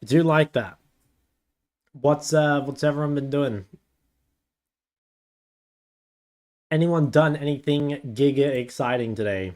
Do like that. What's everyone been doing? Anyone done anything giga exciting today?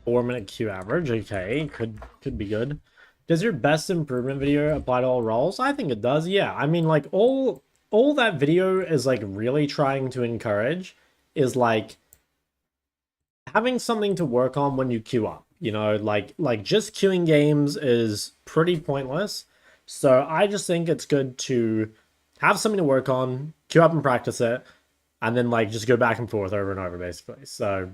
Four-minute queue average. Okay, could be good. Does your best improvement video apply to all roles? I think it does. Yeah, I mean, like all that video is like really trying to encourage is like having something to work on when you queue up. You know, like just queuing games is pretty pointless. So I just think it's good to have something to work on, queue up and practice it, and then like just go back and forth over and over basically. So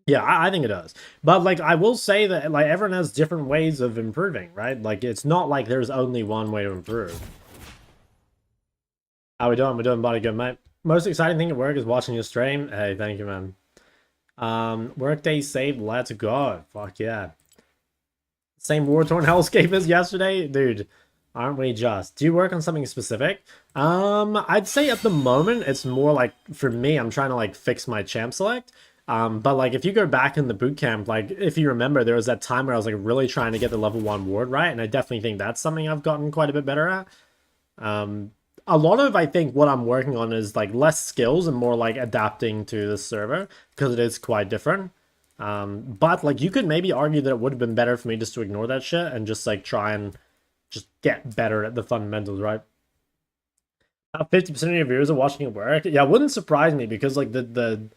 yeah, I think it does. But like I will say that like everyone has different ways of improving, right? Like it's not like there's only one way to improve. How we doing? We're doing body good, mate. Most exciting thing at work is watching your stream. Hey, thank you, man. Workday saved. Let's go. Fuck yeah. Same war-torn hellscape as yesterday? Dude, aren't we just? Do you work on something specific? I'd say at the moment, it's more like, for me, I'm trying to like fix my champ select. But like if you go back in the boot camp, like if you remember, there was that time where I was like really trying to get the level 1 ward right, and I definitely think that's something I've gotten quite a bit better at. Um, a lot of I think what I'm working on is like less skills and more like adapting to the server because it is quite different. But like you could maybe argue that it would have been better for me just to ignore that shit and just like try and just get better at the fundamentals, right? 50% of your viewers are watching at work. Yeah, it wouldn't surprise me because like the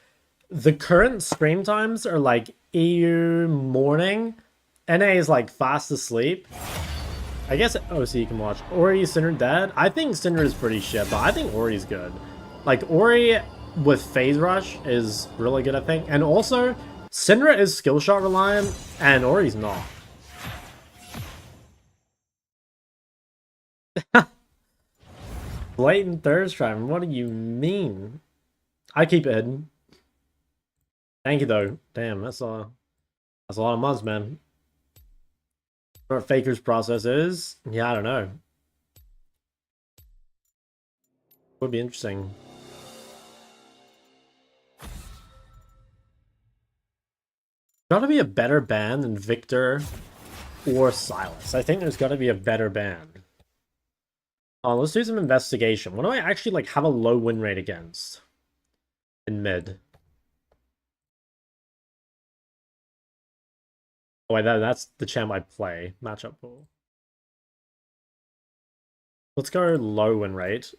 current stream times are like EU morning. NA is like fast asleep. I guess OC you can watch. Ori, Cinder dead? I think Cinder is pretty shit, but I think Ori's good. Like, Ori with Phase Rush is really good, I think. And also, Syndra is skill shot reliant, and Ori's not. Blatant thirst trap. What do you mean? I keep it hidden. Thank you, though. Damn, that's a lot of months, man. What Faker's process is? Yeah, I don't know. Would be interesting. Gotta be a better ban than Victor or Silas. I think there's gotta be a better ban. Oh, let's do some investigation. What do I actually like have a low win rate against in mid? Oh wait, that's the champ I play. Matchup pool. Let's go low win rate.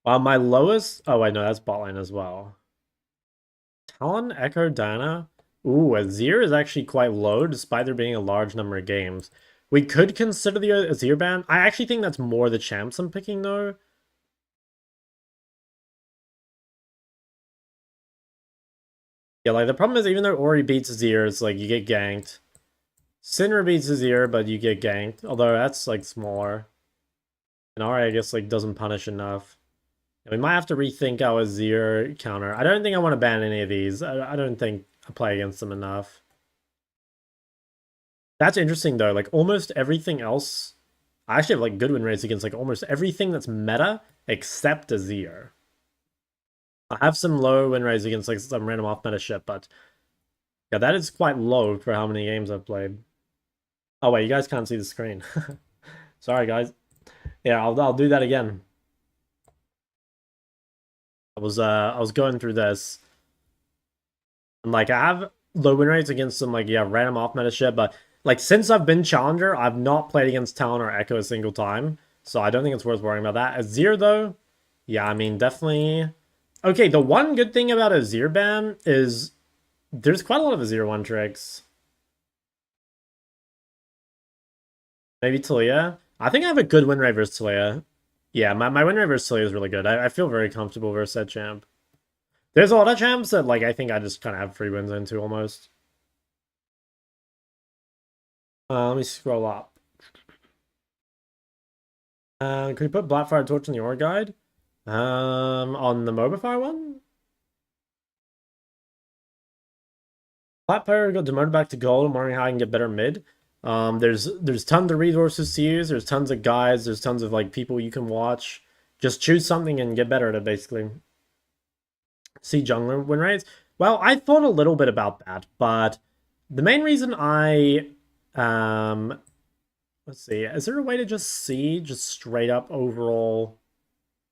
My lowest. Oh wait, no, that's bot lane as well. Talon, Echo, Diana. Ooh, Azir is actually quite low, despite there being a large number of games. We could consider the Azir ban. I actually think that's more the champs I'm picking though. Yeah, like the problem is even though Ori beats Azir, it's like you get ganked. Sinner beats Azir, but you get ganked. Although that's like smaller. And Ori, I guess, like doesn't punish enough. And we might have to rethink our Azir counter. I don't think I want to ban any of these. I don't think I play against them enough. That's interesting though. Like almost everything else, I actually have like good win rates against like almost everything that's meta except Azir. I have some low win rates against like some random off meta shit, but yeah, that is quite low for how many games I've played. Oh wait, you guys can't see the screen. Sorry guys. Yeah, I'll do that again. I was going through this. And like I have low win rates against some like yeah, random off meta shit, but like since I've been challenger, I've not played against Talon or Echo a single time. So I don't think it's worth worrying about that. Azir though, yeah, I mean definitely. Okay, the one good thing about Azir ban is there's quite a lot of Azir one tricks. Maybe Talia. I think I have a good win rate versus Talia. Yeah, my win rate versus Talia is really good. I feel very comfortable versus that champ. There's a lot of champs that like I think I just kind of have free wins into almost. Let me scroll up. Could you put Blackfire Torch in the Ore Guide? On the Mobify one? Flat player got demoted back to gold. I'm wondering how I can get better mid. There's tons of resources to use. There's tons of guides. There's tons of like people you can watch. Just choose something and get better at it, basically. See jungler win rates. Well, I thought a little bit about that, but the main reason I let's see, is there a way to just see just straight up overall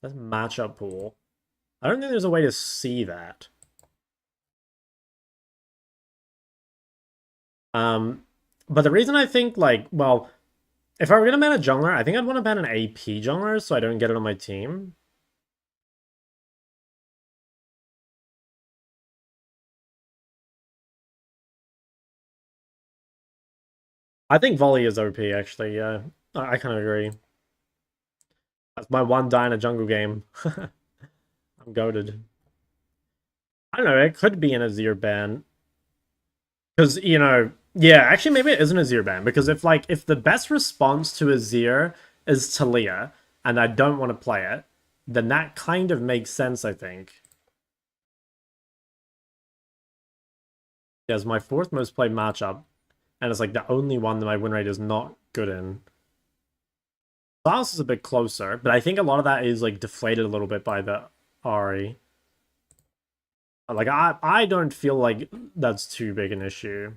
that's matchup pool? I don't think there's a way to see that. But the reason I think like, well, if I were gonna ban a jungler, I think I'd want to ban an AP jungler so I don't get it on my team. I think volley is OP actually, yeah. I kind of agree. That's my one die in a jungle game. I'm goated. I don't know, it could be an Azir ban. Because, you know, yeah, actually maybe it isn't a Azir ban. Because if the best response to Azir is Talia, and I don't want to play it, then that kind of makes sense, I think. Yeah, it's my fourth most played matchup, and it's like the only one that my win rate is not good in. Silas is a bit closer, but I think a lot of that is like deflated a little bit by the Ari. Like I don't feel like that's too big an issue.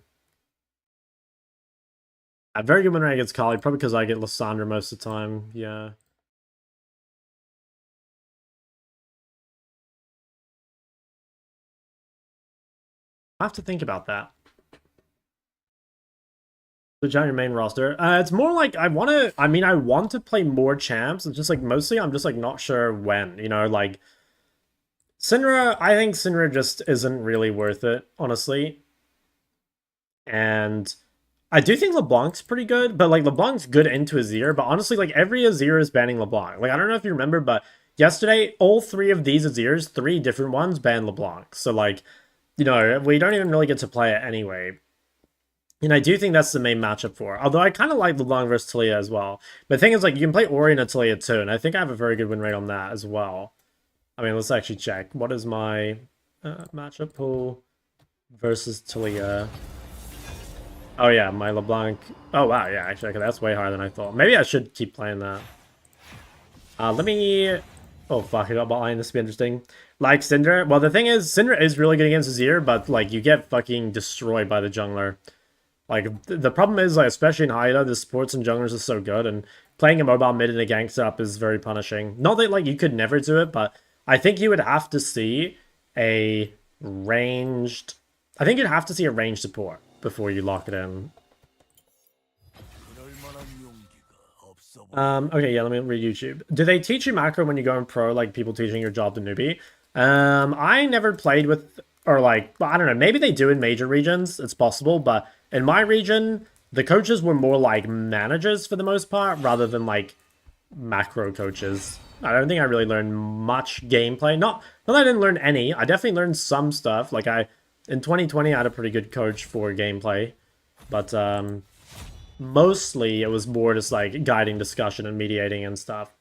A very good win rate against Kali, probably because I get Lysandra most of the time. Yeah. I have to think about that. Switch out your main roster. It's more like I want to. I mean, I want to play more champs. It's just like mostly I'm just like not sure when. You know, like Syndra. I think Syndra just isn't really worth it, honestly. And I do think LeBlanc's pretty good, but like LeBlanc's good into Azir. But honestly, like every Azir is banning LeBlanc. Like I don't know if you remember, but yesterday all three of these Azirs, three different ones, banned LeBlanc. So like, you know, we don't even really get to play it anyway. And I do think that's the main matchup for. Although I kind of like LeBlanc versus Talia as well. But the thing is, like, you can play Ori and Talia too, and I think I have a very good win rate on that as well. I mean, let's actually check. What is my matchup pool versus Talia? Oh yeah, my LeBlanc. Oh wow, yeah, actually, okay, that's way higher than I thought. Maybe I should keep playing that. Let me. Oh fuck, I got behind. This will be interesting. Like Syndra. Well, the thing is, Syndra is really good against Azir, but like you get fucking destroyed by the jungler. Like, the problem is, like, especially in Haida, the supports and junglers are so good, and playing a mobile mid in a gank setup is very punishing. Not that, like, you could never do it, but I think you would have to see a ranged... I think you'd have to see a ranged support before you lock it in. Okay, yeah, let me read YouTube. Do they teach you macro when you go in pro, like people teaching your job to newbie? I never played with, or like, I don't know, maybe they do in major regions, it's possible, but in my region, the coaches were more like managers for the most part, rather than like macro coaches. I don't think I really learned much gameplay. Not that I didn't learn any, I definitely learned some stuff. Like in 2020, I had a pretty good coach for gameplay, but mostly it was more just like guiding discussion and mediating and stuff.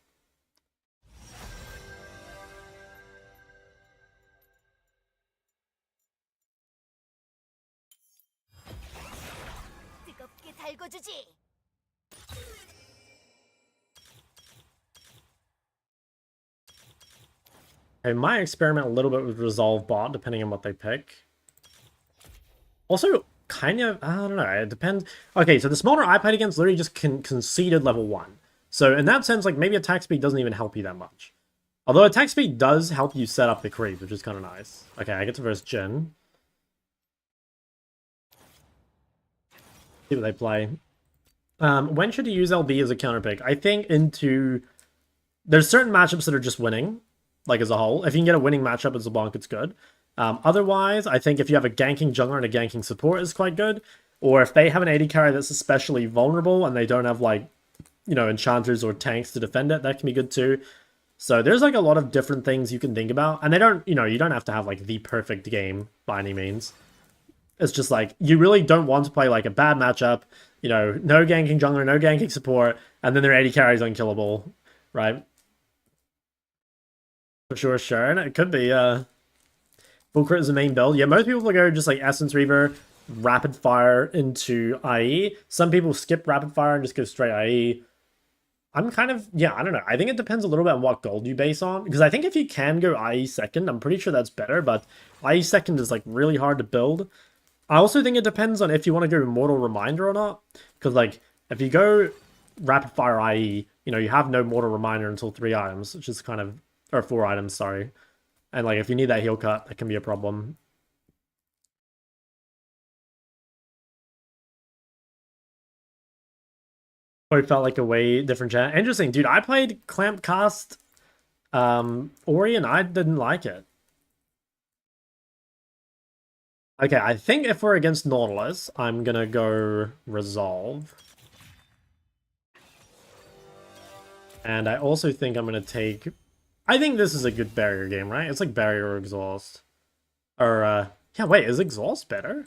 I might experiment a little bit with Resolve Bot, depending on what they pick. Also, kind of, I don't know, it depends. Okay, so the smaller I played against literally just conceded level 1. So in that sense, like, maybe attack speed doesn't even help you that much. Although attack speed does help you set up the creep, which is kind of nice. Okay, I get to verse Jhin. See what they play. When should you use LB as a counter pick? I think into... There's certain matchups that are just winning, like as a whole. If you can get a winning matchup as a bonk, it's good. Otherwise, I think if you have a ganking jungler and a ganking support is quite good. Or if they have an AD carry that's especially vulnerable and they don't have like, you know, enchanters or tanks to defend it, that can be good too. So there's like a lot of different things you can think about. And they don't, you know, you don't have to have like the perfect game by any means. It's just like, you really don't want to play like a bad matchup, you know, no ganking jungler, no ganking support, and then their AD carry is unkillable, right? For sure, sure. And it could be, full crit is the main build. Yeah, most people will go just like Essence Reaver. rapid fire into IE. Some people skip rapid fire and just go straight IE. I'm kind of, yeah, I don't know. I think it depends a little bit on what gold you base on. Because I think if you can go IE second, I'm pretty sure that's better. But IE second is like really hard to build. I also think it depends on if you want to go Mortal Reminder or not. Because like, if you go rapid fire IE, you know, you have no Mortal Reminder until 3 items, which is kind of, or 4 items, sorry. And like, if you need that heal cut, that can be a problem. It felt like a way different chat. Interesting, dude. I played Clamp Cast Ori and I didn't like it. Okay, I think if we're against Nautilus, I'm gonna go Resolve. And I also think I'm gonna take... I think this is a good barrier game, right? It's like barrier or exhaust. Or, yeah, wait, is exhaust better?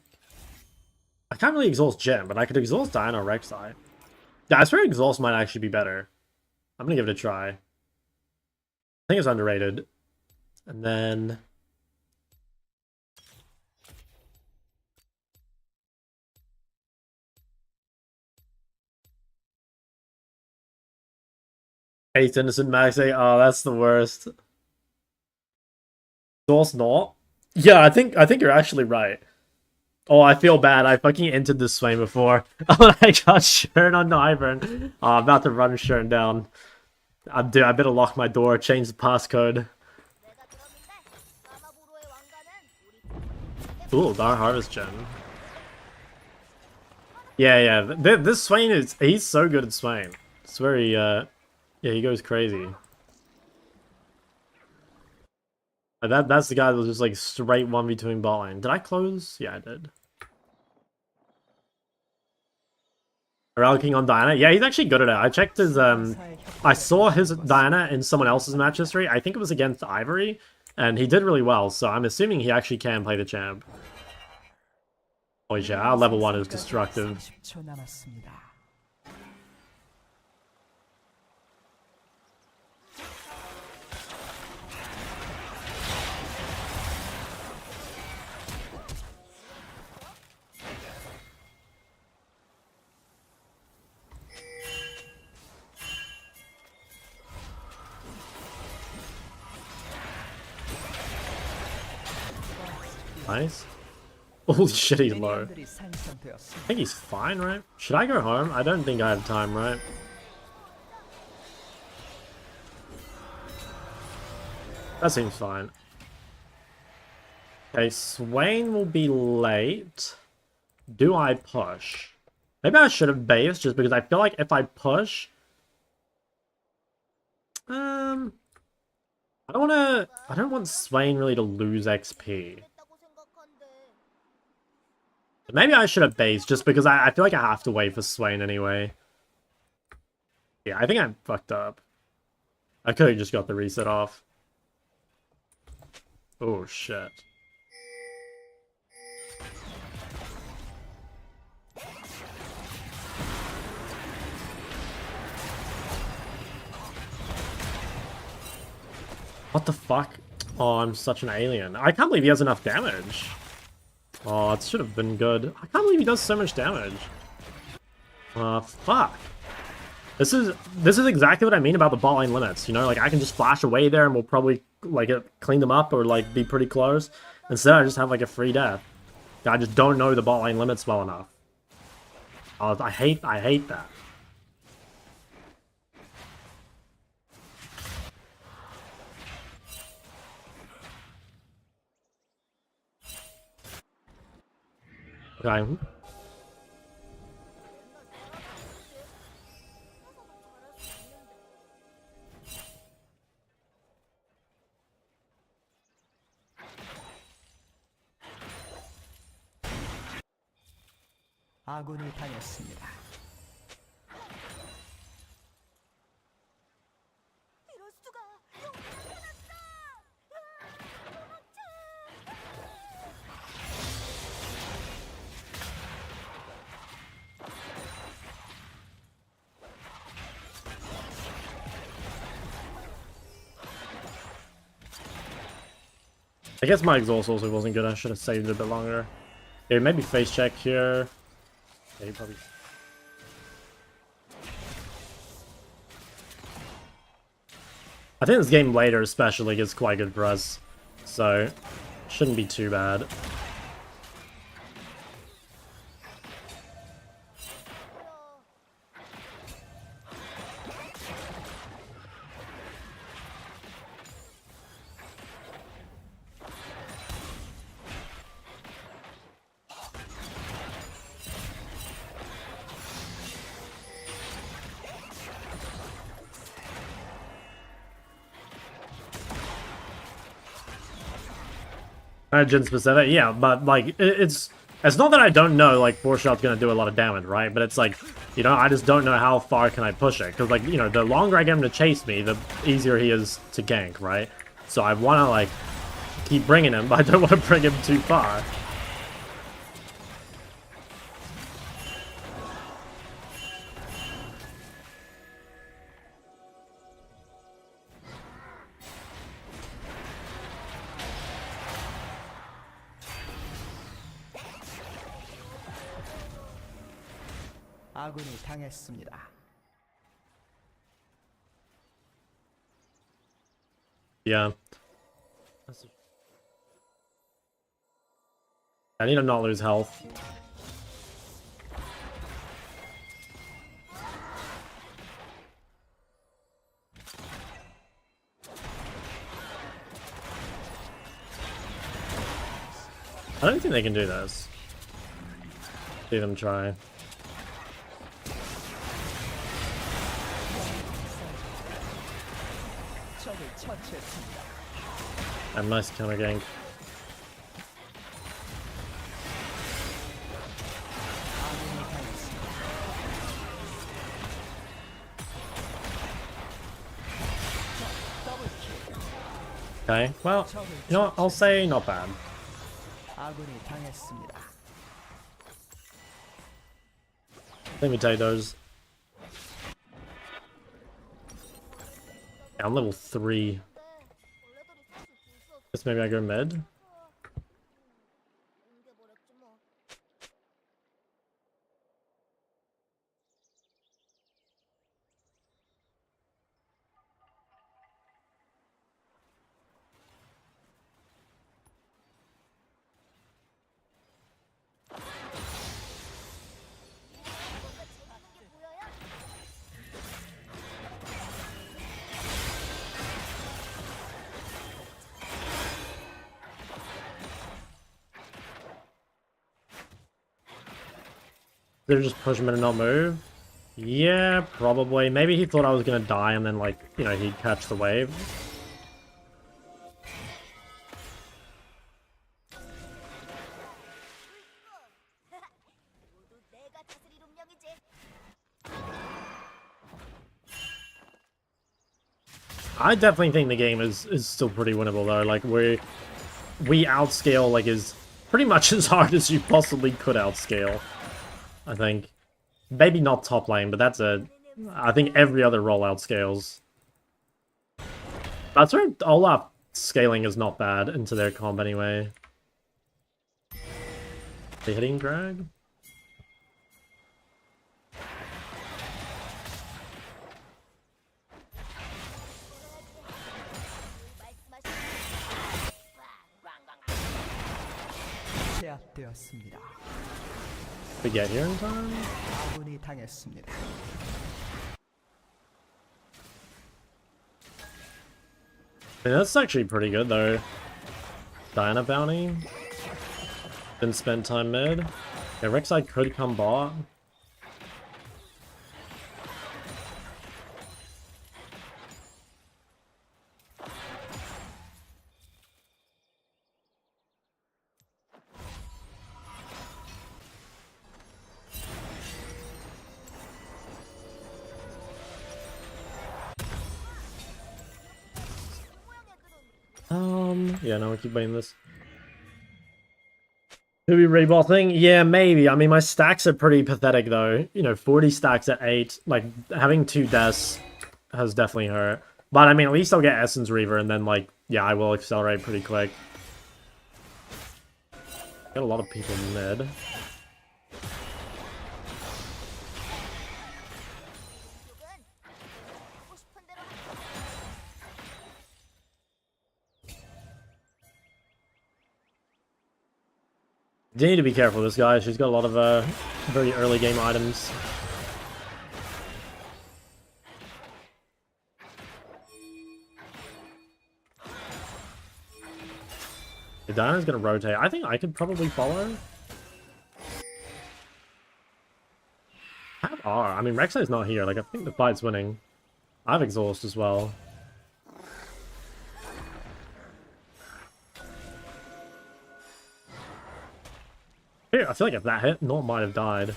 I can't really exhaust Gem, but I could exhaust Diana or Rek'Sai. Yeah, I swear exhaust might actually be better. I'm gonna give it a try. I think it's underrated. And then... Eight innocent max 8. Oh, that's the worst. Exhaust not? Yeah, I think you're actually right. Oh, I feel bad. I fucking entered this swing before. Oh, I got Shern on Ivern. Oh, I'm about to run Shern down. Dude, I better lock my door, change the passcode. Cool, Dark Harvest Gem. Yeah. This Swain is... He's so good at Swain. It's very, yeah, he goes crazy. That's the guy that was just like straight 1v2 bot lane. Did I close? Yeah, I did. Aral King on Diana. Yeah, he's actually good at it. I checked his I saw his Diana in someone else's match history. I think it was against Ivory, and he did really well, so I'm assuming he actually can play the champ. Oh yeah, our level 1 is destructive. Nice. Holy shit, he's low. I think he's fine, right? Should I go home? I don't think I have time, right? That seems fine. Okay, Swain will be late. Do I push? Maybe I should have based, just because I feel like if I push... I don't want Swain really to lose XP. Maybe I should have based, just because I feel like I have to wait for Swain anyway. Yeah, I think I fucked up. I could have just got the reset off. Oh, shit. What the fuck? Oh, I'm such an alien. I can't believe he has enough damage. Oh, it should have been good. I can't believe he does so much damage. Fuck. This is exactly what I mean about the bot lane limits. You know, like I can just flash away there and we'll probably like clean them up or like be pretty close. Instead, I just have like a free death. I just don't know the bot lane limits well enough. Oh, I hate that. Okay. 아군이 당했습니다. 이럴 수가. I guess my exhaust also wasn't good. I should have saved it a bit longer. Yeah, maybe face check here. Yeah, you probably... I think this game later especially is quite good for us, so shouldn't be too bad. Gen specific, yeah, but like it's not that I don't know like 4-shot's gonna do a lot of damage, right? But it's like, you know, I just don't know how far can I push it, because like, you know, the longer I get him to chase me, the easier he is to gank, right? So I want to like keep bringing him, but I don't want to bring him too far. 아군이 당했습니다. Yeah. I need to not lose health. I don't think they can do this. See them try. And nice counter gank. Okay, well, you know what, I'll say not bad. Let me take those. Yeah, I'm level 3. Guess maybe I go mid. They're just push him and not move? Yeah, probably. Maybe he thought I was gonna die and then, like, you know, he'd catch the wave. I definitely think the game is still pretty winnable, though. Like, we outscale, like, is pretty much as hard as you possibly could outscale. I think. Maybe not top lane, but that's a... I think every other rollout scales. That's right, Olaf scaling is not bad into their comp anyway. They hitting drag? 제압되었습니다. We get here in time? 아군이 당했습니다. I mean, that's actually pretty good, though. Diana bounty. Didn't spend time mid. Yeah, Rek'Sai could come bot. Yeah, no, we keep waiting this. Could be reball thing? Yeah, maybe. I mean, my stacks are pretty pathetic, though. You know, 40 stacks at 8. Like, having 2 deaths has definitely hurt. But, I mean, at least I'll get Essence Reaver, and then, like, yeah, I will accelerate pretty quick. Got a lot of people mid. You need to be careful with this guy. She's got a lot of very early game items. Diana's gonna rotate. I think I could probably follow. Have R. I mean, Rexo's not here. Like, I think the fight's winning. I have exhaust as well. Here, I feel like if that hit, Nort might have died.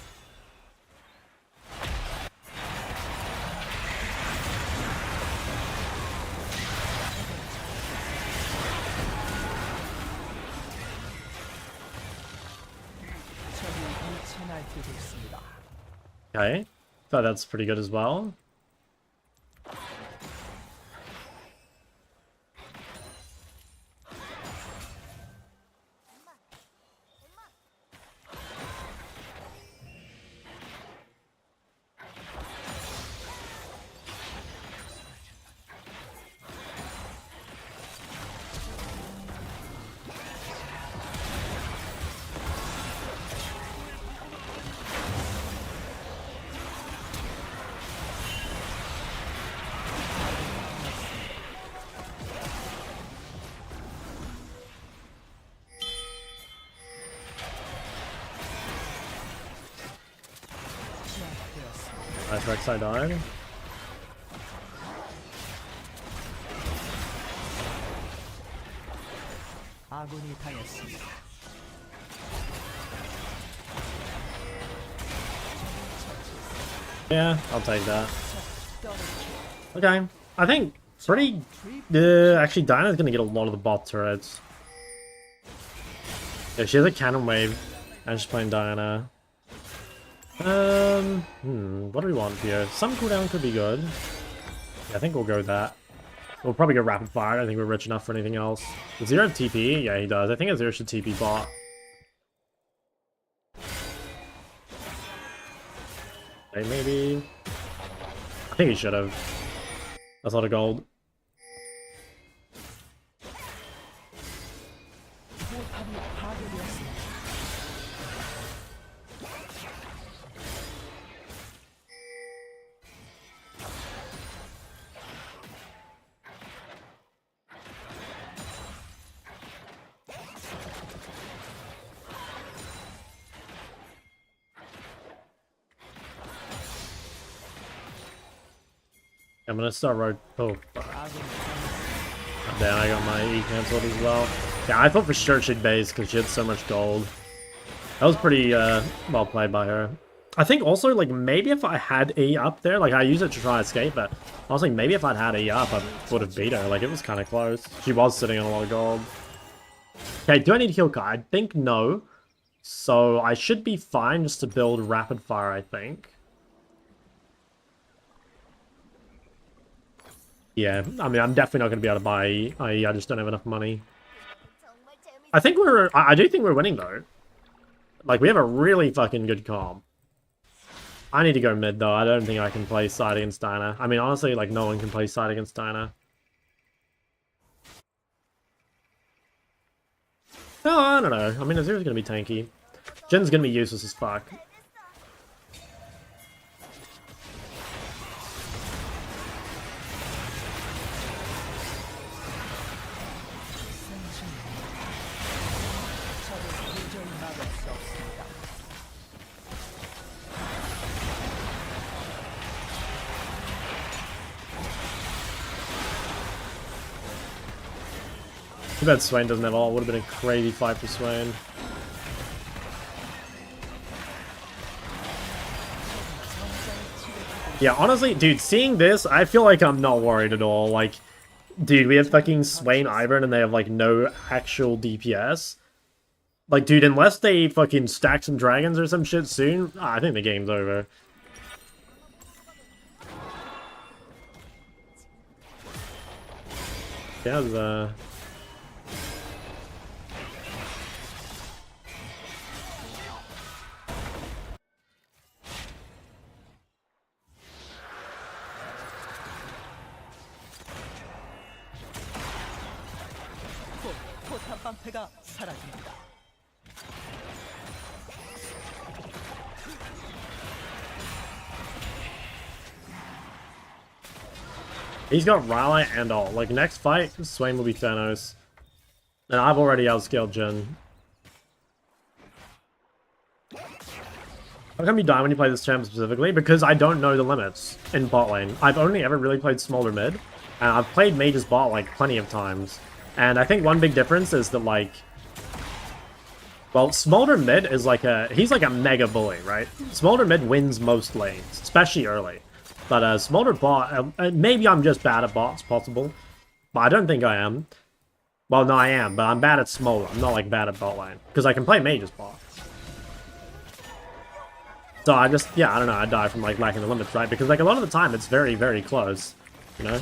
Okay, so that's pretty good as well. Nice, Rek'Sai died. 아군이 당했습니다. Yeah, I'll take that. Okay, I think pretty... actually, Diana's gonna get a lot of the bot turrets. Yeah, she has a cannon wave, and she's playing Diana. What do we want here? Some cooldown could be good. Yeah, I think we'll go with that. We'll probably go rapid fire. I don't think we're rich enough for anything else. Does Zero have TP? Yeah, he does. I think Zero should TP bot. Okay, maybe. I think he should have. That's a lot of gold. I'm gonna start right. Oh, fuck. Then I got my E cancelled as well. Yeah, I thought for sure she'd base because she had so much gold. That was pretty well played by her. I think also, like, maybe if I had E up there, like, I used it to try escape, but honestly, maybe if I'd had E up, I would have beat her. Like, it was kind of close. She was sitting on a lot of gold. Okay, do I need to heal Kai? I think no. So I should be fine just to build rapid fire, I think. Yeah, I mean, I'm definitely not going to be able to buy E. I just don't have enough money. I think I do think we're winning, though. Like, we have a really fucking good comp. I need to go mid, though. I don't think I can play side against Diana. I mean, honestly, like, no one can play side against Diana. Oh, I don't know. I mean, Azir's going to be tanky. Jin's going to be useless as fuck. Too bad Swain doesn't have all. It would have been a crazy fight for Swain. Yeah, honestly, dude, seeing this, I feel like I'm not worried at all. Like, dude, we have fucking Swain Ivern and they have, like, no actual DPS. Like, dude, unless they fucking stack some dragons or some shit soon, I think the game's over. Yeah, 상태가 사라집니다. He's got Rally and all. Like, next fight, Swain will be Thanos. And I've already outscaled Jin. How come you die when you play this champ specifically? Because I don't know the limits in bot lane. I've only ever really played Smolder mid, and I've played Mage's bot, like, plenty of times. And I think one big difference is that, like... Well, Smolder mid is like a... He's like a mega bully, right? Smolder mid wins most lanes, especially early. But Smolder bot... maybe I'm just bad at bots, possible. But I don't think I am. Well, no, I am, but I'm bad at Smolder. I'm not, like, bad at bot lane. Because I can play Mage's bot. So I just... Yeah, I don't know. I die from, like, lacking the limits, right? Because, like, a lot of the time, it's very, very close. You know?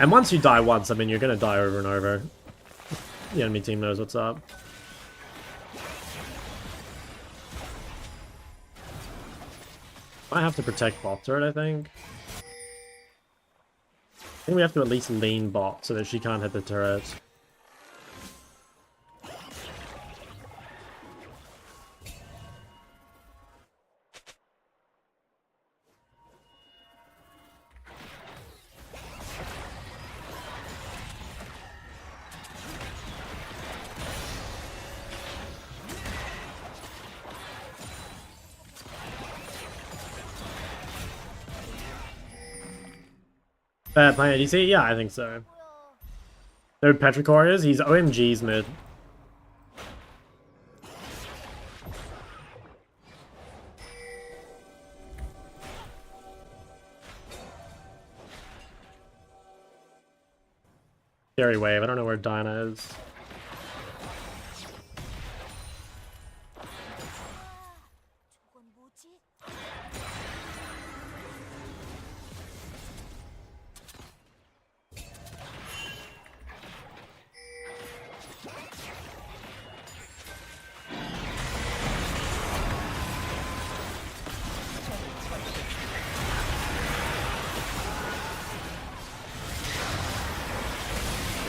And once you die once, I mean, you're gonna die over and over. The enemy team knows what's up. I have to protect bot turret, I think. I think we have to at least lean bot so that she can't hit the turret. Playing ADC? Yeah, I think so. No, Petrichor is? He's OMG's mid. Scary wave. I don't know where Dinah is.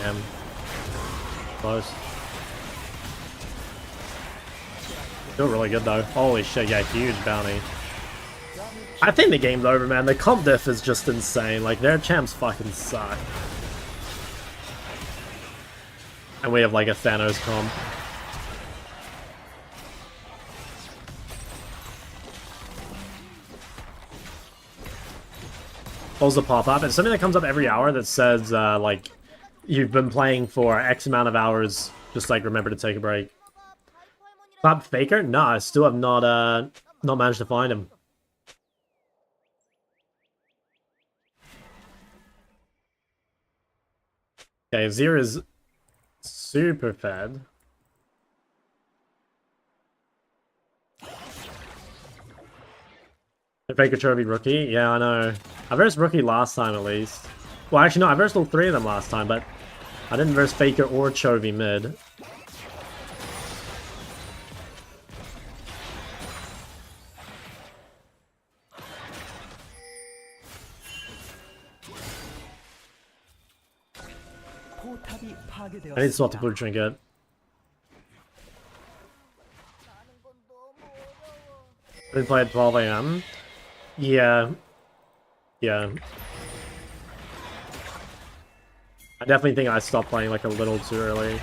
Damn. Close. Still really good though. Holy shit, yeah, huge bounty. I think the game's over, man. The comp diff is just insane. Like, their champs fucking suck. And we have like a Thanos comp. Pulls the pop-up. It's something that comes up every hour that says, like, you've been playing for X amount of hours. Just, like, remember to take a break. Club Faker? No, I still have not managed to find him. Okay, Azir is super fed. Faker Chovy rookie? Yeah, I know. I versed rookie last time at least. Well, actually, no, I versed all three of them last time, but I didn't verse Faker or Chovy mid. I need to swap the blue trinket. We play at 12 AM. Yeah. Yeah. I definitely think I stopped playing like a little too early.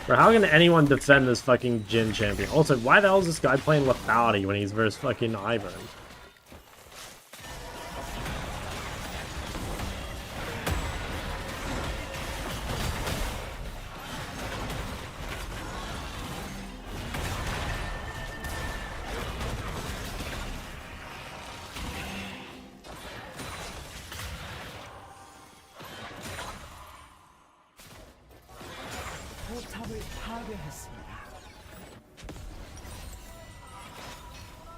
Bro, how can anyone defend this fucking Jin champion? Also, why the hell is this guy playing lethality when he's versus fucking Ivern?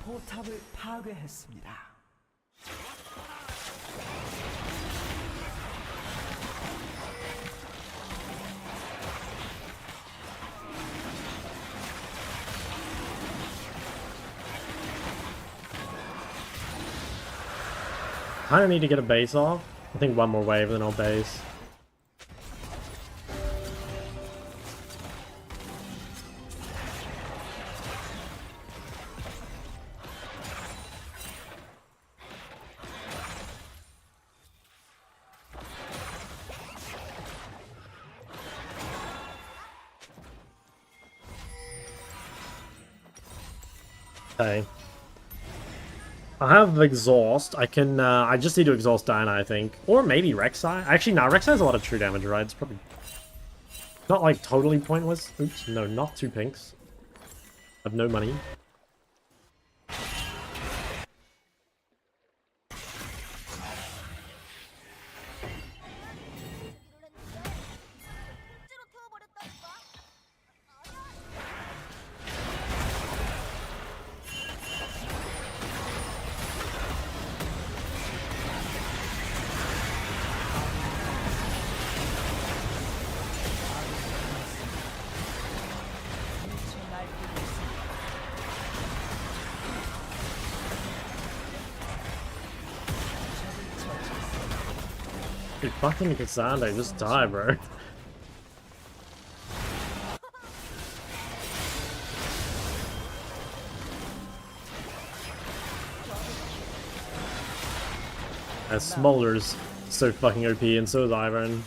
포탑을 파괴했습니다. Kinda need to get a base off. I think one more wave, then I'll base. Okay. I have exhaust. I can, I just need to exhaust Diana, I think. Or maybe Rek'Sai. Actually, no, Rek'Sai has a lot of true damage, right? It's probably not, like, totally pointless. Oops, no, not two pinks. I have no money. Dude, fucking Cassandra, just die, bro. Smolder's so fucking OP, and so is Iron.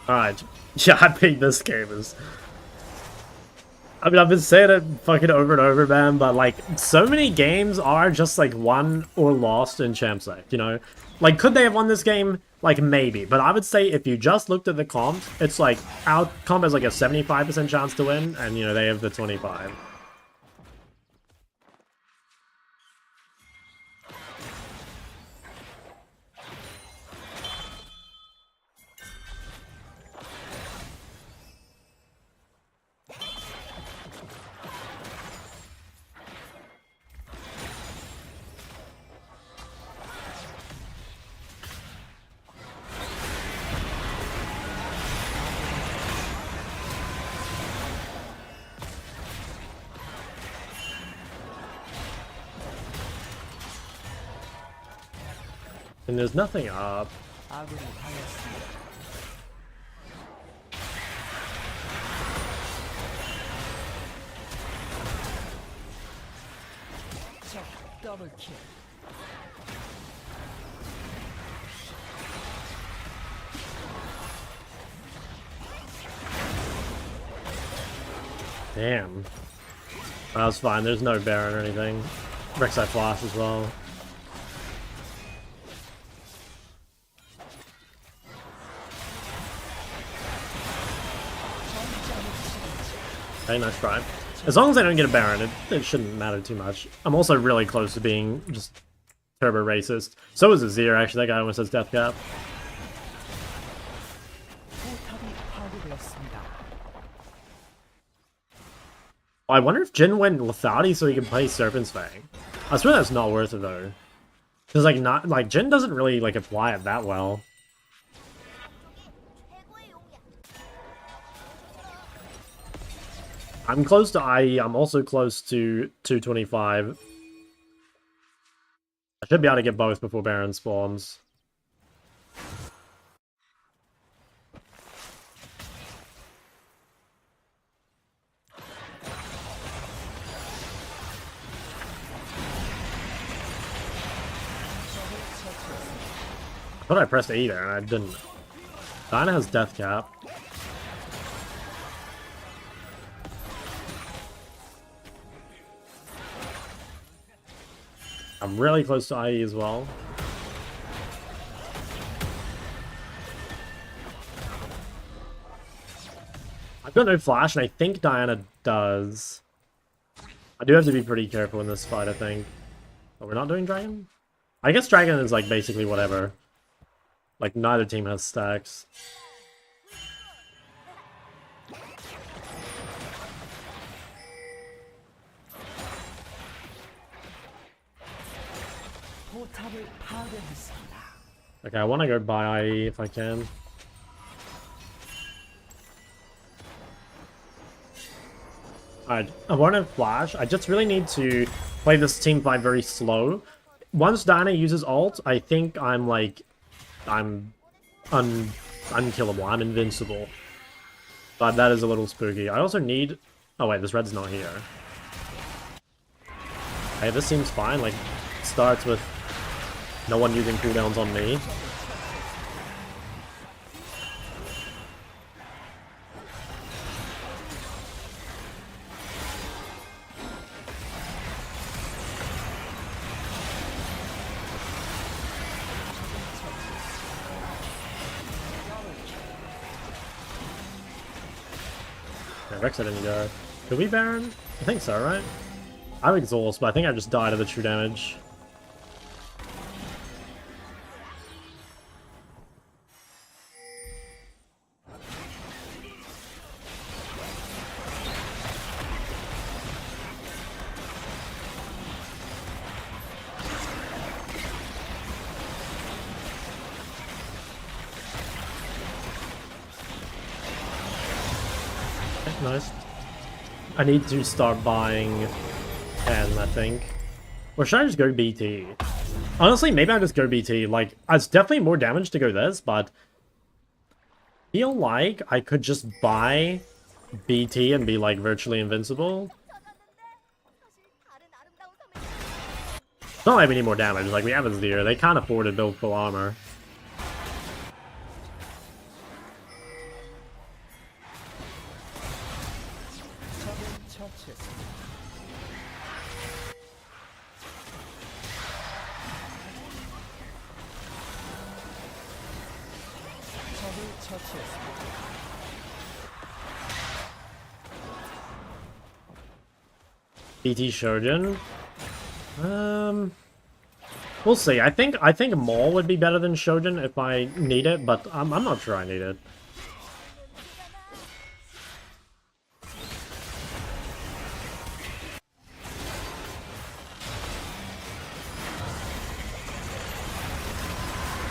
Alright. Yeah, I think this game is... I mean, I've been saying it fucking over and over, man, but, like, so many games are just, like, won or lost in champ sec, you know? Like, could they have won this game? Like, maybe. But I would say if you just looked at the comp, it's, like, our comp has, like, a 75% chance to win, and, you know, they have the 25. And there's nothing up. 아군이 당했습니다. 적 더블킬. Damn. That was fine. There's no Baron or anything. Rek'Sai flash as well. Okay, nice try. As long as I don't get a Baron, it shouldn't matter too much. I'm also really close to being just turbo racist. So is Azir, actually. That guy almost has death cap. 포탑이 파괴되었습니다. I wonder if Jin went lethality so he can play Serpent's Fang. I swear that's not worth it though. Because like Jin doesn't really like apply it that well. I'm close to IE, I'm also close to 225. I should be able to get both before Baron spawns. I thought I pressed E there and I didn't. Diana has death cap. I'm really close to IE as well. I've got no flash, and I think Diana does. I do have to be pretty careful in this fight, I think. But we're not doing Dragon? I guess Dragon is, like, basically whatever. Like, neither team has stacks. 포탑을 파괴했습니다. Okay, I want to go buy IE if I can. Alright, I want to flash. I just really need to play this team fight very slow. Once Diana uses ult, I think I'm like... I'm unkillable. I'm invincible. But that is a little spooky. I also need... Oh wait, this red's not here. Hey, this seems fine. Like, starts with no one using cooldowns on me. Rex didn't go. Could we Baron? I think so, right? I'm exhausted, but I think I just died of the true damage. Nice. I need to start buying 10, I think. Or should I just go BT? Honestly, maybe I just go BT. Like, it's definitely more damage to go this, but I feel like I could just buy BT and be, like, virtually invincible. It's not like we need more damage. Like, we have a Zero. They can't afford to build full armor. BT Shojin. We'll see. I think Maul would be better than Shojin if I need it, but I'm not sure I need it.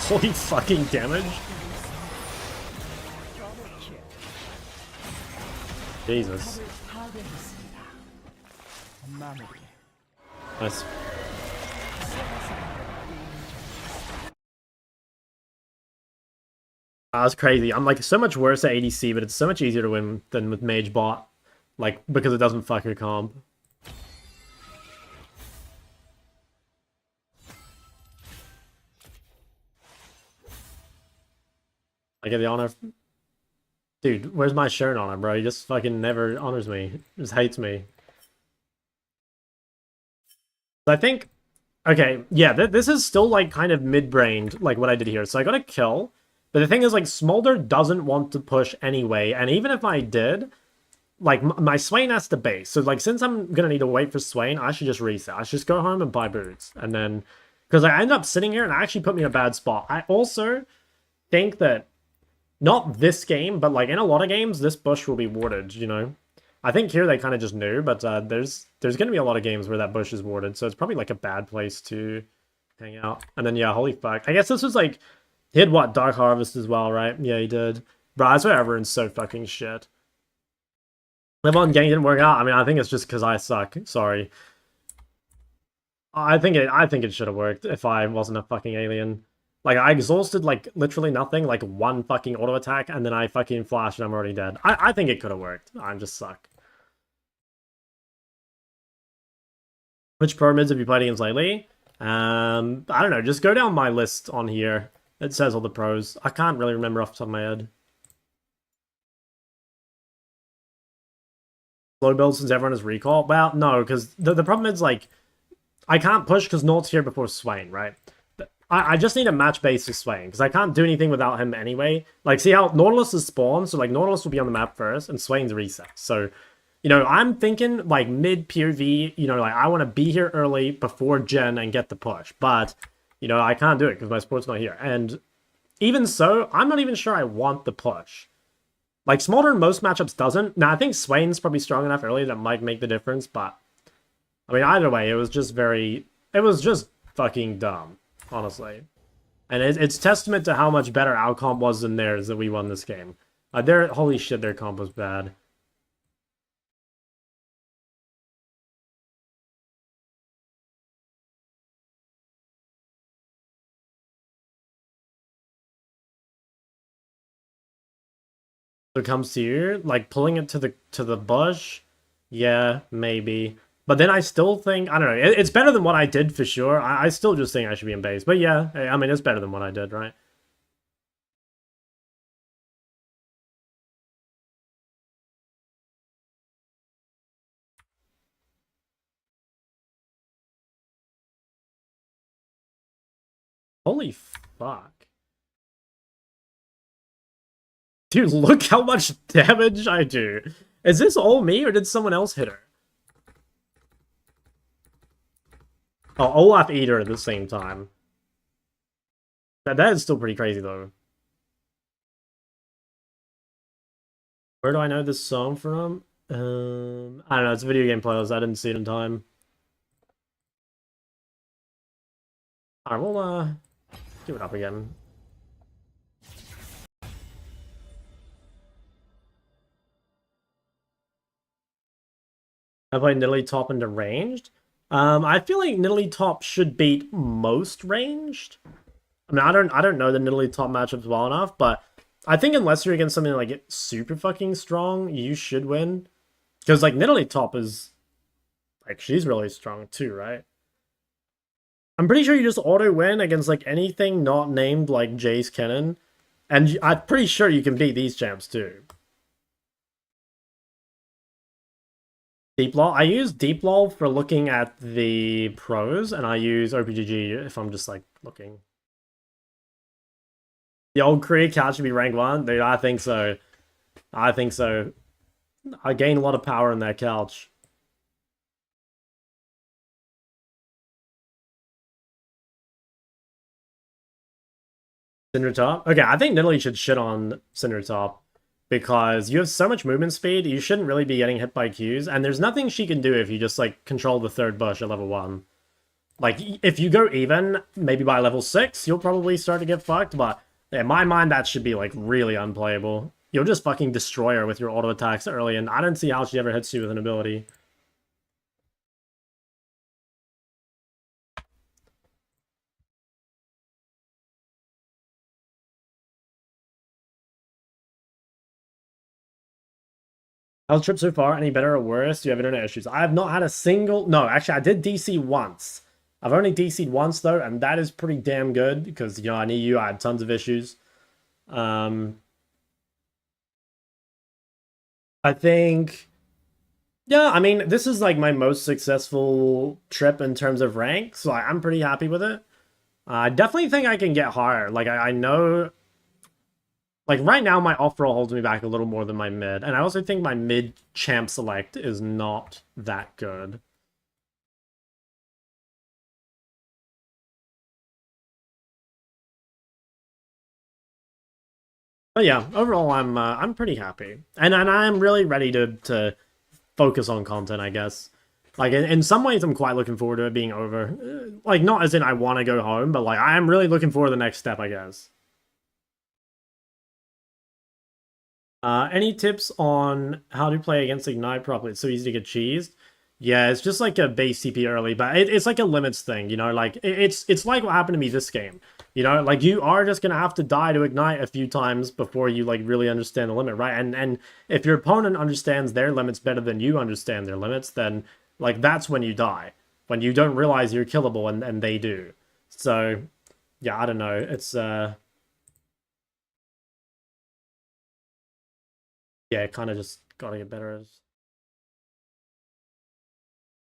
Holy fucking damage! Jesus. Nice. That's crazy. I'm like so much worse at ADC, but it's so much easier to win than with Mage Bot. Like, because it doesn't fuck your comp. I get the honor. Dude, where's my shirt on him, bro? He just fucking never honors me. He just hates me. I think... Okay, yeah, this is still, like, kind of mid-brained, like, what I did here. So I got a kill. But the thing is, like, Smolder doesn't want to push anyway. And even if I did, like, my Swain has to base. So, like, since I'm gonna need to wait for Swain, I should just reset. I should just go home and buy boots. And then... Because I end up sitting here and it actually put me in a bad spot. I also think that... Not this game, but, like, in a lot of games, this bush will be warded, you know? I think here they kind of just knew, but there's going to be a lot of games where that bush is warded, so it's probably, like, a bad place to hang out. And then, yeah, holy fuck. I guess this was, like... He had, what, Dark Harvest as well, right? Yeah, he did. Bro, I swear everyone's so fucking shit. Level 1 gang didn't work out. I mean, I think it's just because I suck. Sorry. I think it should have worked if I wasn't a fucking alien. Like, I exhausted, like, literally nothing, like, one fucking auto attack, and then I fucking flash and I'm already dead. I think it could have worked. I just suck. Which pyramids have you played against lately? I don't know, just go down my list on here. It says all the pros. I can't really remember off the top of my head. Slow build since everyone has recall? Well, no, because the problem is, like, I can't push because Nord's here before Swain, right? I just need a match basic Swain, because I can't do anything without him anyway. Like, see how Nautilus is spawned? So, like, Nautilus will be on the map first, and Swain's reset. So, you know, I'm thinking, like, mid POV, you know, like, I want to be here early before Gen and get the push. But, you know, I can't do it, because my support's not here. And even so, I'm not even sure I want the push. Like, Smolder in most matchups doesn't. Now, I think Swain's probably strong enough early that might make the difference, but... I mean, either way, it was just very... It was just fucking dumb, honestly. And it's testament to how much better our comp was than theirs that we won this game. Holy shit, their comp was bad. So it comes to you, like pulling it to the bush, yeah, maybe. But then I still think, I don't know, it's better than what I did for sure. I still just think I should be in base. But yeah, I mean, it's better than what I did, right? Holy fuck. Dude, look how much damage I do. Is this all me, or did someone else hit her? Oh, Olaf ate her at the same time. That is still pretty crazy, though. Where do I know this song from? I don't know, it's a video game playlist. I didn't see it in time. Alright, we'll, give it up again. I play Nidalee top into ranged. I feel like Nidalee top should beat most ranged. I mean, I don't know the Nidalee top matchups well enough, but I think unless you're against something like super fucking strong, you should win. Because like Nidalee top is like she's really strong too, right? I'm pretty sure you just auto win against like anything not named like Jace Kennen, and I'm pretty sure you can beat these champs too. Deep lol. I use deep lol for looking at the pros, and I use OPGG if I'm just like looking. The old career couch should be rank 1? Dude, I think so. I think so. I gain a lot of power in that couch. Cinder Top? Okay, I think Nidalee should shit on Cinder Top. Because you have so much movement speed, you shouldn't really be getting hit by Qs, and there's nothing she can do if you just, like, control the third bush at level 1. Like, if you go even, maybe by level 6, you'll probably start to get fucked, but in my mind, that should be, like, really unplayable. You'll just fucking destroy her with your auto attacks early, and I don't see how she ever hits you with an ability. How's trip so far? Any better or worse? Do you have internet issues? I have not had a single... No, actually, I did DC once. I've only DC'd once, though, and that is pretty damn good, because, you know, I knew you, I had tons of issues. I think... Yeah, I mean, this is, like, my most successful trip in terms of rank, so I'm pretty happy with it. I definitely think I can get higher. Like, I know... Like, right now, my off-roll holds me back a little more than my mid. And I also think my mid-champ select is not that good. But yeah, overall, I'm pretty happy. And I'm really ready to focus on content, I guess. Like, in some ways, I'm quite looking forward to it being over. Like, not as in I want to go home, but, like, I am really looking forward to the next step, I guess. Any tips on how to play against Ignite properly? It's so easy to get cheesed. Yeah, it's just like a base TP early, but it's like a limits thing, you know? Like, it's like what happened to me this game. You know, like, you are just gonna have to die to Ignite a few times before you, like, really understand the limit, right? And if your opponent understands their limits better than you understand their limits, then, like, that's when you die. When you don't realize you're killable and they do. So, yeah, I don't know. It's, yeah, kind of just gotta get better as...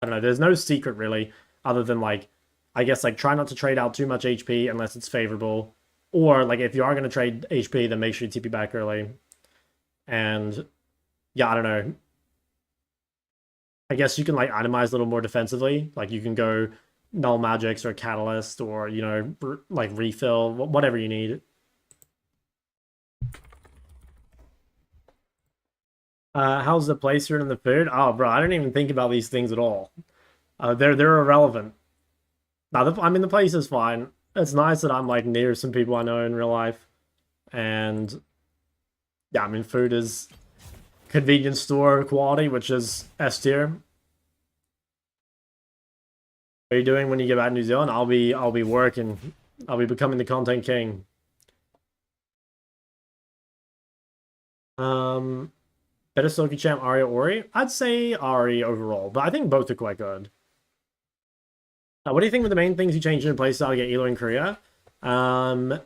I don't know, there's no secret really, other than like I guess like try not to trade out too much HP unless it's favorable. Or like if you are gonna trade HP, then make sure you TP back early. And yeah, I don't know. I guess you can like itemize a little more defensively. Like you can go null magics or catalyst or like refill, whatever you need. How's the placement and the food? Oh, bro, I don't even think about these things at all. They're irrelevant. Now, I mean, the place is fine. It's nice that I'm like near some people I know in real life, and yeah, I mean, food is convenience store quality, which is S tier. What are you doing when you get back to New Zealand? I'll be working. I'll be becoming the content king. Better Silky Champ, Ari or Ori? I'd say Ari overall, but I think both are quite good. What do you think were the main things you changed in your playstyle to get Elo in Korea? I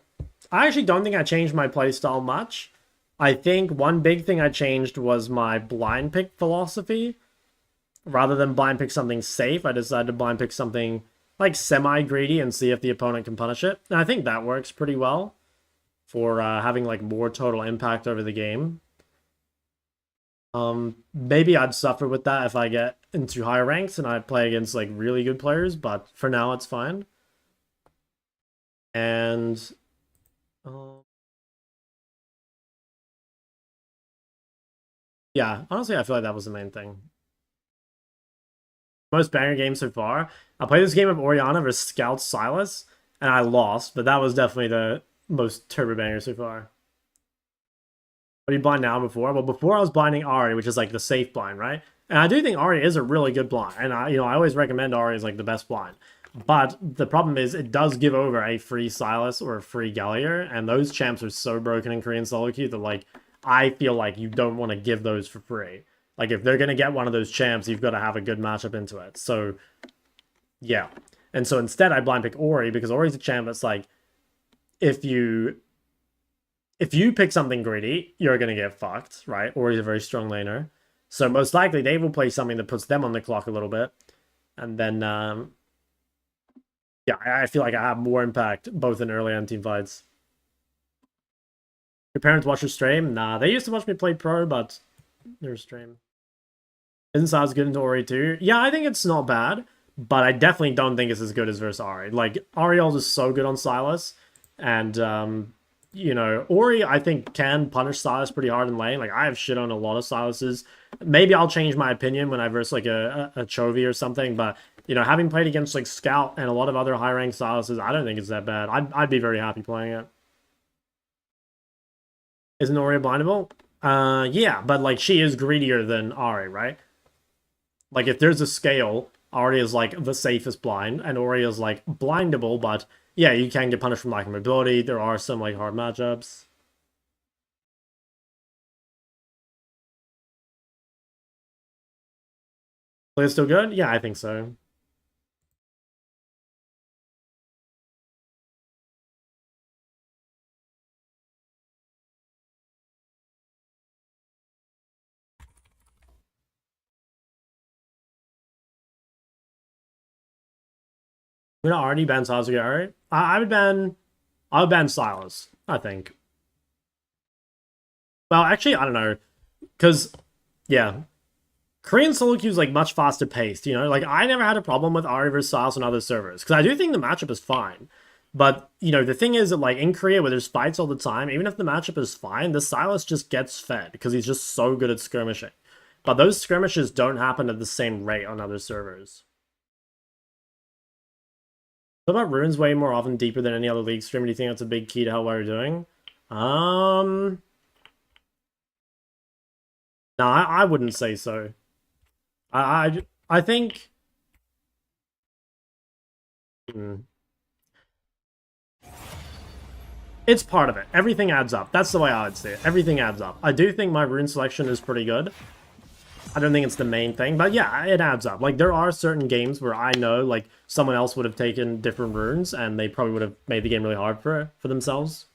actually don't think I changed my playstyle much. I think one big thing I changed was my blind pick philosophy. Rather than blind pick something safe, I decided to blind pick something like semi-greedy and see if the opponent can punish it. And I think that works pretty well for having like more total impact over the game. Maybe I'd suffer with that if I get into higher ranks and I play against like really good players, but for now it's fine. And yeah, honestly, I feel like that was the main thing. Most banger game so far. I played this game of Oriana versus Scout Silas, and I lost, but that was definitely the most turbo banger so far. What are you blind now before? Well, before I was blinding Ari, which is like the safe blind, right? And I do think Ari is a really good blind, and I always recommend Ari as like the best blind. But the problem is it does give over a free Silas or a free Gallier, and those champs are so broken in Korean solo queue that like I feel like you don't want to give those for free. Like if they're gonna get one of those champs, you've got to have a good matchup into it. So yeah. And so instead I blind pick Ori because Ori's a champ that's like if you pick something greedy, you're gonna get fucked, right? Ori's a very strong laner. So most likely they will play something that puts them on the clock a little bit. And then yeah, I feel like I have more impact both in early and team fights. Your parents watch your stream? Nah, they used to watch me play pro, but their stream. Isn't Silas good into Ori too? Yeah, I think it's not bad, but I definitely don't think it's as good as versus Ari. Like, Ariel is so good on Silas, and, Ori, I think, can punish Silas pretty hard in lane. Like, I have shit on a lot of Silases. Maybe I'll change my opinion when I verse, like, a Chovy or something, but, having played against, like, Scout and a lot of other high-ranked Silases, I don't think it's that bad. I'd be very happy playing it. Isn't Ori blindable? Yeah, but, like, she is greedier than Ari, right? Like, if there's a scale, Ari is, like, the safest blind, and Ori is, like, blindable, but, yeah, you can get punished from lack of mobility. There are some, like, hard matchups. Play's still good? Yeah, I think so. We're not already ban Sasuke, alright? I would ban Silas, I think. Well, actually, I don't know. Because, yeah. Korean solo queue is like much faster paced, Like, I never had a problem with Ari versus Silas on other servers. Because I do think the matchup is fine. But, the thing is that, like, in Korea where there's fights all the time, even if the matchup is fine, the Silas just gets fed. Because he's just so good at skirmishing. But those skirmishes don't happen at the same rate on other servers. What about runes way more often deeper than any other league streamer? Do you think that's a big key to how well you're doing? No, I wouldn't say so. I think. It's part of it. Everything adds up. That's the way I would say it. Everything adds up. I do think my rune selection is pretty good. I don't think it's the main thing, but yeah, it adds up. Like, there are certain games where I know, like, someone else would have taken different runes, and they probably would have made the game really hard for themselves.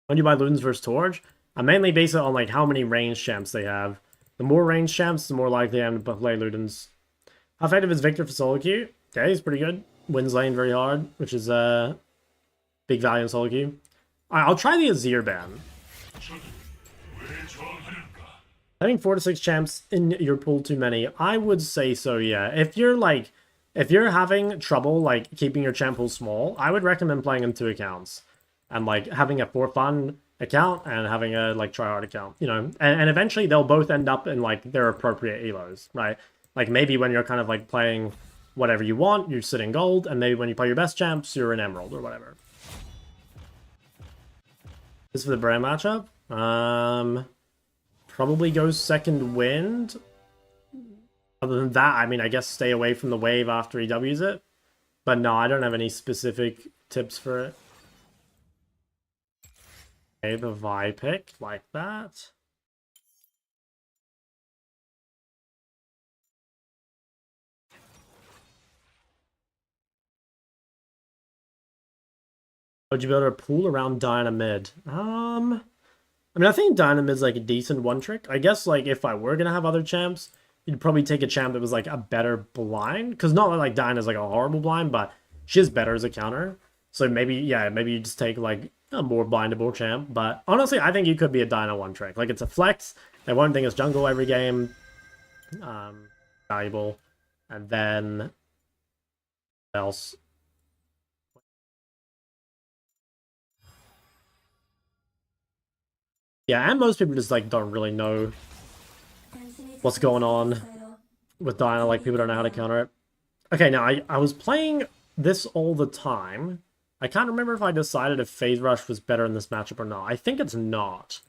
When you buy Ludens versus Torch, I mainly base it on, like, how many range champs they have. The more range champs, the more likely I am to play Ludens. How effective is Victor for solo queue? Okay, he's pretty good. Wins lane very hard, which is big value in solo queue. Alright, I'll try the Azir ban. Having 4 to 6 champs in your pool too many? I would say so, yeah. If you're having trouble like keeping your champ pool small, I would recommend playing in 2 accounts. And like having a for fun account and having a like tryhard account, you know, and eventually they'll both end up in like their appropriate elos, right? Like maybe when you're kind of like playing whatever you want, you sit in gold, and maybe when you play your best champs, you're in emerald or whatever. This is for the brand matchup. Probably goes second wind. Other than that, I mean, I guess stay away from the wave after he W's it. But no, I don't have any specific tips for it. Okay, the Vi pick, like that. Would you be able to pool around Dyna mid? I mean, I think Dyna mid's like a decent one trick. I guess like if I were gonna have other champs, you'd probably take a champ that was like a better blind. Because not like Dyna's like a horrible blind, but she's better as a counter. So maybe, yeah, maybe you just take like a more blindable champ. But honestly, I think you could be a Dyna one trick. Like it's a flex. They won't think it's jungle every game. Valuable. And then what else? Yeah, and most people just like don't really know what's going on with Diana. Like people don't know how to counter it. Okay, now I was playing this all the time. I can't remember if I decided if Phase Rush was better in this matchup or not. I think it's not.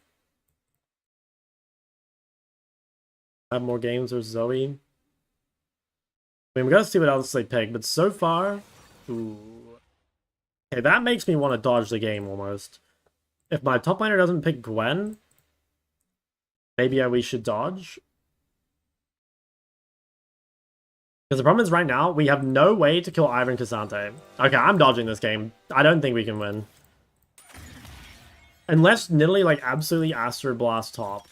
I have more games with Zoe. I mean, we gotta see what else they pick, but so far... Ooh. Okay, that makes me want to dodge the game, almost. If my top laner doesn't pick Gwen, maybe we should dodge. Because the problem is right now, we have no way to kill Ivan Cassante. Okay, I'm dodging this game. I don't think we can win. Unless Nidalee, like, absolutely Aster Blast top.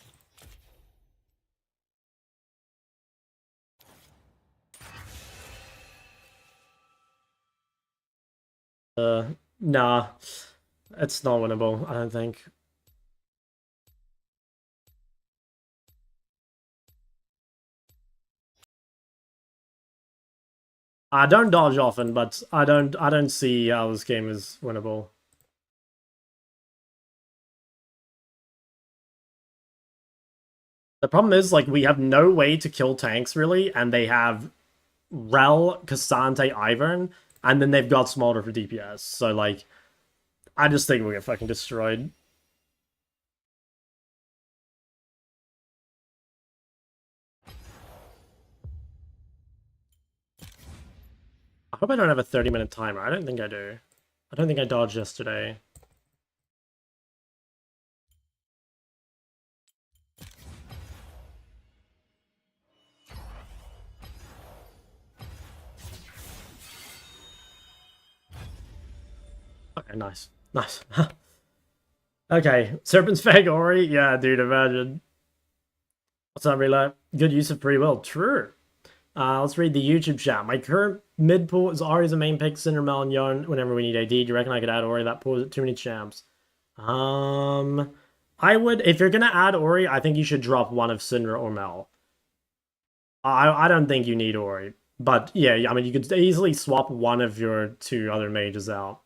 Nah. It's not winnable, I don't think. I don't dodge often, but I don't see how this game is winnable. The problem is, like, we have no way to kill tanks, really, and they have Rel, Cassante, Ivern, and then they've got Smolder for DPS. So, like, I just think we'll get fucking destroyed. I hope I don't have a 30-minute timer. I don't think I do. I don't think I dodged yesterday. Okay, nice. Nice. Okay, Serpent's Fang Ori? Yeah, dude, imagine. What's up, Reload? Good use of free will. True. Let's read the YouTube chat. My current mid pool is Ori as a main pick, Cindermel and Yarn whenever we need AD. Do you reckon I could add Ori? That pool is too many champs. I would, if you're gonna add Ori, I think you should drop one of Cinder or Mel. I don't think you need Ori. But yeah, I mean, you could easily swap one of your 2 other mages out.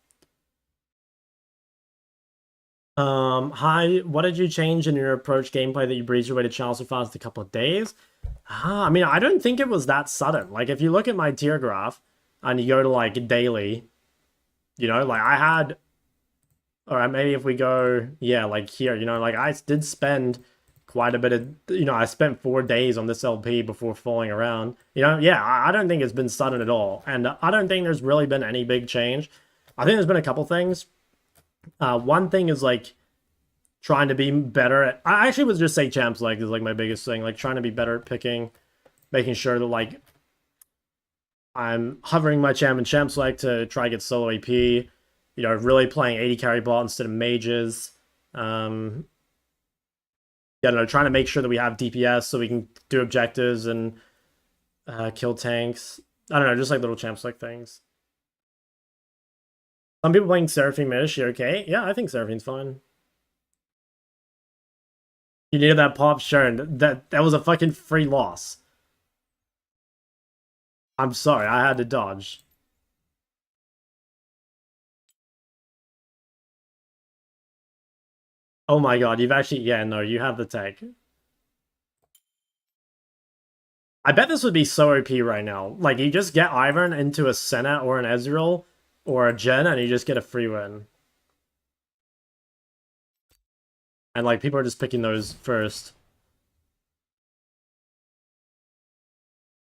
Hi, what did you change in your approach gameplay that you breezed your way to channel so fast a couple of days? I mean, I don't think it was that sudden. Like, if you look at my tier graph and you go to, like, daily, you know, like, I had... Alright, maybe if we go, yeah, like here, you know, like, I did spend quite a bit of, you know, I spent 4 days on this LP before falling around. You know, yeah, I don't think it's been sudden at all. And I don't think there's really been any big change. I think there's been a couple things. One thing is, like, trying to be better at... I actually would just say champs leg is, like, my biggest thing. Like, trying to be better at picking, making sure that, like, I'm hovering my champ in champs leg to try to get solo AP. You know, really playing 80 carry bot instead of mages. Yeah, no, trying to make sure that we have DPS so we can do objectives and Kill tanks. I don't know, just like little champs like things. Some people playing Seraphine Mish, you okay? Yeah, I think Seraphine's fine. You needed that pop, sure. That was a fucking free loss. I'm sorry, I had to dodge. Oh my god, you've actually, yeah, no, you have the tech. I bet this would be so OP right now. Like, you just get Ivern into a Senna or an Ezreal or a Jen, and you just get a free win. And, like, people are just picking those first.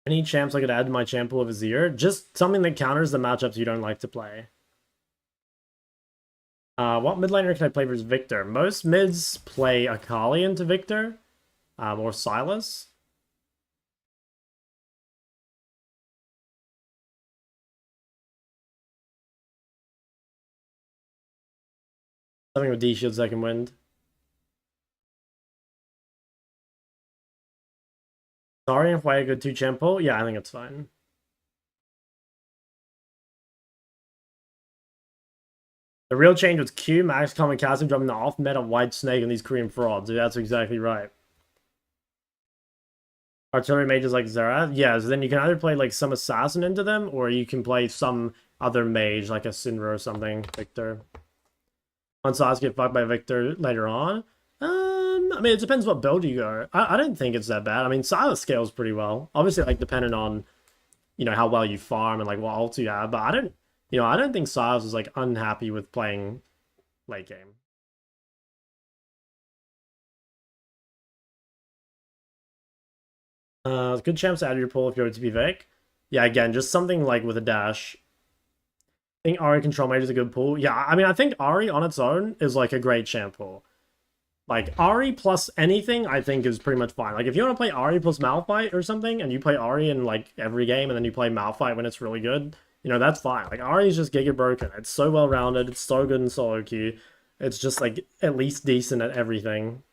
Any champs I could add to my champ pool of Azir? Just something that counters the matchups you don't like to play. What mid laner can I play versus Victor? Most mids play Akali into Victor, or Sylas. Something with D-Shield second wind. Sorry if I go 2 champ pool. Yeah, I think it's fine. The real change was Q, Max Kamikaze dropping the off-meta White Snake and these Korean frauds. That's exactly right. Artillery mages like Zera. Yeah, so then you can either play like some assassin into them, or you can play some other mage like a Syndra or something. Victor. Once Sas get fucked by Victor later on. I mean, it depends what build you go. I don't think it's that bad. I mean, Silas scales pretty well. Obviously, like depending on how well you farm and like what ult you have. But I don't think Silas is like unhappy with playing late game. Good chance to add your pull if you're to be Vic. Yeah, again, just something like with a dash. I think Ari Control Mage is a good pull. Yeah, I mean, I think Ari on its own is like a great champ pull. Like, Ari plus anything, I think, is pretty much fine. Like, if you want to play Ari plus Malphite or something, and you play Ari in, like, every game, and then you play Malphite when it's really good, that's fine. Like, Ari is just giga broken. It's so well-rounded. It's so good in solo queue. It's just, like, at least decent at everything.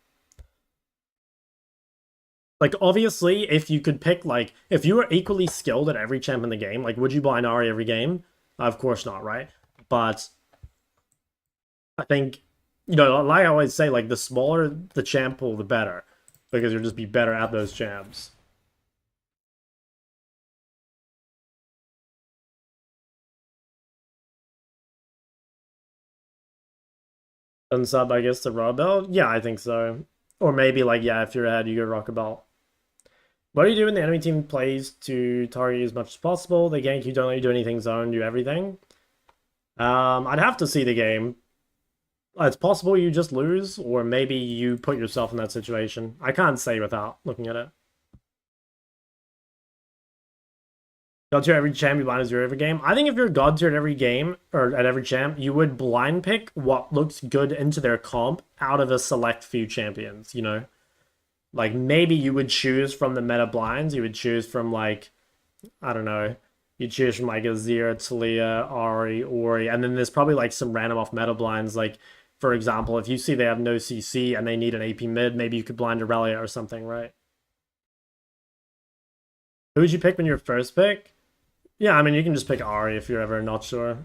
Like, obviously, if you could pick, like, if you were equally skilled at every champ in the game, like, would you blind Ari every game? Of course not, right? But I think, like I always say, like, the smaller the champ pool, the better. Because you'll just be better at those champs. Unsub, I guess, to Raw Belt? Yeah, I think so. Or maybe, like, yeah, if you're ahead, you go Rock a Belt. What do you do when the enemy team plays to target you as much as possible? They gank you, don't let you do anything, zone, do everything. I'd have to see the game. It's possible you just lose, or maybe you put yourself in that situation. I can't say without looking at it. God tier every champ, you blind as your every game. I think if you're god tier at every game, or at every champ, you would blind pick what looks good into their comp out of a select few champions, Like, maybe you would choose from the meta blinds. You would choose from, like, I don't know. You choose from, like, Azir, Talia, Ari, Ori. And then there's probably, like, some random off meta blinds. Like, for example, if you see they have no CC and they need an AP mid, maybe you could blind Aurelia or something, right? Who would you pick when you're first pick? Yeah, I mean, you can just pick Ari if you're ever not sure.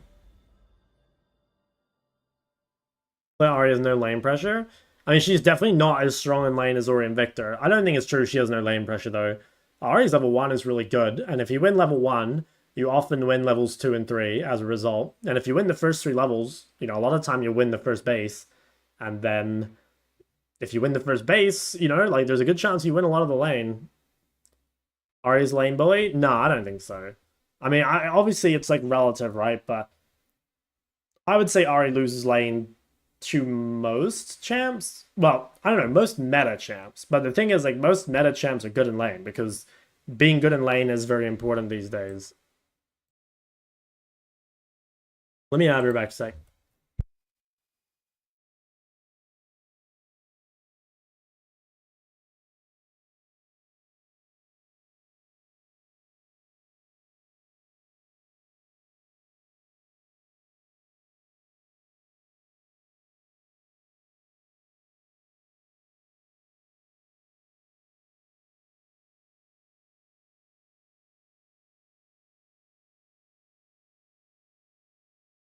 But Ari has no lane pressure. I mean, she's definitely not as strong in lane as Ori and Victor. I don't think it's true she has no lane pressure, though. Ari's level 1 is really good, and if you win level 1, you often win levels 2 and 3 as a result. And if you win the first 3 levels, a lot of the time you win the first base. And then if you win the first base, like, there's a good chance you win a lot of the lane. Ari's lane bully? No, I don't think so. I mean, obviously it's, like, relative, right? But I would say Ari loses lane to most champs. Well, I don't know, most meta champs. But the thing is, like, most meta champs are good in lane because being good in lane is very important these days. Let me have her back a sec.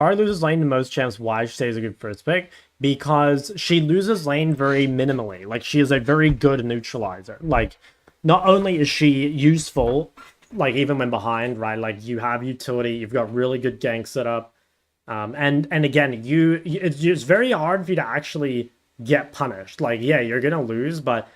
Ari loses lane the most champs. Why she stays a good first pick? Because she loses lane very minimally. Like, she is a very good neutralizer. Like, not only is she useful, like, even when behind, right? Like, you have utility, you've got really good gank setup. And again, it's very hard for you to actually get punished. Like, yeah, you're gonna lose, but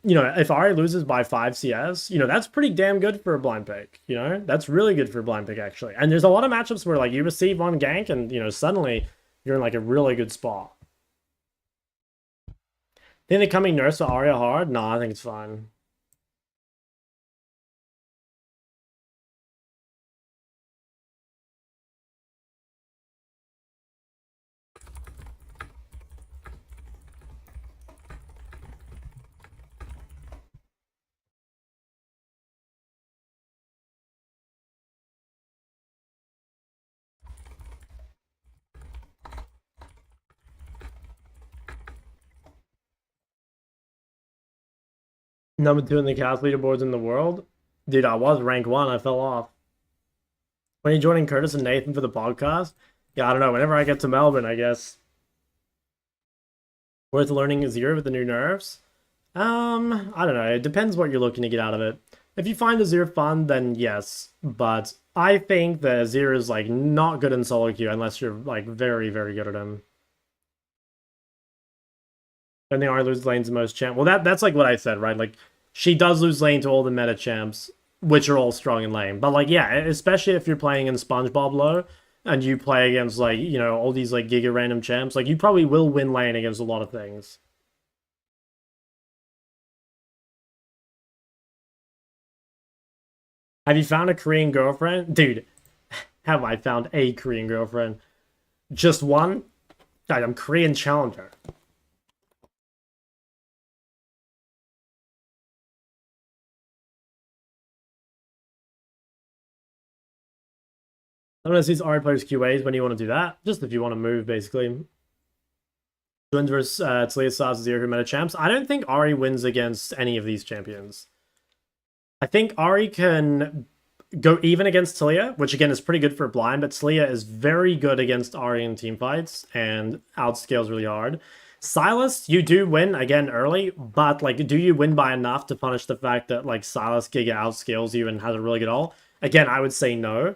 if Ari loses by 5 CS, that's pretty damn good for a blind pick. That's really good for a blind pick, actually. And there's a lot of matchups where, like, you receive one gank and, suddenly you're in, like, a really good spot. Think they're coming nerfs for Arya hard? No, I think it's fine. Number 2 in the cast leaderboards in the world? Dude, I was rank 1. I fell off. When are you joining Curtis and Nathan for the podcast? Yeah, I don't know. Whenever I get to Melbourne, I guess. Worth learning 0 with the new nerfs? I don't know. It depends what you're looking to get out of it. If you find Azir fun, then yes. But I think that Azir is, like, not good in solo queue unless you're, like, very, very good at him. Then the R lose lanes the most champ. Well, that's like what I said, right? Like, she does lose lane to all the meta champs, which are all strong in lane. But, like, yeah, especially if you're playing in SpongeBob low and you play against, like, all these, like, giga random champs, like, you probably will win lane against a lot of things. Have you found a Korean girlfriend? Dude, have I found a Korean girlfriend? Just one? God, I'm Korean challenger. Sometimes these R players QAs when you want to do that. Just if you want to move, basically. Twins versus Talia Stars Zero meta champs. I don't think Ari wins against any of these champions. I think Ari can go even against Talia, which again is pretty good for blind, but Talia is very good against Ari in team fights and outscales really hard. Silas, you do win again early, but, like, do you win by enough to punish the fact that, like, Silas Giga outscales you and has a really good ult? Again, I would say no.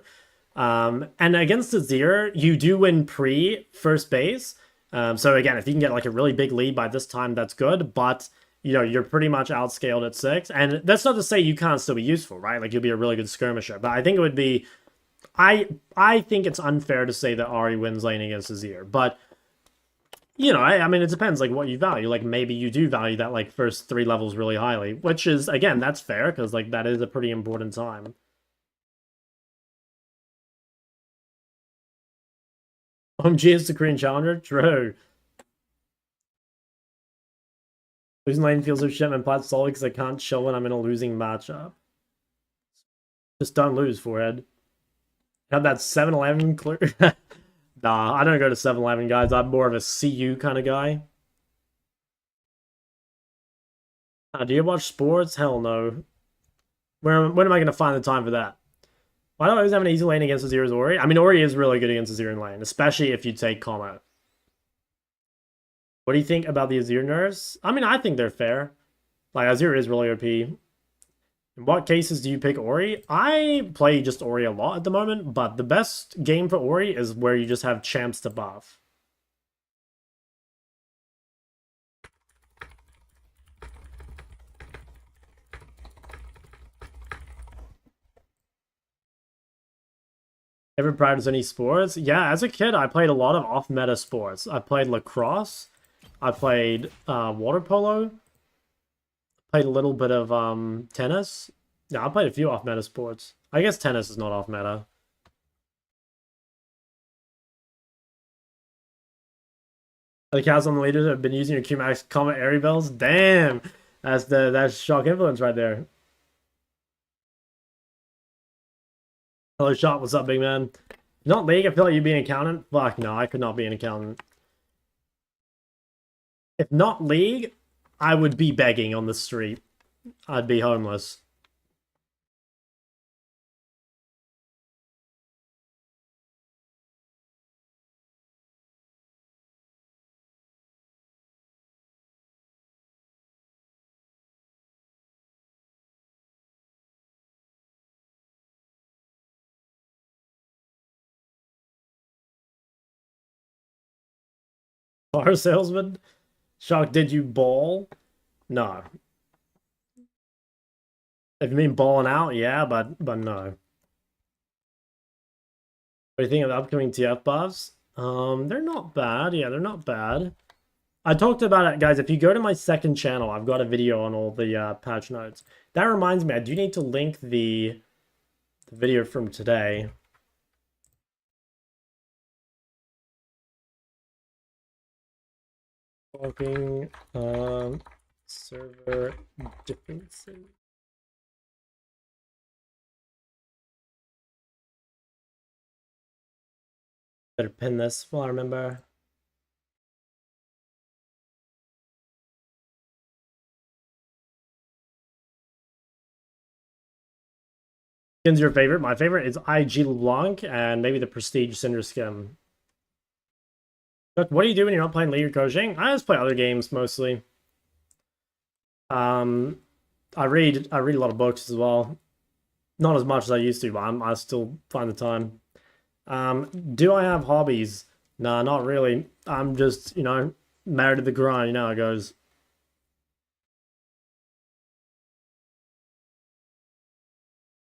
And against Azir, you do win pre first base. So again, if you can get, like, a really big lead by this time, that's good. But you're pretty much outscaled at 6. And that's not to say you can't still be useful, right? Like, you'll be a really good skirmisher. But I think it would be... I think it's unfair to say that Ari wins lane against Azir. But, I mean, it depends, like, what you value. Like, maybe you do value that, like, first 3 levels really highly. Which is, again, that's fair, because, like, that is a pretty important time. OMG is the Korean challenger? True. Losing lane feels like shit and plat solely because I can't chill when I'm in a losing matchup. Just don't lose, forehead. Have that 7-Eleven clear. Nah, I don't go to 7-Eleven, guys. I'm more of a CU kind of guy. Do you watch sports? Hell no. When am I going to find the time for that? Why do I always have an easy lane against Azir's Ori? I mean, Ori is really good against Azir in lane, especially if you take Commo. What do you think about the Azir nerfs? I mean, I think they're fair. Like, Azir is really OP. In what cases do you pick Ori? I play just Ori a lot at the moment, but the best game for Ori is where you just have champs to buff. Ever practiced any sports? Yeah, as a kid, I played a lot of off-meta sports. I played lacrosse. I played water polo. Played a little bit of tennis. Yeah, I played a few off-meta sports. I guess tennis is not off-meta. The cows on the leaders have been using your QMax Comet Airy Bells. Damn, that's shock influence right there. Hello, shot. What's up, big man? Not League. I feel like you'd be an accountant. Fuck no, I could not be an accountant. If not League, I would be begging on the street. I'd be homeless. car salesman. Shark, did you ball? No. If you mean balling out, yeah, but no. What do you think of the upcoming TF buffs? They're not bad. Yeah, they're not bad. I talked about it, guys. If you go to my second channel, I've got a video on all the patch notes. That reminds me, I do need to link the video from today. Talking server differences. Better pin this while I remember. Skin's your favorite? My favorite is IG LeBlanc and maybe the Prestige Cinder Skin. Look, what do you do when you're not playing League or coaching? I just play other games mostly. I read a lot of books as well. Not as much as I used to, but I still find the time. Do I have hobbies? Nah, not really. I'm just, married to the grind, you know how it goes.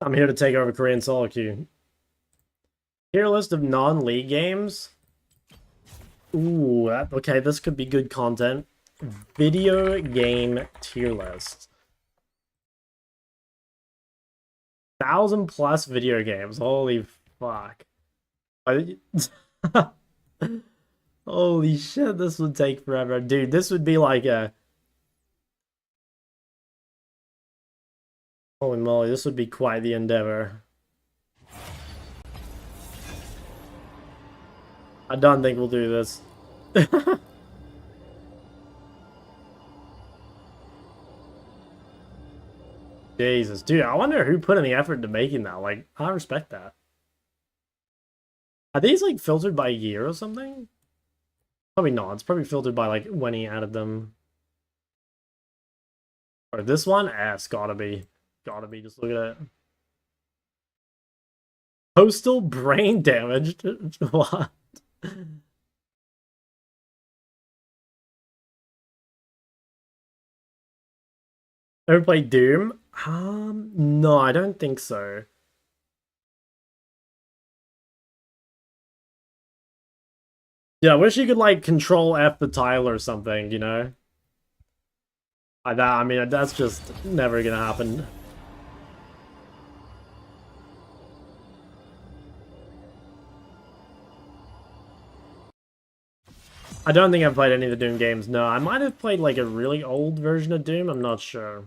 I'm here to take over Korean solo queue. Tier list of non-league games. Ooh, okay, this could be good content. Video game tier list. 1,000+ video games. Holy fuck. Holy shit, this would take forever. Dude, this would be like a... Holy moly, this would be quite the endeavor. I don't think we'll do this. Jesus, dude, I wonder who put in the effort into making that. Like, I respect that. Are these, like, filtered by year or something? Probably not. It's probably filtered by, like, when he added them. Or this one? It's gotta be. Gotta be. Just look at it. Postal brain damage? What? Ever played Doom? No, I don't think so. Yeah, I wish you could like control F the tile or something, you know? I mean, that's just never gonna happen. I don't think I've played any of the Doom games. No, I might have played like a really old version of Doom. I'm not sure.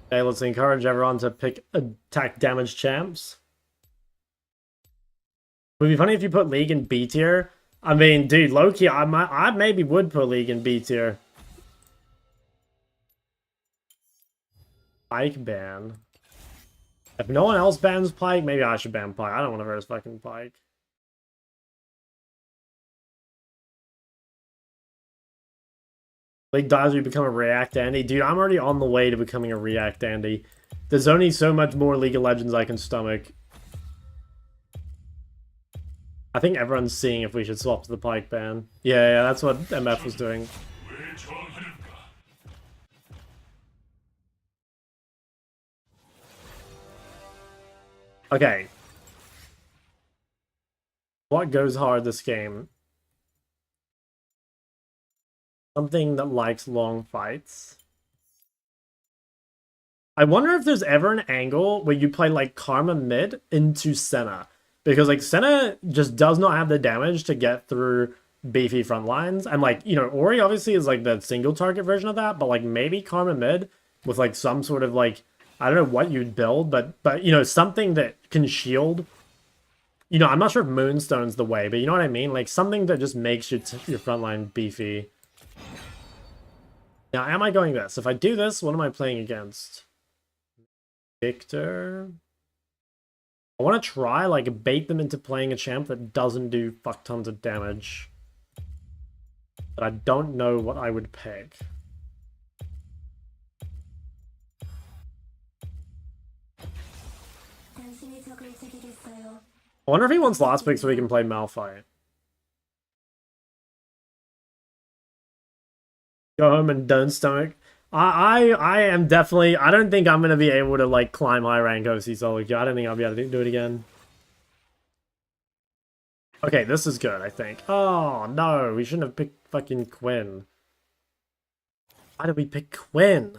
Okay, let's encourage everyone to pick attack damage champs. Would be funny if you put League in B tier. I mean, dude, low-key, I maybe would put League in B tier. Pike ban. If no one else bans Pike, maybe I should ban Pike. I don't want to verse fucking Pike. League dies, you become a React Andy. Dude, I'm already on the way to becoming a React Andy. There's only so much more League of Legends I can stomach. I think everyone's seeing if we should swap to the Pike ban. Yeah, that's what MF was doing. Okay. What goes hard this game? Something that likes long fights. I wonder if there's ever an angle where you play like Karma mid into Senna. Because like Senna just does not have the damage to get through beefy front lines. And like, Ori obviously is like the single target version of that, but like maybe Karma mid with like some sort of like, I don't know what you'd build, but something that can shield. I'm not sure if Moonstone's the way, but you know what I mean? Like something that just makes your front line beefy. Now, am I going this? If I do this, what am I playing against? Victor. I want to try, like, bait them into playing a champ that doesn't do fuck tons of damage. But I don't know what I would pick. I wonder if he wants last pick so he can play Malphite. Go home and don't stomach. I am definitely. I don't think I'm gonna be able to like climb high rank OC solo queue. I don't think I'll be able to do it again. Okay, this is good. I think. Oh no, we shouldn't have picked fucking Quinn. Why did we pick Quinn?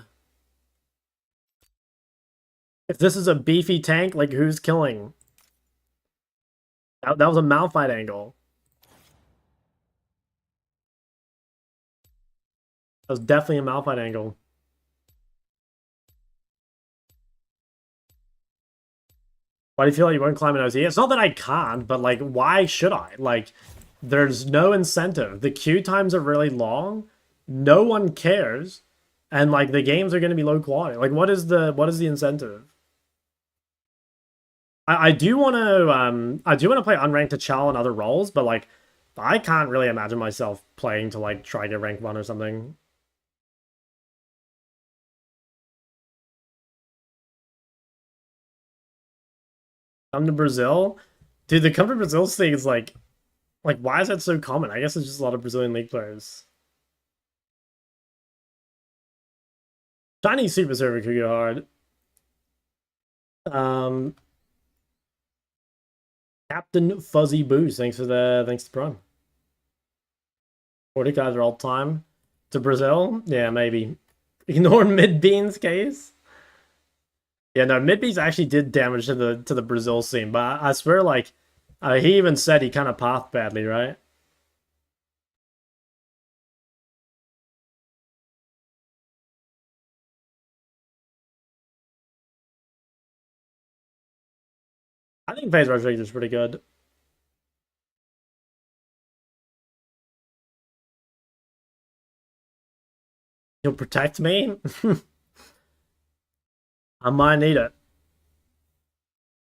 If this is a beefy tank, like who's killing? That was a Malphite angle. That was definitely a Malphite angle. Why do you feel like you won't climb an OC? It's not that I can't, but like, why should I? Like, there's no incentive. The queue times are really long. No one cares, and like the games are going to be low quality. Like, what is the incentive? I do want to play unranked to Chal and other roles, but like, I can't really imagine myself playing to like try to get rank 1 or something. Come to Brazil, dude. The come to Brazil thing is like why is that so common? I guess it's just a lot of Brazilian league players. Chinese Super Server could go hard. Captain Fuzzy Boost, thanks to the Prime. 40 guys are all time to Brazil. Yeah, maybe. Ignore Mid Bean's case. Yeah, no, Mid Beans actually did damage to the Brazil scene, but I swear, like, he even said he kind of pathed badly, right? I think Phase Rush is pretty good. He'll protect me? I might need it.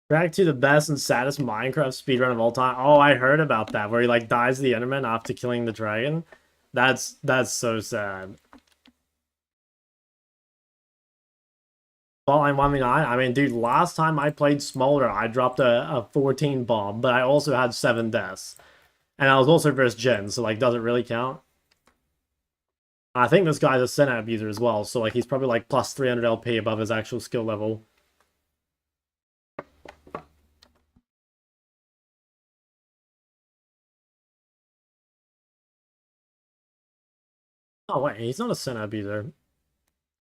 Back to the best and saddest Minecraft speedrun of all time. Oh, I heard about that, where he like dies the Enderman after killing the dragon. That's so sad. Spotlight 1v9. I mean, dude, last time I played Smolder, I dropped a 14 bomb, but I also had 7 deaths. And I was also first gen, so like, does it really count? I think this guy's a Senate abuser as well, so like he's probably like plus 300 LP above his actual skill level. Oh wait, he's not a Senate abuser.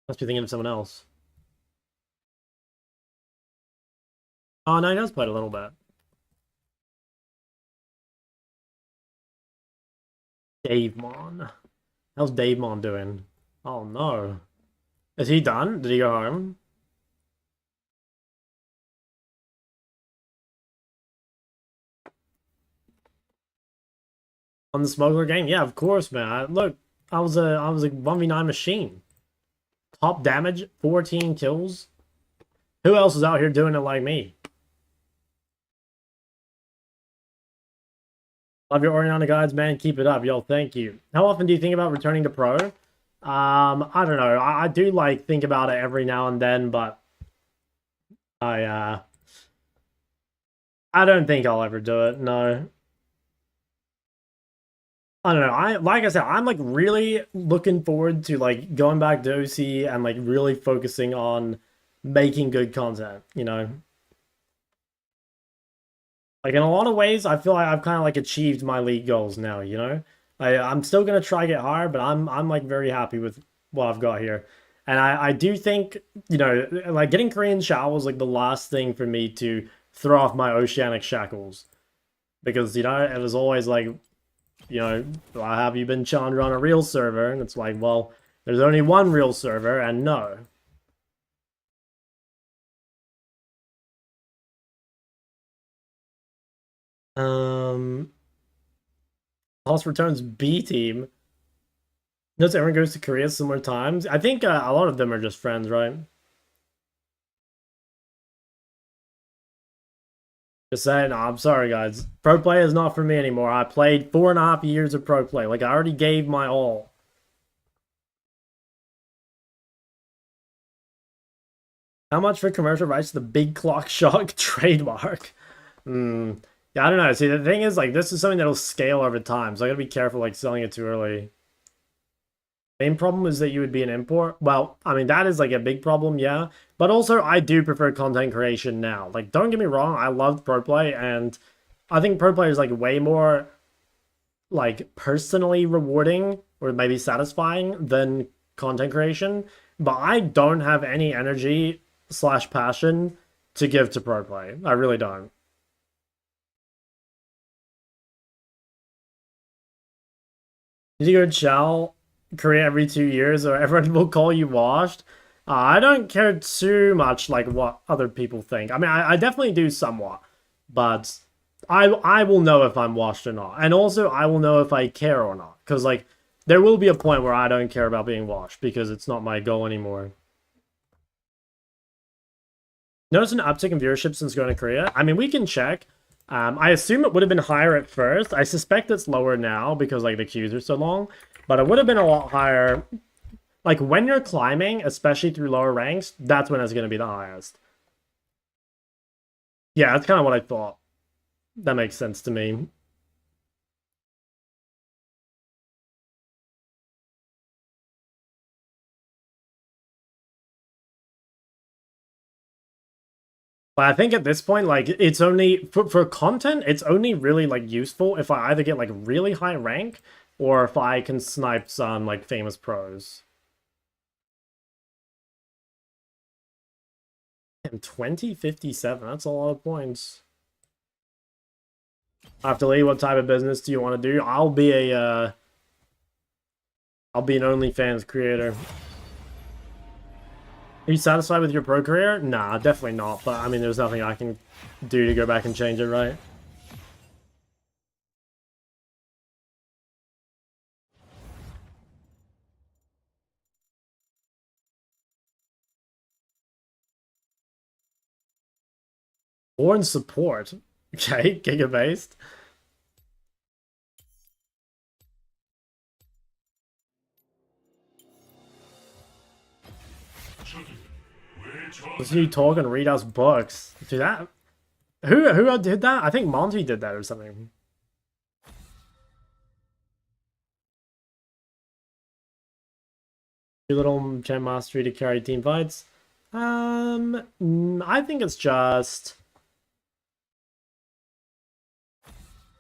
Must be thinking of someone else. Oh no, he does play a little bit. Dave Mon. How's Dave Mon doing? Oh no. Is he done? Did he go home? On the smuggler game? Yeah, of course, man. Look, I was a 1v9 machine. Top damage, 14 kills. Who else is out here doing it like me? Love your Oriana guides, man. Keep it up. Yo, thank you. How often do you think about returning to pro? I don't know. I do like think about it every now and then, but I don't think I'll ever do it. No. I don't know. Like I said, I'm like really looking forward to like going back to OC and like really focusing on making good content, you know? Like in a lot of ways, I feel like I've kind of like achieved my league goals now, you know? I'm still gonna try get higher, but I'm like very happy with what I've got here. And I do think, you know, like getting Korean Shao was like the last thing for me to throw off my oceanic shackles. Because, you know, it was always like, you know, have you been Chandra on a real server? And it's like, well, there's only one real server, and no. Hoss returns B team. Notice everyone goes to Korea similar times. I think a lot of them are just friends, right? Just saying, no, I'm sorry, guys. Pro play is not for me anymore. I played 4.5 years of pro play. Like, I already gave my all. How much for commercial rights to the Big Clock Shock trademark? Yeah, I don't know. See, the thing is, like, this is something that'll scale over time, so I gotta be careful, like, selling it too early. Main problem is that you would be an import. Well, I mean, that is, like, a big problem, yeah. But also, I do prefer content creation now. Like, don't get me wrong, I loved pro play, and I think pro play is, like, way more, like, personally rewarding or maybe satisfying than content creation. But I don't have any energy slash passion to give to pro play. I really don't. Did you go chow Korea every 2 years or everyone will call you washed? I don't care too much like what other people think. I mean, I definitely do somewhat, but I will know if I'm washed or not. And also I will know if I care or not. Because like there will be a point where I don't care about being washed because it's not my goal anymore. Notice an uptick in viewership since going to Korea. I mean, we can check. I assume it would have been higher at first. I suspect it's lower now because like the queues are so long. But it would have been a lot higher. Like when you're climbing, especially through lower ranks, that's when it's going to be the highest. Yeah, that's kind of what I thought. That makes sense to me. But I think at this point, like, it's only, for content, it's only really, like, useful if I either get, like, really high rank or if I can snipe some, like, famous pros. And 2057, that's a lot of points. After Lee, what type of business do you want to do? I'll be an OnlyFans creator. Are you satisfied with your pro career? Nah, definitely not. But I mean, there's nothing I can do to go back and change it, right? Or in support. Okay, Giga based. Listen to you talk and read us books. Do that. Who did that? I think Monty did that or something. Too little champ mastery to carry team fights. I think it's just.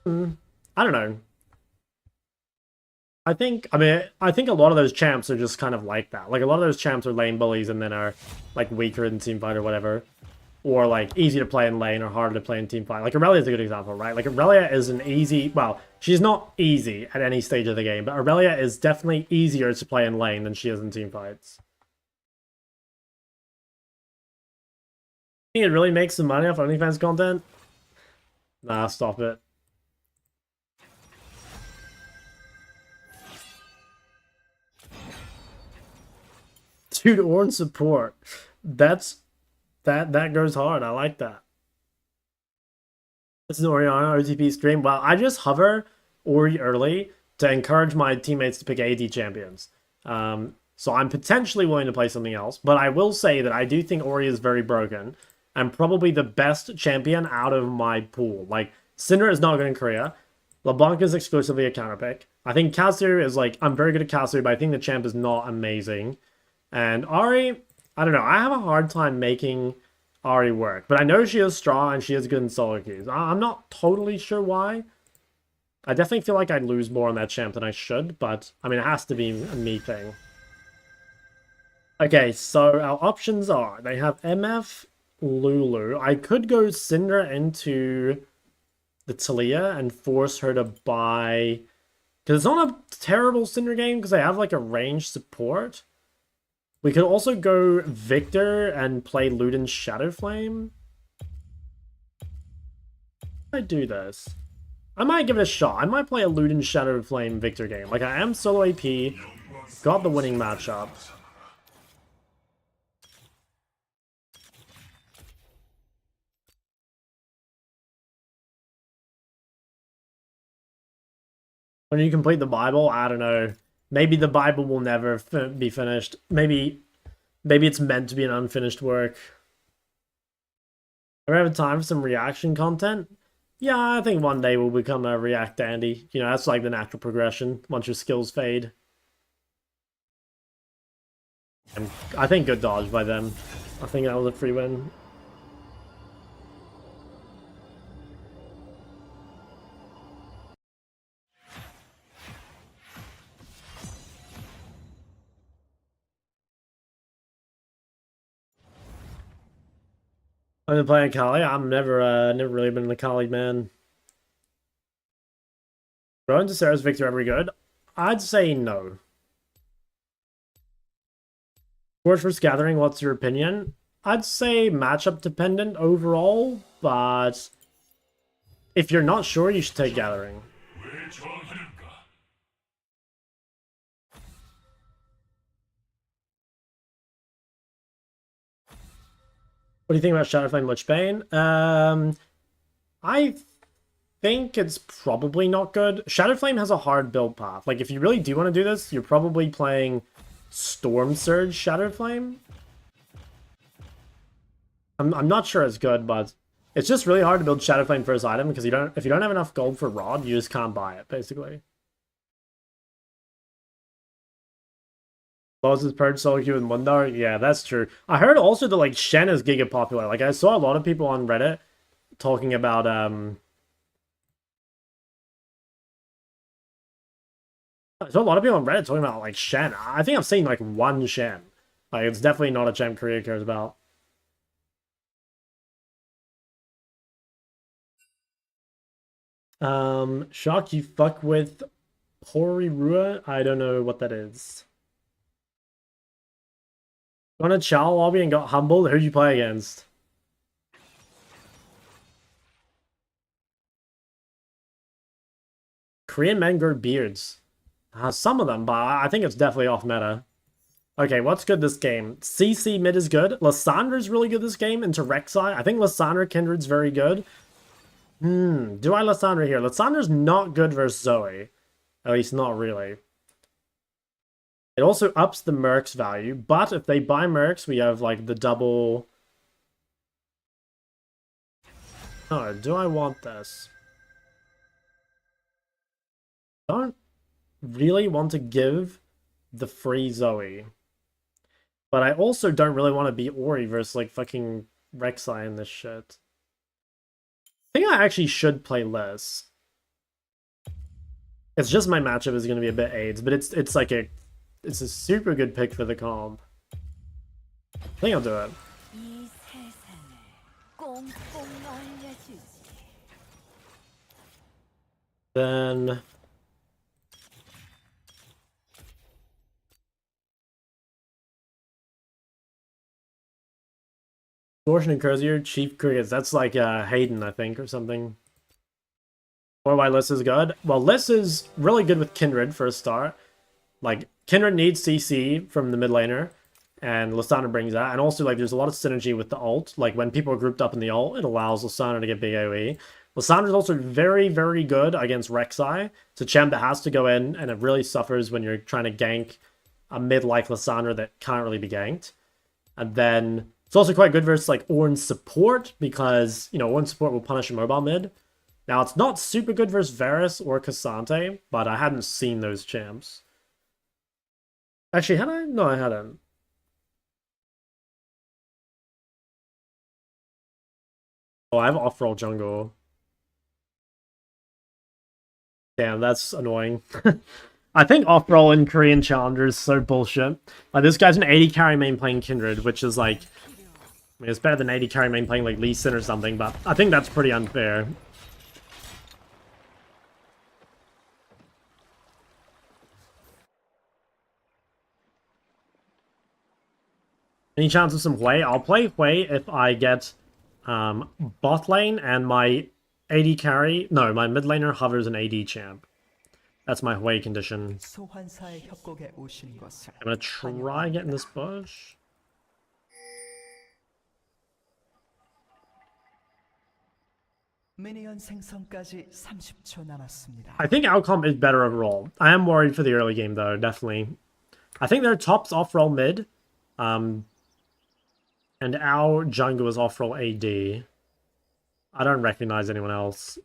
I don't know. I think a lot of those champs are just kind of like that. Like a lot of those champs are lane bullies and then are like weaker in team fight or whatever. Or like easy to play in lane or harder to play in team fight. Like Aurelia is a good example, right? Like Aurelia is an easy, well, she's not easy at any stage of the game, but Aurelia is definitely easier to play in lane than she is in team fights. Think it really makes some money off OnlyFans content? Nah, stop it. Dude, Ornn support. That goes hard. I like that. This is Oriana OTP stream. Well, I just hover Ori early to encourage my teammates to pick AD champions. So I'm potentially willing to play something else, but I will say that I do think Ori is very broken and probably the best champion out of my pool. Like, Syndra is not good in Korea. LeBlanc is exclusively a counter pick. I think Casu is like, I'm very good at Casu, but I think the champ is not amazing. And Ari, I don't know. I have a hard time making Ari work, but I know she is strong and she is good in solo queues. I'm not totally sure why. I definitely feel like I'd lose more on that champ than I should, but I mean, it has to be a me thing. Okay, so our options are, they have MF, Lulu. I could go Syndra into the Talia and force her to buy, because it's not a terrible Syndra game because they have like a ranged support. We could also go Victor and play Luden's Shadow Flame. I do this. I might give it a shot. I might play a Luden's Shadow Flame Victor game. Like, I am solo AP. Got the winning matchup. When you complete the Bible, I don't know. Maybe the Bible will never be finished. Maybe it's meant to be an unfinished work. Ever have time for some reaction content? Yeah, I think one day we'll become a React dandy. You know, that's like the natural progression once your skills fade. And I think good dodge by them. I think that was a free win. I've been playing Kali. I'm never really been a Kali man. Rowan to Sarah's Victor ever good? I'd say no. Forge vs Gathering, what's your opinion? I'd say matchup dependent overall, but if you're not sure, you should take Gathering. What do you think about Shadowflame Lichbane? I think it's probably not good. Shadowflame has a hard build path. Like, if you really do want to do this, you're probably playing Storm Surge Shadowflame. I'm not sure it's good, but it's just really hard to build Shadowflame first item because if you don't have enough gold for Rod, you just can't buy it, basically. Bosses Purge solo queue with Mundar? Yeah, that's true. I heard also that like Shen is giga popular. Like I saw a lot of people on Reddit talking about I saw a lot of people on Reddit talking about like Shen. I think I've seen like one Shen. Like it's definitely not a champ Korea cares about. Shock, you fuck with Horirua? I don't know what that is. Gone to Chow lobby and got humbled? Who'd you play against? Korean men grow beards. Some of them, but I think it's definitely off meta. Okay, what's good this game? CC mid is good. Lyssandra's really good this game into Rek'Sai. I think Lysandra Kindred's very good. Do I Lysandra here? Lyssandra's not good versus Zoe. At least not really. It also ups the Mercs value, but if they buy Mercs, we have like the double... Oh, do I want this? Don't really want to give the free Zoe. But I also don't really want to be Ori versus like fucking Rek'Sai in this shit. I think I actually should play less. It's just my matchup is going to be a bit AIDS, but it's a super good pick for the comp. I think I'll do it. Then Distortion and Crozier, Chief Crickets. That's like Hayden, I think, or something. Or why Liss is good? Well, Liss is really good with Kindred for a start. Like, Kindred needs CC from the mid laner, and Lysandra brings that. And also, like, there's a lot of synergy with the ult. Like, when people are grouped up in the ult, it allows Lysandra to get big AoE. Lysandra is also very, very good against Rek'Sai. It's a champ that has to go in, and it really suffers when you're trying to gank a mid like Lysandra that can't really be ganked. And then it's also quite good versus like Ornn support because, you know, Ornn support will punish a mobile mid. Now, it's not super good versus Varus or Cassante, but I hadn't seen those champs. Actually, had I? No, I hadn't. Oh, I have off-roll jungle. Damn, that's annoying. I think off-roll in Korean Challenger is so bullshit. Like, this guy's an 80 carry main playing Kindred, which is like... I mean, it's better than 80 carry main playing like Lee Sin or something, but I think that's pretty unfair. Any chance of some Hui? I'll play Hui if I get bot lane and my AD carry... No, my mid laner hovers an AD champ. That's my Hui condition. I'm gonna try getting this bush. I think our comp is better overall. I am worried for the early game though, definitely. I think their top's off-roll mid. And our jungle is off-roll AD. I don't recognize anyone else.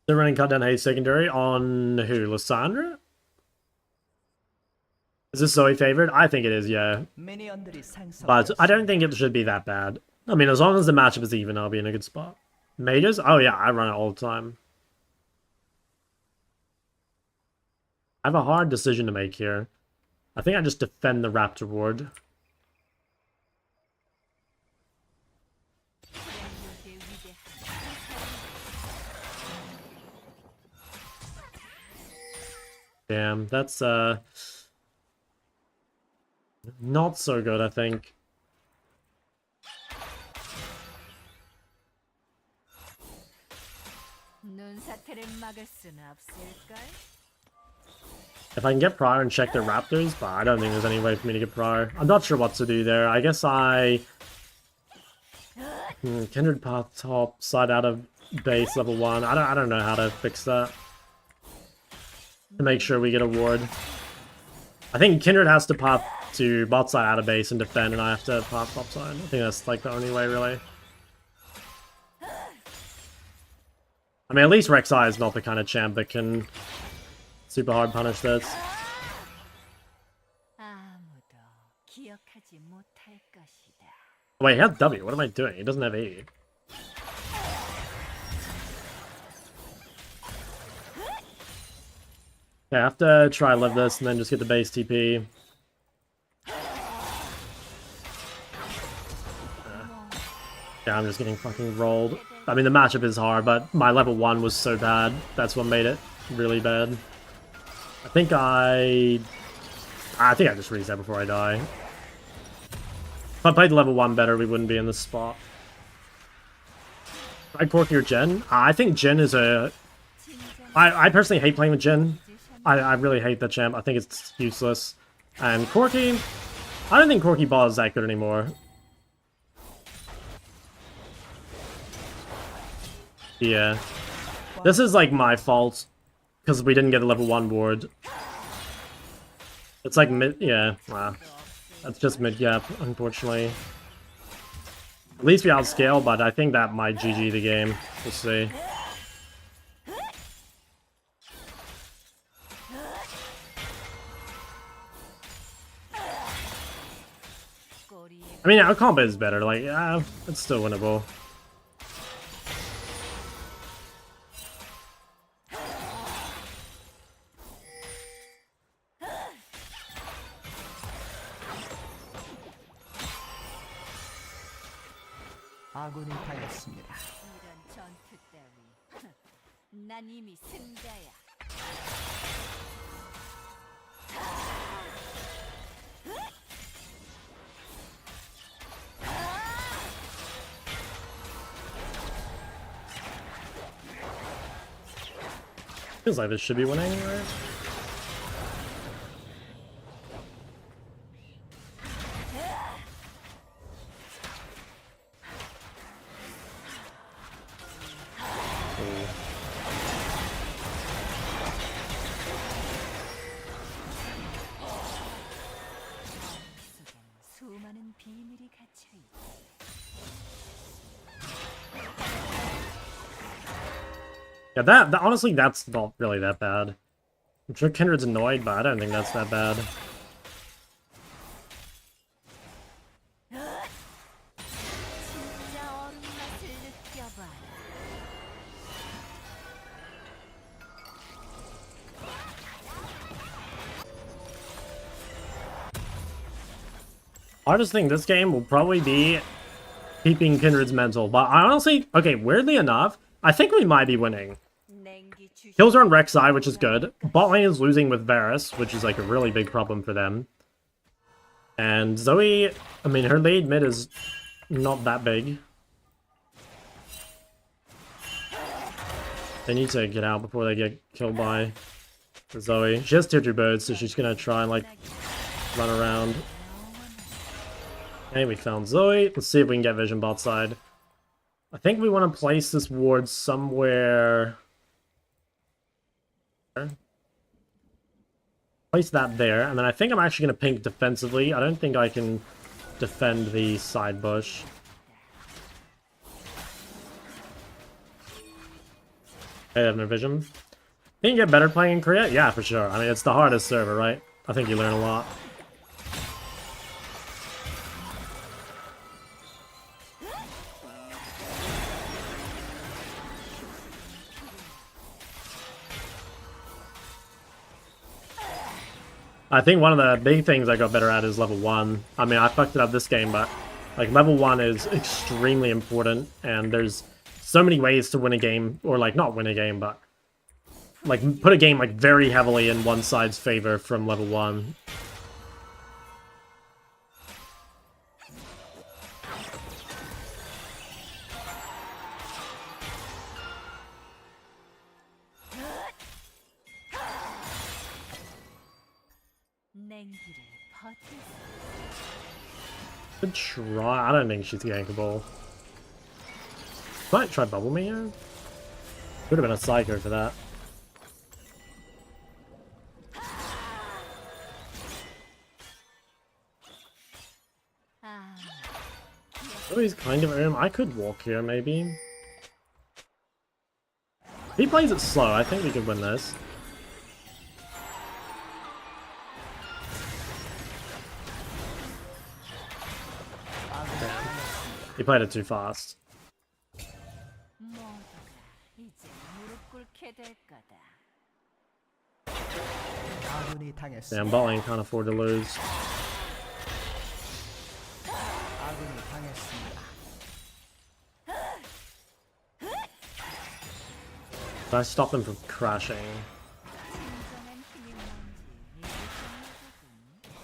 They're running cut down A secondary on who? Lysandra? Is this Zoe favored? I think it is, yeah. 미니언들이 But I don't 생성되었습니다. think it should be that bad. I mean, as long as the matchup is even, I'll be in a good spot. Mages? Oh yeah, I run it all the time. I have a hard decision to make here. I think I just defend the Raptor Ward. Damn, that's not so good, I think. If I can get prior and check their Raptors, but I don't think there's any way for me to get prior. I'm not sure what to do there. I guess I... Kindred path top, side out of base level 1. I don't know how to fix that. To make sure we get a ward. I think Kindred has to pop to bot side out of base and defend, and I have to pop top side. I think that's like the only way, really. I mean, at least Rek'Sai is not the kind of champ that can super hard punish this. Wait, he has W. What am I doing? He doesn't have E. Okay, I have to try live this and then just get the base TP. Yeah, I'm just getting fucking rolled. I mean, the matchup is hard, but my level 1 was so bad. That's what made it really bad. I think I just reset before I die. If I played level 1 better, we wouldn't be in this spot. Try Corky or Jhin? I think Jhin is a... I personally hate playing with Jhin. I really hate that champ. I think it's useless. And Corky... I don't think Corky Ball is that good anymore. Yeah. This is like my fault. Because we didn't get a level 1 ward. It's like mid... Yeah. Wow. That's just mid-gap, unfortunately. At least we outscale, but I think that might GG the game. We'll see. I mean, our combo is better. Like, yeah, it's still winnable. 아군이 당했습니다. 이런 전투 따위. 난 이미 승자야. Feels like this should be winning, right? 수많은 비밀이 갇혀 있다. Yeah, that honestly, that's not really that bad. I'm sure Kindred's annoyed, but I don't think that's that bad. 진짜 얼음 맛을 느껴봐라. Hardest thing this game will probably be keeping Kindred's mental, but I honestly, okay, weirdly enough, I think we might be winning. 냉기 주시. Kills are on Rek'Sai, which is good. Bot lane is losing with Varus, which is like a really big problem for them. And Zoe, I mean, her lead mid is not that big. They need to get out before they get killed by Zoe. She has tier 2 birds, so she's gonna try and like run around. Okay, we found Zoe. Let's see if we can get vision bot side. I think we want to place this ward somewhere. Place place that there, and then I think I'm actually going to pink defensively. I don't think I can defend the side bush. They have no vision. Think you get better playing in Korea? Yeah, for sure. I mean, it's the hardest server, right? I think you learn a lot. I think one of the big things I got better at is level 1. I mean, I fucked it up this game, but like level 1 is extremely important, and there's so many ways to win a game, or like not win a game, but like put a game like very heavily in one side's favor from level 1. 냉기를 버틸 Good try. I don't think she's gankable. Might try bubble me here. Could have been a psycho for that. 아, Oh, he's kind of I could walk here, maybe. If he plays it slow, I think we could win this. Damn. He played it too fast. 모두가 이제 무릎 꿇게 될 거다. 아군이 당했습니다. Damn, bot lane can't afford to lose. 아군이 당했습니다. Did I stop him from crashing? 진정한 힘이 뭔지 이제 정리하군.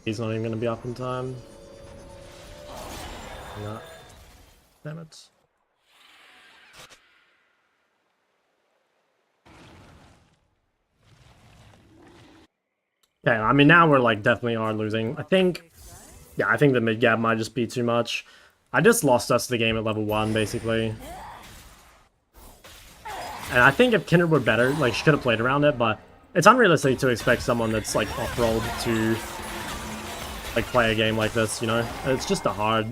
He's not even going to be up in time. No. Damn it. Okay, I mean, now we're like definitely are losing. I think, yeah, I think the mid gap might just be too much. I just lost us the game at level 1, basically. And I think if Kindred were better, like, she could have played around it, but it's unrealistic to expect someone that's, like, off-rolled to, like, play a game like this, you know? It's just a hard...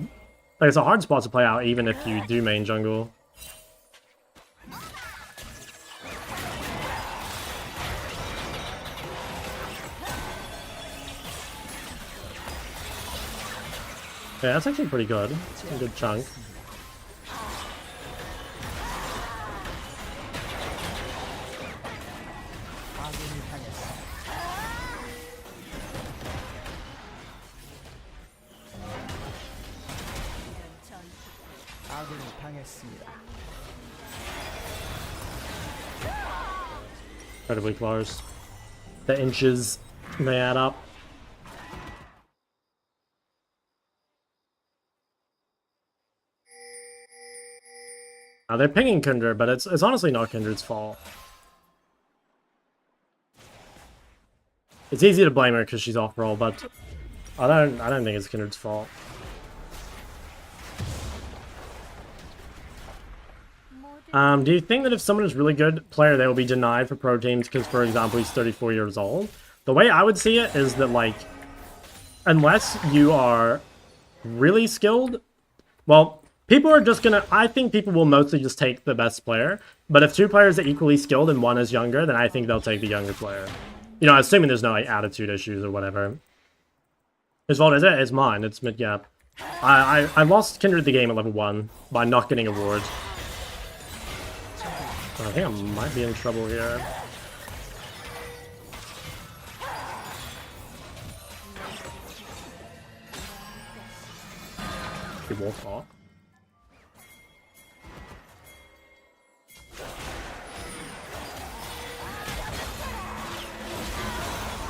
Like, it's a hard spot to play out, even if you do main jungle. Yeah, that's actually pretty good. It's a good chunk. 아군이 당했습니다. 아군이 당했습니다. Incredibly close. The inches, they add up. Now they're pinging Kindred, but it's honestly not Kindred's fault. It's easy to blame her because she's off roll, but I don't think it's Kindred's fault. Do you think that if someone is really good player, they will be denied for pro teams because, for example, he's 34 years old? The way I would see it is that, like, unless you are really skilled, well, people are just gonna... I think people will mostly just take the best player, but if two players are equally skilled and one is younger, then I think they'll take the younger player. You know, assuming there's no, like, attitude issues or whatever. Whose fault is it? It's mine. It's mid-gap. I lost Kindred the game at level 1 by not getting a ward. I think I might be in trouble here. He walked off.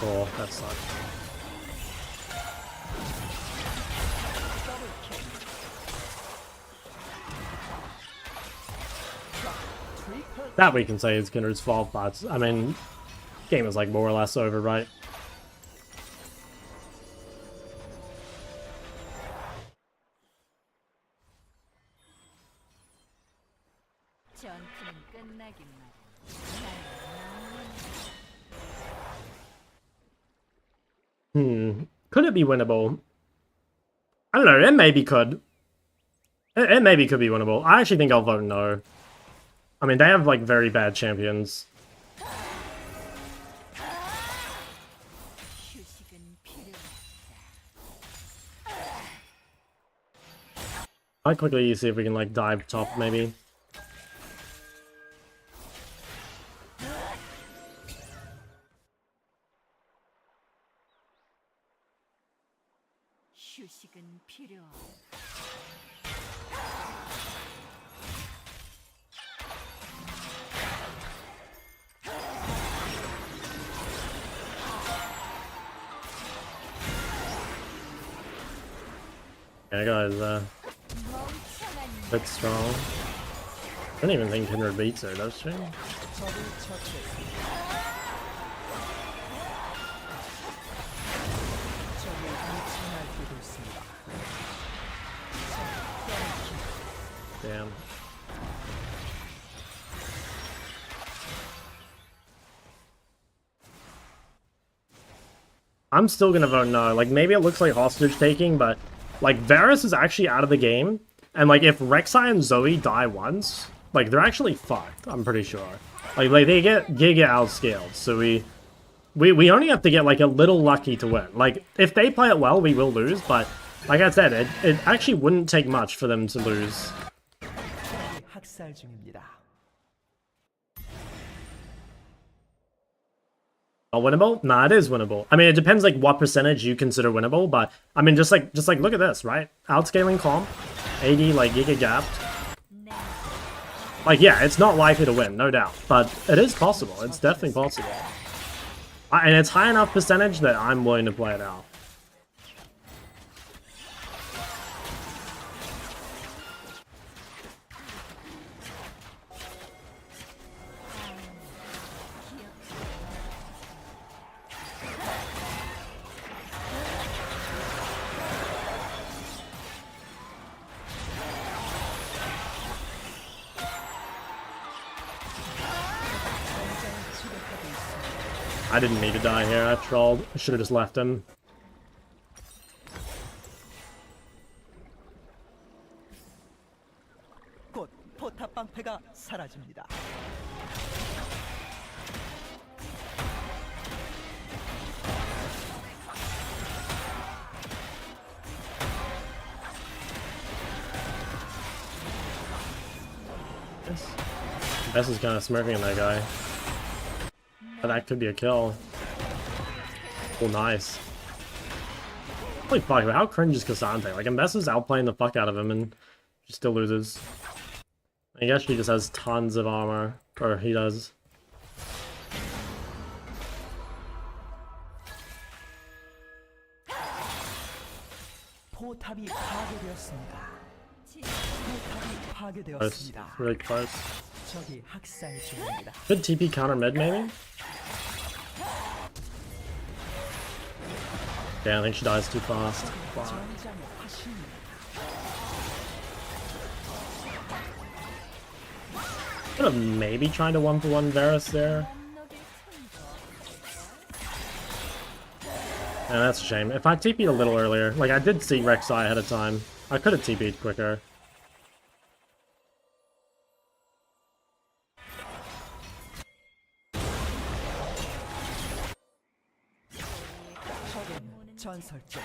Oh, that sucked. That we can say is Kindred's fault, but I mean, game is like more or less over, right? Could it be winnable? I don't know, it maybe could. It maybe could be winnable. I actually think I'll vote no. I mean, they have, like, very bad champions. 휴식은 필요하다. I'll quickly see if we can, like, dive top, maybe. 휴식은 필요하다. Yeah, guys, 멍청한 bit strong. I don't even think Kindred beats her, does she? 적을 처치했습니다. 적이 미친날 뛰고 있습니다. Damn. I'm still gonna vote no. Like, maybe it looks like hostage taking, but like Varus is actually out of the game, and like if Rek'Sai and Zoe die once, like they're actually fucked. I'm pretty sure. Like they get outscaled, so we only have to get like a little lucky to win. Like if they play it well, we will lose, but like I said, it actually wouldn't take much for them to lose. 적이 학살 중입니다. Not winnable? Nah, it is winnable. I mean, it depends like what percentage you consider winnable, but I mean, just like look at this, right? Outscaling comp, 80 like giga gapped. Like, yeah, it's not likely to win, no doubt, but it is possible. It's definitely possible, and it's high enough percentage that I'm willing to play it out. I didn't need to die here. I trolled. I should have just left him. 곧 포탑 방패가 사라집니다. Bess is kind of smirking at that guy. But that could be a kill. Oh, nice. Holy fuck, but how cringe is Cassandre? Like, Mbess is outplaying the fuck out of him and she still loses. I guess she just has tons of armor. Or he does. 포탑이 파괴되었습니다. 포탑이 Close. 파괴되었습니다. Really close. 적이 학살 중입니다. Could TP counter mid, maybe? Yeah, I think she dies too fast. Fuck. 전장의 화신입니다. Could have maybe tried to 1-for-1 Varus there. Yeah, that's a shame. If I TP'd a little earlier, like I did see Rek'Sai ahead of time, I could have TP'd quicker. 적은 전설적.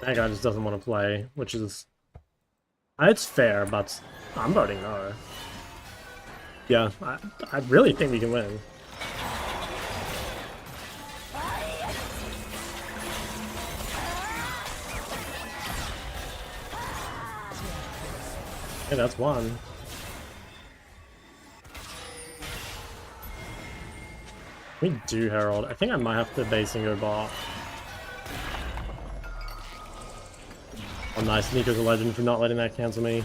That guy just doesn't want to play, which is... It's fair, but I'm voting no. Yeah, I really think we can win. Okay, that's one. We do Herald. I think I might have to base and go bot. Oh nice, Nico's a legend for not letting that cancel me.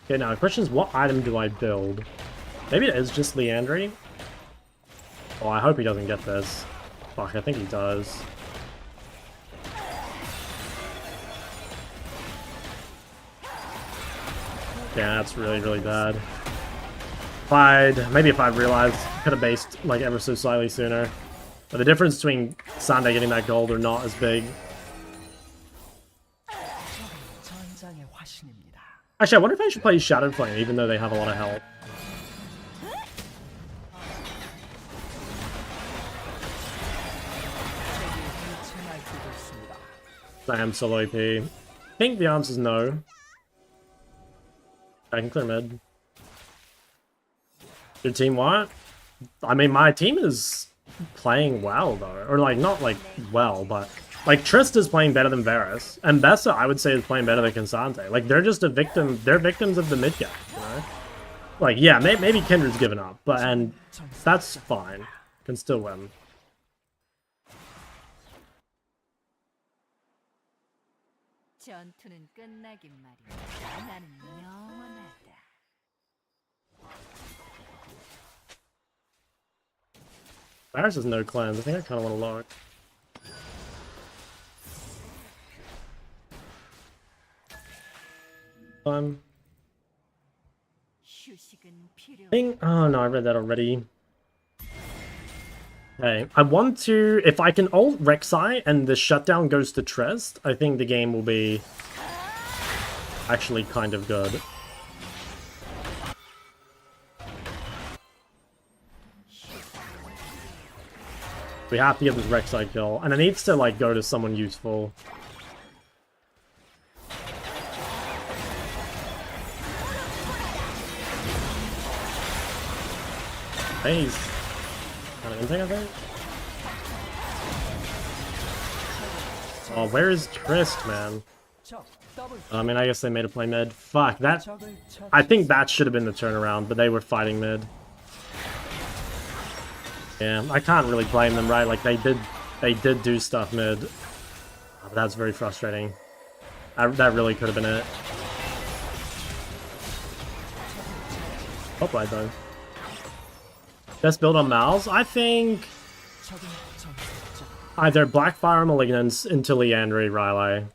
Okay, now the question is, what item do I build? Maybe it is just Leandry? Oh, I hope he doesn't get this. Fuck, I think he does. Yeah, that's really, really bad. Maybe if I'd realized, could have based like ever so slightly sooner. But the difference between Sunday getting that gold or not is big. 전장의 화신입니다. Actually, I wonder if I should play Shadow Flame, even though they have a lot of health. I am solo AP. I think the answer is no. I can clear mid. Your team what? I mean, my team is playing well, though. Or, like, not, like, well, but... Like, Trist is playing better than Varus. And Bessa, I would say, is playing better than Constante. Like, they're just a victim... They're victims of the mid-gap, you know? Like, yeah, maybe Kindred's given up. And that's fine. Can still win. 전투는 끝나긴 말이야. 나는 영원하다. Varus has no cleanse. I think I kind of want to lock. 휴식은 필요. Oh no, I read that already. Okay, I want to... If I can ult Rek'Sai and the shutdown goes to Trist, I think the game will be actually kind of good. We have to get this Rek'Sai kill, and it needs to like go to someone useful. Hey, he's kind of anything, I think. Oh, where is Trist, man? I mean, I guess they made a play mid. Fuck, that... I think that should have been the turnaround, but they were fighting mid. Yeah, I can't really blame them, right? Like, they did do stuff mid. Oh, but that's very frustrating. That really could have been it. Hope I though. Best build on Mal's? I think... either Blackfire Malignance into Liandry Rylai.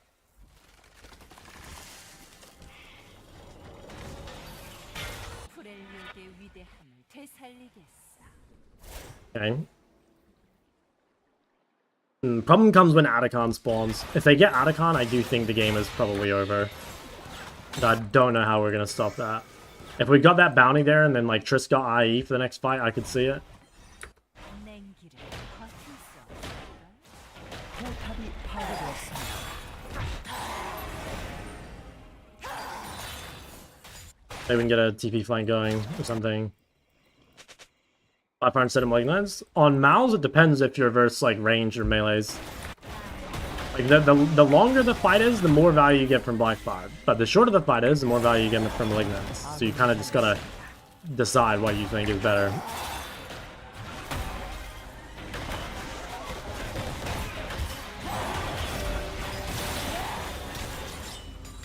Okay. Problem comes when Atacon spawns. If they get Atacon, I do think the game is probably over. But I don't know how we're going to stop that. If we got that bounty there and then like Triss got IE for the next fight, I could see it. Maybe we can get a TP flank going or something. Blackfire instead of Malignance. On Mal's, it depends if you're versus like range or melees. Like the longer the fight is, the more value you get from Blackfire. But the shorter the fight is, the more value you get from Malignance. So you kind of just gotta decide what you think is better.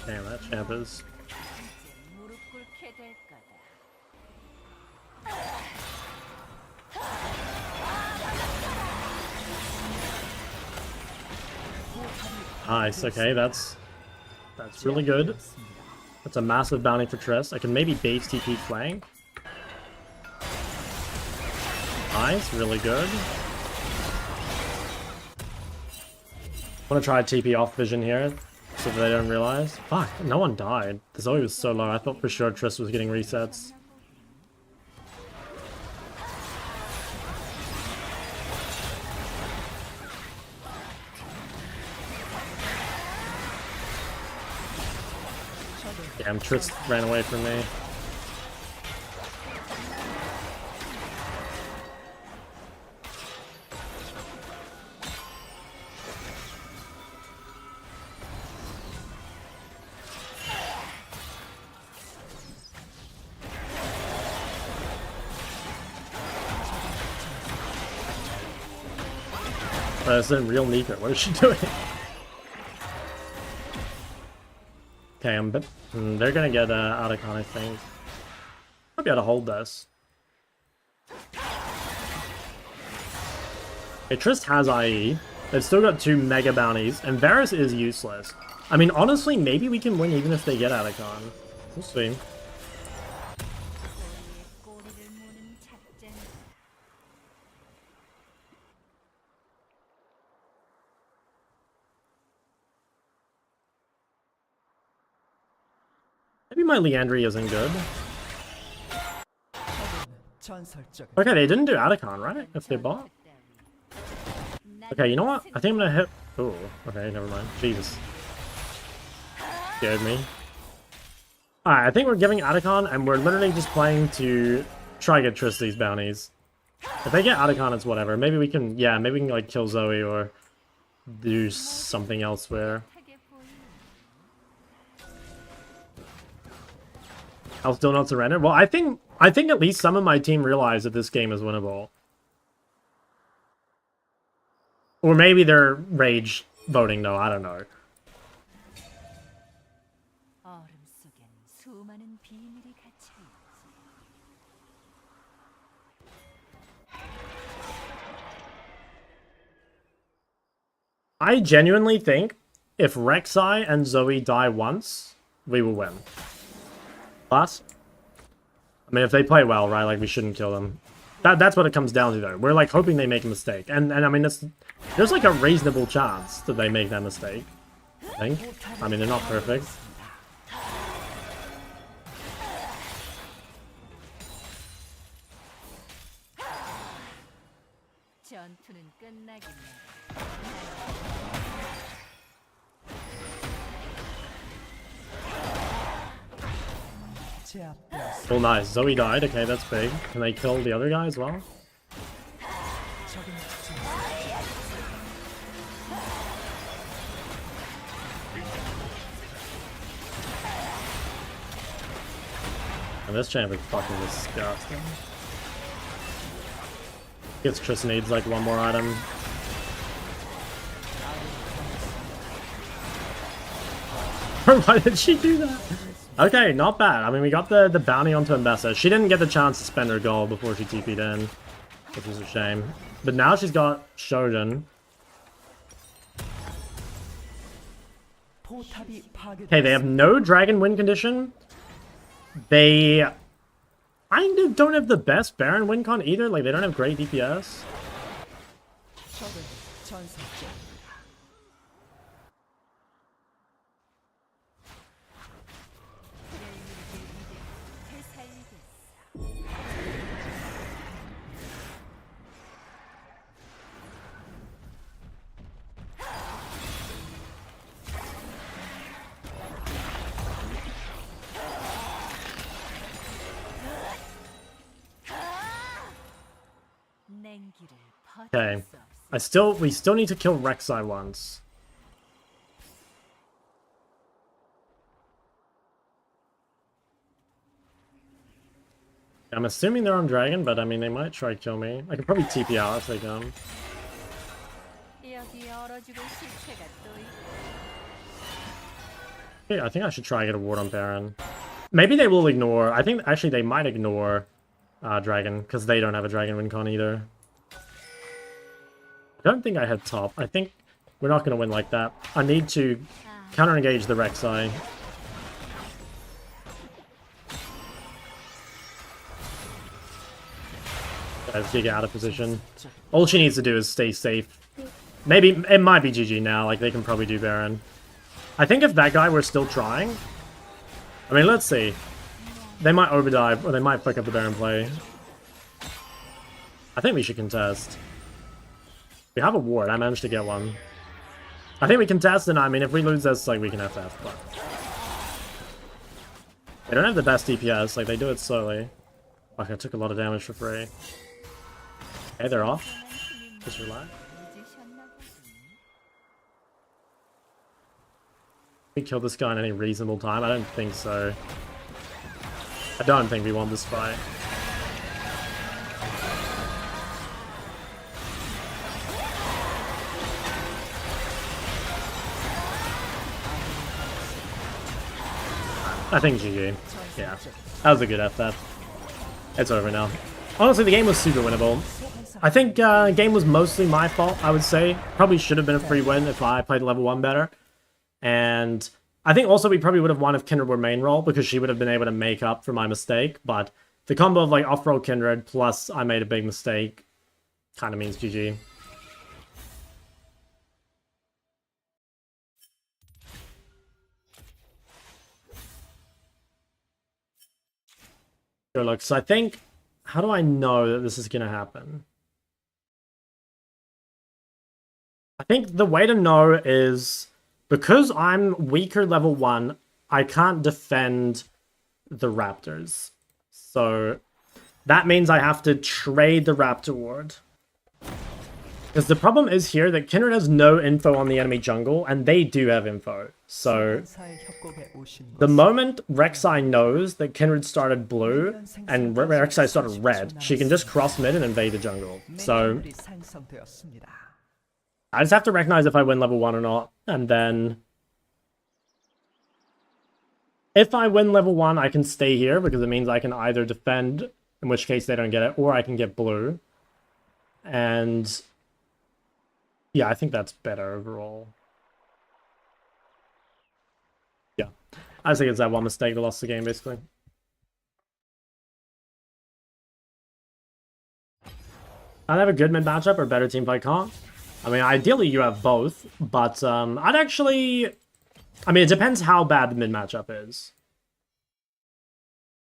Damn, that champ is... Nice, okay, that's really good. That's a massive bounty for Triss. I can maybe base TP flank. Nice, really good. I'm gonna try TP off vision here, so they don't realize. Fuck, no one died. The Zoe was so low, I thought for sure Triss was getting resets. Damn, Triss ran away from me. That's a real Nika. What is she doing? Okay, they're gonna get Atacon, I think. I'll be able to hold this. Okay, Trist has IE. They've still got 2 mega bounties, and Varus is useless. I mean, honestly, maybe we can win even if they get Atacon. We'll see. my Leandry isn't good. 전설적인 Okay, they didn't do Atacon, right? If they bought. Okay, you know what? I think I'm gonna hit... Oh, okay, never mind. Jesus. Scared me. Alright, I think we're giving Atacon, and we're literally just playing to try to get Triss these bounties. If they get Atacon, it's whatever. Maybe we can... Yeah, maybe we can, like, kill Zoe or do something elsewhere. I'll still not surrender? Well, I think at least some of my team realize that this game is winnable. Or maybe they're rage voting, though. I don't know. 얼음 속엔 수많은 비밀이 갇혀 있지. I genuinely think if Rek'Sai and Zoe die once, we will win. Plus, I mean, if they play well, right, like, we shouldn't kill them. That's what it comes down to, though. We're, like, hoping they make a mistake. And I mean, there's, like, a reasonable chance that they make that mistake. I think. I mean, they're not perfect. 전투는 끝나긴 제압되었습니다. Well, nice. Zoe died. Okay, that's big. Can they kill the other guy as well? 적은 특징 And this champ is fucking disgusting. Guess Triss needs like one more item. Why did she do that? Okay, not bad. I mean, we got the bounty onto Mbessa. She didn't get the chance to spend her gold before she TP'd in, which is a shame. But now she's got Shogun. 포탑이 Okay, they have no dragon win condition. They kind of don't have the best Baron win con either. Like, they don't have great DPS. 적은 전설적 냉기를 Okay. 버틸 수 없어. We still need to kill Rek'Sai once. I'm assuming they're on dragon, but I mean, they might try to kill me. I could probably TP out if they come. 여기 얼어 죽은 시체가 또 있고. Okay, I think I should try to get a ward on Baron. Maybe they will ignore. I think actually they might ignore dragon because they don't have a dragon win con either. I don't think I had top. I think we're not going to win like that. I need to counter-engage the Rek'Sai. Guys, get out of position. All she needs to do is stay safe. Maybe, it might be GG now. Like, they can probably do Baron. I think if that guy were still trying... I mean, let's see. They might overdive, or they might fuck up the Baron play. I think we should contest. We have a ward. I managed to get one. I think we contest, and I mean, if we lose this, like, we can FF, but... They don't have the best DPS. Like, they do it slowly. Fuck, I took a lot of damage for free. Okay, they're off. Just relax. We kill this guy in any reasonable time? I don't think so. I don't think we won this fight. I think GG. Yeah. That was a good FF. It's over now. Honestly, the game was super winnable. I think game was mostly my fault, I would say. Probably should have been a free win if I played level 1 better. And I think also we probably would have won if Kindred were main role, because she would have been able to make up for my mistake. But the combo of like off-roll Kindred plus I made a big mistake kind of means GG. Sure, look, so I think, how do I know that this is gonna happen? I think the way to know is because I'm weaker level 1, I can't defend the raptors. So that means I have to trade the raptor ward. Because the problem is here that Kindred has no info on the enemy jungle, and they do have info. So 소환사의 협곡에 오신 the 것을 moment Rek'Sai knows that Kindred started blue and Rek'Sai started red, she can just cross mid and invade the jungle. So 미니언들이 생성되었습니다. I just have to recognize if I win level 1 or not, and then if I win level 1, I can stay here because it means I can either defend, in which case they don't get it, or I can get blue. And yeah, I think that's better overall. Yeah, I just think it's that one mistake that lost the game, basically. I'd have a good mid matchup or better team fight comp. I mean, ideally you have both, but I'd actually... I mean, it depends how bad the mid matchup is.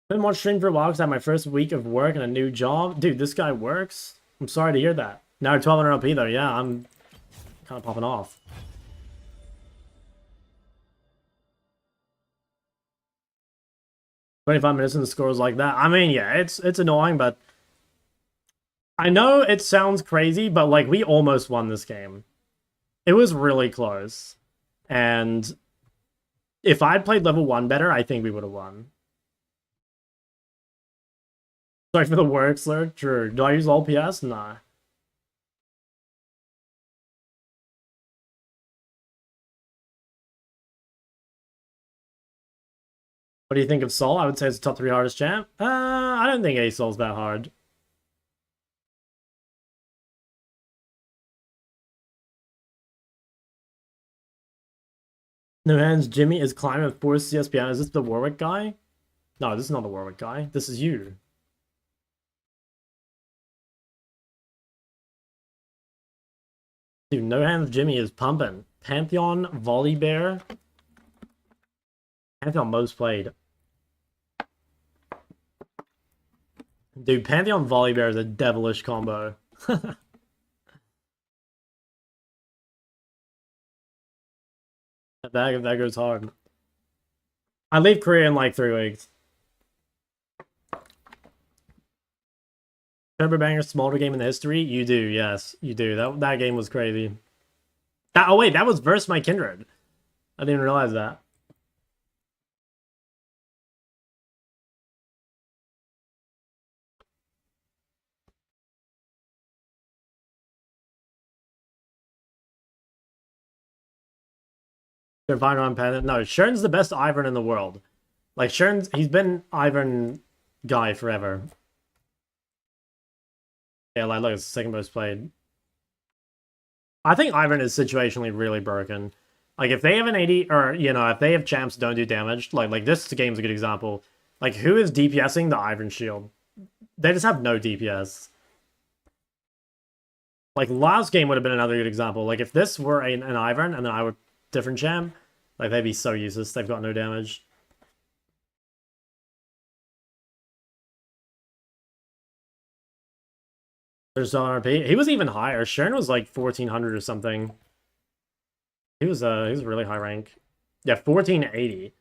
Been watching stream for a while because I had my first week of work and a new job. Dude, this guy works. I'm sorry to hear that. Now 1200 LP though, yeah, I'm kind of popping off. $25 and the scores like that. I mean, yeah, it's annoying, but I know it sounds crazy, but like we almost won this game. It was really close. And if I'd played level 1 better, I think we would have won. Sorry for the word slur. True. Do I use all PS? Nah. What do you think of Sol? I would say it's the top 3 hardest champ. I don't think A-Sol's that hard. No hands, Jimmy is climbing with 4 CSPN. Is this the Warwick guy? No, this is not the Warwick guy. This is you. Dude, No Hands Jimmy is pumping. Pantheon, Volibear. Pantheon most played. Dude, Pantheon Volibear is a devilish combo. that goes hard. I leave Korea in like 3 weeks. Turbo Banger, smaller game in the history? You do, yes. You do. That game was crazy. Oh wait, that was versus my Kindred. I didn't even realize that. They're fine on Pen. No, Shern's the best Ivern in the world. Like he's been Ivern guy forever. Yeah, like look, it's the second most played. I think Ivern is situationally really broken. Like if they have an 80, or you know, if they have champs don't do damage, like this game's a good example. Like who is DPSing the Ivern shield? They just have no DPS. Like last game would have been another good example. Like if this were an Ivern and then I would different champ, like they'd be so useless. They've got no damage. There's no RP. He was even higher. Sharon was like 1400 or something. He was really high rank. Yeah, 1480.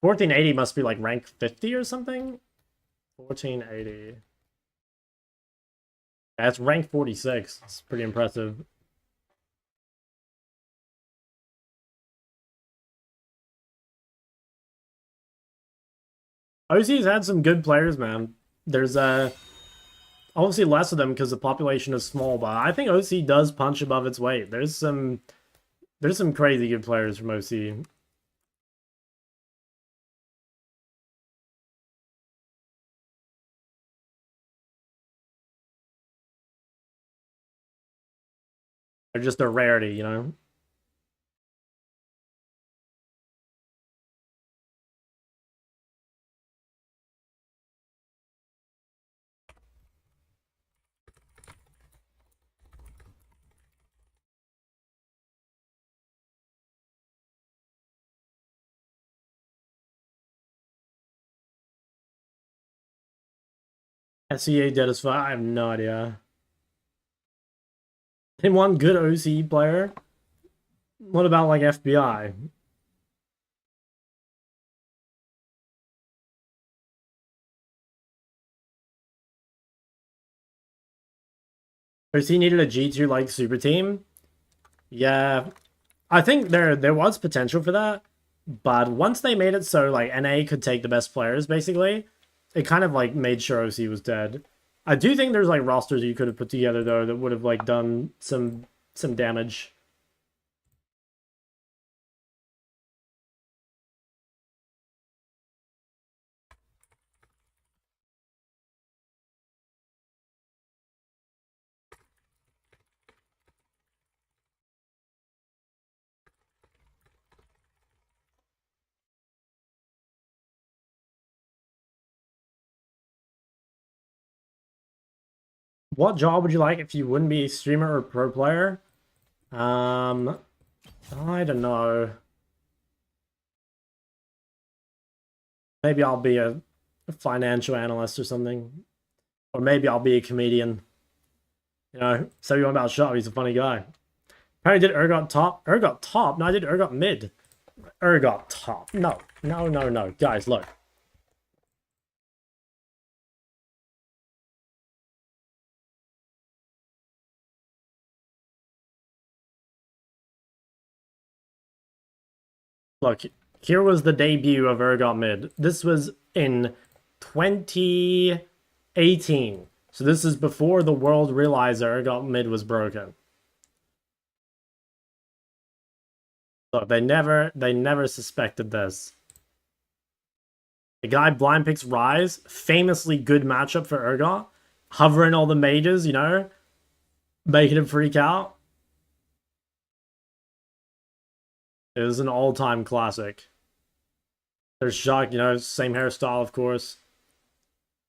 1480 must be like rank 50 or something. 1480. That's rank 46. It's pretty impressive. OC's had some good players, man. There's obviously less of them because the population is small, but I think OC does punch above its weight. There's some crazy good players from OC. They're just a rarity, you know? SEA dead as fuck. I have no idea. Him one good OC player. What about like FBI? OC needed a G2 like super team. Yeah, I think there was potential for that, but once they made it so like NA could take the best players, basically, it kind of like made sure OC was dead. I do think there's like rosters you could have put together though that would have like done some damage. What job would you like if you wouldn't be a streamer or pro player? I don't know. Maybe I'll be a financial analyst or something. Or maybe I'll be a comedian. You know, say you want about Shop, he's a funny guy. Apparently did Urgot top. Urgot top? No, I did Urgot mid. Urgot top. No. No, no, no. Guys, look. Look, here was the debut of Urgot mid. This was in 2018. So this is before the world realized Urgot mid was broken. Look, they never suspected this. The guy blind picks Rise, famously good matchup for Urgot, hovering all the mages, you know, making him freak out. It was an all-time classic. There's Shock, you know, same hairstyle, of course.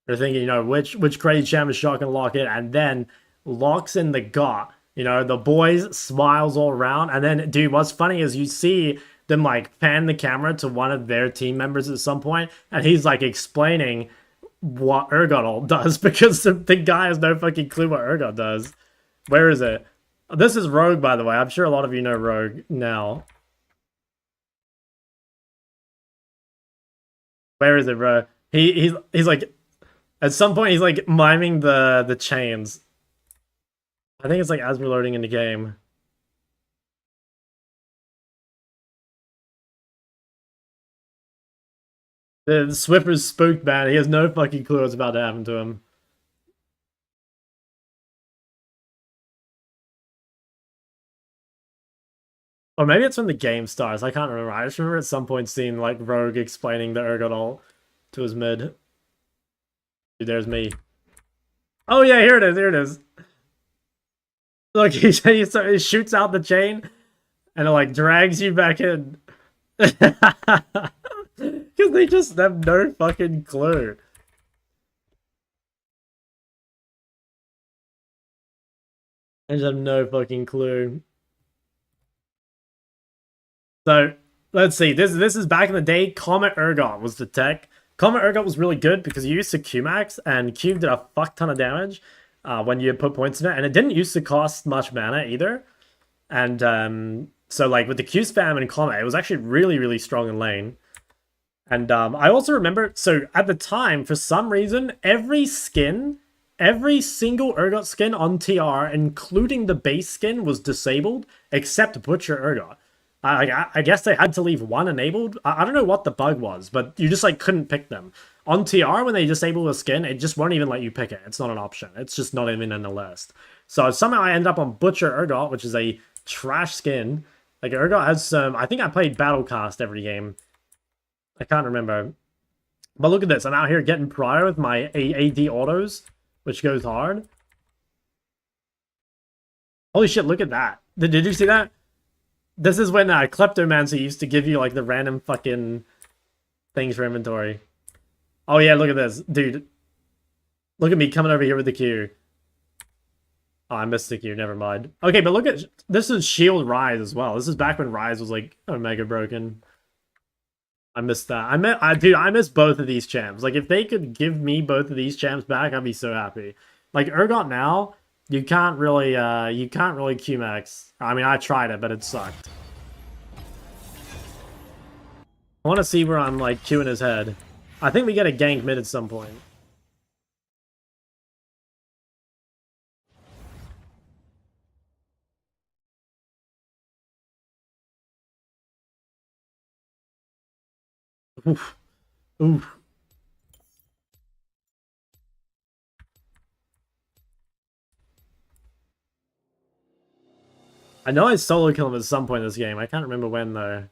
They're thinking, you know, which crazy champ is Shock gonna lock in, and then locks in the got. You know, the boys smiles all around, and then, dude, what's funny is you see them like pan the camera to one of their team members at some point, and he's like explaining what Urgot does because the guy has no fucking clue what Urgot does. Where is it? This is Rogue, by the way. I'm sure a lot of you know Rogue now. Where is it, bro? He's like at some point he's like miming the chains. I think it's like as we're loading in the game. The Swiffer's spooked, man. He has no fucking clue what's about to happen to him. Or maybe it's when the game starts. I can't remember. I just remember at some point seeing like Rogue explaining the Urgot ult to his mid. Dude, there's me. Oh yeah, here it is. Here it is. Look, he shoots out the chain and it like drags you back in. Because they just have no fucking clue. They just have no fucking clue. So let's see. This is back in the day. Comet Urgot was the tech. Comet Urgot was really good because you used to Q-Max and Q did a fuck ton of damage when you put points in it, and it didn't used to cost much mana either. And so like with the Q spam and Comet, it was actually really, really strong in lane. And I also remember, so at the time, for some reason, every single Urgot skin on TR, including the base skin, was disabled except Butcher Urgot. I guess they had to leave one enabled. I don't know what the bug was, but you just like couldn't pick them. On TR, when they disable a skin, it just won't even let you pick it. It's not an option. It's just not even in the list. So somehow I end up on Butcher Urgot, which is a trash skin. Like Urgot has some, I think I played Battlecast every game. I can't remember. But look at this. I'm out here getting prior with my AD autos, which goes hard. Holy shit, look at that. Did you see that? This is when Kleptomancer used to give you like the random fucking things for inventory. Oh yeah, look at this. Dude. Look at me coming over here with the Q. Oh, I missed the Q, never mind. Okay, but look at, this is Shield Rise as well. This is back when Rise was like Omega broken. I missed that. Dude, I miss both of these champs. Like, if they could give me both of these champs back, I'd be so happy. Like, Urgot now, you can't really QMax. I mean, I tried it, but it sucked. I want to see where I'm, like, queuing his head. I think we get a gank mid at some point. Oof. Oof. I know I solo kill him at some point in this game. I can't remember when, though.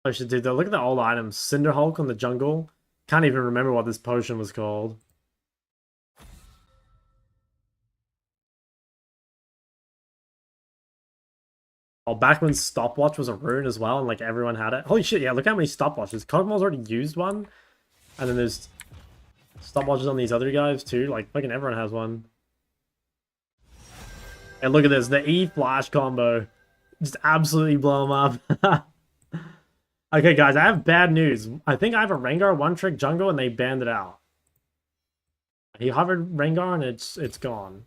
I should do that. Look at the old items. Cinder Hulk on the jungle. Can't even remember what this potion was called. Oh, back when stopwatch was a rune as well, and like everyone had it. Holy shit, yeah, look how many stopwatches. Kog'Maw's already used one. And then there's stopwatches on these other guys too. Like, fucking everyone has one. And look at this, the E flash combo. Just absolutely blow them up. Okay, guys, I have bad news. I think I have a Rengar one-trick jungle and they banned it out. He hovered Rengar and it's gone.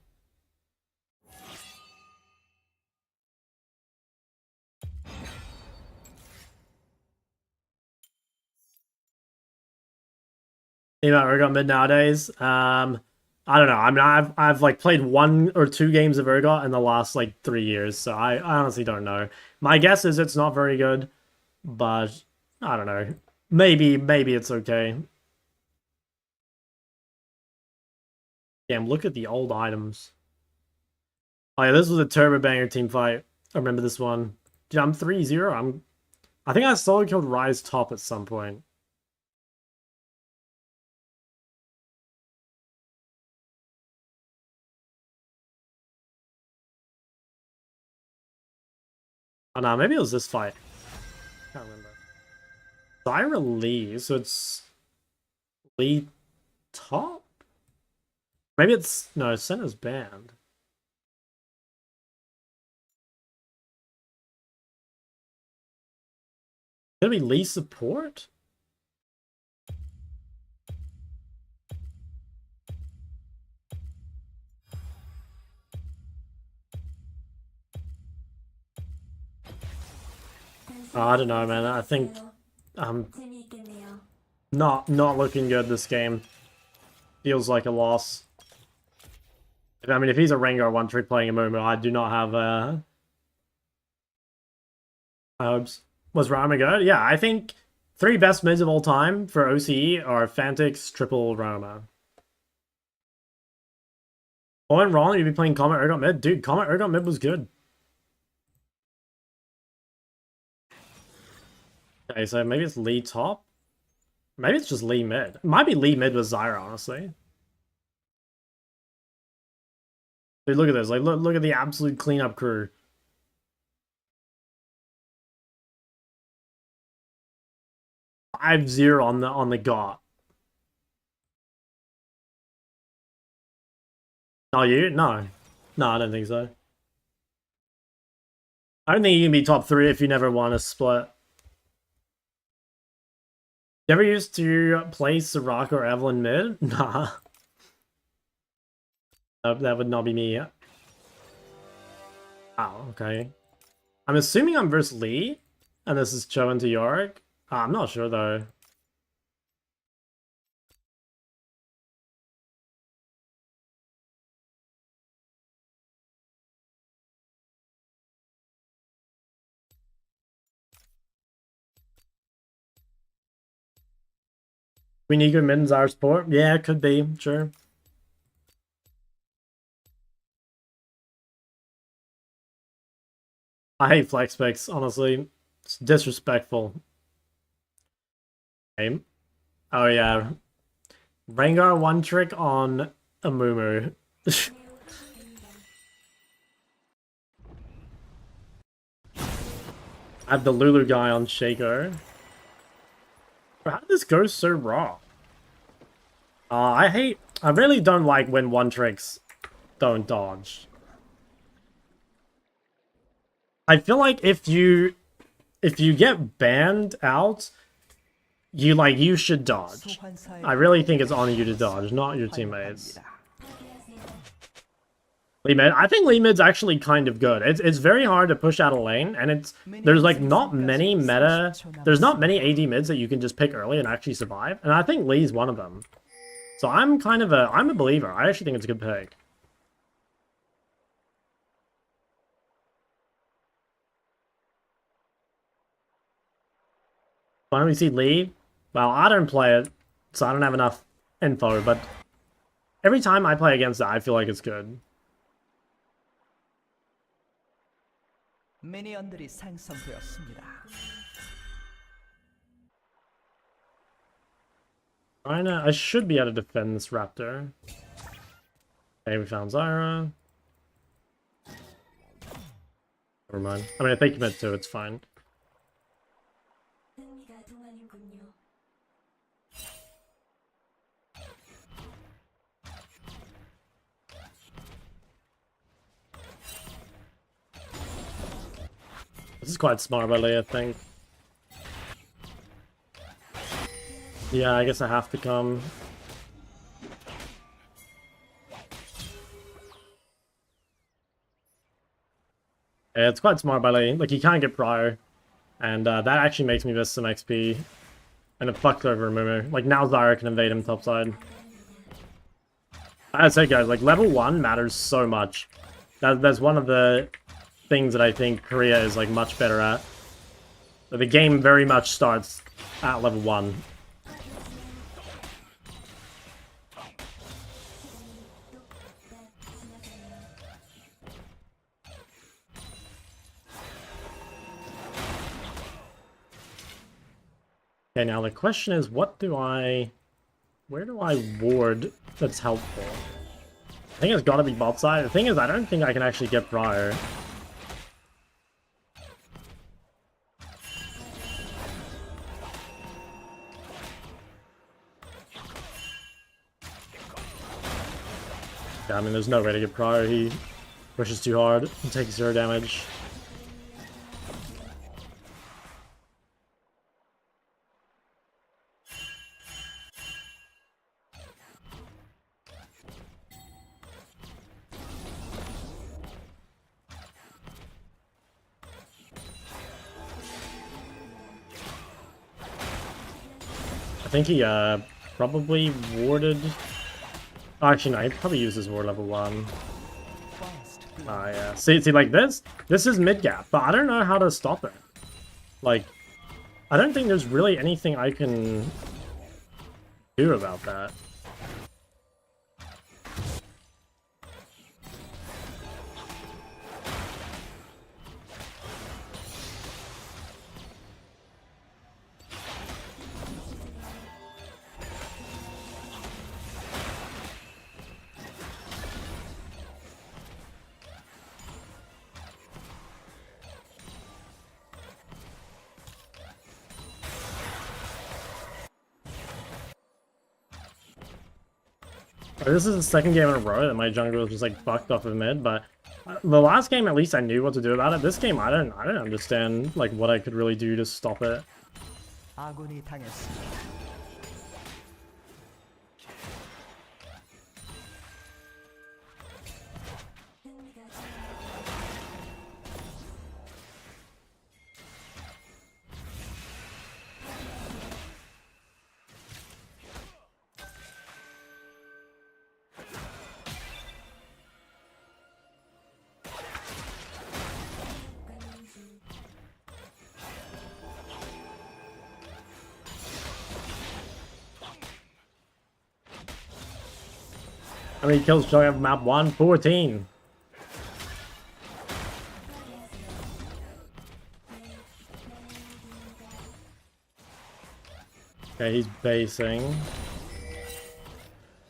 You know, Urgot mid nowadays. I don't know. I mean, I've like played 1 or 2 games of Urgot in the last like 3 years, so I honestly don't know. My guess is it's not very good, but I don't know. Maybe it's okay. Damn, look at the old items. Oh yeah, this was a Turbo Banger team fight. I remember this one. Dude, I'm 3-0. I think I solo killed Rise top at some point. Oh no, maybe it was this fight. Can't remember. Zyra Lee, so it's Lee top? Maybe it's no, Senna's banned. Could it be Lee support? Oh, I don't know, man. I think not looking good this game. Feels like a loss. I mean, if he's a Rengar one-trick playing a Momo, I do not have hopes. Was Rama good? Yeah, I think 3 best mids of all time for OCE are Fantix, Triple, Rama. What went wrong? You'd be playing Comet Urgot mid? Dude, Comet Urgot mid was good. Okay, so maybe it's Lee top? Maybe it's just Lee mid. It might be Lee mid with Zyra, honestly. Dude, look at this. Like, look at the absolute cleanup crew. 5-0 on the GOT. Oh, you? No. No, I don't think so. I don't think you can be top 3 if you never won a split. You ever used to play Soraka or Evelyn mid? Nah. That would not be me. Oh, okay. I'm assuming I'm versus Lee, and this is Cho into Yorick. I'm not sure though. We need good mid and Zyra support? Yeah, it could be, sure. I hate flex picks, honestly. It's disrespectful. Okay. Oh yeah. Rengar one trick on Amumu. I have the Lulu guy on Shaco. How did this go so raw? I hate I really don't like when one tricks don't dodge. I feel like if you get banned out, you should dodge. I really think it's on you to dodge, not your teammates. Lee mid, I think Lee mid's actually kind of good. It's very hard to push out a lane, and there's like not many there's not many AD mids that you can just pick early and actually survive, and I think Lee's one of them. So I'm a believer. I actually think it's a good pick. Finally see Lee. Well, I don't play it, so I don't have enough info, but every time I play against it, I feel like it's good. 미니언들이 생성되었습니다. I should be able to defend this raptor. Okay, we found Zyra. Never mind. I mean, if they commit to it, it's fine. This is quite smart by Lee, I think. Yeah, I guess I have to come. Yeah, it's quite smart by Lee. Like, he can't get prior. And that actually makes me miss some XP. And a fuckload of remover. Like, now Zyra can invade him topside. As I said, guys, like, level 1 matters so much. That's one of the things that I think Korea is, like, much better at. The game very much starts at level 1. Okay, now the question is, where do I ward that's helpful? I think it's gotta be bot side. The thing is, I don't think I can actually get prior. Yeah, I mean, there's no way to get prior. He pushes too hard and takes 0 damage. I think he probably warded. Oh, actually, no, he probably uses ward level 1. Ah, yeah. See, like this is mid gap, but I don't know how to stop it. Like, I don't think there's really anything I can do about that. This is the second game in a row that my jungler was just like fucked off of mid, but the last game at least I knew what to do about it. This game I don't understand like what I could really do to stop it. 아군이 당했습니다. How many kills do I have map 1? 14. Okay, he's basing.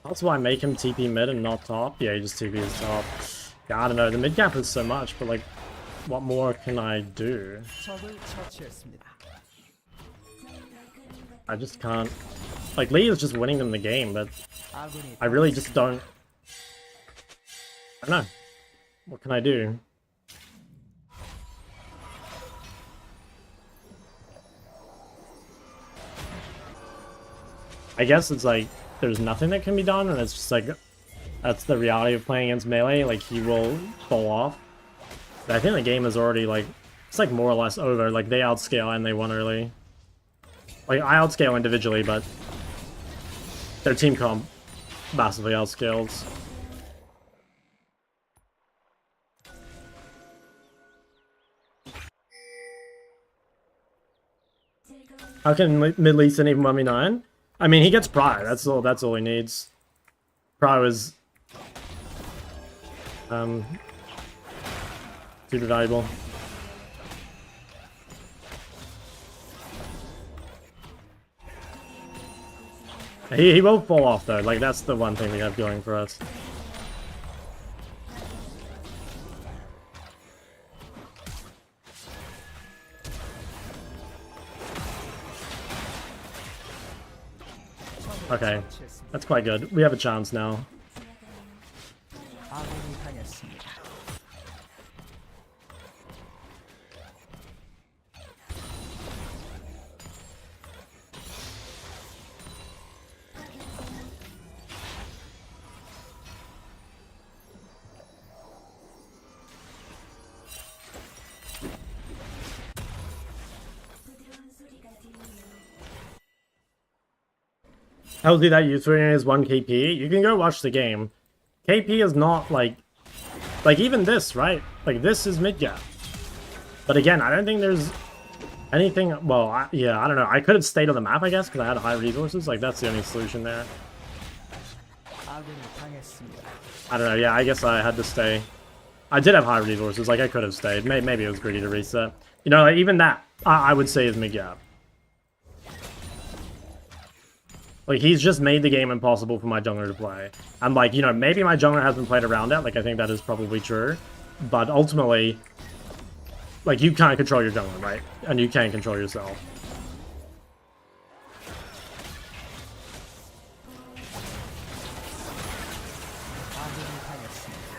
That's why I make him TP mid and not top. Yeah, he just TP his top. Yeah, I don't know. The mid gap is so much, but like, what more can I do? 적을 처치했습니다. I just can't Like, Lee is just winning them the game, but 아군이 I really just don't... I don't know. What can I do? I guess it's like, there's nothing that can be done, and it's just like, that's the reality of playing against melee, like, he will fall off. But I think the game is already, like, it's like more or less over, like, they outscale and they won early. Like, I outscale individually, but their team comp massively outscales. How can mid-lead send even 1v9? I mean, he gets Pry. That's all he needs. Pry was super valuable. He will fall off though. Like, that's the one thing we have going for us. Okay, that's quite good. We have a chance now. 아군이 당했습니다. Tells you that user is 1 KP. You can go watch the game. KP is not like even this, right? Like, this is mid gap. But again, I don't think there's anything. Well, yeah, I don't know. I could have stayed on the map, I guess, because I had high resources. Like, that's the only solution there. 아군이 당했습니다. I don't know. Yeah, I guess I had to stay. I did have high resources. Like, I could have stayed. Maybe it was greedy to reset. You know, like, even that, I would say is mid gap. Like, he's just made the game impossible for my jungler to play. And, like, you know, maybe my jungler hasn't played around it. Like, I think that is probably true. But ultimately, like, you can't control your jungler, right? And you can't control yourself. 아군이 당했습니다.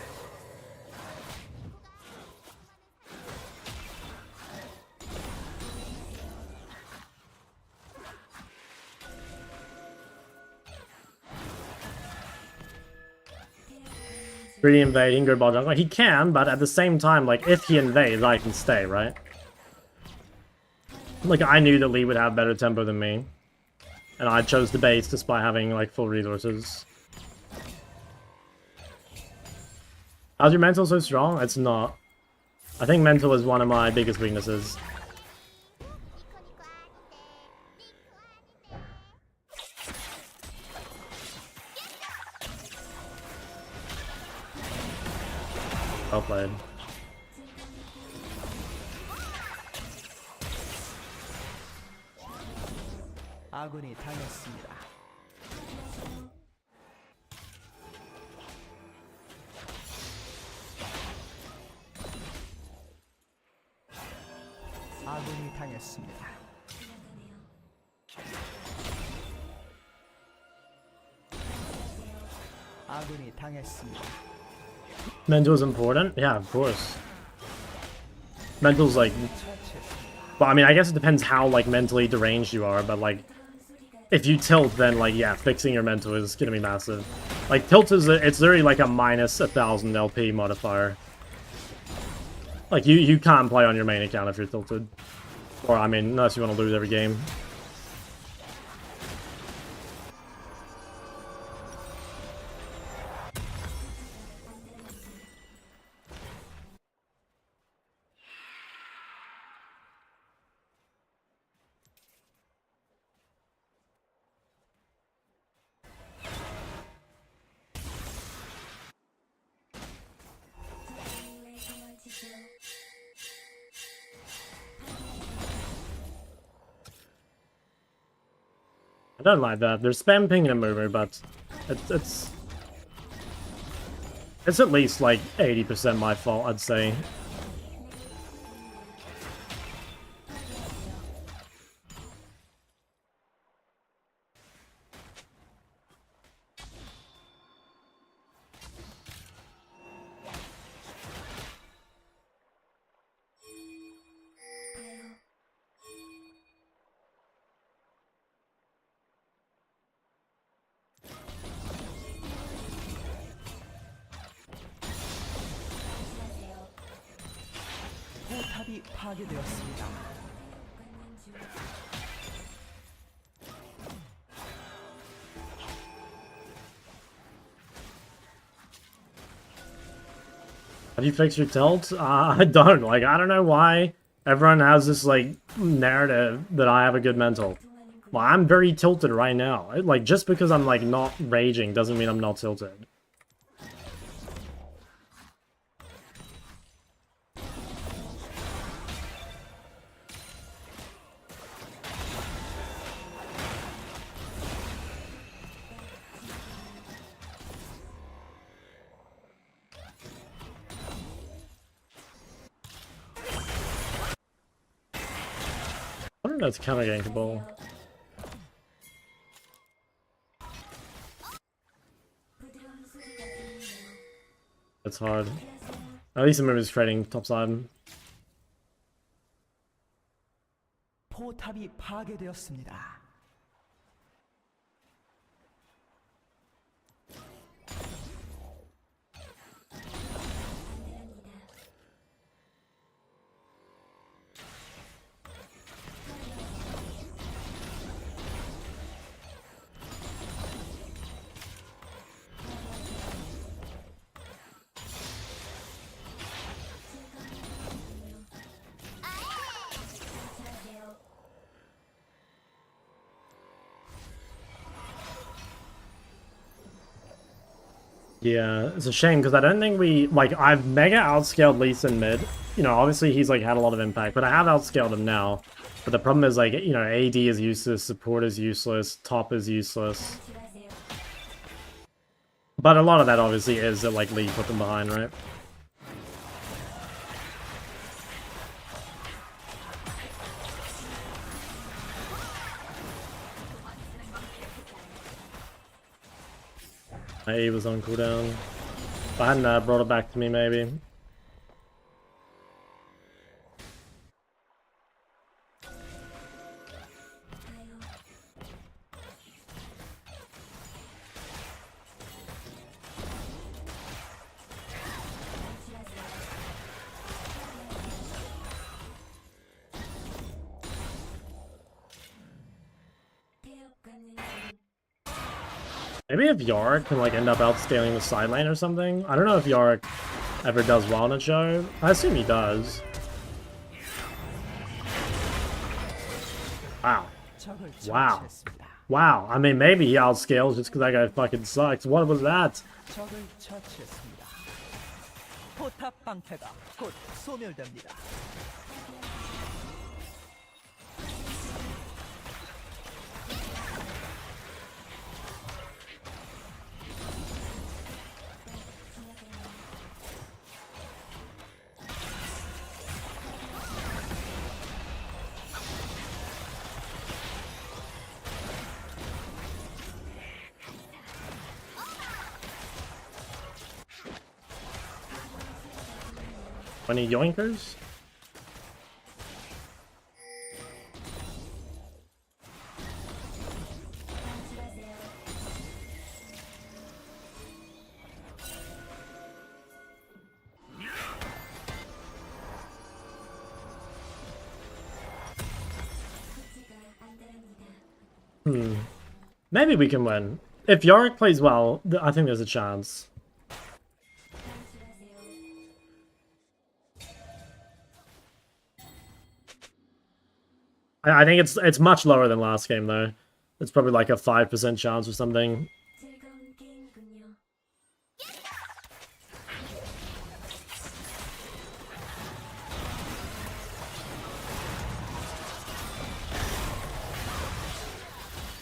Really invading, go bot jungler. He can, but at the same time, like, if he invades, I can stay, right? Like, I knew that Lee would have better tempo than me. And I chose the base despite having, like, full resources. How's your mental so strong? It's not. I think mental is one of my biggest weaknesses. Well played. 아군이 당했습니다. 아군이 당했습니다. 아군이 당했습니다. Mental is important? Yeah, of course. Mental's like... Well, I mean, I guess it depends how, like, mentally deranged you are, but, like, if you tilt, then, like, yeah, fixing your mental is gonna be massive. Like, tilt is, it's literally like a minus 1,000 LP modifier. Like, you can't play on your main account if you're tilted. Or, I mean, unless you want to lose every game. I don't like that. They're spam pinging a mover, but it's at least like 80% my fault, I'd say. 포탑이 파괴되었습니다. Have you fixed your tilt? I don't. Like, I don't know why everyone has this, like, narrative that I have a good mental. Well, I'm very tilted right now. Like, just because I'm, like, not raging doesn't mean I'm not tilted. I don't know if it's counter gankable. It's hard. At least the move is trading topside. 포탑이 파괴되었습니다. Yeah, it's a shame because I don't think we, like, I've mega outscaled Lee Sin mid. You know, obviously he's, like, had a lot of impact, but I have outscaled him now. But the problem is, like, you know, AD is useless, support is useless, top is useless. But a lot of that obviously is that, like, Lee put them behind, right? My A was on cooldown. If I hadn't brought it back to me, maybe. Maybe if Yorick can, like, end up outscaling the side lane or something. I don't know if Yorick ever does well in a show. I assume he does. Wow. 적을 Wow. 처치했습니다. Wow. I mean, maybe he outscales just because that guy fucking sucks. What was that? 적을 처치했습니다. 포탑 방패가 곧 소멸됩니다. Any yoinkers? Maybe we can win. If Yorick plays well, I think there's a chance. I think it's much lower than last game though. It's probably like a 5% chance or something.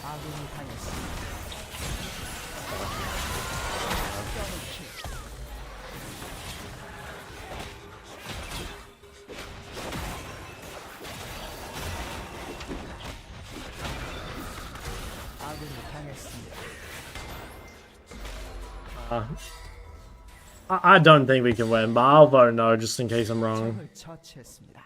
아군이 당했습니다. 아군이 당했습니다. I don't think we can win, but I'll vote no just in case I'm wrong. 적을 처치했습니다.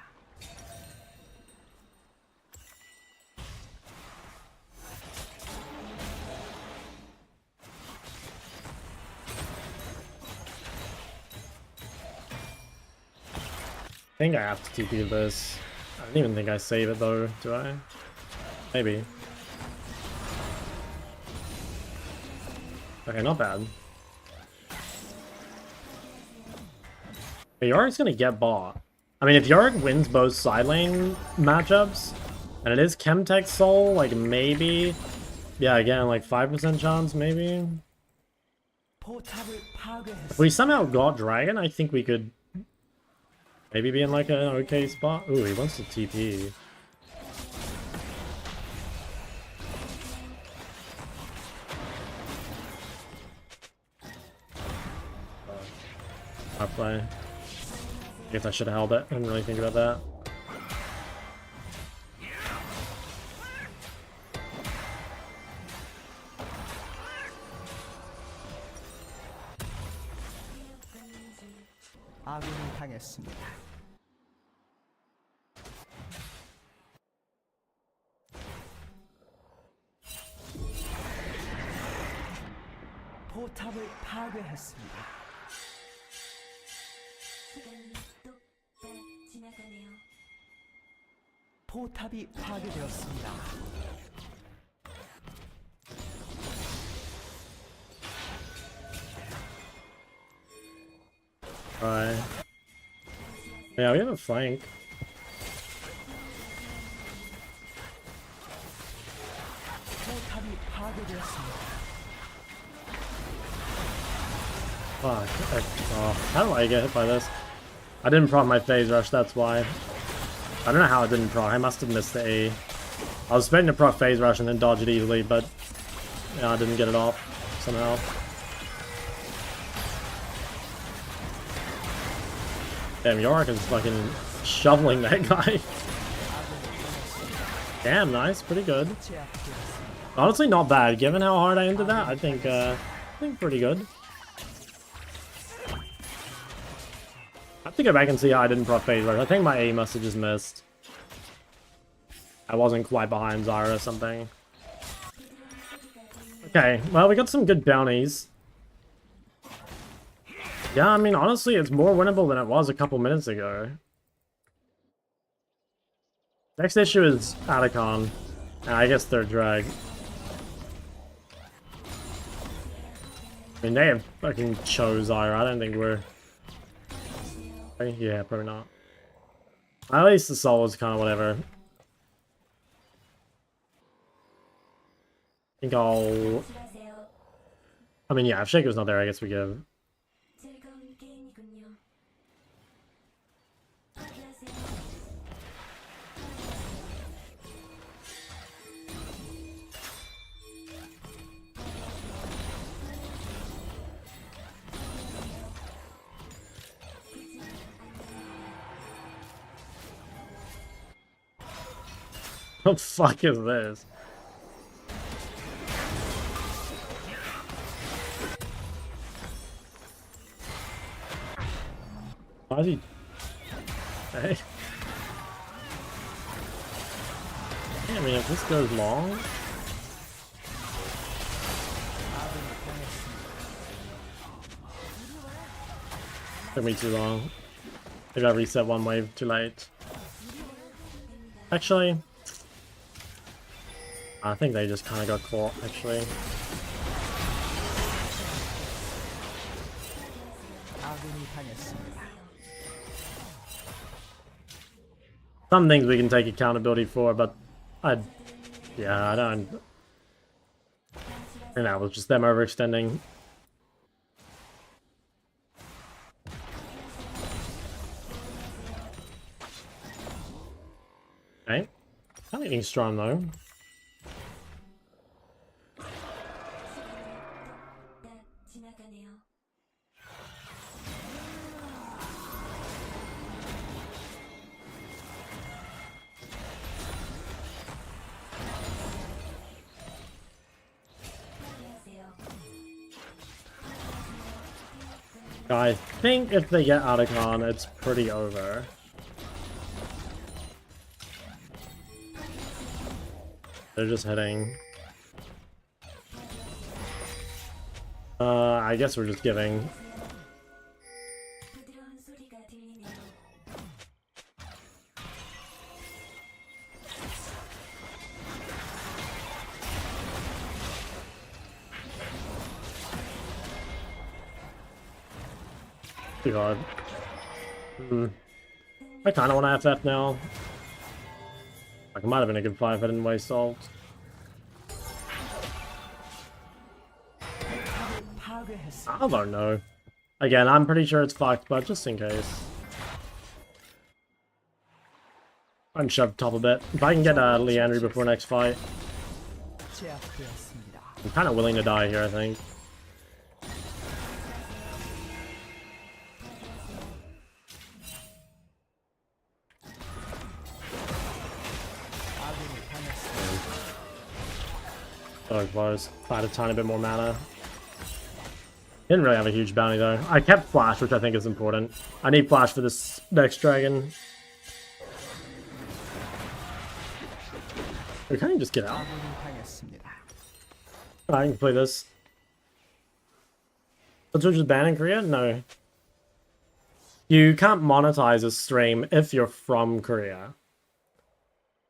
think I have to TP this. I don't even think I save it though, do I? Maybe. Okay, not bad. But Yorick's gonna get bought. I mean, if Yorick wins both side lane matchups, and it is Chemtech Soul, like maybe... Yeah, again, like 5% chance, maybe? 포탑을 파괴했습니다. If we somehow got Dragon, I think we could maybe be in like an okay spot. Ooh, he wants to TP. Our play. I guess I should have held it. I didn't really think about that. 아군이 당했습니다. 포탑을 파괴했습니다. 시간이 똑딱 지나가네요. 포탑이 파괴되었습니다. Right. Yeah, we have a flank. 포탑이 파괴되었습니다. Fuck. Oh, how do I get hit by this? I didn't proc my phase rush, that's why. I don't know how I didn't proc. I must have missed the E. I was expecting to proc phase rush and then dodge it easily, but yeah, I didn't get it off somehow. Damn, Yorick is fucking shoveling that guy. Damn, nice, pretty good. 제압되었습니다. Honestly, not bad. Given how hard I ended that, I think pretty good. I have to go back and see how I didn't proc phase rush. I think my A must have just missed. I wasn't quite behind Zyra or something. Okay, well, we got some good bounties. Yeah, I mean, honestly, it's more winnable than it was a couple minutes ago. Next issue is Atacon. I guess third drag. I mean, they have fucking chose Zyra. I don't think we're... Yeah, probably not. At least the soul is kind of whatever. I think I'll... I mean, yeah, if Shaker's not there, I guess we give. 즐거운 게임이군요. What the fuck is this? Why is he... Hey. Yeah, I mean, if this goes long... Took me too long. Maybe I reset one wave too late. Actually... I think they just kind of got caught, actually. 아군이 당했습니다. Some things we can take accountability for, but yeah, I don't... I think that was just them overextending. Okay. I'm getting strong though. 지나가네요. I think if they get Atacon, it's pretty over. They're just hitting. I guess we're just giving. 부드러운 소리가 들리네요. Oh god. I kind of want to FF now. Like, it might have been a good fight if I didn't waste salt. I don't know. Again, I'm pretty sure it's fucked, but just in case. I'm shoved top a bit. If I can get Leandry before next fight, 제압되었습니다. I'm kind of willing to die here, I think. 아군이 당했습니다. So close. If I had a tiny bit more mana. Didn't really have a huge bounty though. I kept Flash, which I think is important. I need Flash for this next dragon. We can't just get out. 아군이 당했습니다. I can play this. So Twitch is banned in Korea? No. You can't monetize a stream if you're from Korea.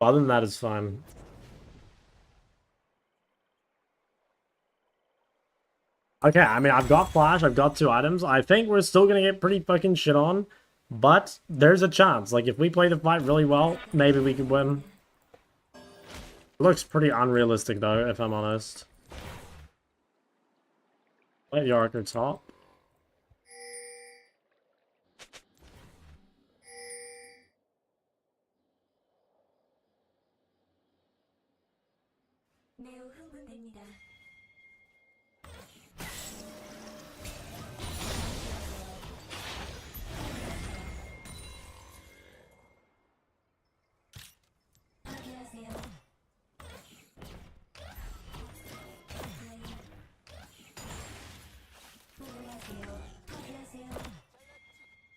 Other than that, it's fine. Okay, I mean, I've got Flash, I've got 2 items. I think we're still gonna get pretty fucking shit on. But there's a chance. Like, if we play the fight really well, maybe we could win. It looks pretty unrealistic, though, if I'm honest. Let Yarker top. 매우 흥분됩니다. 안녕하세요.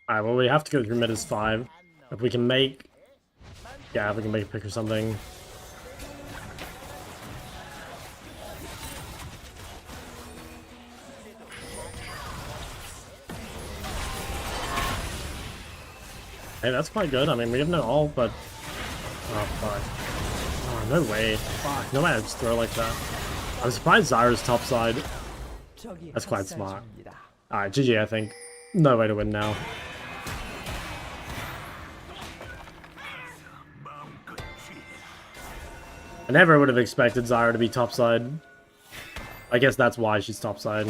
Alright, well, we have to go through mid as 5. If we can make... Yeah, if we can make a pick or something. Hey, that's quite good. I mean, we have no ult, but... Oh, fuck. Oh, no way. Fuck, no way I'd just throw like that. I'm surprised Zyra's topside. 적이 That's quite smart. 학살 중입니다. Alright, GG, I think. No way to win now. I never would have expected Zyra to be topside. I guess that's why she's topside.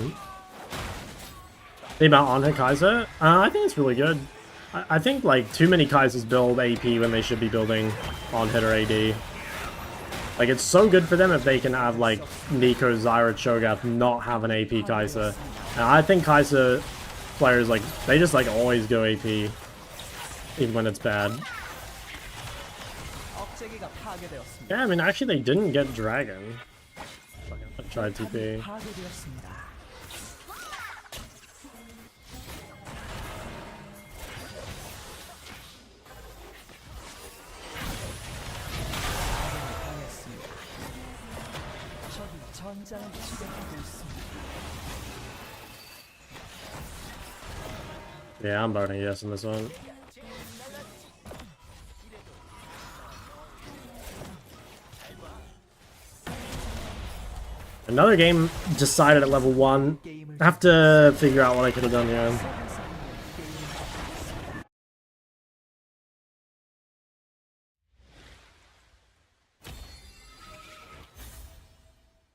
The amount on her Kaiser? I think it's really good. I think, like, too many Kaisers build AP when they should be building on hit or AD. Like, it's so good for them if they can have, like, Nico, Zyra, Cho'Gath not have an AP Kaiser. And I think Kaiser players, like, they just, like, always go AP. Even when it's bad. 억제기가 파괴되었습니다. Yeah, I mean, actually, they didn't get Dragon. Fucking, I tried TP. 파괴되었습니다. 아군이 당했습니다. 적이 전장을 지배하고 있습니다. Yeah, I'm voting yes on this one. Another game decided at level 1. I have to figure out what I could have done here.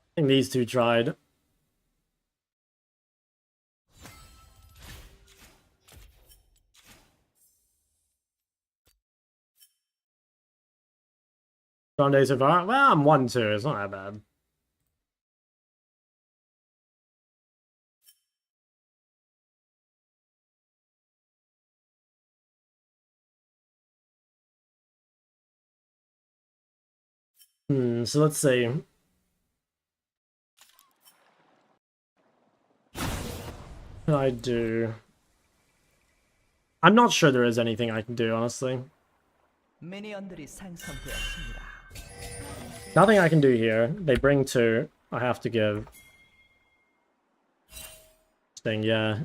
I think these two tried. Strong day so far? Well, I'm 1-2. It's not that bad. So let's see. What can I do? I'm not sure there is anything I can do, honestly. 미니언들이 생성되었습니다. Nothing I can do here. They bring 2. I have to give. Thing, yeah.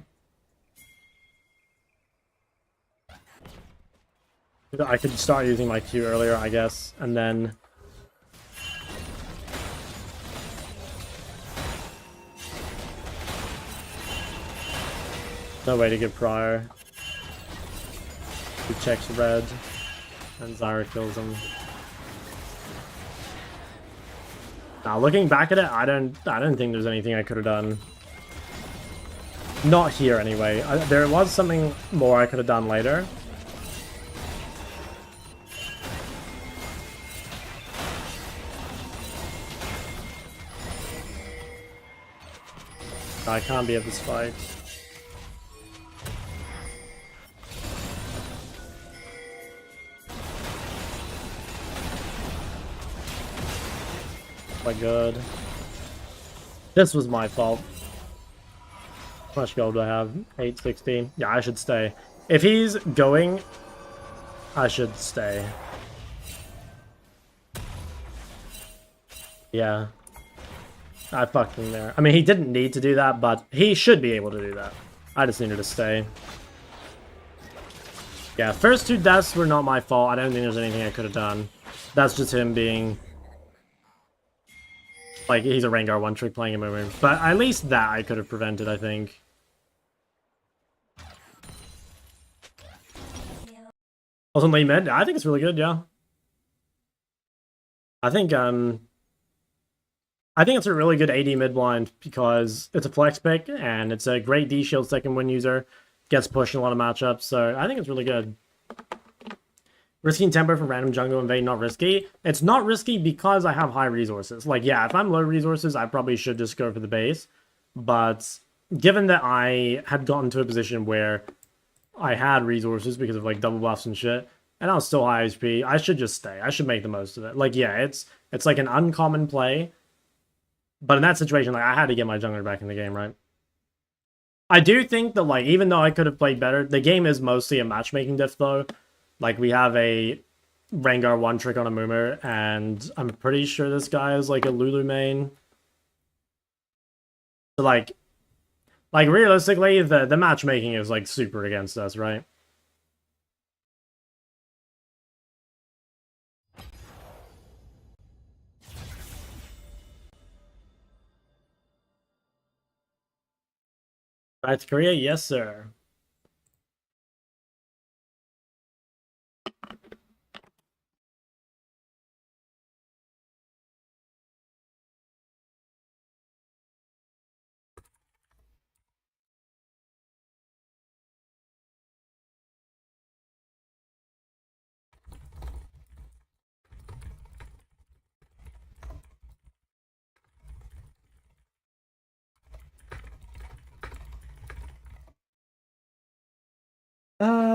I could start using my Q earlier, I guess, and then... No way to get prior. He checks red, and Zyra kills him. Now, looking back at it, I don't think there's anything I could have done. Not here, anyway. There was something more I could have done later. I can't be at this fight. My god. This was my fault. How much gold do I have? 816. Yeah, I should stay. If he's going, I should stay. Yeah. I fucked him there. I mean, he didn't need to do that, but he should be able to do that. I just needed to stay. Yeah, first 2 deaths were not my fault. I don't think there's anything I could have done. That's just him being... like, he's a Rengar one-trick playing him over. But at least that I could have prevented, I think. Ultimately mid, I think it's really good, yeah. I think it's a really good AD mid blind because it's a flex pick and it's a great D shield second win user. Gets pushed in a lot of matchups, so I think it's really good. Risking tempo from random jungle invade, not risky. It's not risky because I have high resources. Like, yeah, if I'm low resources, I probably should just go for the base. But given that I had gotten to a position where I had resources because of like double buffs and shit, and I was still high HP, I should just stay. I should make the most of it. Like, yeah, it's like an uncommon play. But in that situation, like, I had to get my jungler back in the game, right? I do think that, like, even though I could have played better, the game is mostly a matchmaking diff, though. Like, we have a Rengar one-trick on a Moomer, and I'm pretty sure this guy is, like, a Lulu main. So, like realistically, the matchmaking is, like, super against us, right? Back to Korea? Yes, sir.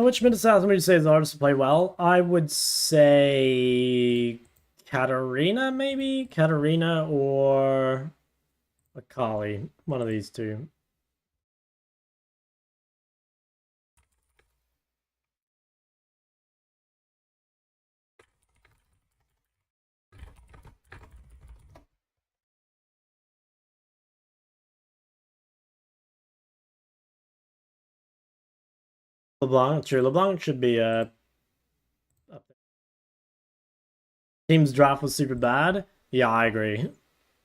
Which mid-south would you say is the hardest to play well? I would say Katarina, maybe? Katarina or Akali. One of these two. LeBlanc, true. LeBlanc should be up there. Team's draft was super bad. Yeah, I agree.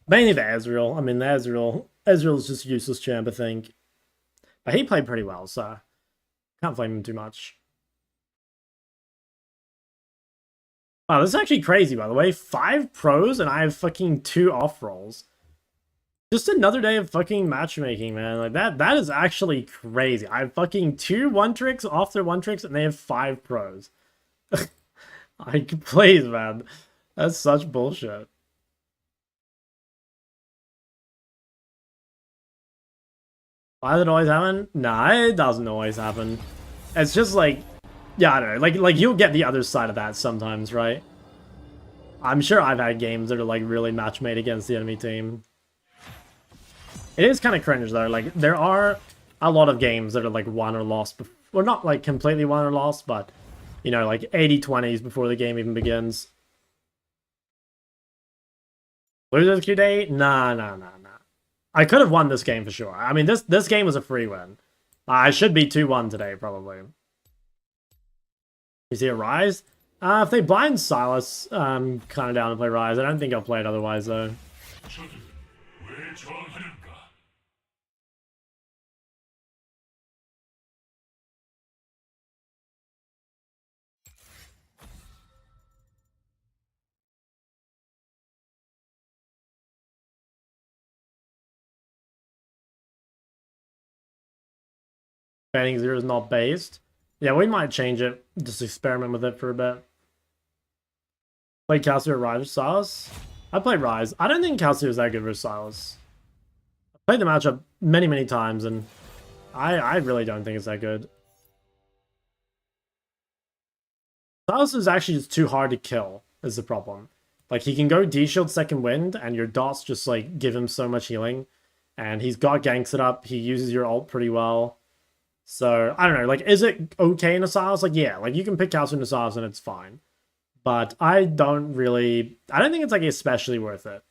Mainly the Ezreal. I mean, the Ezreal's just useless champ, I think. But he played pretty well, so can't blame him too much. Wow, this is actually crazy, by the way. 5 pros and I have fucking 2 off rolls. Just another day of fucking matchmaking, man. Like, that is actually crazy. I have fucking 2 one-tricks off their one-tricks, and they have 5 pros. Please, man. That's such bullshit. Why does it always happen? Nah, it doesn't always happen. It's just like... yeah, I don't know. Like you'll get the other side of that sometimes, right? I'm sure I've had games that are, like, really match-made against the enemy team. It is kind of cringe, though. Like, there are a lot of games that are, like, won or lost. Well, not, like, completely won or lost, but, you know, like, 80-20s before the game even begins. Losers Q-Day? Nah. I could have won this game for sure. I mean, this game was a free win. I should be 2-1 today, probably. You see a Rise? If they blind Silas, I'm kind of down to play Rise. I don't think I'll play it otherwise, though. Banning 0 is not based. Yeah, we might change it. Just experiment with it for a bit. Play Calcio Rise versus Silas. I played Rise. I don't think Calcio is that good versus Silas. I played the matchup many, many times, and I really don't think it's that good. Silas is actually just too hard to kill, is the problem. Like, he can go D-Shield second wind, and your dots just, like, give him so much healing. And he's got ganks it up. He uses your ult pretty well. So, I don't know. Like, is it okay in a Silas? Like, yeah. Like, you can pick Calcio in a Silas, and it's fine. But I don't think it's, like, especially worth it.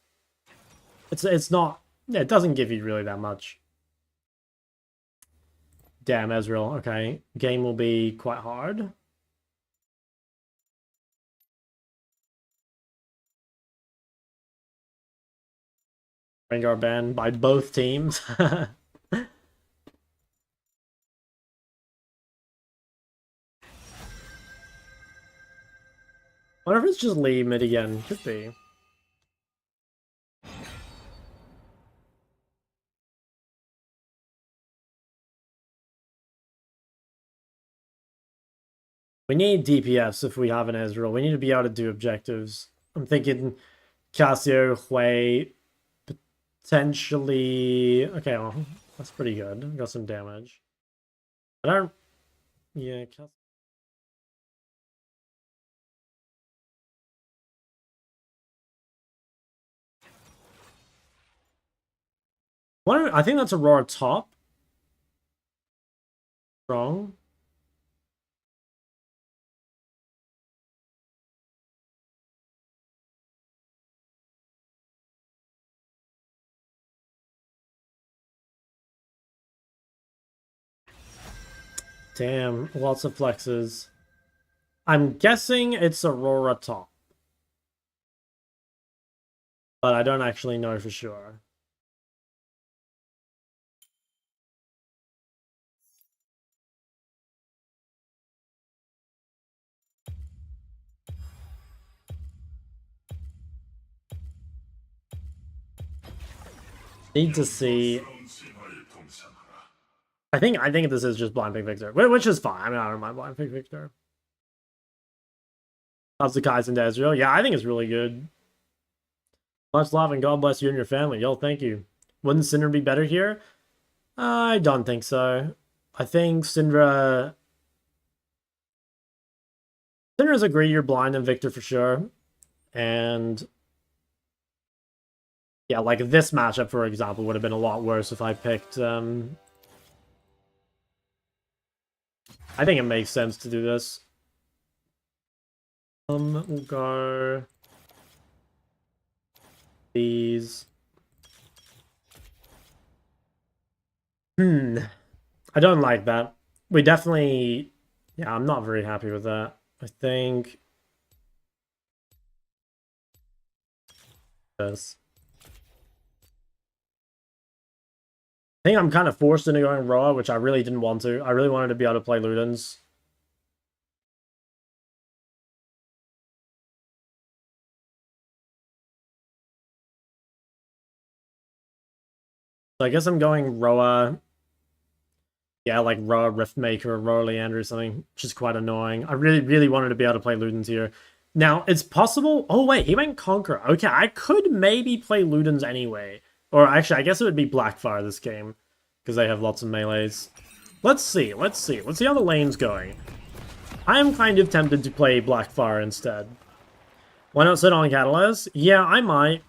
It's not... Yeah, it doesn't give you really that much. Damn, Ezreal. Okay. Game will be quite hard. Rengar banned by both teams. Wonder if it's just Lee mid again. Could be. We need DPS if we have an Ezreal. We need to be able to do objectives. I'm thinking Cassio, Hui, potentially... Okay, well, that's pretty good. Got some damage. I don't... Yeah, Cassio... I think that's Aurora top. Wrong. Damn, lots of flexes. I'm guessing it's Aurora top. But I don't actually know for sure. Need to see. I think this is just blind pick Victor, which is fine. I mean, I don't mind blind pick Victor. How's the Kaizen to Ezreal? Yeah, I think it's really good. Much love and God bless you and your family. Yo, thank you. Wouldn't Syndra be better here? I don't think so. I think Syndra's a greedier blind than Victor for sure. And yeah, like this matchup, for example, would have been a lot worse if I picked... I think it makes sense to do this. We'll go... These... I don't like that. We definitely... Yeah, I'm not very happy with that. I think... This. I think I'm kind of forced into going Roa, which I really didn't want to. I really wanted to be able to play Ludens. So I guess I'm going Roa. Yeah, like Roa Riftmaker or Roa Leander or something, which is quite annoying. I really, really wanted to be able to play Ludens here. Now, it's possible... Oh, wait, he went Conqueror. Okay, I could maybe play Ludens anyway. Or actually, I guess it would be Blackfire this game, because they have lots of melees. Let's see. Let's see how the lane's going. I am kind of tempted to play Blackfire instead. Why not sit on Catalyst? Yeah, I might.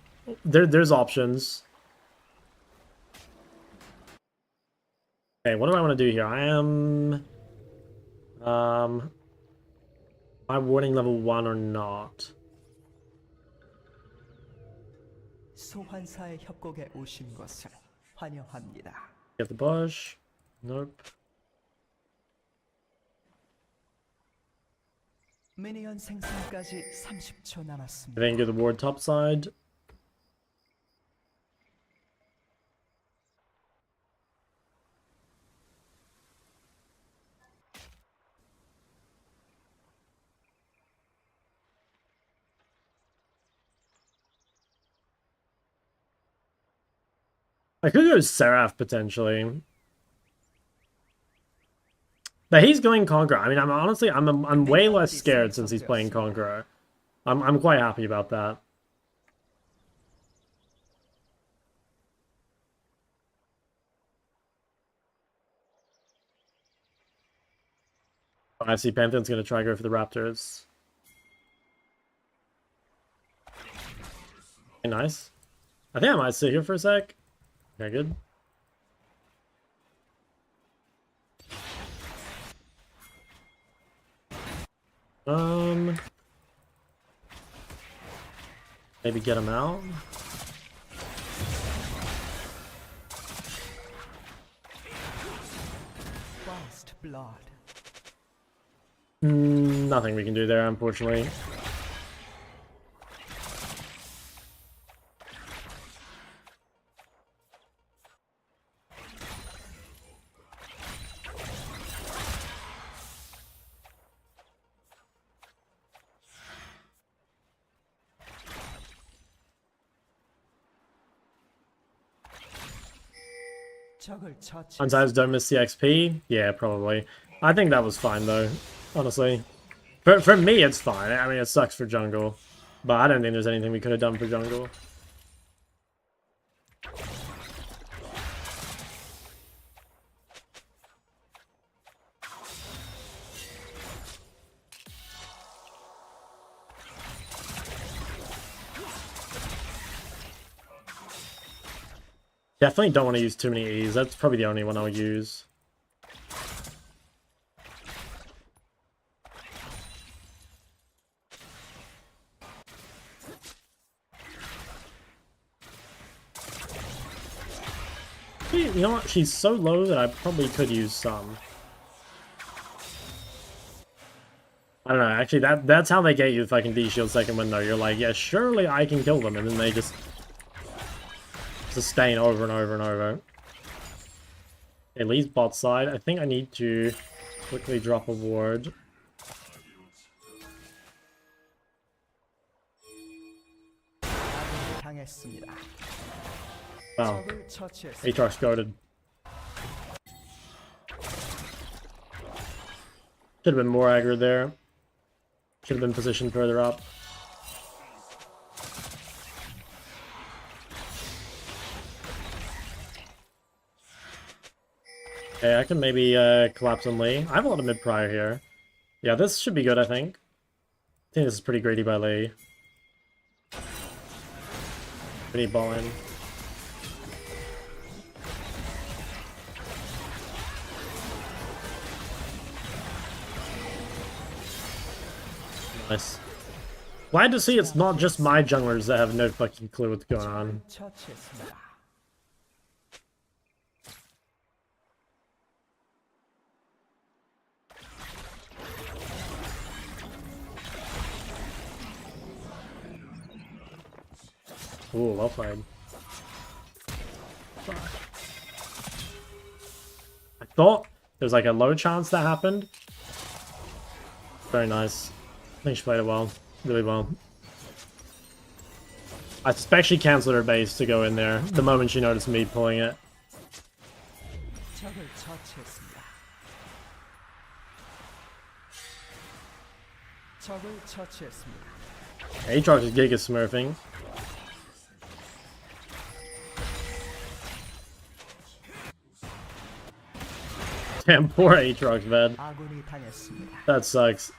There's options. Okay, what do I want to do here? I am... Am I warding level 1 or not? 소환사의 협곡에 오신 것을 환영합니다. Get the bush. Nope. 미니언 생성까지 30초 I 남았습니다. think get the ward top side. I could go Seraph potentially. But he's going Conqueror. I mean, I'm honestly, I'm way less scared since he's playing Conqueror. I'm quite happy about that. I see Pantheon's gonna try to go for the Raptors. Okay, nice. I think I might sit here for a sec. Okay, good. Maybe get him out. First blood. Nothing we can do there, unfortunately. 적을 처치. Sometimes don't miss the XP? Yeah, probably. I think that was fine, though, honestly. For me, it's fine. I mean, it sucks for jungle. But I don't think there's anything we could have done for jungle. Definitely don't want to use too many E's. That's probably the only one I'll use. You know what? She's so low that I probably could use some. I don't know. Actually, that's how they get you the fucking D-shield second window. You're like, yeah, surely I can kill them. And then they just sustain over and over and over. At least bot side. I think I need to quickly drop a ward. 당했습니다. Wow. 적을 처치했습니다. Aatrox goaded. Should have been more aggro there. Should have been positioned further up. Okay, I can maybe collapse on Lee. I have a lot of mid prior here. Yeah, this should be good, I think. I think this is pretty greedy by Lee. We need ball in. Nice. Glad to see it's not just my junglers that have no fucking clue what's going on. 처치했습니다. Ooh, well played. Fuck. I thought there was like a low chance that happened. Very nice. I think she played it well. Really well. I suspect she cancelled her base to go in there the moment she noticed me pulling it. 적을 처치했습니다. 적을 처치했습니다. Aatrox is giga smurfing. Damn, poor Aatrox, man. 아군이 당했습니다. That sucks.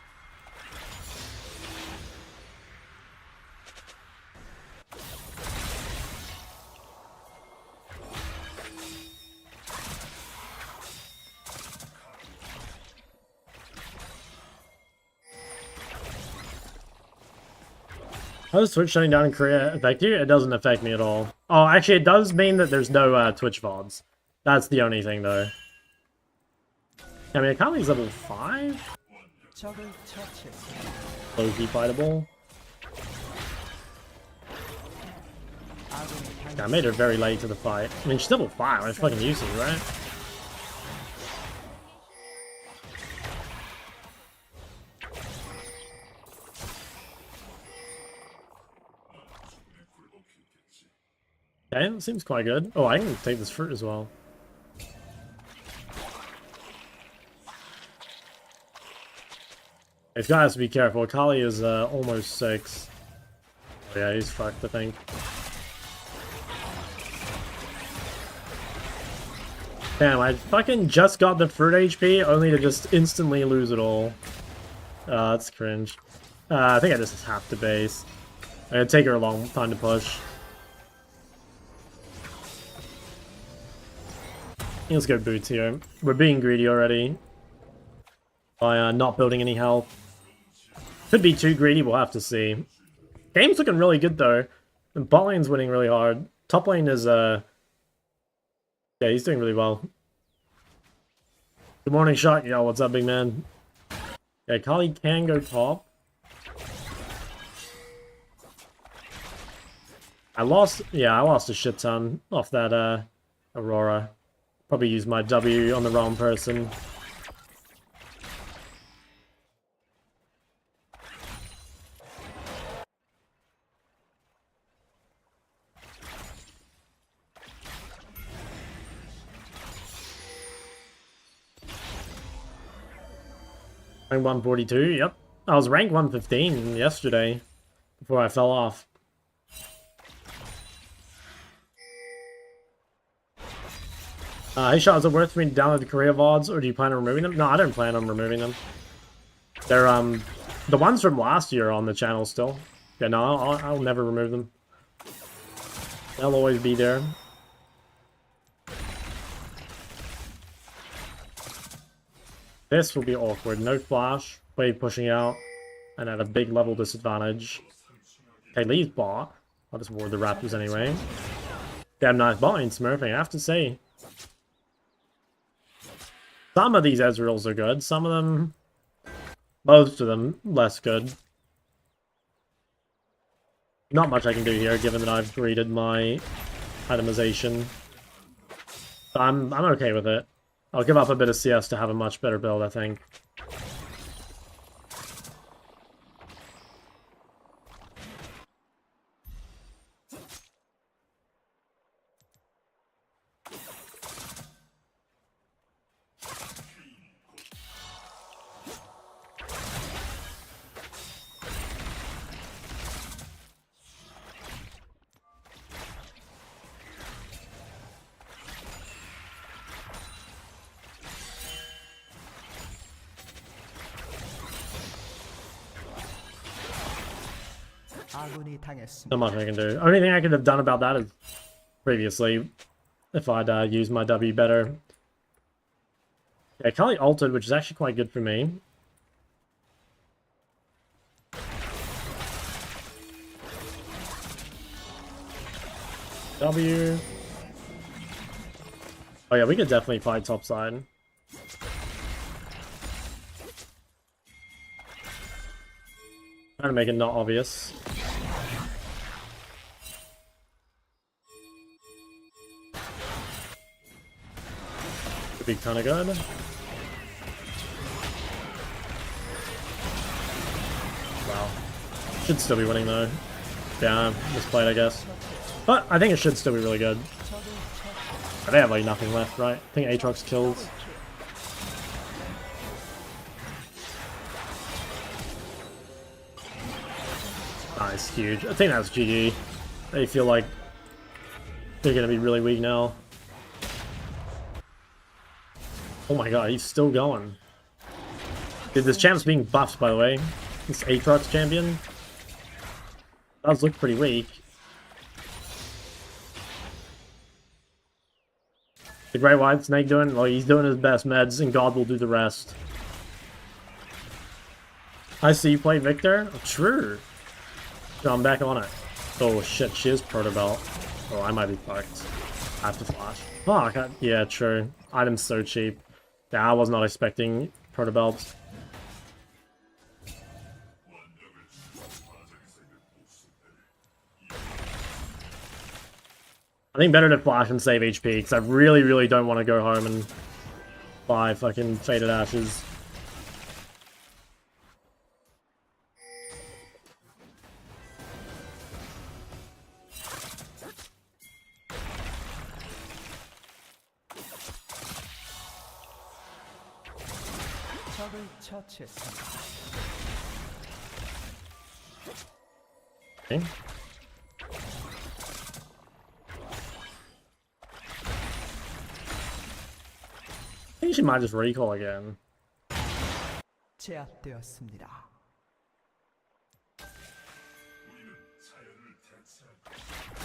How does Twitch shutting down in Korea affect you? It doesn't affect me at all. Oh, actually, it does mean that there's no Twitch VODs. That's the only thing, though. I mean, Akami's level 5? 적을 처치했습니다. Low-key fightable. 아군이 Yeah, I made her very late to the fight. I mean, she's level 5. It's fucking useless, right? Okay, that seems quite good. Oh, I can take this fruit as well. This guy has to be careful. Kali is almost 6. Oh, yeah, he's fucked, I think. Damn, I fucking just got the fruit HP only to just instantly lose it all. That's cringe. I think I just have to base. It'd take her a long time to push. Let's go boots here. We're being greedy already. By not building any health. Could be too greedy, we'll have to see. Game's looking really good though. And bot lane's winning really hard. Top lane is yeah, he's doing really well. Good morning, Shot. Yo, what's up, big man? Yeah, Kali can go top. I lost a shit ton off that Aurora. Probably used my W on the wrong person. Rank 142, yep. I was rank 115 yesterday before I fell off. Hey, Shot, is it worth for me to download the Korea VODs, or do you plan on removing them? No, I don't plan on removing them. They're, the ones from last year are on the channel still. Yeah, no, I'll never remove them. They'll always be there. This will be awkward. No flash, wave pushing out, and at a big level disadvantage. Okay, leave bot. I'll just ward the Raptors anyway. Damn nice bot lane smurfing, I have to say. Some of these Ezreals are good, some of them... most of them, less good. Not much I can do here, given that I've graded my itemization. I'm okay with it. I'll give up a bit of CS to have a much better build, I think. 아군이 당했습니다. Not much I can do. Only thing I could have done about that is previously, if I'd used my W better. Yeah, Kali altered, which is actually quite good for me. W. Oh yeah, we could definitely fight topside. Trying to make it not obvious. Could be kind of good. Wow. Should still be winning though. Yeah, misplayed I guess. But I think it should still be really good. They have like nothing left, right? I think Aatrox kills. Nice, huge. I think that's GG. They feel like they're gonna be really weak now. Oh my god, he's still going. Dude, this champ's being buffed, by the way. This Aatrox champion does look pretty weak. The Great White Snake doing? Well, he's doing his best meds, and God will do the rest. I see you play Victor? Oh, true. So I'm back on it. Oh shit, she is Proto Belt. Oh, I might be fucked. I have to flash. Fuck, yeah, true. Item's so cheap. Yeah, I was not expecting Proto Belt. I think better to flash and save HP, because I really, really don't want to go home and buy fucking Faded Ashes. 적을 처치했습니다. Okay. I think she might just recall again. 제압되었습니다.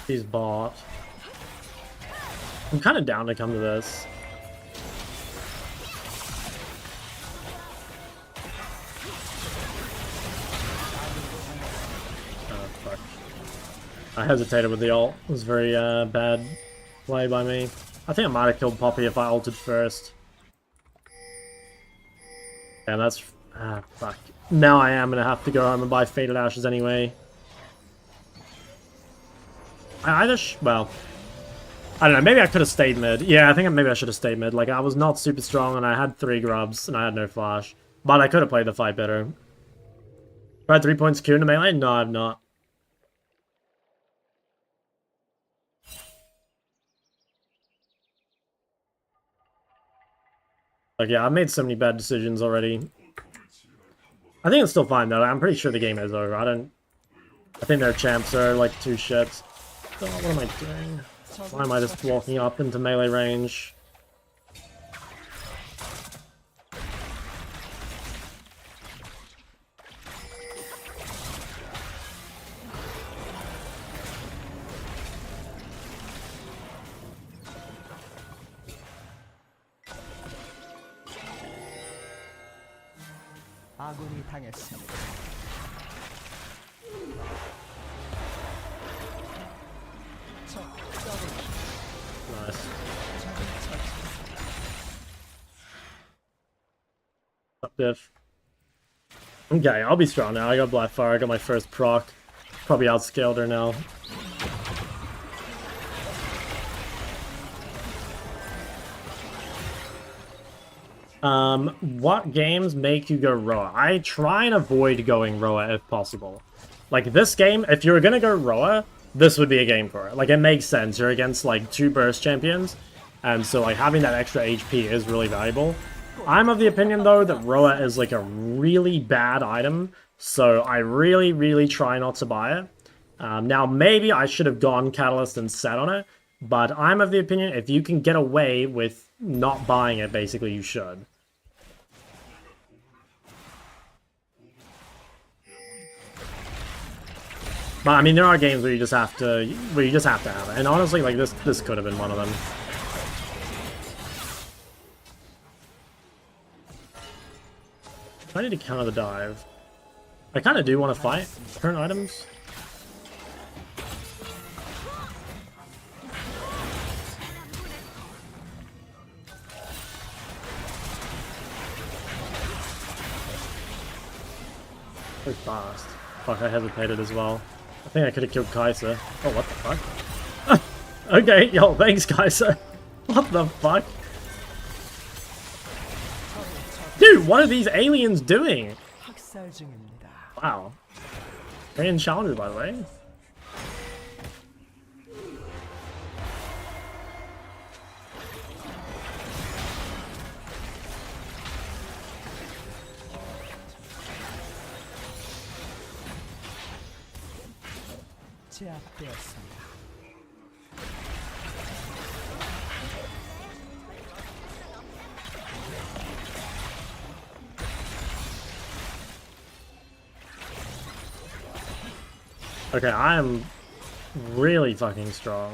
She's bought. I'm kind of down to come to this. Oh, fuck. I hesitated with the ult. It was very bad play by me. I think I might have killed Poppy if I ulted first. And that's... Ah, fuck. Now I am gonna have to go home and buy Faded Ashes anyway. I either... well... I don't know, maybe I could have stayed mid. Yeah, I think maybe I should have stayed mid. Like, I was not super strong, and I had 3 grubs, and I had no flash. But I could have played the fight better. Tried 3 points Q into melee? No, I've not. Like, yeah, I've made so many bad decisions already. I think it's still fine, though. I'm pretty sure the game is over. I think their champs are, like, 2 shits. Oh, what am I doing? Why am I just walking up into melee range? 아군이 당했습니다. Nice. Up diff. Okay, I'll be strong now. I got Blackfire, I got my first proc. Probably outscaled her now. What games make you go Roa? I try and avoid going Roa if possible. Like, this game, if you were gonna go Roa, this would be a game for it. Like, it makes sense. You're against, like, 2 burst champions, and so, like, having that extra HP is really valuable. I'm of the opinion, though, that Roa is, like, a really bad item, so I really, really try not to buy it. Now, maybe I should have gone Catalyst and sat on it, but I'm of the opinion if you can get away with not buying it, basically, you should. But I mean, there are games where you just have to have it, and honestly, like this could have been one of them. I need to counter the dive. I kind of do want to fight current items. So fast. Fuck, I hesitated as well. I think I could have killed Kaiser. Oh, what the fuck? Okay, yo, thanks, Kaiser. What the fuck? Dude, what are these aliens doing? 학살 중입니다. Wow. Korean challenger, by the way. 제압되었습니다. Okay, I am really fucking strong.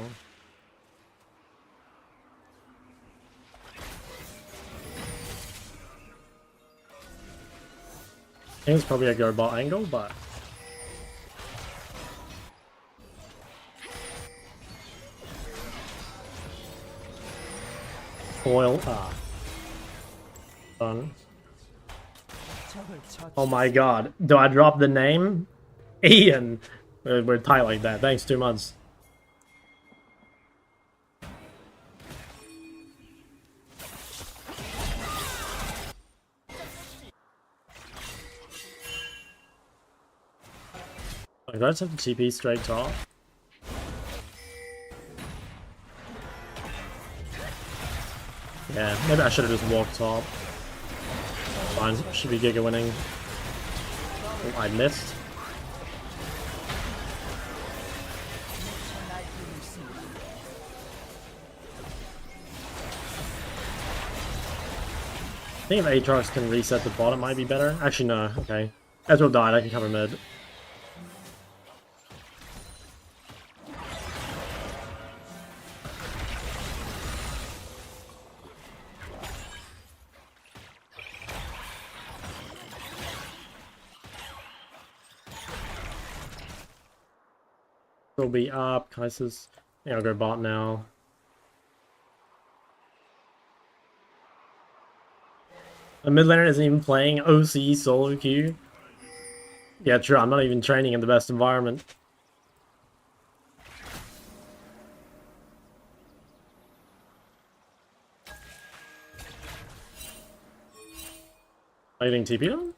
I think it's probably a go bot angle, but... Foil, Done. Oh my god. Do I drop the name? Ian! We're tight like that. Thanks, 2 months. Like, let's have the TP straight top. Yeah, maybe I should have just walked top. Fine, should be Giga winning. Oh, I missed. think if Aatrox can reset the bot, it might be better. Actually, no. Okay. Ezreal died. I can cover mid. Will be up. Kaiser's. Yeah, I'll go bot now. A mid laner isn't even playing OC solo queue. Yeah, true. I'm not even training in the best environment. Are you getting TP on?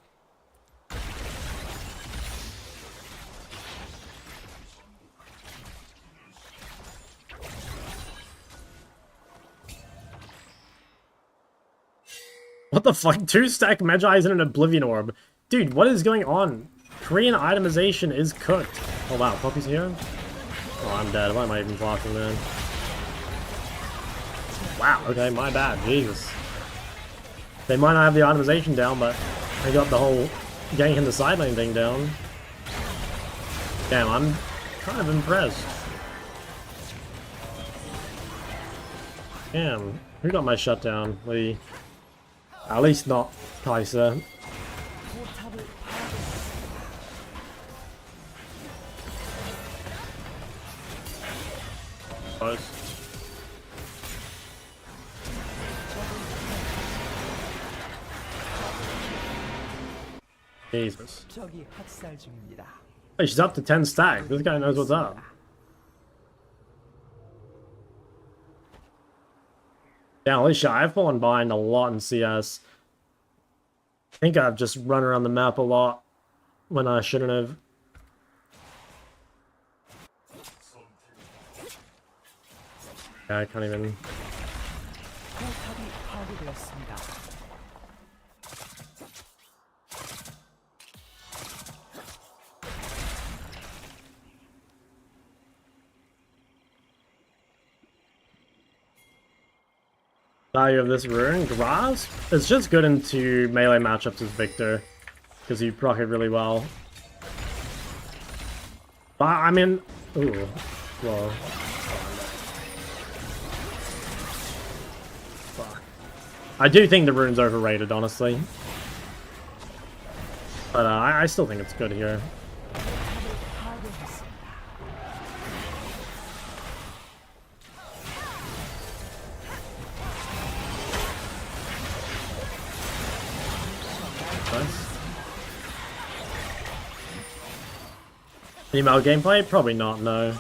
What the fuck? 2-stack Magi's in an Oblivion Orb. Dude, what is going on? Korean itemization is cooked. Oh wow, Poppy's here? Oh, I'm dead. Why am I even blocking, man? Wow, okay, my bad. Jesus. They might not have the itemization down, but they got the whole gank in the side lane thing down. Damn, I'm kind of impressed. Damn, who got my shutdown? Lee. At least not Kaiser. 포탑을 파괴했습니다. Close. Jesus. 적이 학살 중입니다. Hey, she's up to 10 stack. This guy knows what's up. Yeah, Alicia, I've fallen behind a lot in CS. I think I've just run around the map a lot when I shouldn't have. Yeah, I can't even. 포탑이 파괴되었습니다. Value of this rune, Grasp? It's just good into melee matchups as Victor, because you proc it really well. But, I mean... Ooh. Whoa. Fuck. I do think the rune's overrated, honestly. But I still think it's good here. Email gameplay? Probably not, no.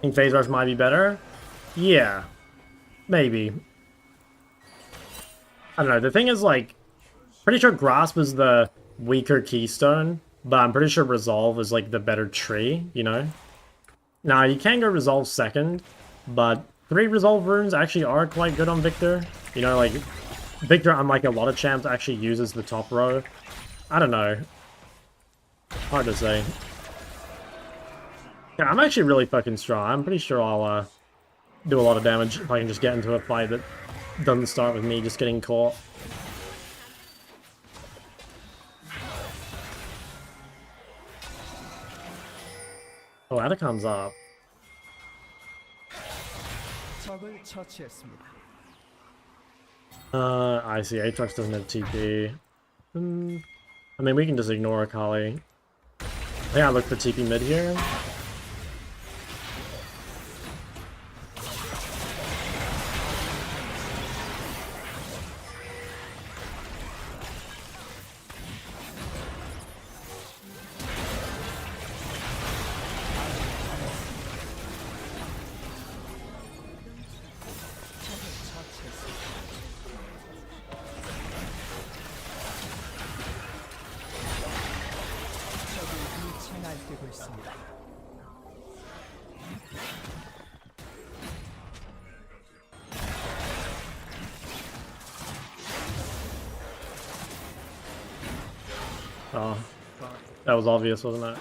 Think phase rush might be better? Yeah. Maybe. I don't know, the thing is, like, pretty sure Grasp is the weaker keystone, but I'm pretty sure Resolve is, like, the better tree, you know? Now, you can go Resolve second, but 3 Resolve runes actually are quite good on Victor. You know, like, Victor, unlike a lot of champs, actually uses the top row. I don't know. Hard to say. Yeah, I'm actually really fucking strong. I'm pretty sure I'll do a lot of damage if I can just get into a fight that doesn't start with me just getting caught. Oh, Ada comes up. 적을 처치했습니다. I see. Aatrox doesn't have TP. I mean, we can just ignore Akali. I think I look for TP mid here. 날뛰고 있습니다. Oh, that was obvious, wasn't it?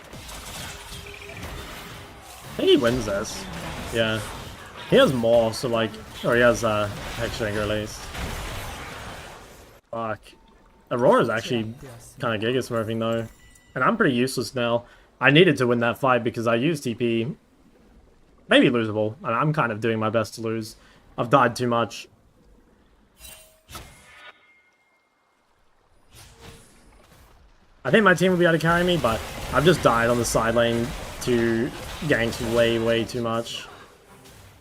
I think he wins this. Yeah. He has more, so like, or he has Hexring release. Fuck. Aurora's actually kind of Giga Smurfing though. And I'm pretty useless now. I needed to win that fight because I used TP. Maybe losable. And I'm kind of doing my best to lose. I've died too much. I think my team will be able to carry me, but I've just died on the side lane to ganks way, way too much.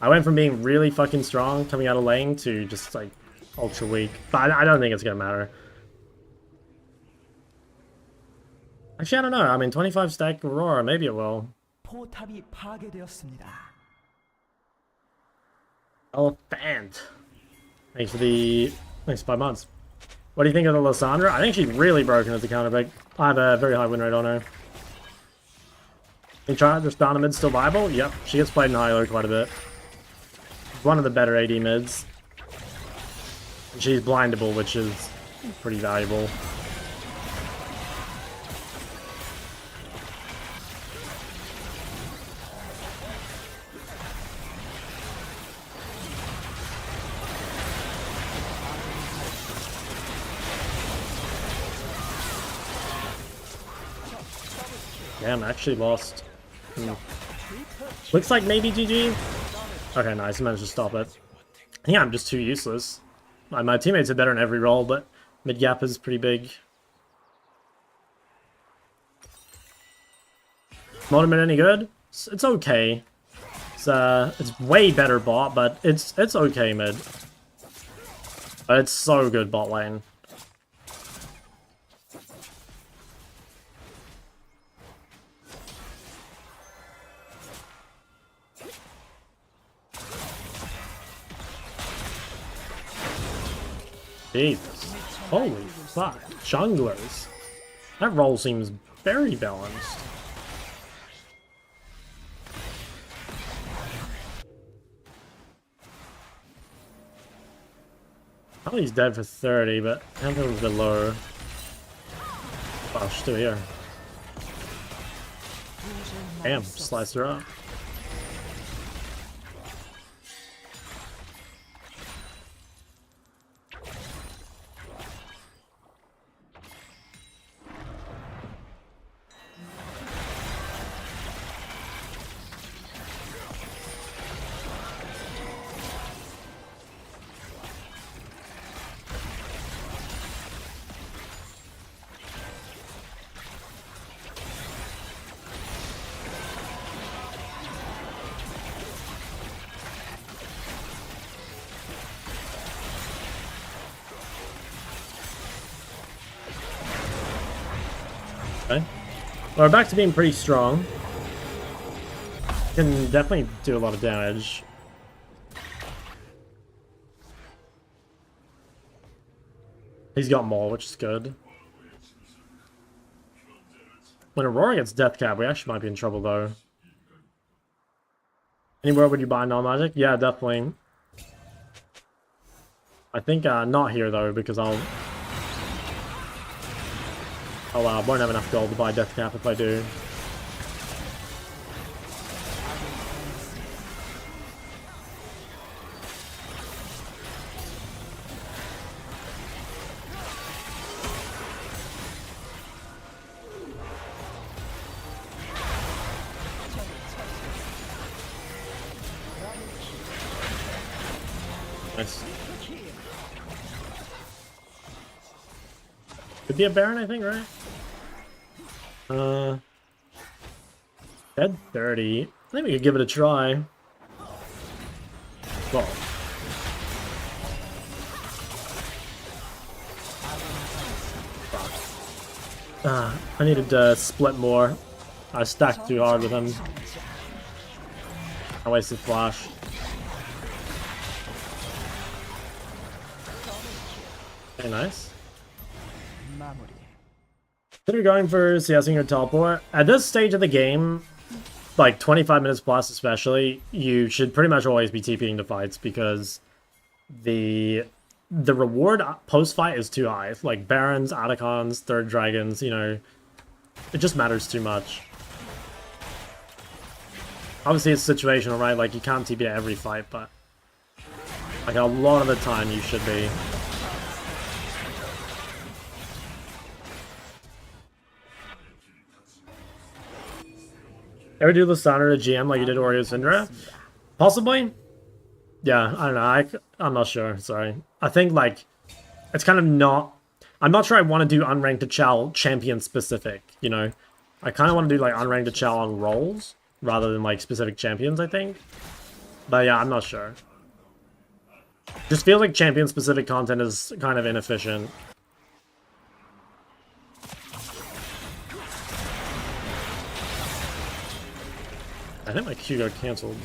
I went from being really fucking strong coming out of lane to just like ultra weak. But I don't think it's gonna matter. Actually, I don't know. I mean, 25 stack Aurora, maybe it will. 포탑이 파괴되었습니다. Elephant. Thanks for the... Thanks for 5 months. What do you think of the Lysandra? I think she's really broken as a counterpick. I have a very high win rate on her. You try this down mid still viable? Yep, she gets played in high elo quite a bit. One of the better AD mids. She's blindable, which is pretty valuable. Damn, I actually lost. Looks like maybe GG. Okay, nice. I managed to stop it. I think I'm just too useless. My teammates are better in every role, but mid gap is pretty big. Monument any good? It's okay. It's way better bot, but it's okay mid. But it's so good bot lane. Jesus. Holy fuck. Junglers. That role seems very balanced. Oh, he's dead for 30, but Anthem's a bit low. Oh, she's still here. Damn, sliced her up. Okay. Well, we're back to being pretty strong. Can definitely do a lot of damage. He's got more, which is good. When Aurora gets death cap, we actually might be in trouble though. Anywhere would you buy non-magic? Yeah, definitely. I think not here though, because I won't have enough gold to buy death cap if I do. Nice. Could be a Baron, I think, right? Dead 30. I think we could give it a try. Well. I needed to split more. I stacked too hard with him. I wasted flash. Okay, nice. Consider going for CSing or teleport. At this stage of the game, like 25 minutes plus especially, you should pretty much always be TPing to fights because the reward post-fight is too high. Like Barons, Atacons, Third Dragons, you know, it just matters too much. Obviously, it's situational, right? Like, you can't TP at every fight, but like a lot of the time, you should be. Ever do Lissandra to GM like you did Oreo Syndra? Possibly. Yeah, I don't know. I'm not sure. Sorry. I think like it's kind of not. I'm not sure I want to do unranked to Chow champion specific. You know, I kind of want to do like unranked to Chow on roles rather than like specific champions. I think. But yeah, I'm not sure. Just feels like champion specific content is kind of inefficient. I think my Q got cancelled.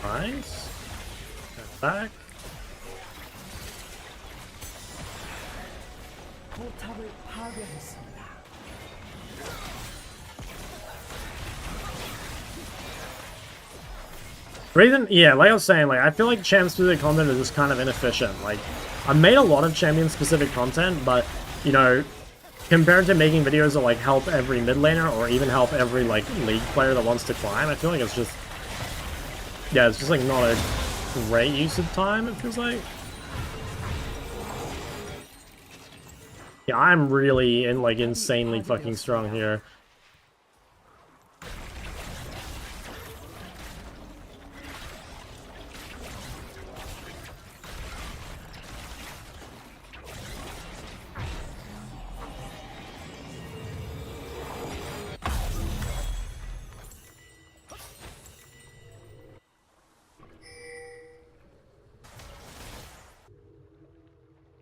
Nice. Back. 포탑을 파괴했습니다. Reason, yeah, like I was saying, like I feel like champ-specific content is just kind of inefficient. Like, I've made a lot of champion-specific content, but you know, compared to making videos that like help every mid laner or even help every like league player that wants to climb, I feel like it's just, yeah, it's just like not a great use of time. It feels like. Yeah, I'm really like insanely fucking strong here.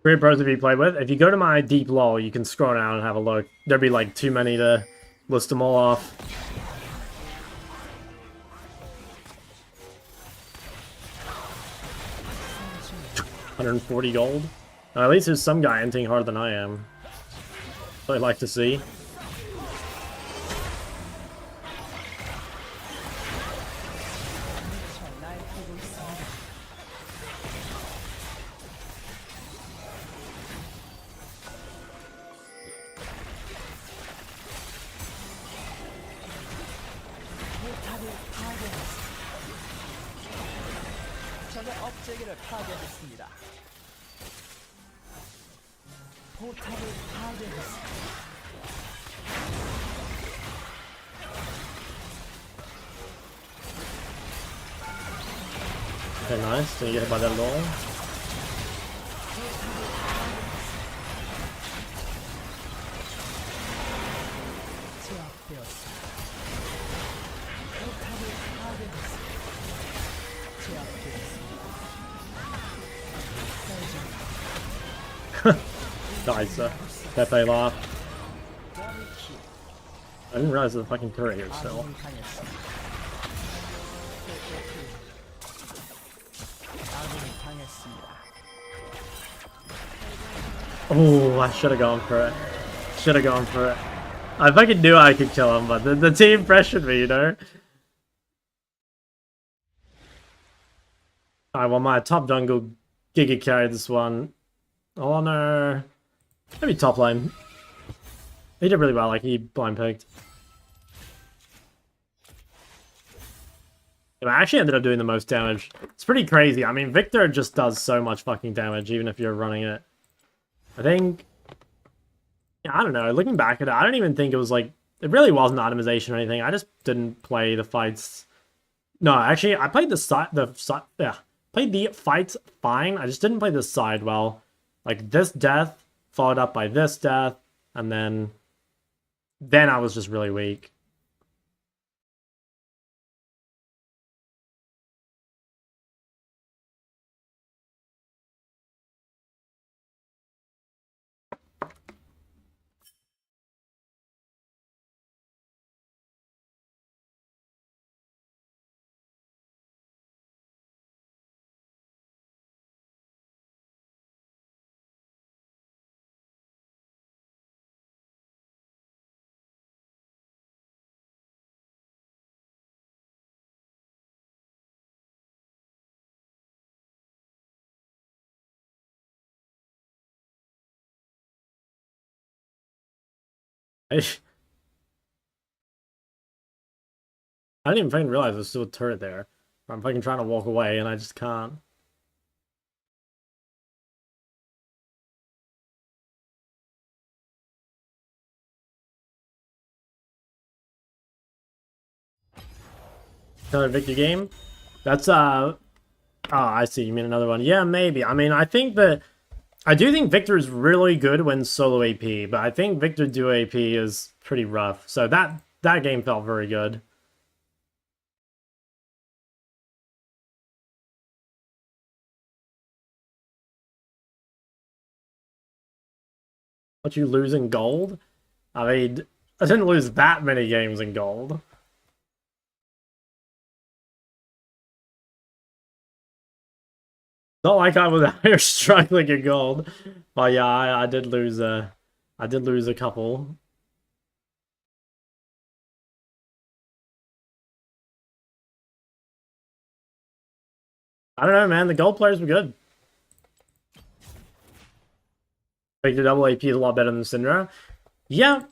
Great pros to be played with. If you go to my deep lol, you can scroll down and have a look. There'd be like too many to list them all off. $140 gold. At least there's some guy inting harder than I am. So I'd like to see. 적의 업체계를 파괴했습니다. 포탑을 파괴했습니다. Okay, nice. Didn't get hit by that at all. 제압되었습니다. 포탑을 파괴했습니다. 제압되었습니다. Nice. Pepe laugh. I didn't realize there's a fucking turret here still. 아군이 당했습니다. 아군이 당했습니다. Oh, I should have gone for it. Should have gone for it. I fucking knew I could kill him, but the team pressured me, you know? Alright, well, my top jungle Giga carried this one. Honor. Maybe top lane. He did really well, like, he blind picked. I actually ended up doing the most damage. It's pretty crazy. I mean, Victor just does so much fucking damage, even if you're running it. I think... Yeah, I don't know. Looking back at it, I don't even think it was like... It really wasn't itemization or anything. I just didn't play the fights... No, actually, I played the side... Yeah. Played the fights fine. I just didn't play the side well. Like, this death, followed up by this death, and then I was just really weak. I didn't even fucking realize there's still a turret there. I'm fucking trying to walk away and I just can't. Another Victor game? That's oh, I see. You mean another one? Yeah, maybe. I mean, I do think Victor is really good when solo AP, but I think Victor duo AP is pretty rough. So that game felt very good. But you lose in gold? I mean, I didn't lose that many games in gold. Not like I was out here struggling in gold. But yeah, I did lose I did lose a couple. I don't know, man. The gold players were good. Like the double AP is a lot better than Syndra. Yeah,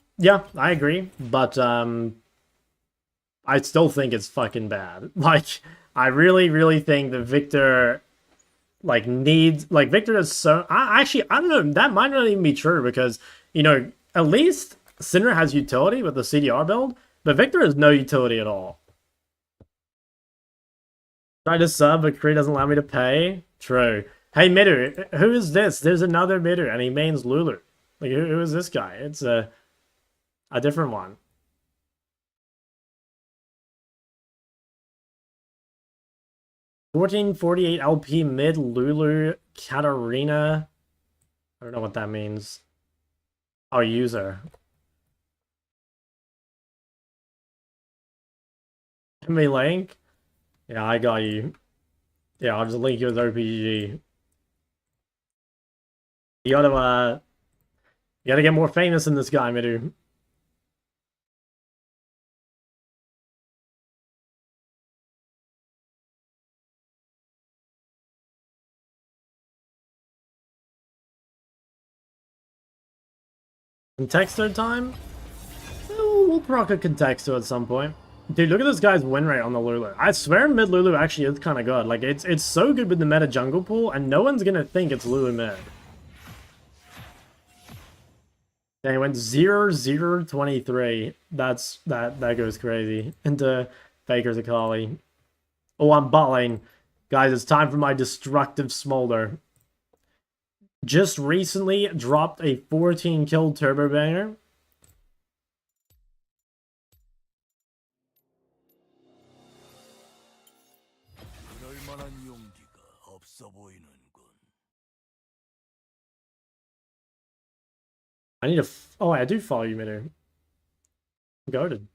I agree. But I still think it's fucking bad. Like, I really think that Victor like needs like Victor is so actually I don't know, that might not even be true because at least Syndra has utility with the CDR build, but Victor has no utility at all. Try to sub, but Kree doesn't allow me to pay. True. Hey Midu, who is this? There's another Midu, and he mains Lulu. Like who is this guy? It's a different one. 1448 LP mid Lulu Katarina. I don't know what that means. Oh, user. Me link? Yeah, I got you. Yeah, I'll just link you with RPG. You gotta get more famous in this guy, Midu. Contexto time? We'll proc a Contexto at some point. Dude, look at this guy's win rate on the Lulu. I swear mid Lulu actually is kind of good. Like, it's so good with the meta jungle pool, and no one's gonna think it's Lulu mid. Yeah, he went 0-0-23. That goes crazy. Into Faker's Akali. Oh, I'm bot lane. Guys, it's time for my destructive smolder. Just recently dropped a 14 kill turbo banger. 그럴 만한 용기가 없어 보이는군. I need to. Oh, I do follow you, Mitter. Goated.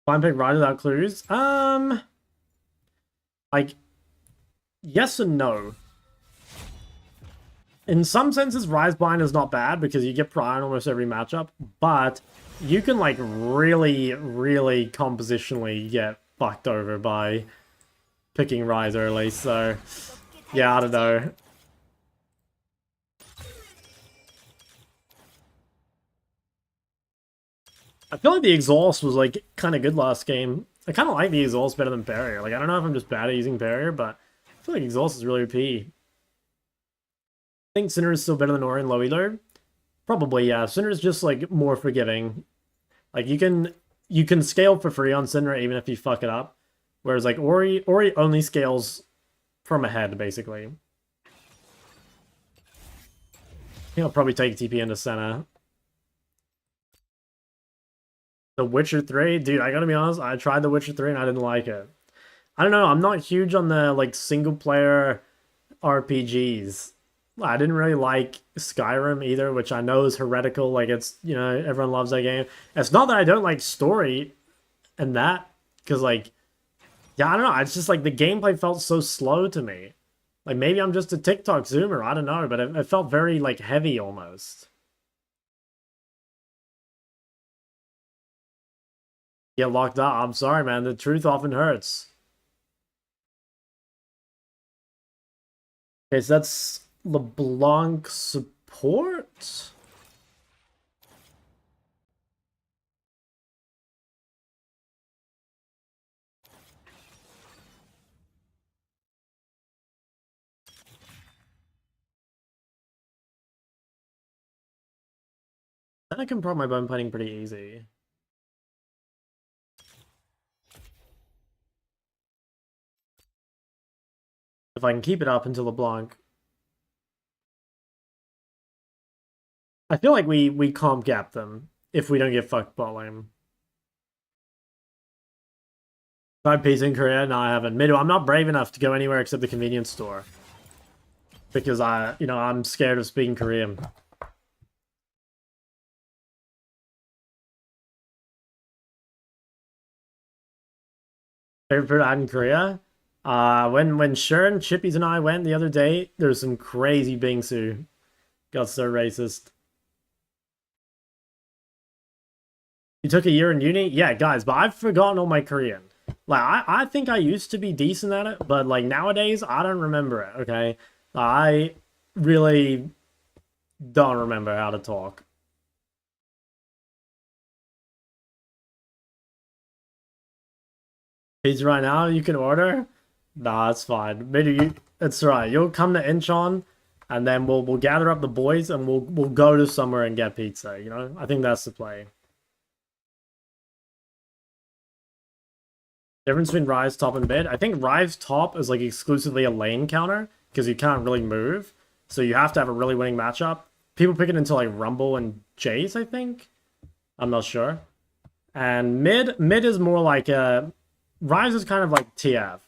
Blind pick right without clues. Like, yes and no. In some senses, Rise Blind is not bad because you get Pry in almost every matchup, but you can, like, really compositionally get fucked over by picking Rise early, so yeah, I don't know. I feel like the exhaust was, like, kind of good last game. I kind of like the exhaust better than barrier. Like, I don't know if I'm just bad at using barrier, but I feel like exhaust is really OP. I think Sinner is still better than Ori and low elo. Probably, yeah. Sinner is just, like, more forgiving. Like, you can scale for free on Sinner even if you fuck it up. Whereas, like, Ori only scales from ahead, basically. I think I'll probably take TP into Senna. The Witcher 3? Dude, I gotta be honest, I tried The Witcher 3 and I didn't like it. I don't know, I'm not huge on the, like, single-player RPGs. I didn't really like Skyrim either, which I know is heretical, like, it's, everyone loves that game. It's not that I don't like story and that, because, like, yeah, I don't know, it's just, like, the gameplay felt so slow to me. Like, maybe I'm just a TikTok zoomer, I don't know, but it felt very, like, heavy almost. Get locked up. I'm sorry, man. The truth often hurts. Okay, so that's LeBlanc support? I can prop my bone plating pretty easy. If I can keep it up until LeBlanc. I feel like we comp gap them if we don't get fucked bot lane. 5 Ps in Korea? No, I haven't. Middle, I'm not brave enough to go anywhere except the convenience store. Because I'm scared of speaking Korean. Favorite food I had in Korea? When Sharon, Chippies, and I went the other day, there was some crazy bingsu. Got so racist. You took a year in uni? Yeah, guys, but I've forgotten all my Korean. Like, I think I used to be decent at it, but, like, nowadays, I don't remember it, okay? I really don't remember how to talk. Pizza right now, you can order? Nah, it's fine. Maybe it's right. You'll come to Incheon, and then we'll gather up the boys, and we'll go to somewhere and get pizza, you know? I think that's the play. Difference between Rise top and mid. I think Rise top is like exclusively a lane counter because you can't really move. So you have to have a really winning matchup. People pick it into like Rumble and Jace, I think. I'm not sure. And mid is more like Rise is kind of like TF.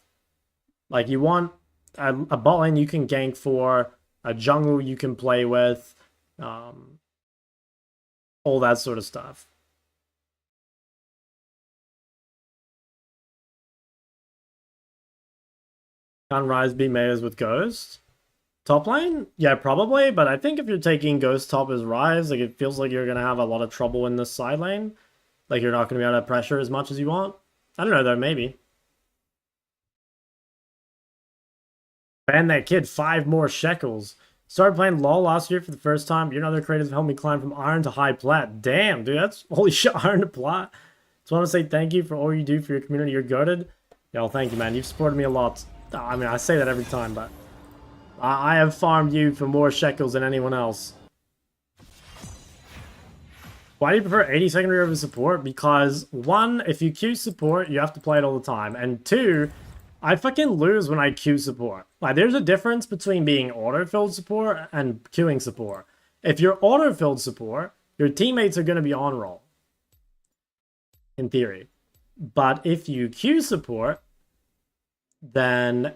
Like you want a bot lane you can gank for, a jungle you can play with, all that sort of stuff. Can Rise beat metas with Ghost? Top lane? Yeah, probably, but I think if you're taking Ghost top as Rise, like it feels like you're gonna have a lot of trouble in this side lane. Like you're not gonna be able to pressure as much as you want. I don't know though, maybe. Ban that kid 5 more shekels. Started playing LoL last year for the first time. You and other creators have helped me climb from iron to high plat. Damn, dude, that's holy shit, iron to plat. Just want to say thank you for all you do for your community. You're goated. Yo, thank you, man. You've supported me a lot. I mean, I say that every time, but I have farmed you for more shekels than anyone else. Why do you prefer 80 secondary over support? Because, one, if you queue support, you have to play it all the time. And two, I fucking lose when I queue support. Like, there's a difference between being auto-filled support and queuing support. If you're auto-filled support, your teammates are going to be on roll. In theory. But if you queue support, then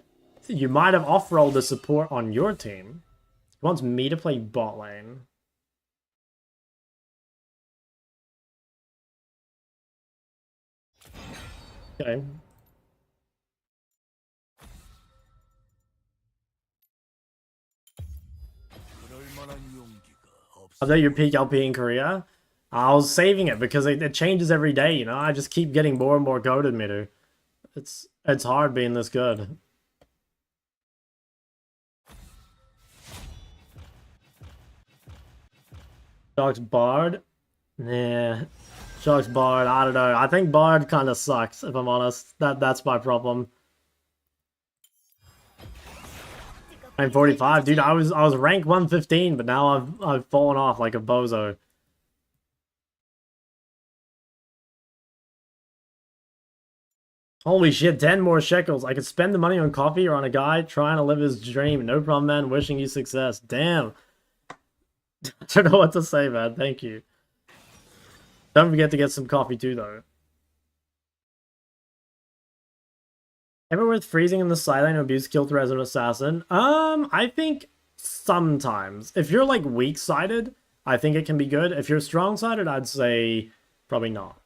you might have off-rolled the support on your team. He wants me to play bot lane. Okay. I thought your peak LP in Korea? I was saving it because it changes every day, you know? I just keep getting more and more goated Midu. It's hard being this good. Sharks Bard? Nah. Sharks Bard, I don't know. I think Bard kind of sucks, if I'm honest. That's my problem. I'm 45, dude. I was rank 115, but now I've fallen off like a bozo. Holy shit, 10 more shekels. I could spend the money on coffee or on a guy trying to live his dream. No problem, man. Wishing you success. Damn. I don't know what to say, man. Thank you. Don't forget to get some coffee too, though. Ever worth freezing in the sideline to abuse kill threat as an assassin? I think sometimes. If you're like weak-sided, I think it can be good. If you're strong-sided, I'd say probably not.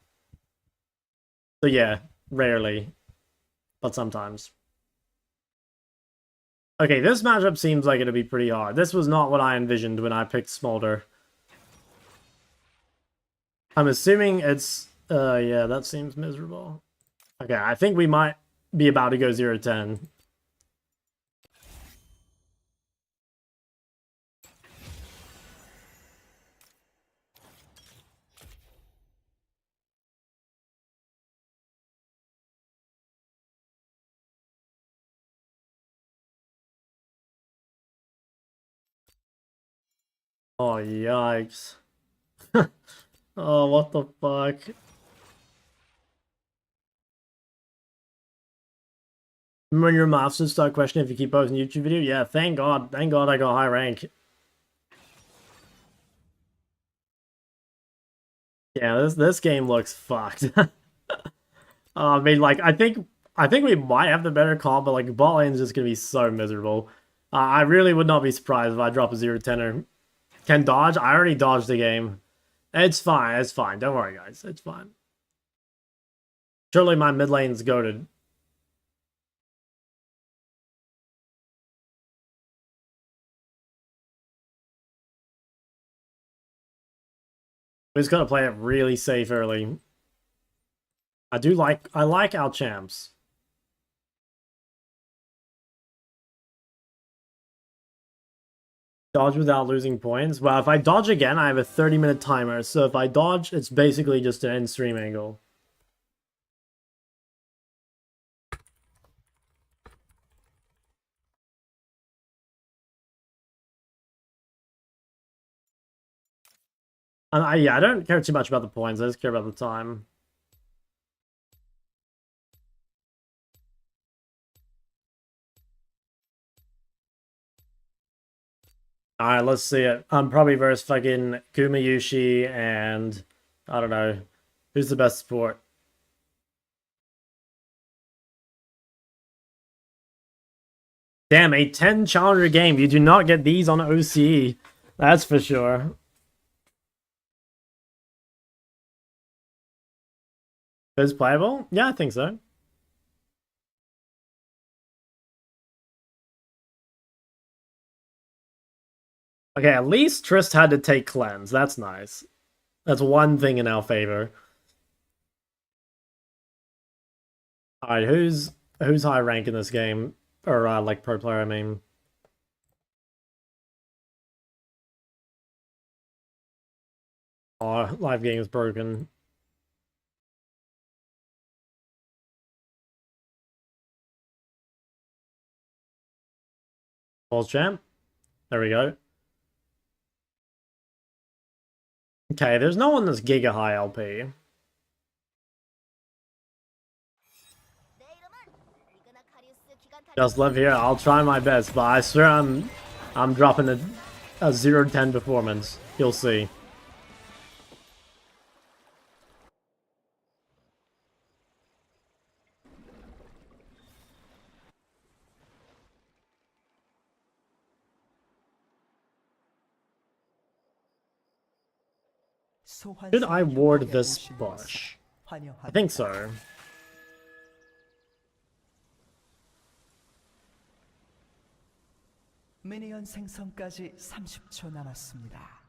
So yeah, rarely, but sometimes. Okay, this matchup seems like it'll be pretty hard. This was not what I envisioned when I picked Smolder. I'm assuming it's Yeah, that seems miserable. Okay, I think we might be about to go 0-10. Oh, yikes. Oh, what the fuck? Remember when your masters start questioning if you keep posting YouTube video? Yeah, thank God. Thank God I got high rank. Yeah, this game looks fucked. I mean, like, I think we might have the better call, but like bot lane is just gonna be so miserable. I really would not be surprised if I drop a 0-10er. Can dodge? I already dodged the game. It's fine. It's fine. Don't worry, guys. It's fine. Surely my mid lane's goated. We just gotta play it really safe early. I like our champs. Dodge without losing points. Well, if I dodge again, I have a 30-minute timer. So if I dodge, it's basically just an end stream angle. Yeah, I don't care too much about the points. I just care about the time. Alright, let's see it. I'm probably versus fucking Kumayushi and I don't know. Who's the best support? Damn, a 10 challenger game. You do not get these on OCE. That's for sure. Is playable? Yeah, I think so. Okay, at least Trist had to take cleanse. That's nice. That's one thing in our favor. Alright, who's high rank in this game? Or like pro player, I mean. Oh, live game is broken. Balls champ. There we go. Okay, there's no one that's giga high LP. Just live here. I'll try my best, but I swear I'm dropping a 0-10 performance. You'll see. Should I ward this bush? I think so. 미니언 생성까지 30초 남았습니다.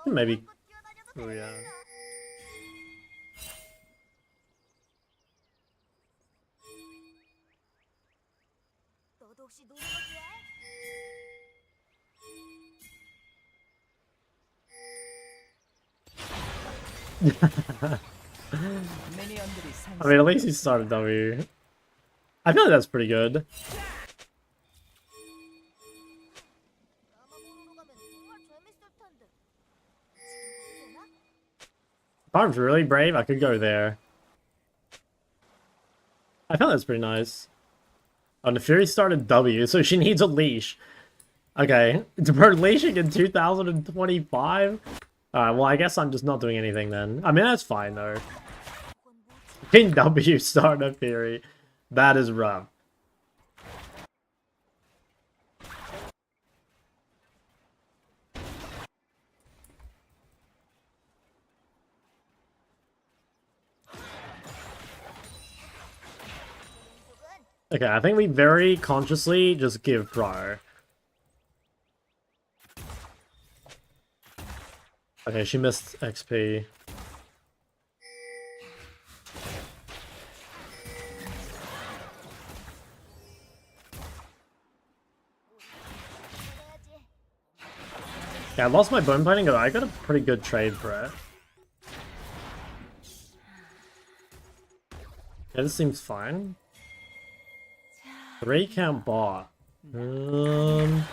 Maybe. Oh yeah. I mean, at least he started W. I feel like that's pretty good. If I'm really brave, I could go there. I feel that's pretty nice. Oh, the Fury started W, so she needs a leash. Okay, we're leashing in 2025? Alright, well, I guess I'm just not doing anything then. I mean, that's fine, though. King W start a Fury. That is rough. Okay, I think we very consciously just give prior. Okay, she missed XP. Yeah, I lost my bone plating, but I got a pretty good trade for it. Yeah, this seems fine. 3 count bot. Seems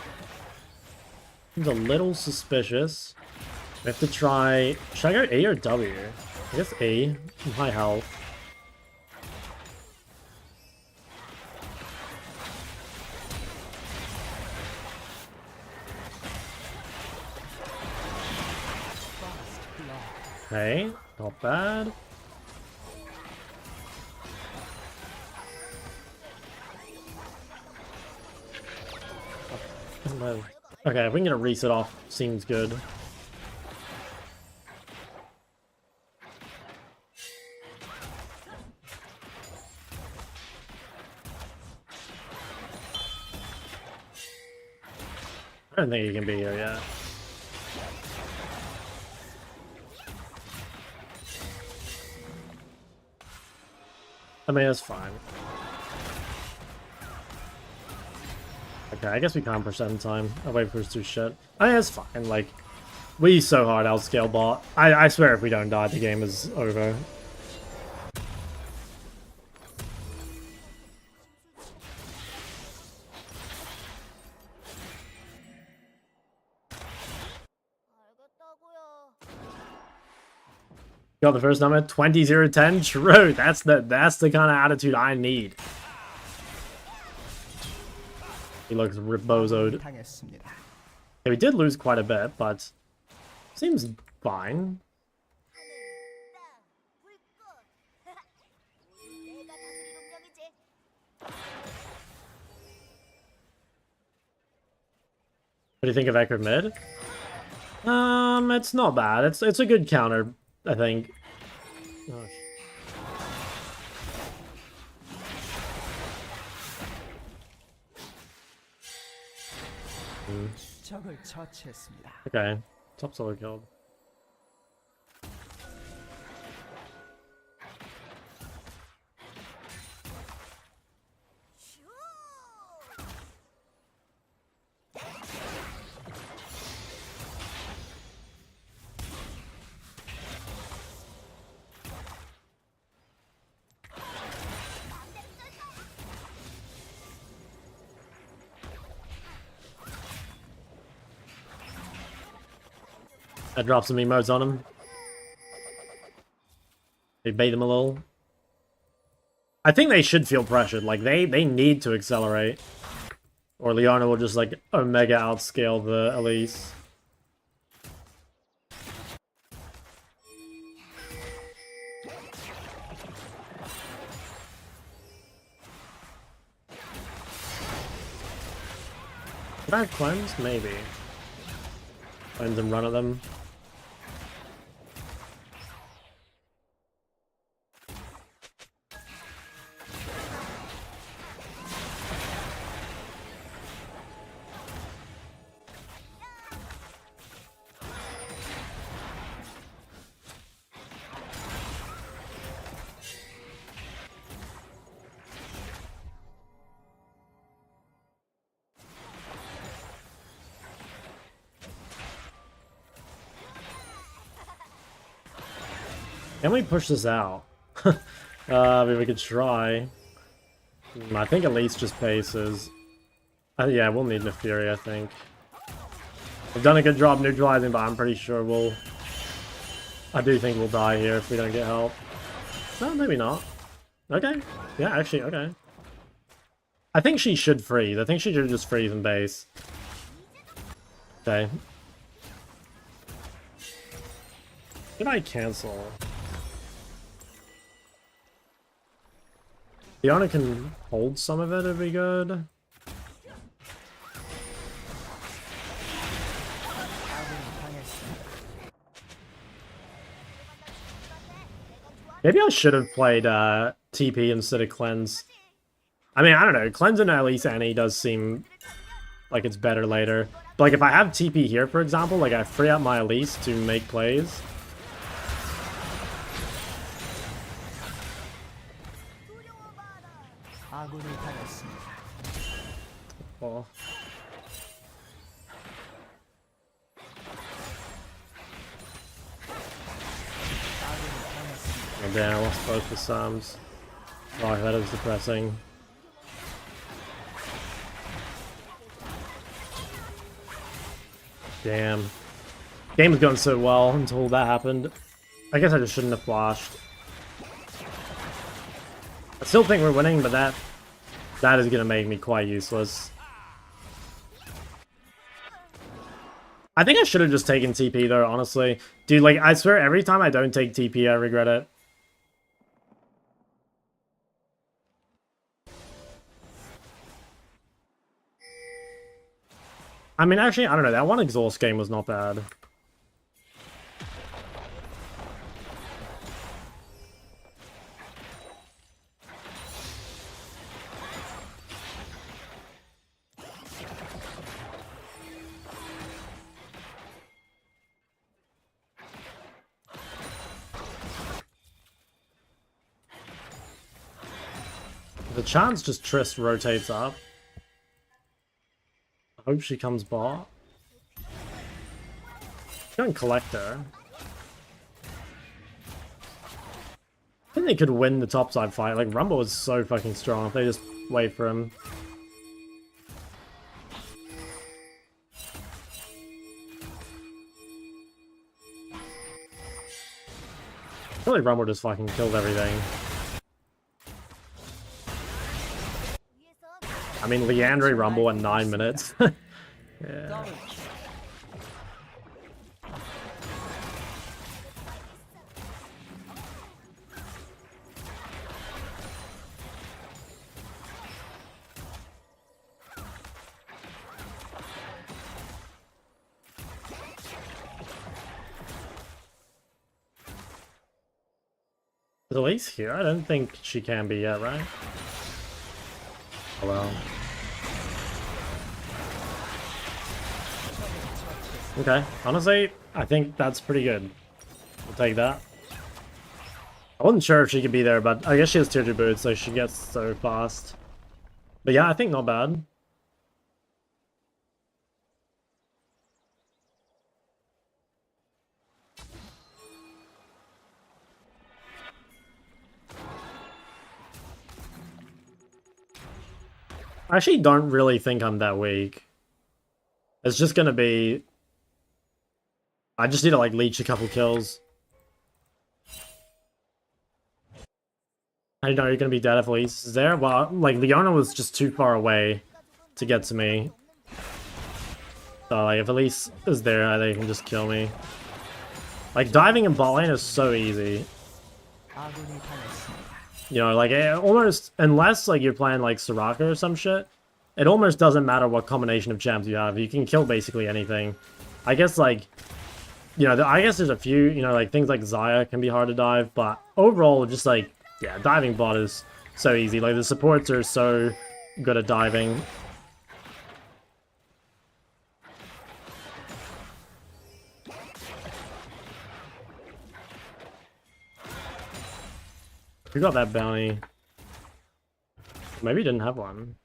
a little suspicious. We have to try... Should I go A or W? I guess A. I'm high health. Okay, not bad. Okay, if we can get a reset off, seems good. I don't think he can be here yet. I mean, that's fine. Okay, I guess we can't push that in time. I'll wait for us to shit. I mean, it's fine. Like, we so hard outscale bot. I swear if we don't die, the game is over. Got the first number, 20-0-10. True, that's the kind of attitude I need. He looks bozoed. 당했습니다. Yeah, we did lose quite a bit, but seems fine. What do you think of Echo mid? It's not bad. It's a good counter, I think. Oh. 적을 처치했습니다. Okay, top solo killed. I dropped some emotes on him. They bait him a little. I think they should feel pressured. Like, they need to accelerate. Or Leona will just, like, Omega outscale the Elise. Could I have cleanse? Maybe. Cleanse and run at them. Can we push this out? Maybe we could try. I think Elise just paces. Yeah, we'll need Neferi, I think. We've done a good job neutralizing, but I'm pretty sure we'll... I do think we'll die here if we don't get help. No, maybe not. Okay. Yeah, actually, okay. I think she should freeze. I think she should just freeze and base. Okay. Did I cancel? Diana can hold some of it, it'd be good. Maybe I should have played TP instead of Cleanse. I mean, I don't know. Cleanse and at least Annie does seem like it's better later. But like if I have TP here, for example, like I free up my Elise to make plays. 아군이 당했습니다. Oh. Oh damn, I lost both the Psalms. Oh, that is depressing. Damn. Game was going so well until that happened. I guess I just shouldn't have flashed. I still think we're winning, but that is gonna make me quite useless. I think I should have just taken TP though, honestly. Dude, like, I swear every time I don't take TP, I regret it. I mean, actually, I don't know. That one exhaust game was not bad. The chance just Triss rotates up. I hope she comes bot. Go and collect her. I think they could win the topside fight. Like, Rumble is so fucking strong if they just wait for him. I feel like Rumble just fucking killed everything. I mean, Leandre Rumble in 9 minutes. Yeah. Is Elise here? I don't think she can be yet, right? Oh well. Okay, honestly, I think that's pretty good. We'll take that. I wasn't sure if she could be there, but I guess she has tier 2 boots, so she gets so fast. But yeah, I think not bad. I actually don't really think I'm that weak. It's just gonna be... I just need to, like, leech a couple kills. I know you're gonna be dead if Elise is there. Well, like, Leona was just too far away to get to me. So, like, if Elise is there, they can just kill me. Like, diving in bot lane is so easy. 아군이 당했습니다. You know, like, it almost, unless, like, you're playing, like, Soraka or some shit, it almost doesn't matter what combination of champs you have. You can kill basically anything. I guess, like, you know, I guess there's a few, you know, like, things like Xayah can be hard to dive, but overall, just, like, yeah, diving bot is so easy. Like, the supports are so good at diving. Who got that bounty? Maybe he didn't have one.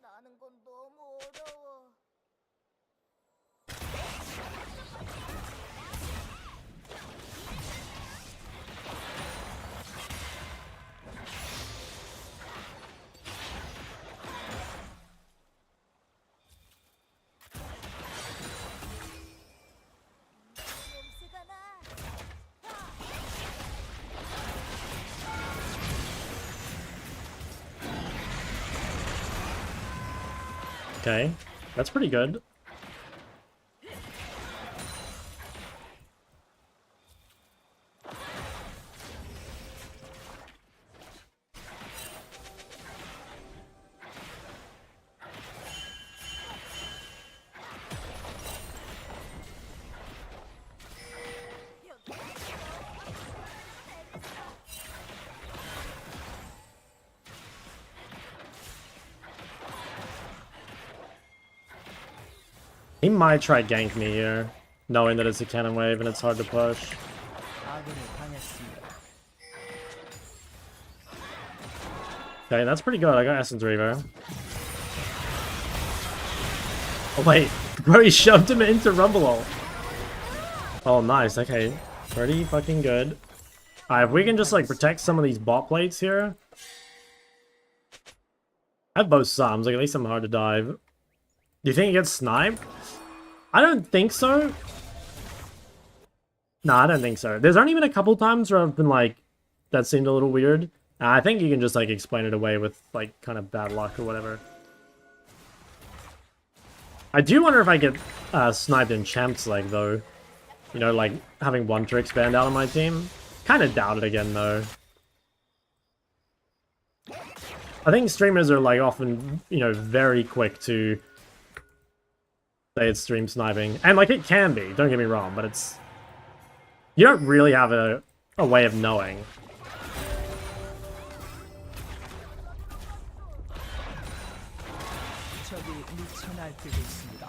나는 건 너무 어려워. 냄새가 나. Okay, that's pretty good. He might try gank me here, knowing that it's a cannon wave and it's hard to push. 아군이 당했습니다. Okay, that's pretty good. I got Essence Reaver. Oh wait, bro, he shoved him into Rumble ult. Oh, nice. Okay, pretty fucking good. Alright, if we can just like protect some of these bot plates here. I have both Psalms, like at least I'm hard to dive. Do you think he gets sniped? I don't think so. No, I don't think so. There's only been a couple times where I've been like, that seemed a little weird. I think you can just like explain it away with like kind of bad luck or whatever. I do wonder if I get sniped in Champs Leg though. You know, like having one trick banned out on my team. Kind of doubt it again though. I think streamers are like often, you know, very quick to say it's stream sniping. And like it can be, don't get me wrong, but it's... You don't really have a way of knowing. 적이 미쳐 날뛰고 있습니다.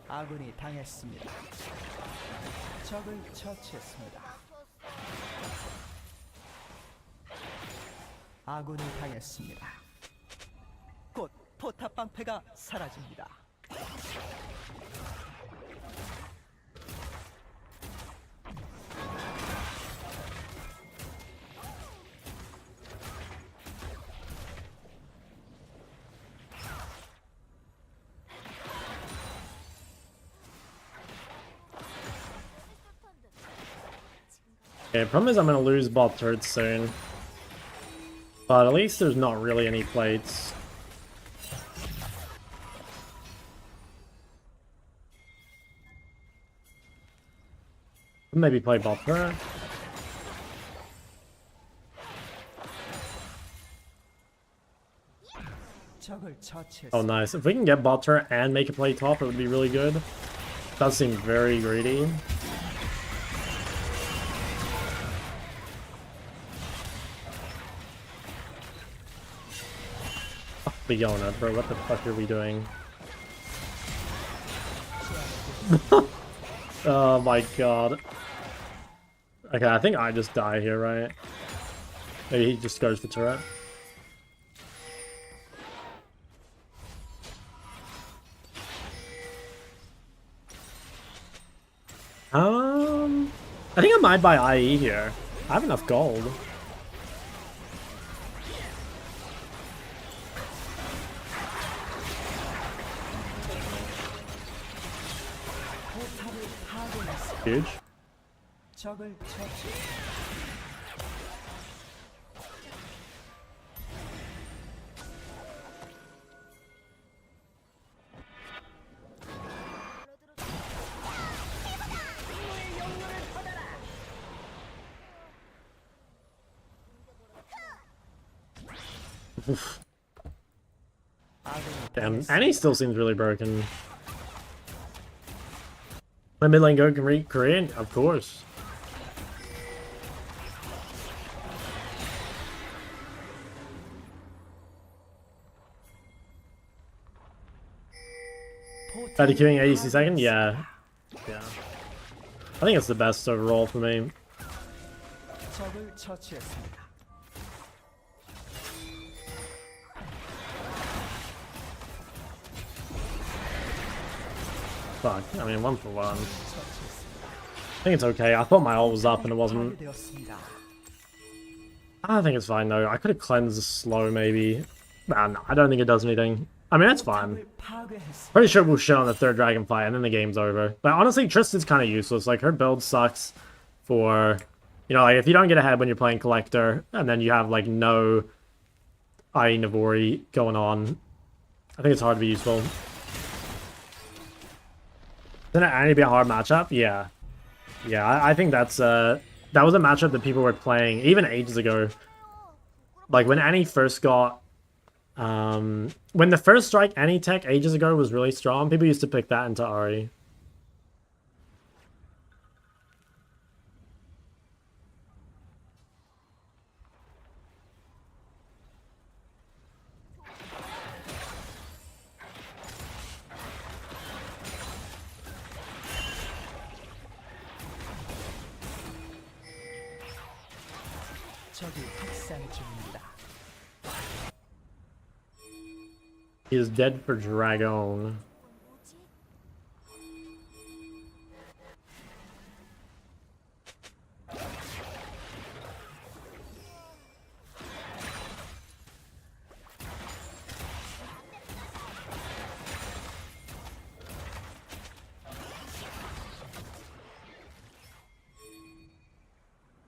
아군이 당했습니다. 적을 처치했습니다. 아군이 당했습니다. 곧 포탑 방패가 사라집니다. Okay, problem is I'm gonna lose bot turrets soon. But at least there's not really any plates. Maybe play bot turret. 적을 처치했습니다. Oh, nice. If we can get bot turret and make a play top, it would be really good. Does seem very greedy. Be going up, bro. What the fuck are we doing? Oh my god. Okay, I think I just die here, right? Maybe he just goes for turret. I think I might buy IE here. I have enough gold. 포탑을 파괴했습니다. Huge. 적을 처치. Damn, Annie still seems really broken. My mid lane go can read Korean? Of course. After queuing 80 second? Yeah. Yeah. I think it's the best overall for me. 적을 처치했습니다. Fuck, I mean, 1 for 1. I think it's okay. I thought my ult was up and it wasn't. 파괴되었습니다. I think it's fine though. I could have cleansed slow maybe. Nah, no, I don't think it does anything. I mean, that's fine. 포탑을 파괴했습니다. Pretty sure we'll shit on the third dragon fight and then the game's over. But honestly, Tristan's kind of useless. Like, her build sucks for... You know, like, if you don't get ahead when you're playing Collector, and then you have, like, no IE Navori going on, I think it's hard to be useful. Didn't it only be a hard matchup? Yeah. Yeah, I think that's, that was a matchup that people were playing even ages ago. Like, when Annie first got... when the first strike Annie tech ages ago was really strong, people used to pick that into Ari. 적이 학살 중입니다. He is dead for dragon. 뭐지?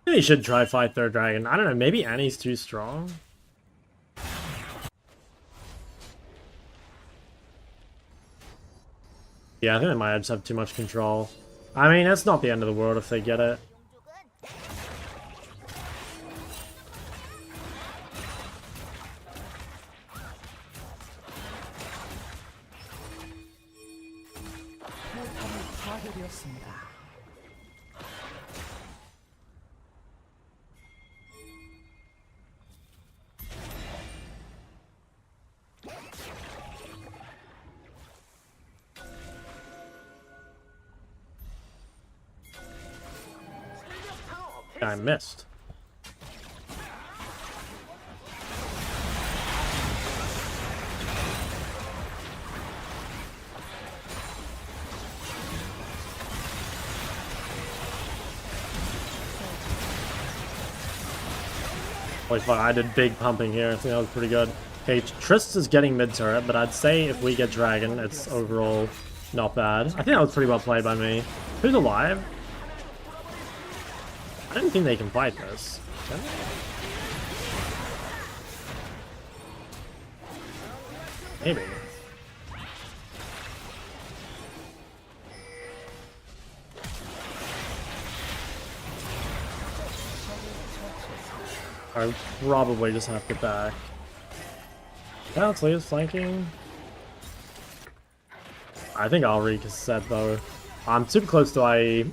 Maybe he should try fight third dragon. I don't know, maybe Annie's too strong. Yeah, I think they might just have too much control. I mean, it's not the end of the world if they get it. 포탑이 파괴되었습니다. I missed. Holy fuck, I did big pumping here. I think that was pretty good. Okay, Trist is getting mid turret, but I'd say if we get Dragon, it's overall not bad. I think that was pretty well played by me. Who's alive? I don't think they can fight this. Can they? Maybe. I probably just have to back. Yeah, let's leave flanking. I think I'll reset though. I'm super close to IE.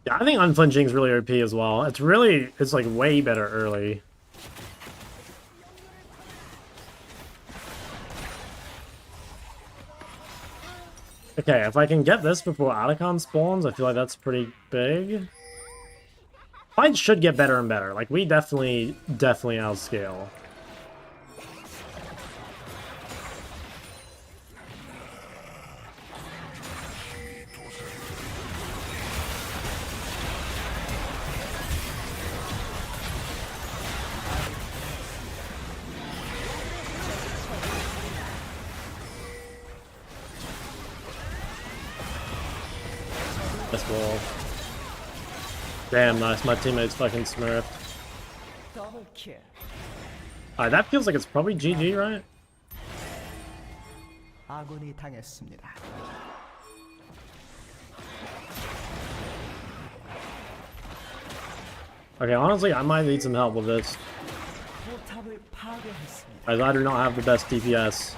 Yeah, I think unflinching is really OP as well. It's like way better early. Okay, if I can get this before Atacon spawns, I feel like that's pretty big. Fights should get better and better. Like, we definitely outscale. This wall. Damn, nice. My teammate's fucking smurfed. 더블 킬. Alright, that feels like it's probably GG, right? 아군이 당했습니다. Okay, honestly, I might need some help with this. 포탑을 파괴했습니다. As I do not have the best DPS.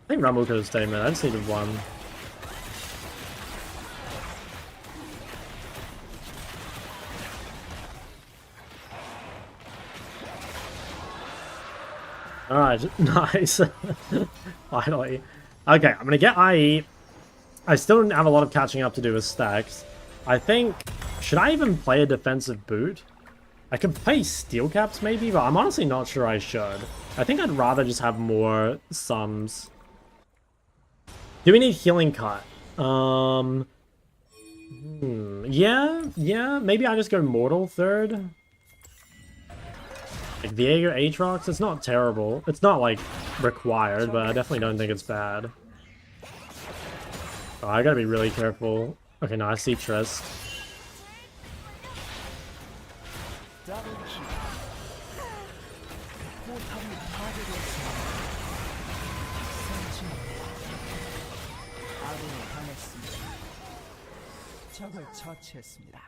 I think Rumble could have stayed mid. I just needed one. Alright, nice. Finally. Okay, I'm gonna get IE. I still have a lot of catching up to do with stacks. I think... Should I even play a defensive boot? I could play steel caps maybe, but I'm honestly not sure I should. I think I'd rather just have more sums. Do we need healing cut? Yeah, maybe I just go mortal third. Like Viego Aatrox, it's not terrible. It's not like required, but I definitely don't think it's bad. Oh, I gotta be really careful. Okay, no, I see Trist. 더블 킬. 포탑이 파괴되었습니다. 선취입니다. 아군이 당했습니다. 적을 처치했습니다.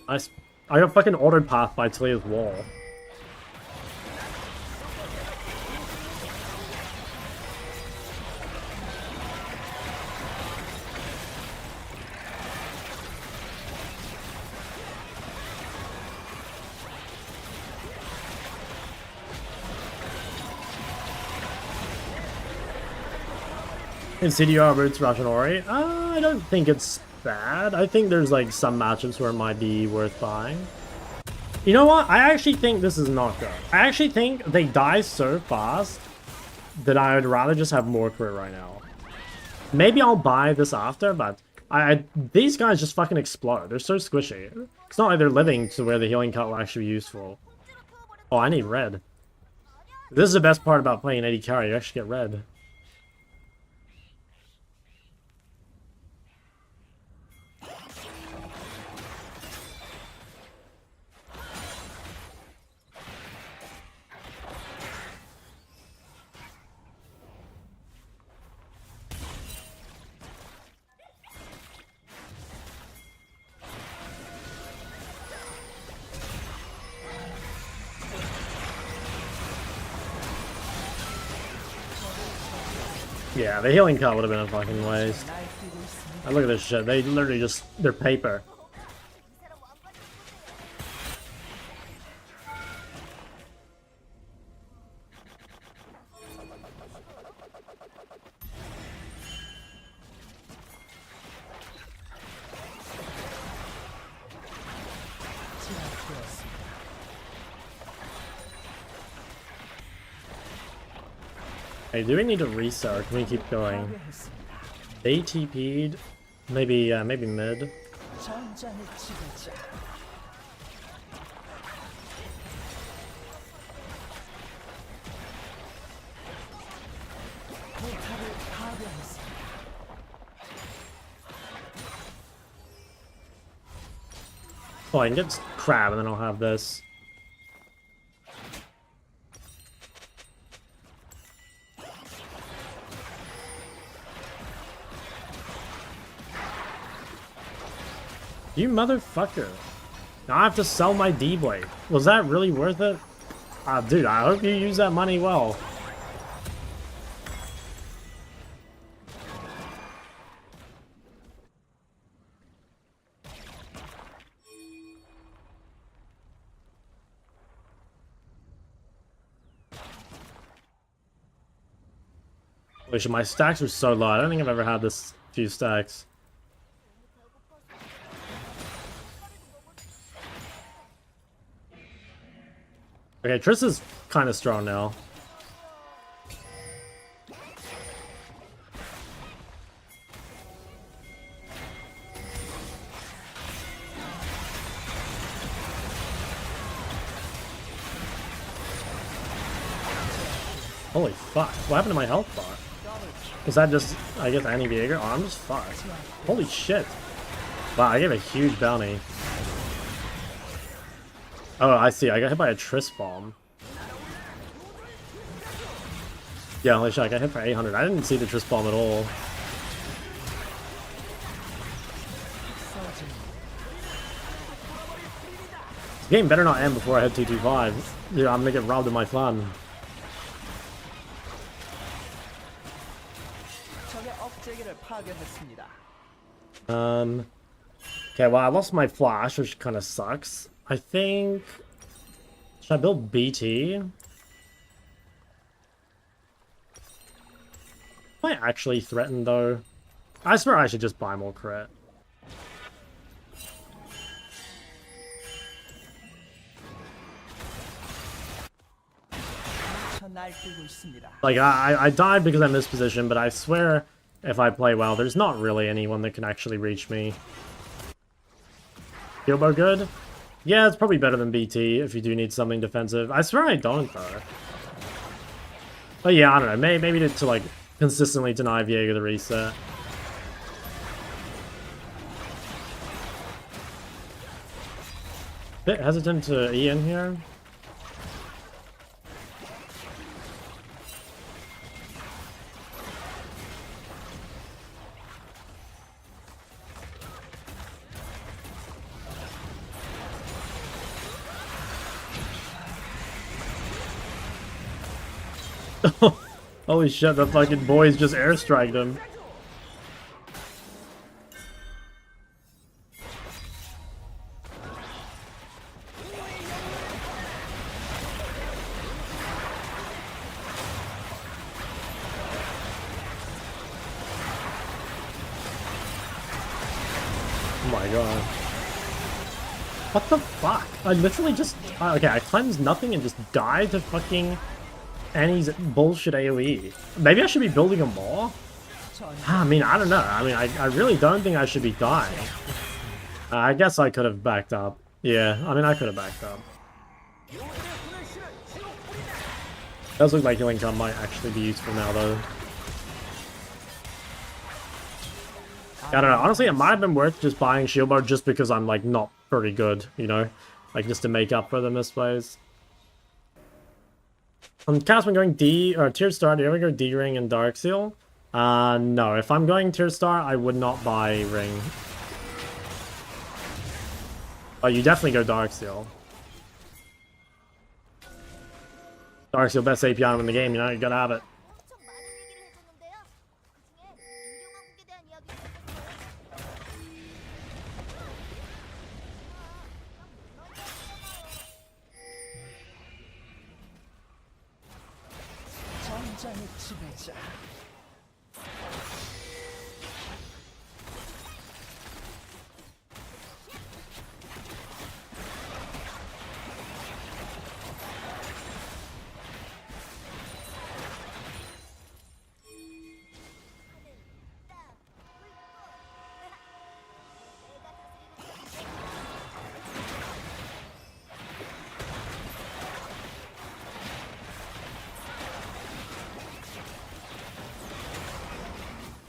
Nice. I got fucking auto path by Talia's wall. In CDR Roots Russian Ori? I don't think it's bad. I think there's like some matchups where it might be worth buying. You know what? I actually think this is not good. I actually think they die so fast that I would rather just have more crit right now. Maybe I'll buy this after, but these guys just fucking explode. They're so squishy. It's not like they're living to where the healing cut will actually be useful. Oh, I need red. This is the best part about playing AD carry. You actually get red. Yeah, the healing cut would have been a fucking waste. Oh, look at this shit. They literally just... they're paper. Hey, do we need to reset or can we keep going? They TP'd. Maybe, maybe mid. 전장의 지배자. 포탑을 파괴했습니다. Oh, I can get crab and then I'll have this. You motherfucker. Now I have to sell my D-Blade. Was that really worth it? Dude, I hope you use that money well. Holy shit, my stacks are so low. I don't think I've ever had this few stacks. Okay, Triss is kind of strong now. Holy fuck. What happened to my health bar? Was that just, I guess, anti-Viager? Oh, I'm just fucked. Holy shit. Wow, I gave a huge bounty. Oh, I see. I got hit by a Triss bomb. Yeah, holy shit, I got hit for 800. I didn't see the Triss bomb at all. This game better not end before I hit 225. Dude, I'm gonna get robbed of my fun. 적의 억제기를 파괴했습니다. Okay, well, I lost my flash, which kind of sucks. I think... should I build BT? Am I actually threatened, though? I swear I should just buy more crit. Like, I died because I missed position, but I swear if I play well, there's not really anyone that can actually reach me. Gilbo good? Yeah, it's probably better than BT if you do need something defensive. I swear I don't, though. But yeah, I don't know. Maybe to like, consistently deny Viego the reset. Bit hesitant to E in here. Holy shit, the fucking boys just airstriked him. Oh my god. What the fuck? I literally just... okay, I cleansed nothing and just died to fucking Annie's bullshit AoE. Maybe I should be building a more? I mean, I don't know. I mean, I really don't think I should be dying. I guess I could have backed up. Yeah, I mean, I could have backed up. Does look like healing gun might actually be useful now, though. I don't know. Honestly, it might have been worth just buying shield bar just because I'm, like, not pretty good, you know? Like, just to make up for the misplays. Cast when going D, or tier star, do you ever go D ring and dark seal? No. If I'm going tier star, I would not buy ring. Oh, you definitely go dark seal. Dark seal, best AP item in the game, you know? You gotta have it. 엄청 많은 얘기를 해줬는데요. 그중에 인류왕국에 대한 이야기도 있었어요. 전장의 지배자.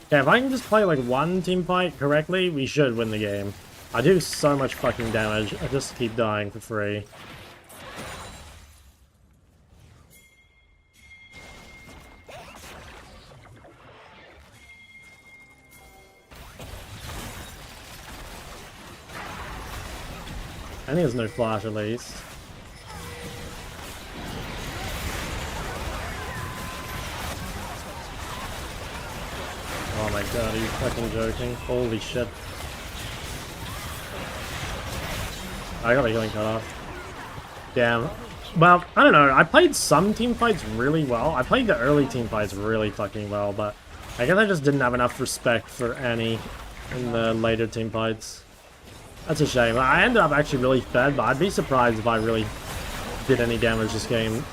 Yeah, if I can just play like one team fight correctly, we should win the game. I do so much fucking damage, I just keep dying for free. And he has no flash at least. Oh my god, are you fucking joking? Holy shit. I got a healing cut off. Damn. Well, I don't know. I played some team fights really well. I played the early team fights really fucking well, but I guess I just didn't have enough respect for Annie in the later team fights. That's a shame. I ended up actually really fed, but I'd be surprised if I really did any damage this game.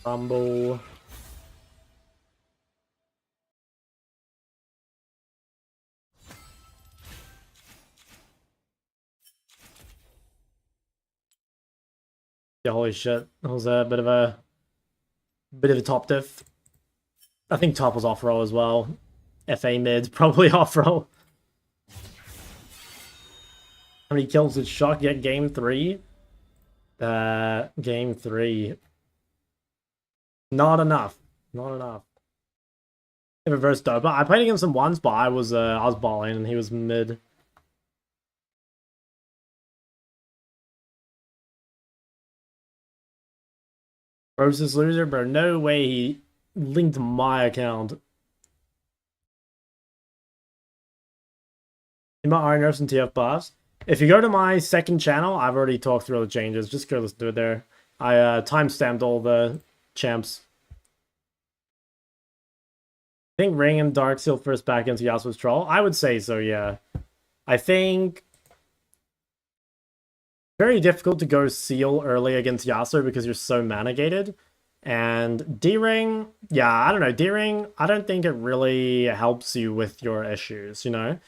Rumble. Yeah, holy shit. That was a bit of a top diff. I think top was off roll as well. FA mid, probably off roll. How many kills did Shock get game 3? Game 3. Not enough. Not enough. Reverse Dopa. I played against him once, but I was balling and he was mid. Versus loser, bro. No way he linked my account. In my Iron Nerfs and TF buffs. If you go to my second channel, I've already talked through all the changes. Just go listen to it there. I timestamped all the champs. I think Ring and Dark Seal first back into Yasuo's Troll. I would say so, yeah. I think very difficult to go Seal early against Yasuo because you're so mana gated. And D-Ring, yeah, I don't know. D-Ring, I don't think it really helps you with your issues, you know?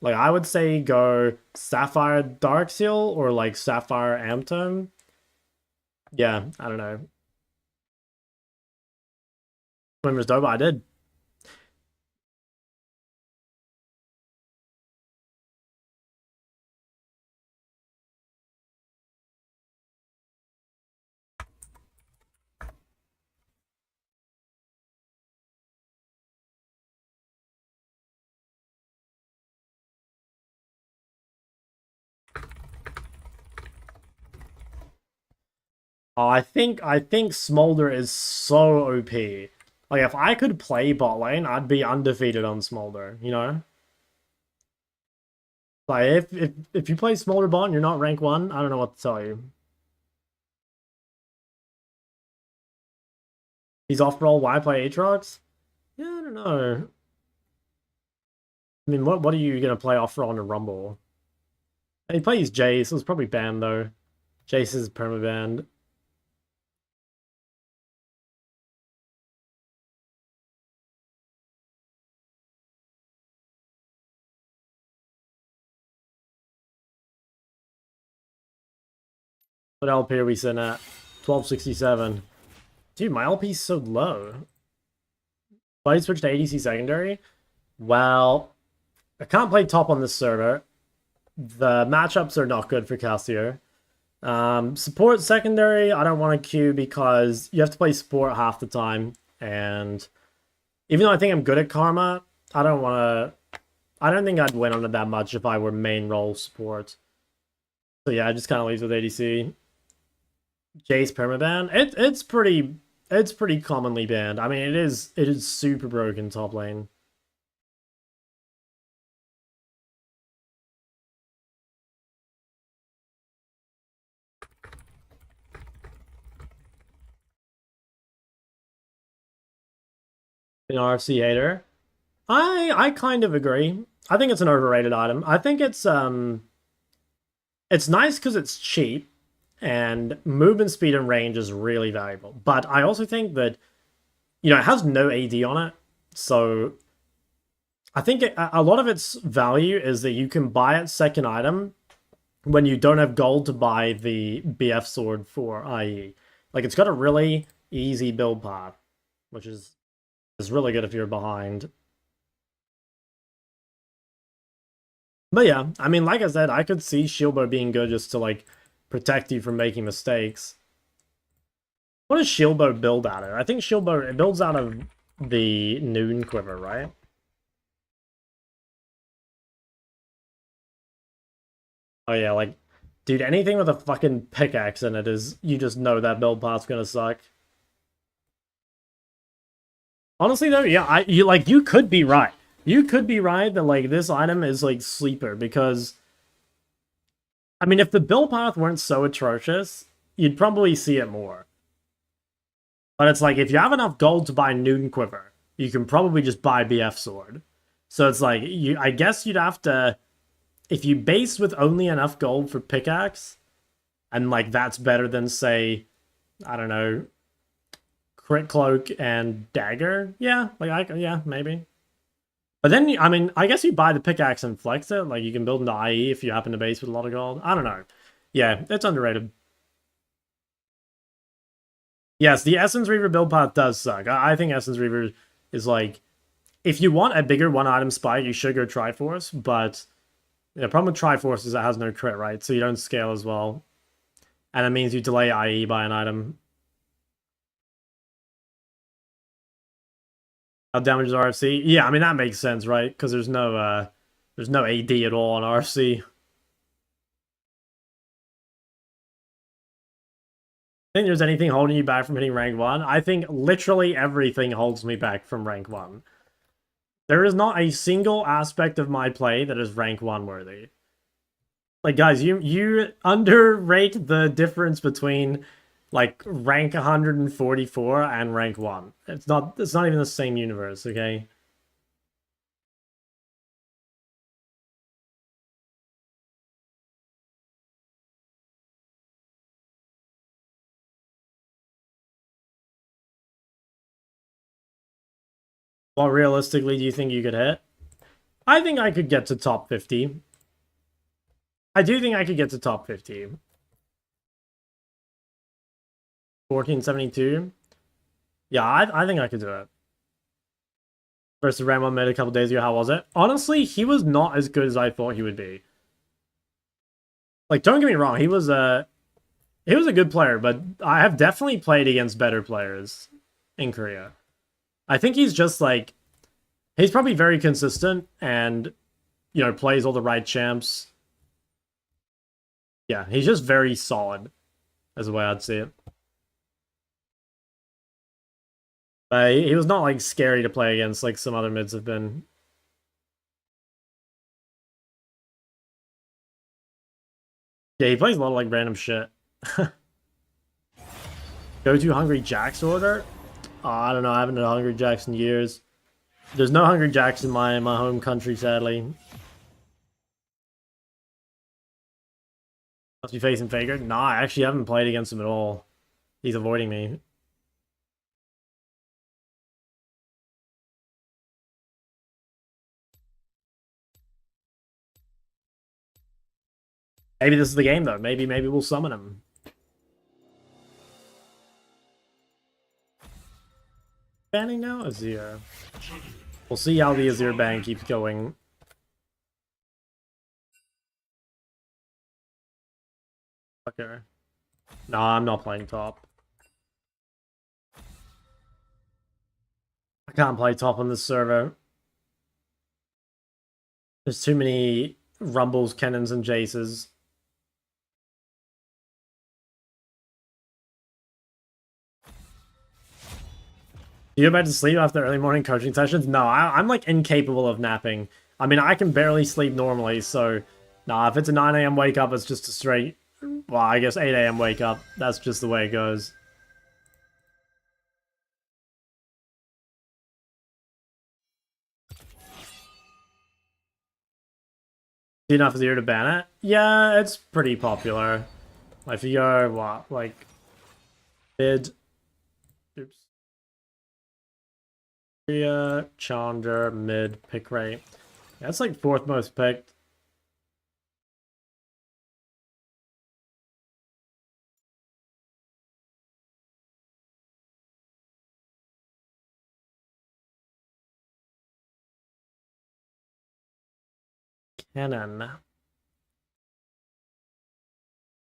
Like, I would say go Sapphire Dark Seal or, like, Sapphire Amptome. Yeah, I don't know. Swimmer's dope, I did. Oh, I think Smolder is so OP. Like, if I could play bot lane, I'd be undefeated on Smolder, you know? Like, if you play Smolder bot and you're not rank 1, I don't know what to tell you. He's off roll, why play Aatrox? Yeah, I don't know. I mean, what are you gonna play off roll in a Rumble? He plays Jace, it was probably banned though. Jace is permabanned. What LP are we sitting at? 1267. Dude, my LP's so low. Why switch to ADC secondary? Well, I can't play top on this server. The matchups are not good for Cassio. Support secondary, I don't want to queue because you have to play support half the time. And even though I think I'm good at Karma, I don't think I'd win on it that much if I were main role support. So yeah, I just kind of leaves with ADC. Jace permaban. It's pretty commonly banned. I mean, it is super broken top lane. An RFC hater. I kind of agree. I think it's an overrated item. I think it's nice because it's cheap and movement speed and range is really valuable. But I also think that, you know, it has no AD on it. So I think a lot of its value is that you can buy its second item when you don't have gold to buy the BF sword for IE. Like, it's got a really easy build path, which is really good if you're behind. But yeah, I mean, like I said, I could see Shieldbow being good just to, like, protect you from making mistakes. What does Shieldbow build out of? I think Shieldbow, it builds out of the Noon Quiver, right? Oh yeah, like, dude, anything with a fucking pickaxe in it is, you just know that build path's gonna suck. Honestly though, yeah, you could be right. You could be right that, like, this item is, like, sleeper, because I mean, if the build path weren't so atrocious, you'd probably see it more. But it's like, if you have enough gold to buy Noon Quiver, you can probably just buy BF Sword. So it's like, I guess you'd have to, if you base with only enough gold for pickaxe, and, like, that's better than, say, I don't know, Crit Cloak and Dagger, yeah, like, yeah, maybe. But then, I mean, I guess you buy the pickaxe and flex it. Like, you can build into IE if you happen to base with a lot of gold. I don't know. Yeah, it's underrated. Yes, the Essence Reaver build path does suck. I think Essence Reaver is, like, if you want a bigger one-item spike, you should go Triforce, but the problem with Triforce is it has no crit, right? So you don't scale as well. And it means you delay IE by an item. How damage is RFC? Yeah, I mean, that makes sense, right? Because there's no AD at all on RFC. Think there's anything holding you back from hitting rank 1? I think literally everything holds me back from rank 1. There is not a single aspect of my play that is rank 1 worthy. Like, guys, you underrate the difference between, like, rank 144 and rank 1. It's not even the same universe, okay? What realistically do you think you could hit? I think I could get to top 50. I do think I could get to top 50. 1472? Yeah, I think I could do it. Versus Ramon made a couple days ago, how was it? Honestly, he was not as good as I thought he would be. Like, don't get me wrong, he was a good player, but I have definitely played against better players in Korea. I think he's just, like, he's probably very consistent and, you know, plays all the right champs. Yeah, he's just very solid, as the way I'd see it. But he was not like scary to play against like some other mids have been. Yeah, he plays a lot of like random shit. Go to Hungry Jack's order? Oh, I don't know. I haven't had Hungry Jack's in years. There's no Hungry Jacks in my home country, sadly. Must be facing Faker. Nah, I actually haven't played against him at all. He's avoiding me. Maybe this is the game though. Maybe we'll summon him. Banning now? Azir. We'll see how the Azir ban keeps going. Okay. No, I'm not playing top. I can't play top on this server. There's too many Rumbles, Cannons, and Jaces. You about to sleep after early morning coaching sessions? No, I'm like incapable of napping. I mean, I can barely sleep normally, so nah, if it's a 9 a.m. wake up, it's just a straight, well, I guess 8 a.m. wake up. That's just the way it goes. Enough is here to ban it? Yeah, it's pretty popular. If you go, what, like, mid, oops. Challenger, mid, pick rate. That's like 4th most picked. Cannon.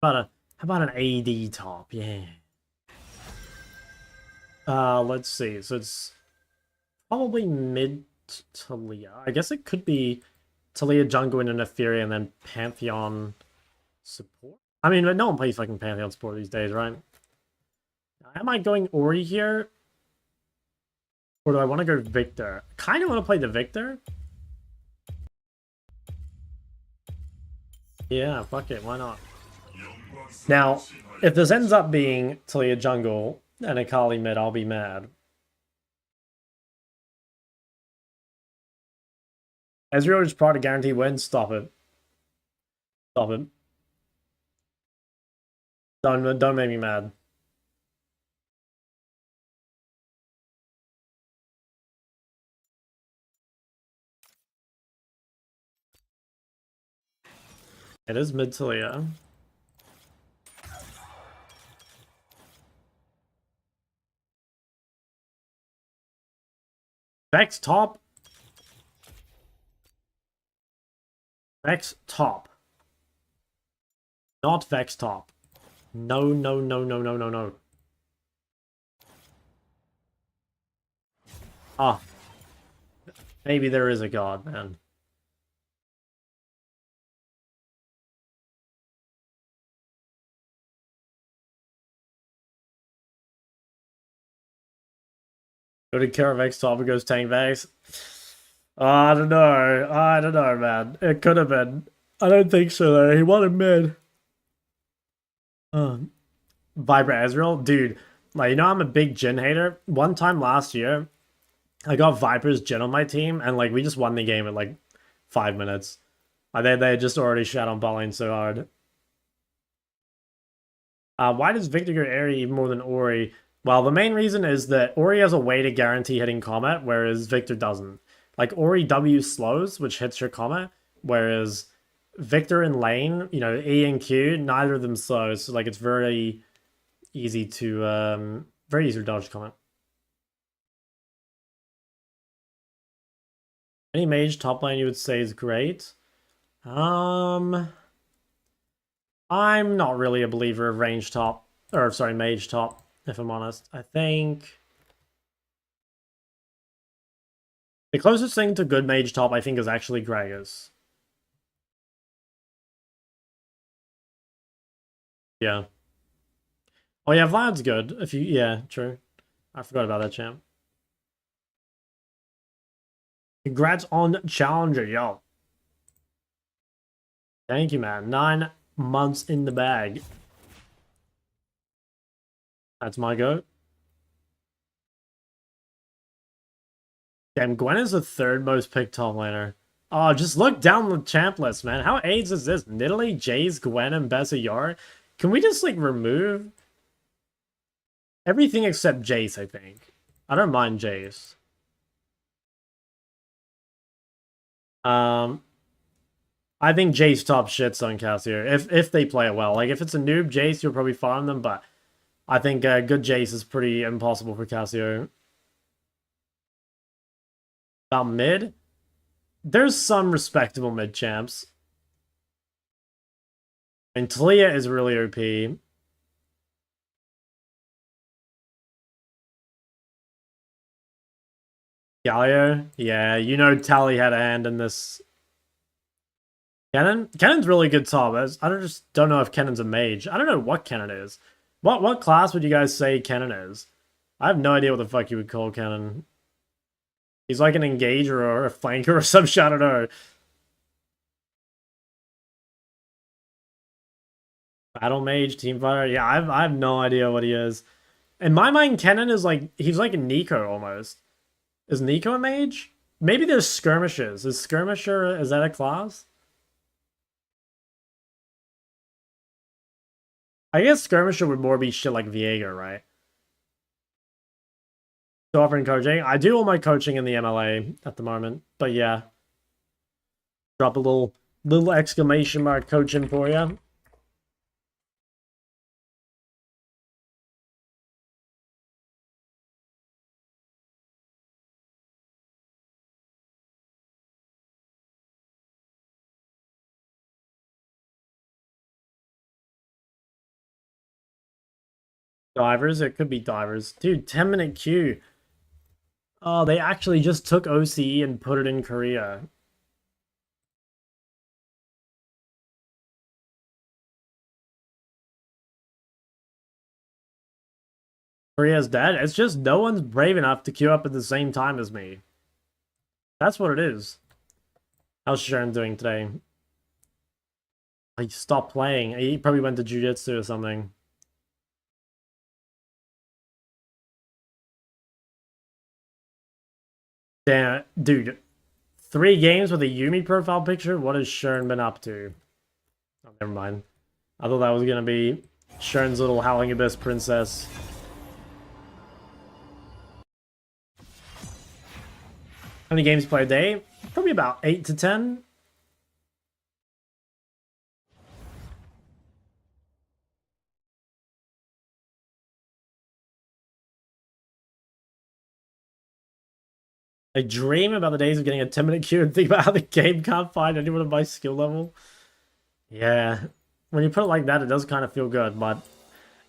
How about an AD top? Yeah. Let's see. So it's probably mid Talia. I guess it could be Talia jungle and an Ethereum and then Pantheon support. I mean, no one plays fucking Pantheon support these days, right? Am I going Ori here? Or do I want to go Victor? I kind of want to play the Victor. Yeah, fuck it. Why not? Now, if this ends up being Talia jungle and a Kali mid, I'll be mad. Ezreal is part of guarantee win. Stop it. Stop it. Don't make me mad. It is mid Talia. Vex top. Vex top. Not Vex top. No, no, no, no, no, no, no. Ah. Maybe there is a god, man. Go to Kara Vex top and goes tank Vex. I don't know. I don't know, man. It could have been. I don't think so, though. He wanted mid. Vibrant Ezreal? Dude, like, you know I'm a big Jhin hater? One time last year, I got Viper's Jhin on my team, and, like, we just won the game in, like, 5 minutes. They had just already shat on bot lane so hard. Why does Victor go Airy even more than Ori? Well, the main reason is that Ori has a way to guarantee hitting Comet, whereas Victor doesn't. Like, Ori W slows, which hits your Comet, whereas Victor in lane, you know, E and Q, neither of them slow, so, like, it's very easy to dodge Comet. Any mage top lane you would say is great? I'm not really a believer of range top, or sorry, mage top, if I'm honest. I think the closest thing to good mage top, I think, is actually Gragas. Yeah. Oh yeah, Vlad's good. If you, yeah, true. I forgot about that champ. Congrats on Challenger, yo. Thank you, man. 9 months in the bag. That's my go. Damn, Gwen is the third most picked top laner. Oh, just look down the champ list, man. How AIDS is this? Nidalee, Jace, Gwen, and Besayar? Can we just, like, remove everything except Jace, I think? I don't mind Jace. I think Jace top shits on Cassio if they play it well. Like, if it's a noob Jace, you'll probably farm them, but I think good Jace is pretty impossible for Cassio. About mid? There's some respectable mid champs. And Talia is really OP. Galio? Yeah, you know Tally had a hand in this. Kennen's really good top. I just don't know if Kennen's a mage. I don't know what Kennen is. What class would you guys say Kennen is? I have no idea what the fuck you would call Kennen. He's like an engager or a flanker or some shit, I don't know. Battle mage, team fighter. Yeah, I have no idea what he is. In my mind, Kennen is like he's like a Nico almost. Is Nico a mage? Maybe there's skirmishes. Is skirmisher is that a class? I guess skirmisher would more be shit like Viega, right? So offering coaching. I do all my coaching in the MLA at the moment, but yeah. Drop a little exclamation mark coaching for you. Divers, it could be divers. Dude, 10-minute queue. Oh, they actually just took OCE and put it in Korea. Korea's dead. It's just no one's brave enough to queue up at the same time as me. That's what it is. How's Sharon doing today? He stopped playing. He probably went to jiu-jitsu or something. Damn, dude. 3 games with a Yumi profile picture? What has Sharon been up to? Oh, never mind. I thought that was gonna be Sharon's little Howling Abyss princess. How many games play a day? Probably about 8 to 10. I dream about the days of getting a 10-minute queue and think about how the game can't find anyone of my skill level. Yeah. When you put it like that, it does kind of feel good, but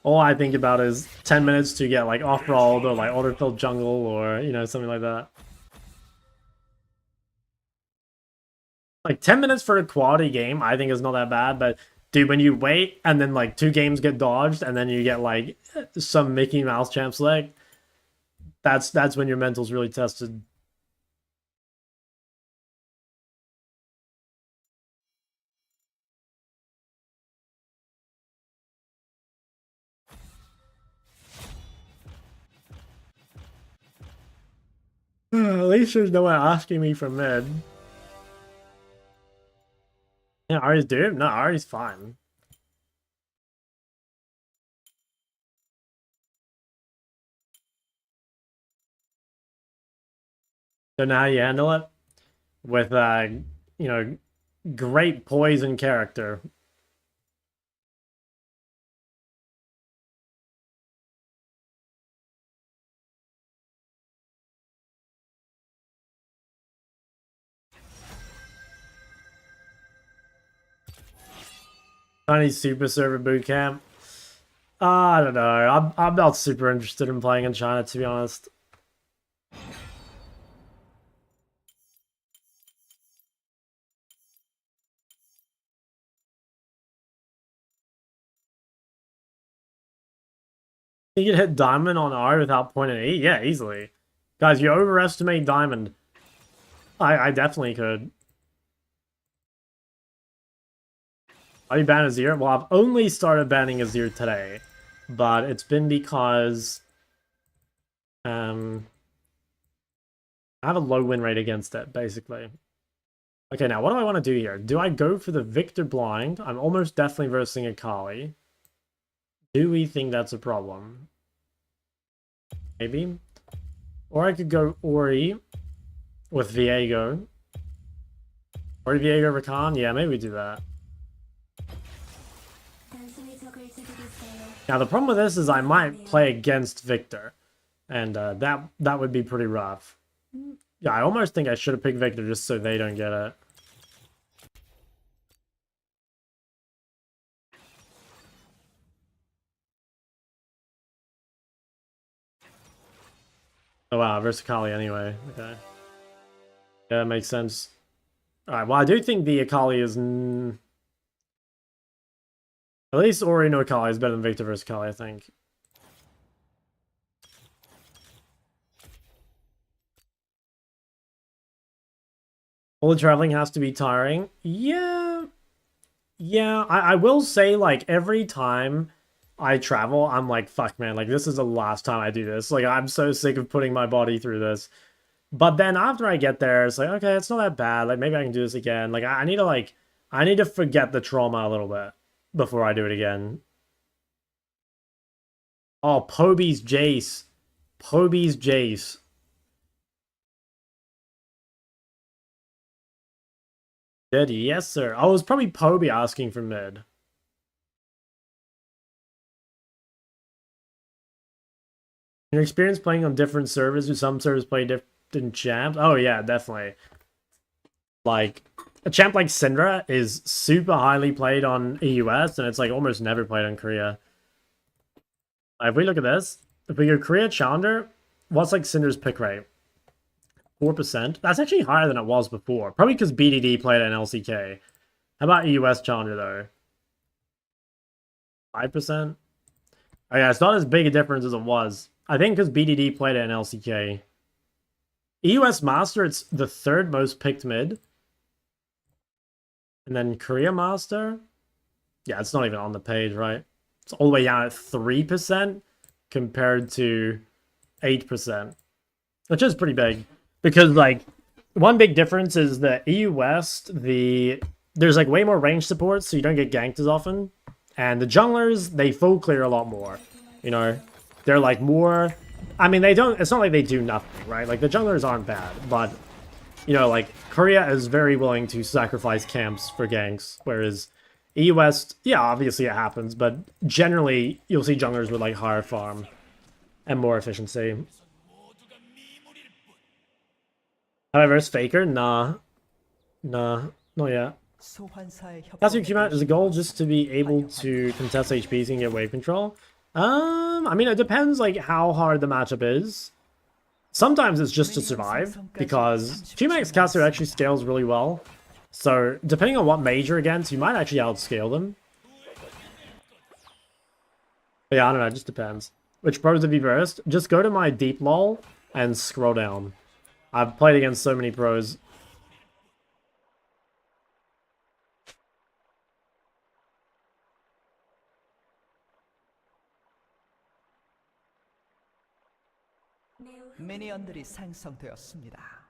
all I think about is 10 minutes to get like off-rolled or like autofill jungle or, you know, something like that. Like 10 minutes for a quality game, I think is not that bad, but dude, when you wait and then like 2 games get dodged and then you get like some Mickey Mouse champ select, that's when your mental's really tested. At least there's no one asking me for mid. Yeah, Ari's dude? No, Ari's fine. So now you handle it with, you know, great poise and character. Chinese Super Server Bootcamp. I don't know. I'm not super interested in playing in China, to be honest. You can hit Diamond on R without pointing E? Yeah, easily. Guys, you overestimate Diamond. I definitely could. Are you ban Azir? Well, I've only started banning Azir today, but it's been because I have a low win rate against it, basically. Okay, now what do I want to do here? Do I go for the Victor blind? I'm almost definitely versing Akali. Do we think that's a problem? Maybe. Or I could go Ori with Viego. Ori, Viego, Rakan? Yeah, maybe we do that. Now, the problem with this is I might play against Victor. And that would be pretty rough. Yeah, I almost think I should have picked Victor just so they don't get it. Oh wow, Versacali anyway. Okay. Yeah, that makes sense. Alright, well I do think the Akali is... At least Ori no Akali is better than Victor versus Akali, I think. All the traveling has to be tiring. Yeah. Yeah, I will say, like, every time I travel, I'm like, fuck, man, like, this is the last time I do this. Like, I'm so sick of putting my body through this. But then after I get there, it's like, okay, it's not that bad. Like, maybe I can do this again. Like, I need to, like, I need to forget the trauma a little bit before I do it again. Oh, Poby's Jace. Poby's Jace. Did he? Yes, sir. Oh, it was probably Poby asking for mid. Your experience playing on different servers, do some servers play different champs? Oh, yeah, definitely. Like, a champ like Syndra is super highly played on EUS, and it's like almost never played on Korea. If we look at this, if we go Korea Challenger, what's like Syndra's pick rate? 4%. That's actually higher than it was before. Probably because BDD played an LCK. How about EUS Challenger, though? 5%? Oh, yeah, it's not as big a difference as it was. I think because BDD played an LCK. EUS Master, it's the third most picked mid. And then Korea Master? Yeah, it's not even on the page, right? It's all the way down at 3% compared to 8%. Which is pretty big. Because, like, one big difference is that EU West, there's, like, way more range support, so you don't get ganked as often. And the junglers, they full clear a lot more. You know? They're, like, more... I mean, they don't... It's not like they do nothing, right? Like, the junglers aren't bad, but... You know, like, Korea is very willing to sacrifice camps for ganks, whereas EU West, yeah, obviously it happens, but generally, you'll see junglers with, like, higher farm and more efficiency. However, it's Faker? Nah. Nah, not yet. 소환사의 That's your 협곡에 Q-Mat. Is the goal just to be able to contest HPs and get wave control? I mean, it depends, like, how hard the matchup is. Sometimes it's just to survive, because Q-Max caster actually scales really well. So, depending on what mage you're against, you might actually outscale them. But yeah, I don't know, it just depends. Which pros have you versed? Just go to my deep lol and scroll down. I've played against so many pros. 미니언들이 생성되었습니다.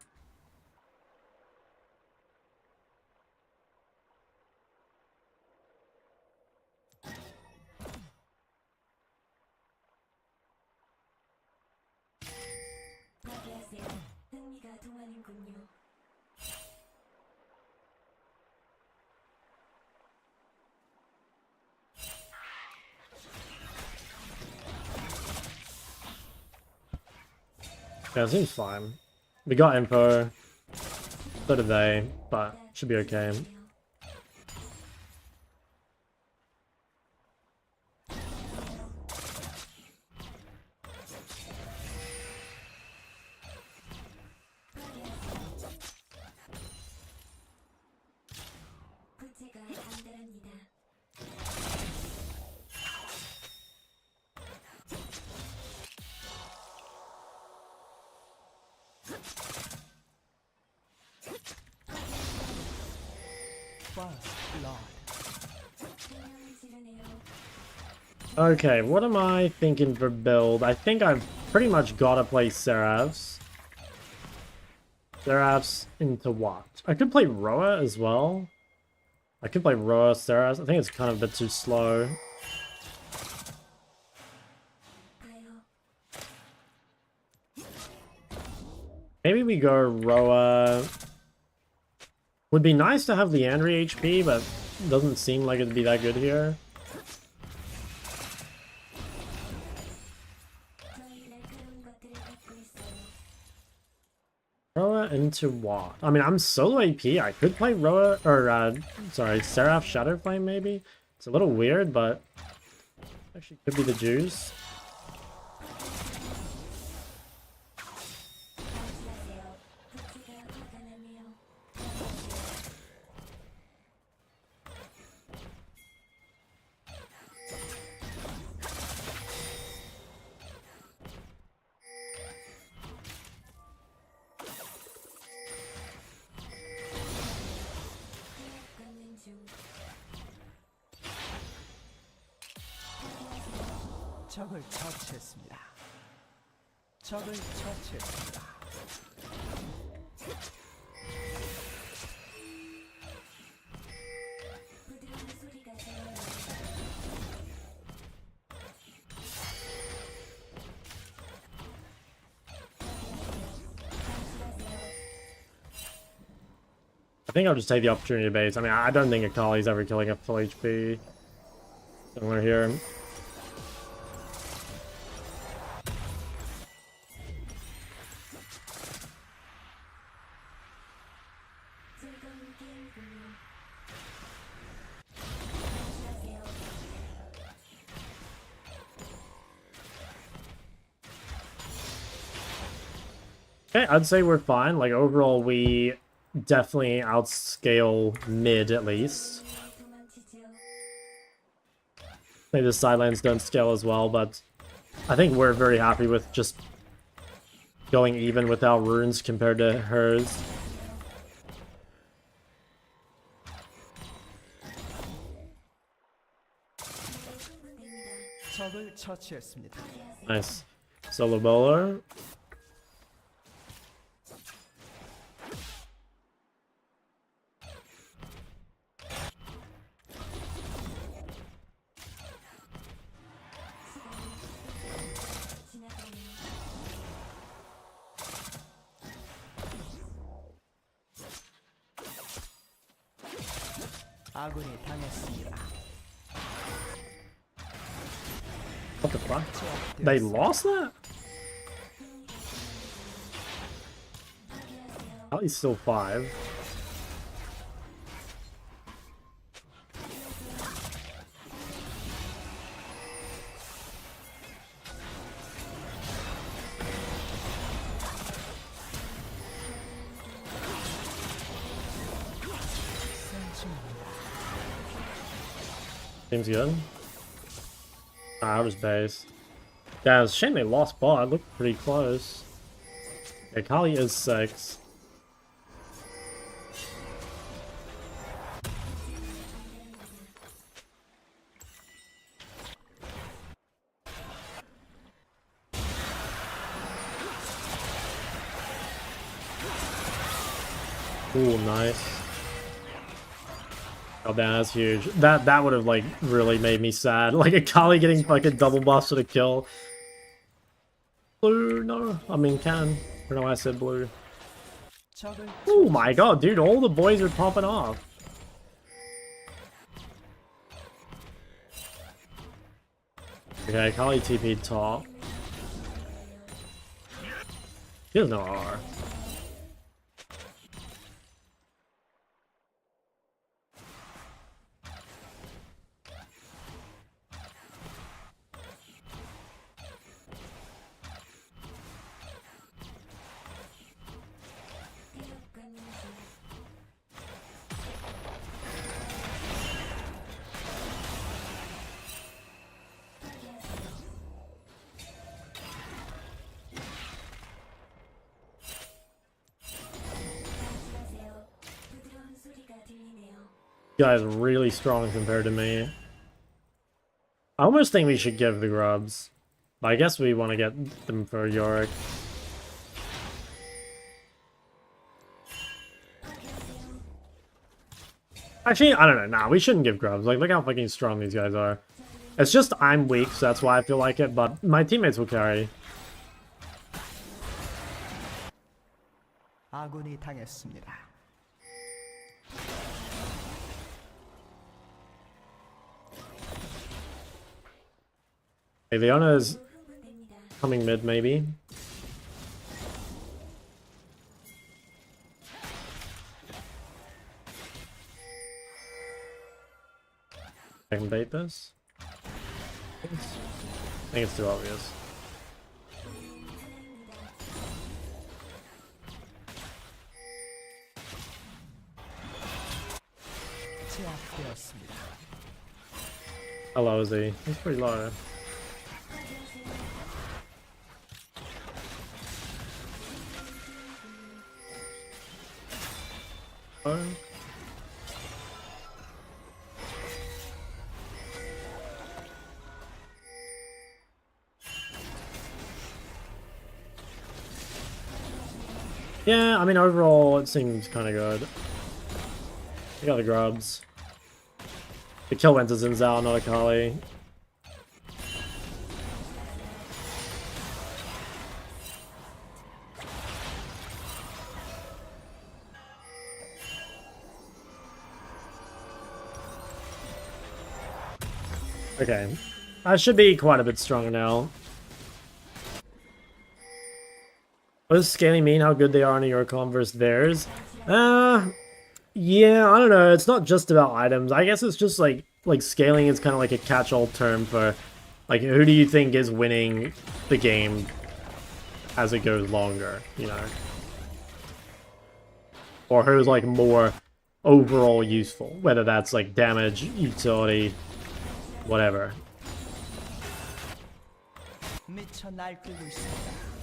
Yeah, it seems fine. We got info. So did they, but should be okay. First blood. Okay, what am I thinking for build? I think I've pretty much got to play Seraphs. Seraphs into what? I could play Roa as well. I could play Roa Seraphs. I think it's kind of a bit too slow. Maybe we go Roa. Would be nice to have Leandry HP, but doesn't seem like it'd be that good here. Roa into what? I mean, I'm solo AP. I could play Roa, or, sorry, Seraph Shadowflame maybe? It's a little weird, but actually could be the juice. 적을 처치했습니다. 적을 처치했습니다. I think I'll just take the opportunity base. I mean, I don't think Akali's ever killing a full HP. Somewhere here. Okay, I'd say we're fine. Like, overall, we definitely outscale mid, at least. Maybe the sidelines don't scale as well, but I think we're very happy with just going even without runes compared to hers. 적을 처치했습니다. Nice. Solo bowler. 아군이 당했습니다. What the fuck? They lost that? Oh, he's still 5. Seems good. I was base. Yeah, it's a shame they lost ball. I looked pretty close. Yeah, Kali is 6. Ooh, nice. Oh, that's huge. That would have, like, really made me sad. Like, a Kali getting fucking double buffs to the kill. Blue, no. I mean, can. Or no, I said blue. 적을 Oh my god, dude, all the boys are popping off. Okay, Kali TP top. He has no R. Guy's really strong compared to me. I almost think we should give the grubs. But I guess we want to get them for Yorick. Actually, I don't know. Nah, we shouldn't give grubs. Like, look how fucking strong these guys are. It's just I'm weak, so that's why I feel like it, but my teammates will carry. 아군이 당했습니다. Hey, Leona's coming mid, maybe. I can bait this. I think it's too obvious. 제압되었습니다. How low is he? He's pretty low. Oh. Yeah, I mean, overall, it seems kind of good. We got the grubs. The kill went to Zinzao, not Akali. Okay. I should be quite a bit stronger now. What does scaling mean? How good they are in your comp versus theirs? Yeah, I don't know. It's not just about items. I guess it's just like scaling is kind of like a catch-all term for like who do you think is winning the game as it goes longer, you know? Or who's like more overall useful, whether that's like damage, utility, whatever. 미쳐 날뛰고 있습니다.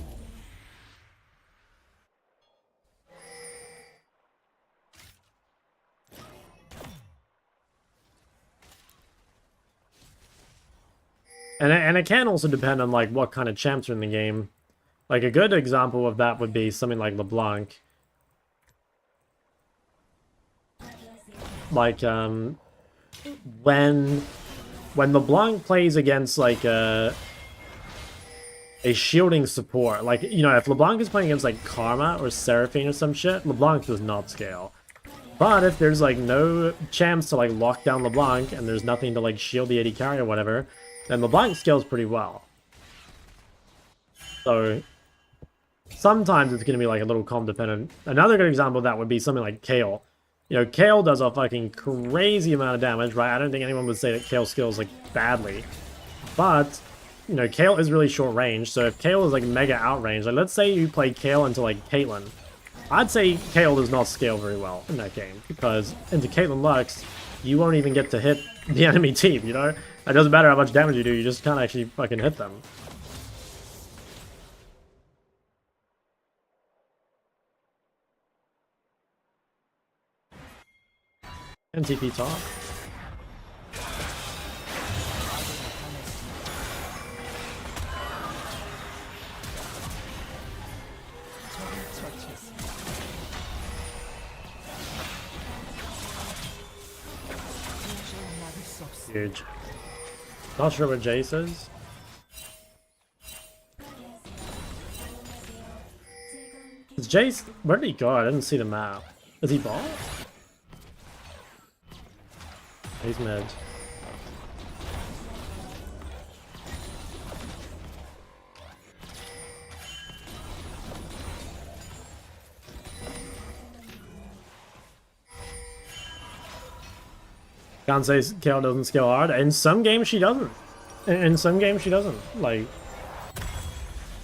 And it can also depend on like what kind of champs are in the game. Like a good example of that would be something like LeBlanc. Like when LeBlanc plays against like a shielding support, like, you know, if LeBlanc is playing against like Karma or Seraphine or some shit, LeBlanc does not scale. But if there's like no champs to like lock down LeBlanc and there's nothing to like shield the AD carry or whatever, then LeBlanc scales pretty well. So sometimes it's going to be like a little comp dependent. Another good example of that would be something like Kale. You know, Kale does a fucking crazy amount of damage, right? I don't think anyone would say that Kale scales like badly. But, you know, Kale is really short range, so if Kale is like mega outrange, like let's say you play Kale into like Caitlyn, I'd say Kale does not scale very well in that game, because into Caitlyn Lux, you won't even get to hit the enemy team, you know? It doesn't matter how much damage you do, you just can't actually fucking hit them. NTP top. Huge. Not sure what Jace is. Is Jace... Where did he go? I didn't see the map. Is he bot? He's mid. Can't say Kale doesn't scale hard. In some games she doesn't. In some games she doesn't. Like,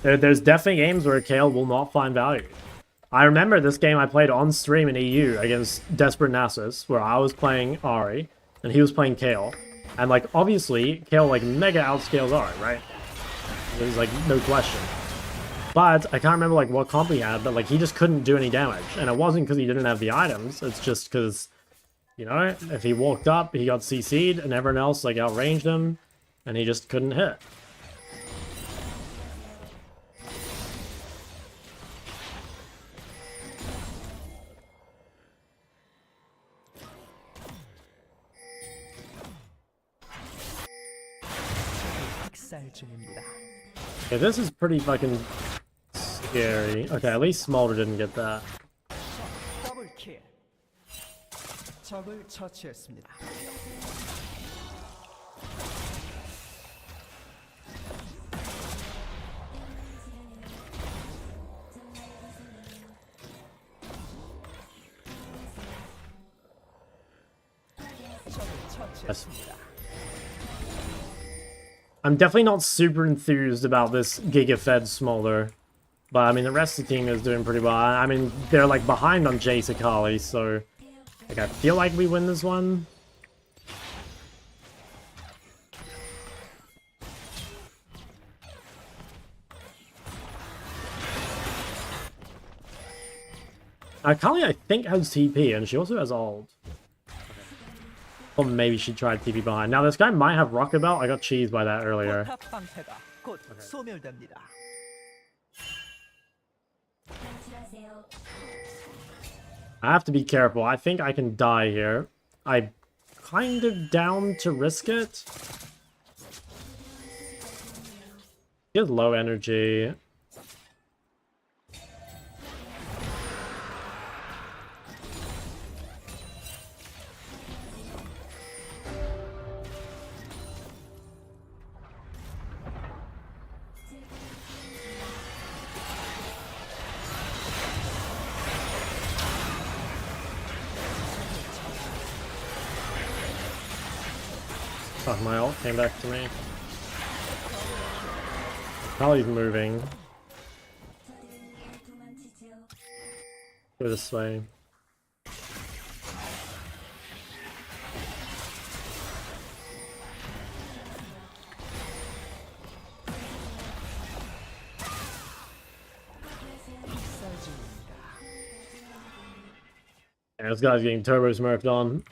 there's definitely games where Kale will not find value. I remember this game I played on stream in EU against Desperate Nasus, where I was playing Ahri, and he was playing Kale. And, like, obviously, Kale, like, mega outscales Ahri, right? There's, like, no question. But I can't remember, like, what comp he had, but, like, he just couldn't do any damage. And it wasn't because he didn't have the items, it's just because You know, if he walked up, he got CC'd, and everyone else like outranged him, and he just couldn't hit. 학살 중입니다. Okay, this is pretty fucking scary. Okay, at least Smolder didn't get that. 더블킬. 적을 처치했습니다. 적을 처치했습니다. I'm definitely not super enthused about this Giga-fed Smolder. But, I mean, the rest of the team is doing pretty well. I mean, they're, like, behind on Jace Akali, so... Like, I feel like we win this one. Akali, I think, has TP, and she also has ult. Or maybe she tried TP behind. Now, this guy might have Rocket Belt. I got cheesed by that earlier. 포탑 방패가 곧 소멸됩니다. I have to be careful. I think I can die here. I'm kind of down to risk it. He has low energy. Fuck, my ult came back to me. Probably moving. Go this way. Yeah, this guy's getting turbo smurfed on.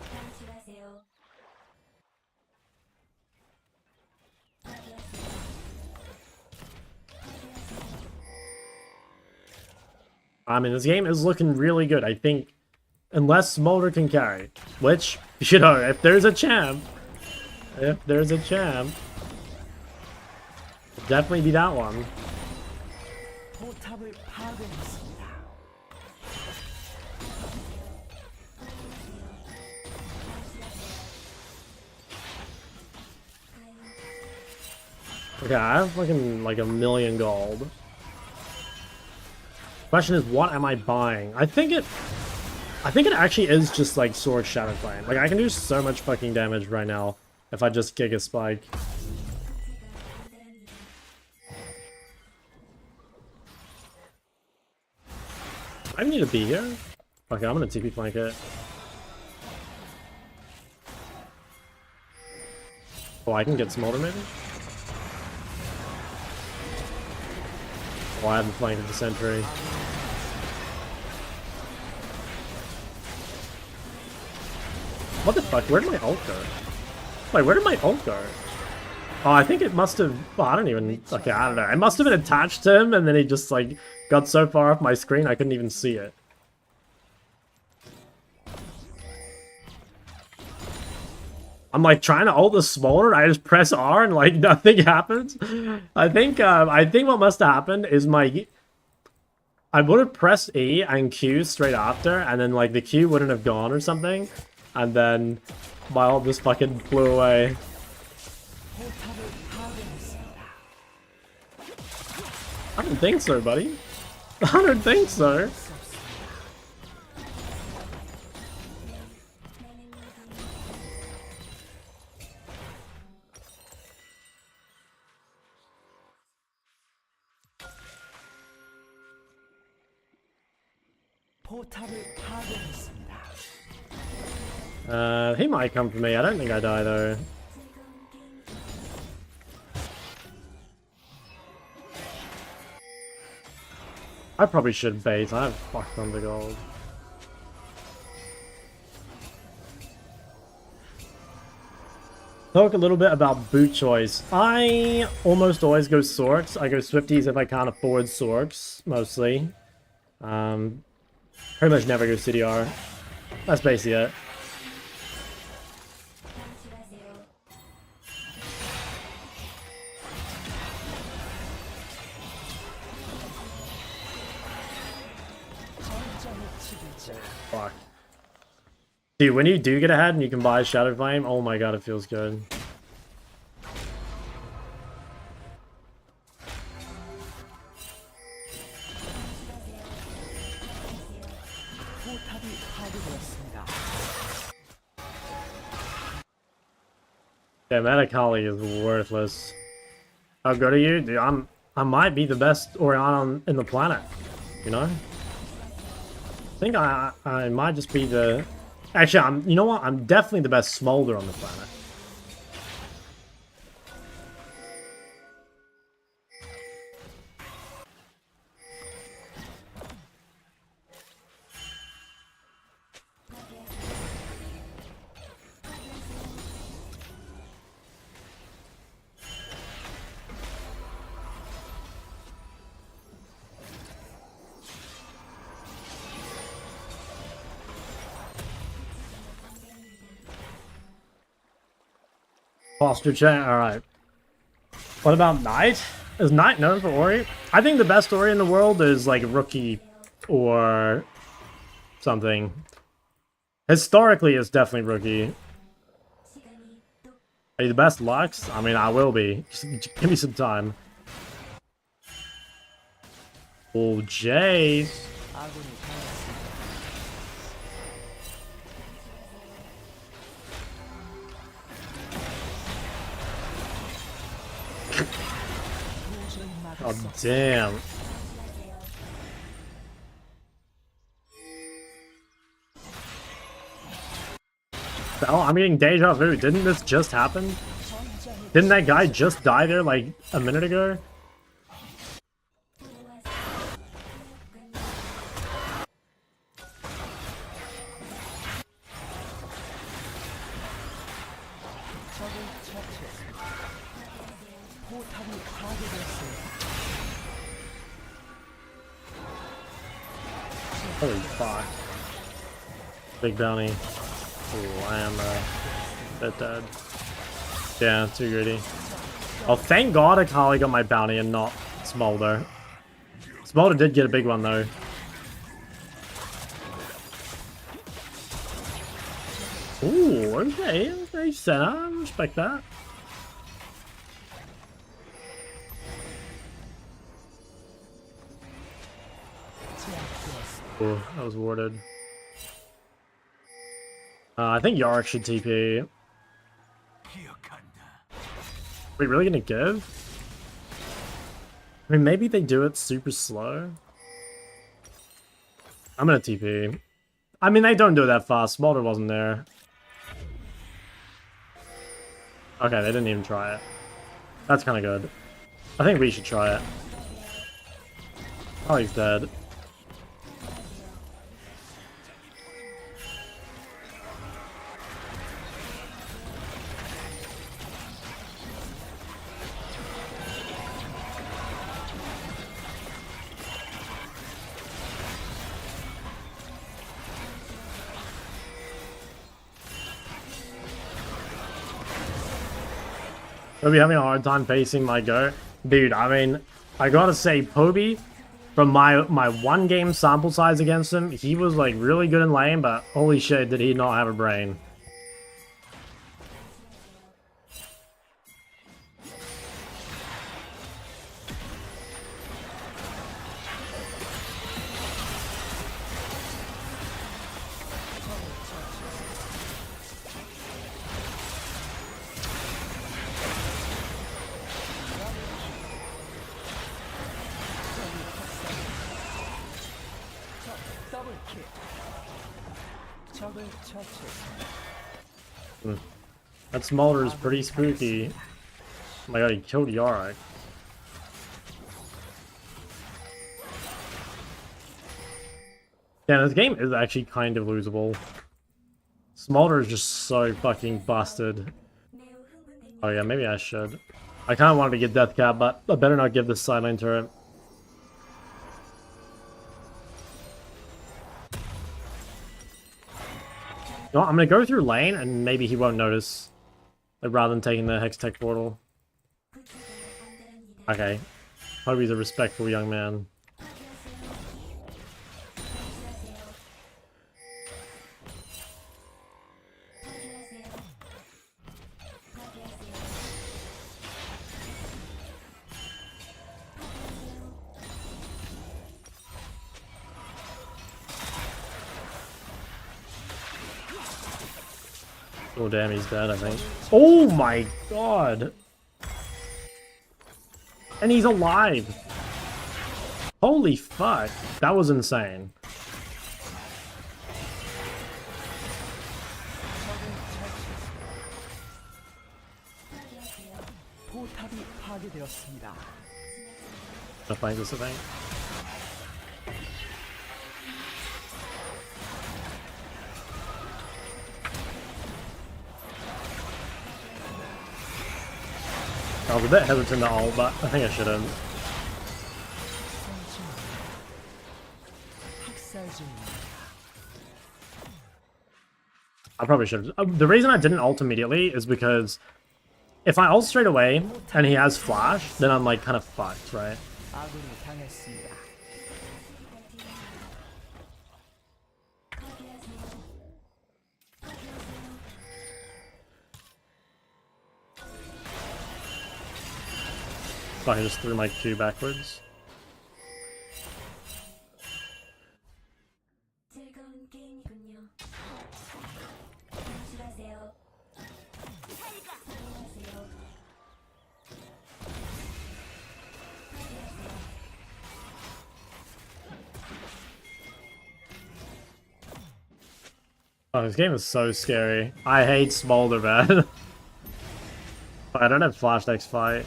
I mean, this game is looking really good. I think, unless Smolder can carry, which, you know, if there's a champ, it'll definitely be that one. 포탑을 파괴했습니다. Okay, I have fucking like 1,000,000 gold. Question is, what am I buying? I think it actually is just like Sword Shadow Flame. Like, I can do so much fucking damage right now if I just Giga Spike. I need to be here. Okay, I'm gonna TP flank it. Oh, I can get Smolder maybe? Oh, I haven't flanked the sentry. What the fuck? Where did my ult go? Wait, where did my ult go? Oh, I think it must have... Oh, I don't even... Okay, I don't know. It must have been attached to him, and then he just, like, got so far off my screen I couldn't even see it. I'm, like, trying to ult the Smolder, and I just press R, and, like, nothing happens. I think what must have happened is my... I would have pressed E and Q straight after, and then, like, the Q wouldn't have gone or something. And then my ult just fucking flew away. I don't think so, buddy. I don't think so. 포탑을 파괴했습니다. He might come for me. I don't think I die though. I probably should bait. I have fucked on the gold. Talk a little bit about boot choice. I almost always go Sorks. I go Swifties if I can't afford Sorks, mostly. Pretty much never go CDR. That's basically it. Fuck. Dude, when you do get ahead and you can buy Shadow Flame, oh my god, it feels good. 포탑이 파괴되었습니다. Yeah, Metacali is worthless. How good are you? Dude, I might be the best Orion in the planet. You know? I think I might just be the... Actually, you know what? I'm definitely the best Smolder on the planet. Foster chat, alright. What about Knight? Is Knight known for Ori? I think the best Ori in the world is like Rookie or something. Historically, it's definitely Rookie. Are you the best Lux? I mean, I will be. Just give me some time. Oh, Jace. 아군이 당했습니다. 도저히 막을 Oh, 수 없습니다. damn. Oh, I'm getting deja vu. Didn't this just happen? Didn't that guy just die there like a minute ago? 적을 처치했습니다. 포탑이 파괴되었습니다. Holy fuck. Big bounty. Ooh, I am a bit dead. Yeah, too greedy. Oh, thank god Akali got my bounty and not Smolder. Smolder did get a big one though. Ooh, okay, okay, Senna, I respect that. 제압되었습니다. Ooh, that was warded. I think Yorick should TP. 기억한다. Are we really gonna give? I mean, maybe they do it super slow. I'm gonna TP. I mean, they don't do it that fast. Smolder wasn't there. Okay, they didn't even try it. That's kind of good. I think we should try it. Oh, he's dead. I'll be having a hard time facing my go. Dude, I mean, I gotta say, Poby, from my one game sample size against him, he was like really good in lane, but holy shit, did he not have a brain. 더블킬. 적을 처치했습니다. That Smolder is pretty spooky. Oh my god, he killed Yorick. Yeah, this game is actually kind of losable. Smolder is just so fucking busted. Oh yeah, maybe I should. I kind of wanted to get death cap, but I better not give this sideline turret. You know what, I'm gonna go through lane and maybe he won't notice. Like, rather than taking the Hex Tech portal. Okay. Hope he's a respectful young man. Oh damn, he's dead, I think. Oh my god! And he's alive! Holy fuck! That was insane. 포탑이 파괴되었습니다. Gonna fight this, I think. I was a bit hesitant to ult, but I think I should have. 학살 중입니다. I probably should have. The reason I didn't ult immediately is because if I ult straight away and he has flash, then I'm like kind of fucked, right? 아군이 당했습니다. So I just threw my Q backwards. 즐거운 게임이군요. 조심하세요. 안녕하세요. Oh, this game is so scary. I hate Smolder, man. I don't have flash next fight.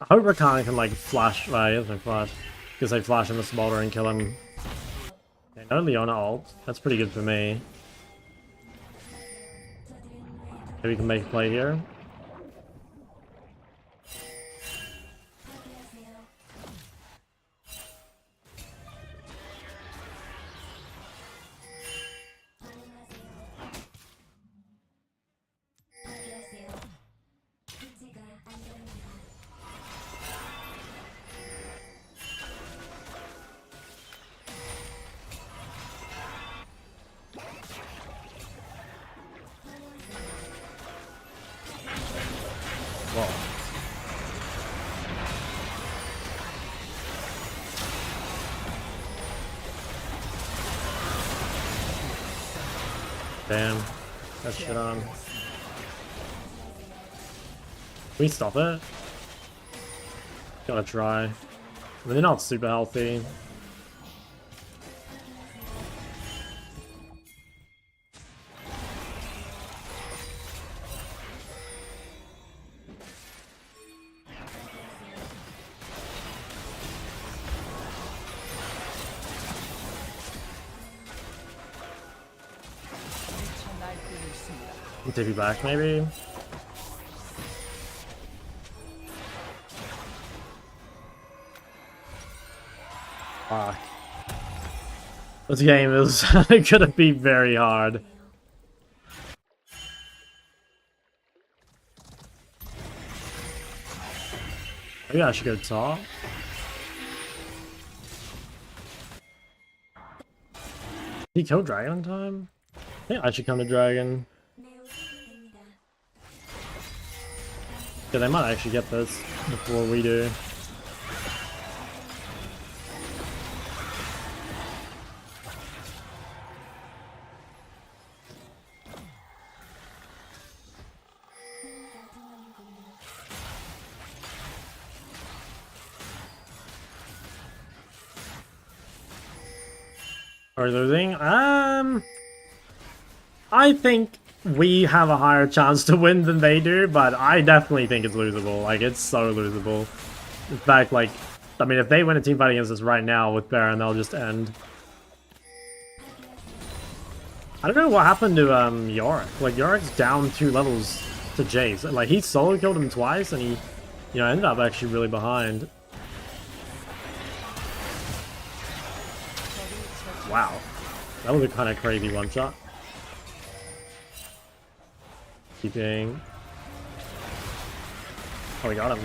I hope Rakan can like flash. Well, he has no flash. Because they flash in the Smolder and kill him. Okay, no Leona ult. That's pretty good for me. Maybe we can make a play here. Whoa. Damn. That shit on. Can we stop it? Gotta try. I mean, they're not super healthy. Can take you back, maybe? Fuck. This game is gonna be very hard. Maybe I should go top. Did he kill Dragon in time? I think I should come to Dragon. Yeah, they might actually get this before we do. Are we losing? I think we have a higher chance to win than they do, but I definitely think it's losable. Like, it's so losable. In fact, like, I mean, if they win a team fight against us right now with Baron, they'll just end. I don't know what happened to Yorick. Like, Yorick's down 2 levels to Jace. Like, he solo killed him twice, and he, you know, ended up actually really behind. Wow. That was a kind of crazy one-shot. Keeping... Oh, we got him.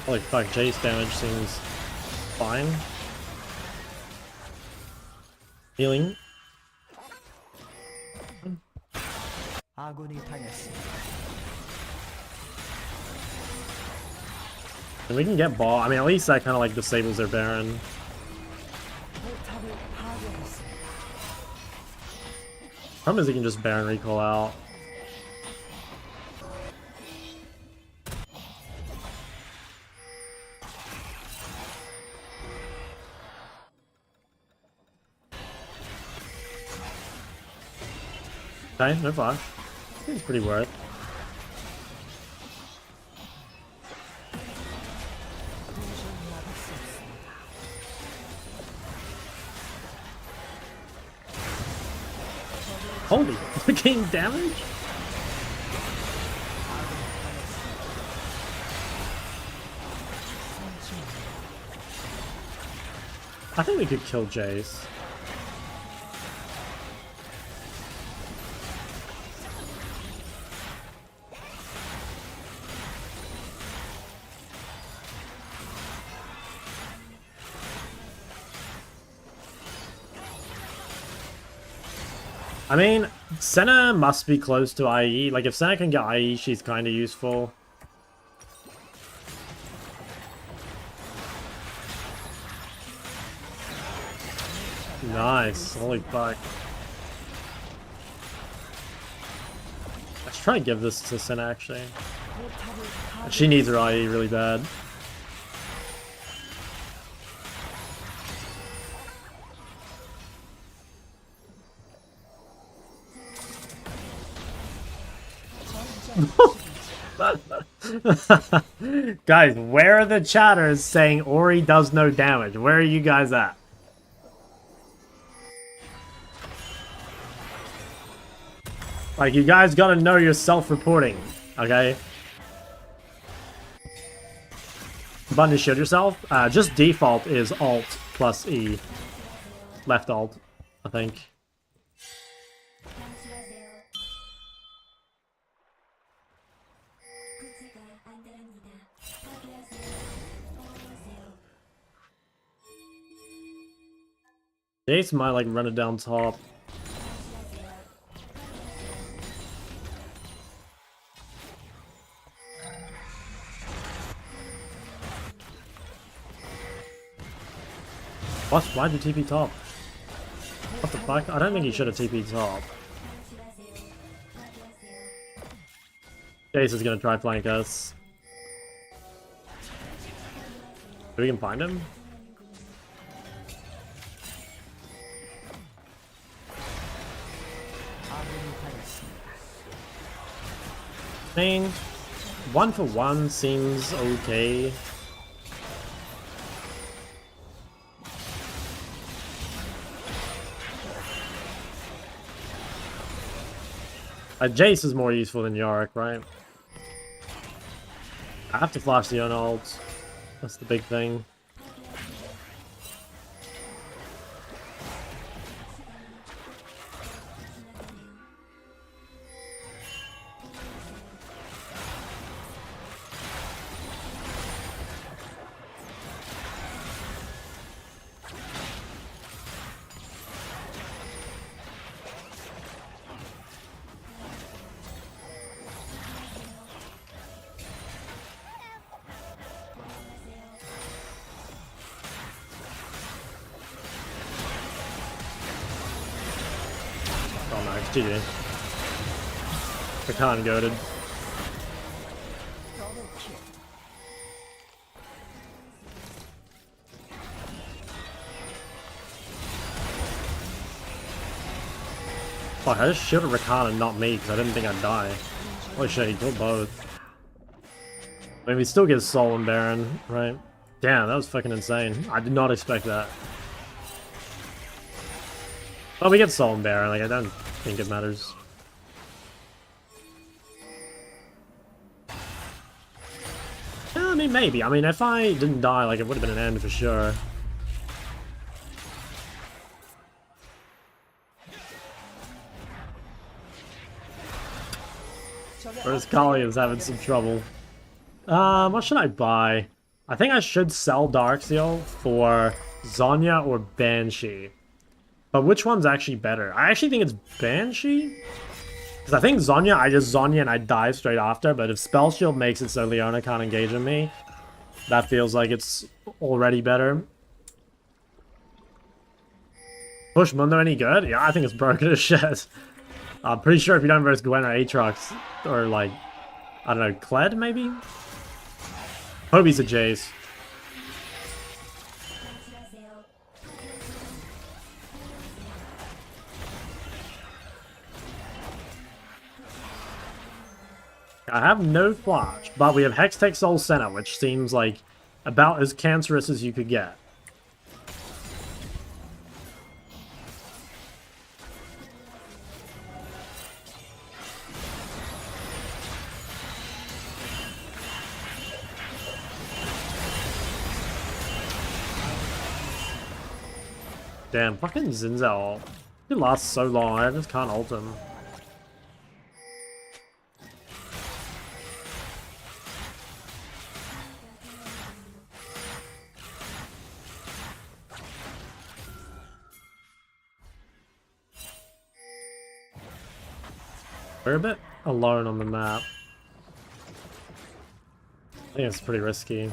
Holy fuck, Jace damage seems fine. Healing. 아군이 당했습니다. And we can get ball. I mean, at least that kind of like disables their Baron. 포탑을 파괴했습니다. Problem is he can just Baron recall out. Okay, no flash. Seems pretty worth. Holy fucking damage! I think we could kill Jace. I mean, Senna must be close to IE. Like, if Senna can get IE, she's kind of useful. Nice. Holy fuck. I should try and give this to Senna, actually. She needs her IE really bad. Guys, where are the chatters saying Ori does no damage? Where are you guys at? Like, you guys gotta know your self-reporting, okay? Button to shield yourself? Just default is Alt plus E. Left Alt, I think. Jace might like run it down top. What? Why'd you TP top? What the fuck? I don't think he should have TP top. Jace is gonna try flank us. We can find him? I mean, 1-for-1 seems okay. Jace is more useful than Yorick, right? I have to flash the ult. That's the big thing. Oh no, it's GG. Rakan goated. Fuck, I just shielded Rakan and not me because I didn't think I'd die. Holy shit, he killed both. I mean, we still get Soul and Baron, right? Damn, that was fucking insane. I did not expect that. Well, we get Soul and Baron, like, I don't think it matters. Yeah, I mean, maybe. I mean, if I didn't die, like, it would have been an end for sure. Whereas Kali is having some trouble. What should I buy? I think I should sell Darkseal for Zhonya or Banshee. But which one's actually better? I actually think it's Banshee. Because I think Zhonya, I just Zhonya and I die straight after. But if Spell Shield makes it so Leona can't engage in me, that feels like it's already better. Push Mundo any good? Yeah, I think it's broken as shit. I'm pretty sure if you don't verse Gwen or Aatrox, or like, I don't know, Kled maybe? Hobie's a Jace. I have no flash, but we have Hextech Soul Center, which seems like about as cancerous as you could get. Damn, fucking Zinzel. He lasts so long, I just can't ult him. We're a bit alone on the map. I think it's pretty risky.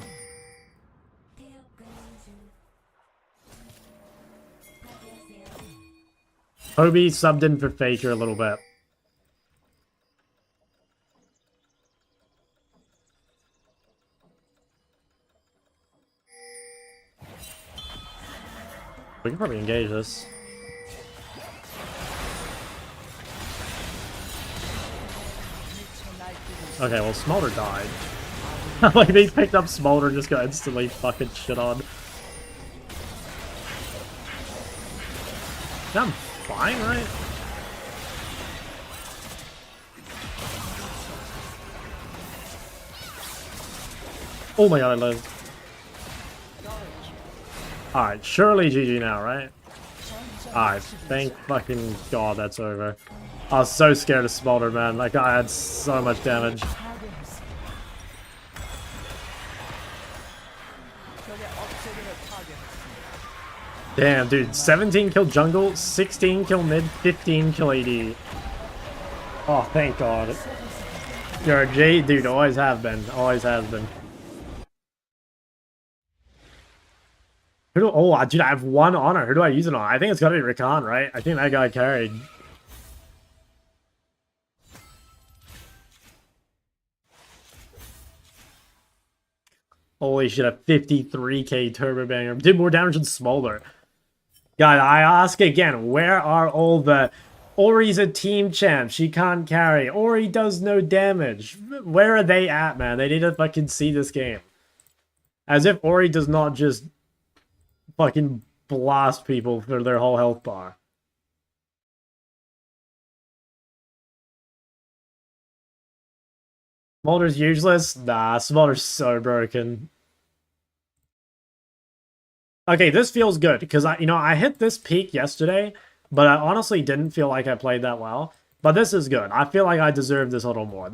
Hobie subbed in for Faker a little bit. We can probably engage this. Okay, well, Smolder died. Like, they picked up Smolder and just got instantly fucking shit on. Yeah, I'm fine, right? Oh my god, I lived. Alright, surely GG now, right? Alright, thank fucking god that's over. I was so scared of Smolder, man. Like, I had so much damage. Damn, dude. 17 kill jungle, 16 kill mid, 15 kill AD. Oh, thank god. You're a J, dude. Always have been. Always has been. Who do, oh, dude, I have one honor. Who do I use it on? I think it's gotta be Rakan, right? I think that guy carried. Holy shit, a 53k turbo banger. Did more damage than Smolder. God, I ask again, where are all the... Ori's a team champ, she can't carry. Ori does no damage. Where are they at, man? They need to fucking see this game. As if Ori does not just fucking blast people for their whole health bar. Smolder's useless? Nah, Smolder's so broken. Okay, this feels good, because I hit this peak yesterday, but I honestly didn't feel like I played that well. But this is good. I feel like I deserve this a little more.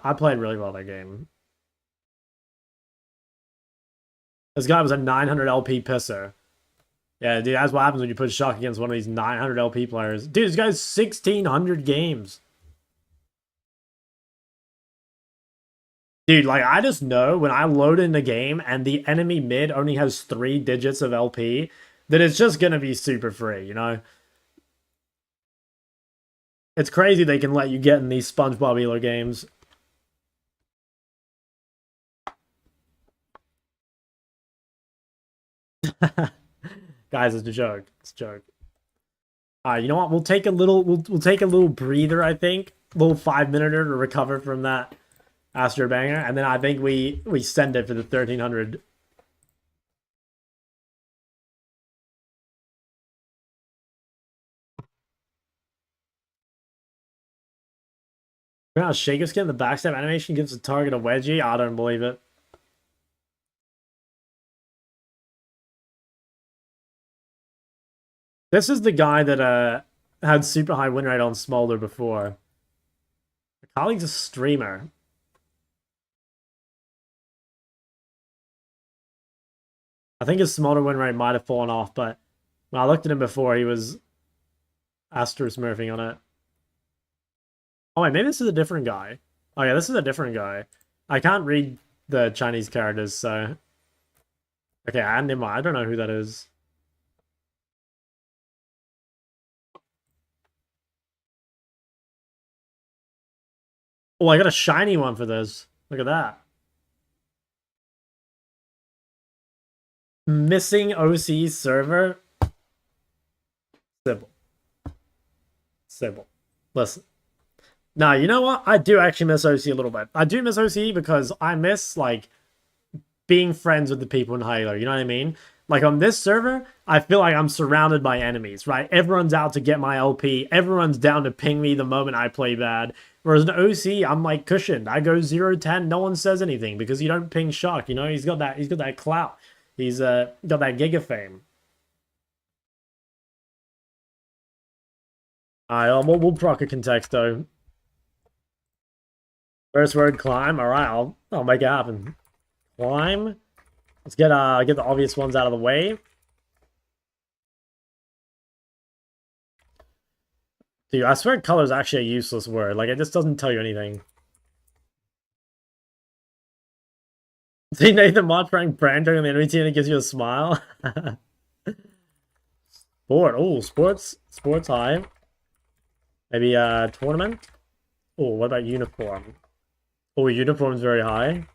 I played really well that game. This guy was a 900 LP pisser. Yeah, dude, that's what happens when you put Shock against one of these 900 LP players. Dude, this guy's 1,600 games. Dude, like, I just know when I load in the game and the enemy mid only has 3 digits of LP, that it's just gonna be super free, you know? It's crazy they can let you get in these SpongeBob Elo games. Guys, it's a joke. It's a joke. Alright, you know what? We'll take a little take a little breather, I think. A little 5-minute to recover from that Astro Banger, and then I think we send it for the 1,300. Wow, Shaker skin, the backstab animation gives the target a wedgie? I don't believe it. This is the guy that had super high win rate on Smolder before. Kali's a streamer. I think his Smolder win rate might have fallen off, but when I looked at him before, he was Astro smurfing on it. Oh wait, maybe this is a different guy. Oh yeah, this is a different guy. I can't read the Chinese characters, so... Okay, and him, I don't know who that is. Oh, I got a shiny one for this. Look at that. Missing OC server. Sybil. Sybil. Listen. Nah, you know what? I do actually miss OC a little bit. I do miss OC because I miss, like, being friends with the people in Halo. You know what I mean? Like, on this server, I feel like I'm surrounded by enemies, right? Everyone's out to get my LP. Everyone's down to ping me the moment I play bad. Whereas in OC, I'm, like, cushioned. I go 0-10, no one says anything because you don't ping Shock, you know? He's got that clout. He's got that Giga fame. Alright, we'll proc a contexto. First word, climb. Alright, I'll make it happen. Climb. Let's get the obvious ones out of the way. Dude, I swear color is actually a useless word. Like, it just doesn't tell you anything. See Nathan Mott prank branding on the enemy team and it gives you a smile. Sport. Oh, sports high. Maybe tournament. Oh, what about uniform? Oh, uniform's very high.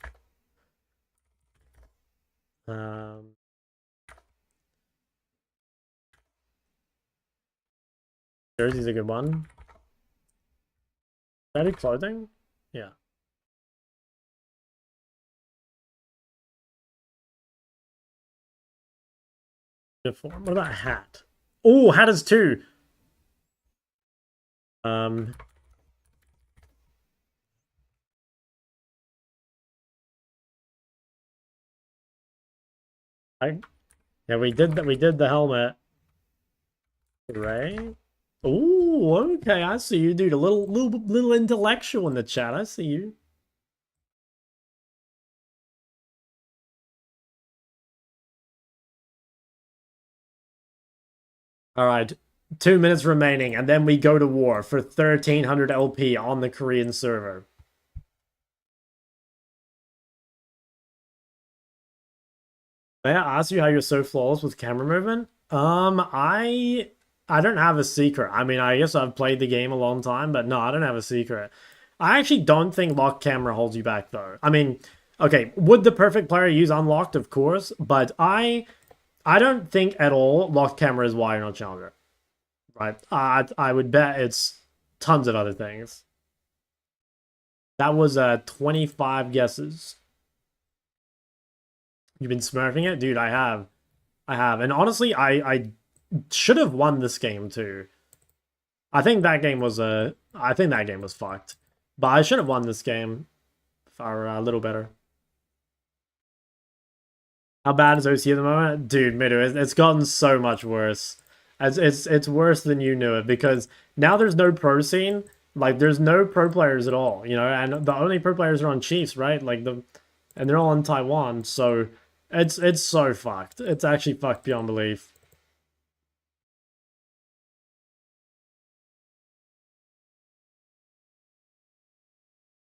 Jersey's a good one. That is clothing? Yeah. Uniform. What about hat? Oh, hat is 2. Yeah, we did that. We did the helmet. Right? Oh, okay. I see you, dude. A little intellectual in the chat. I see you. All right. 2 minutes remaining, and then we go to war for 1,300 LP on the Korean server. May I ask you how you're so flawless with camera movement? I don't have a secret. I mean, I guess I've played the game a long time, but no, I don't have a secret. I actually don't think locked camera holds you back, though. I mean, okay, would the perfect player use unlocked? Of course, but I don't think at all locked camera is why you're not challenger. Right? I would bet it's tons of other things. That was 25 guesses. You've been smurfing it? Dude, I have. And honestly, I should have won this game too. I think that game was fucked. But I should have won this game for a little better. How bad is OC at the moment? Dude, Midu, it's gotten so much worse. It's worse than you knew it because now there's no pro scene. Like there's no pro players at all, you know, and the only pro players are on Chiefs, right? And they're all in Taiwan, so it's so fucked. It's actually fucked beyond belief.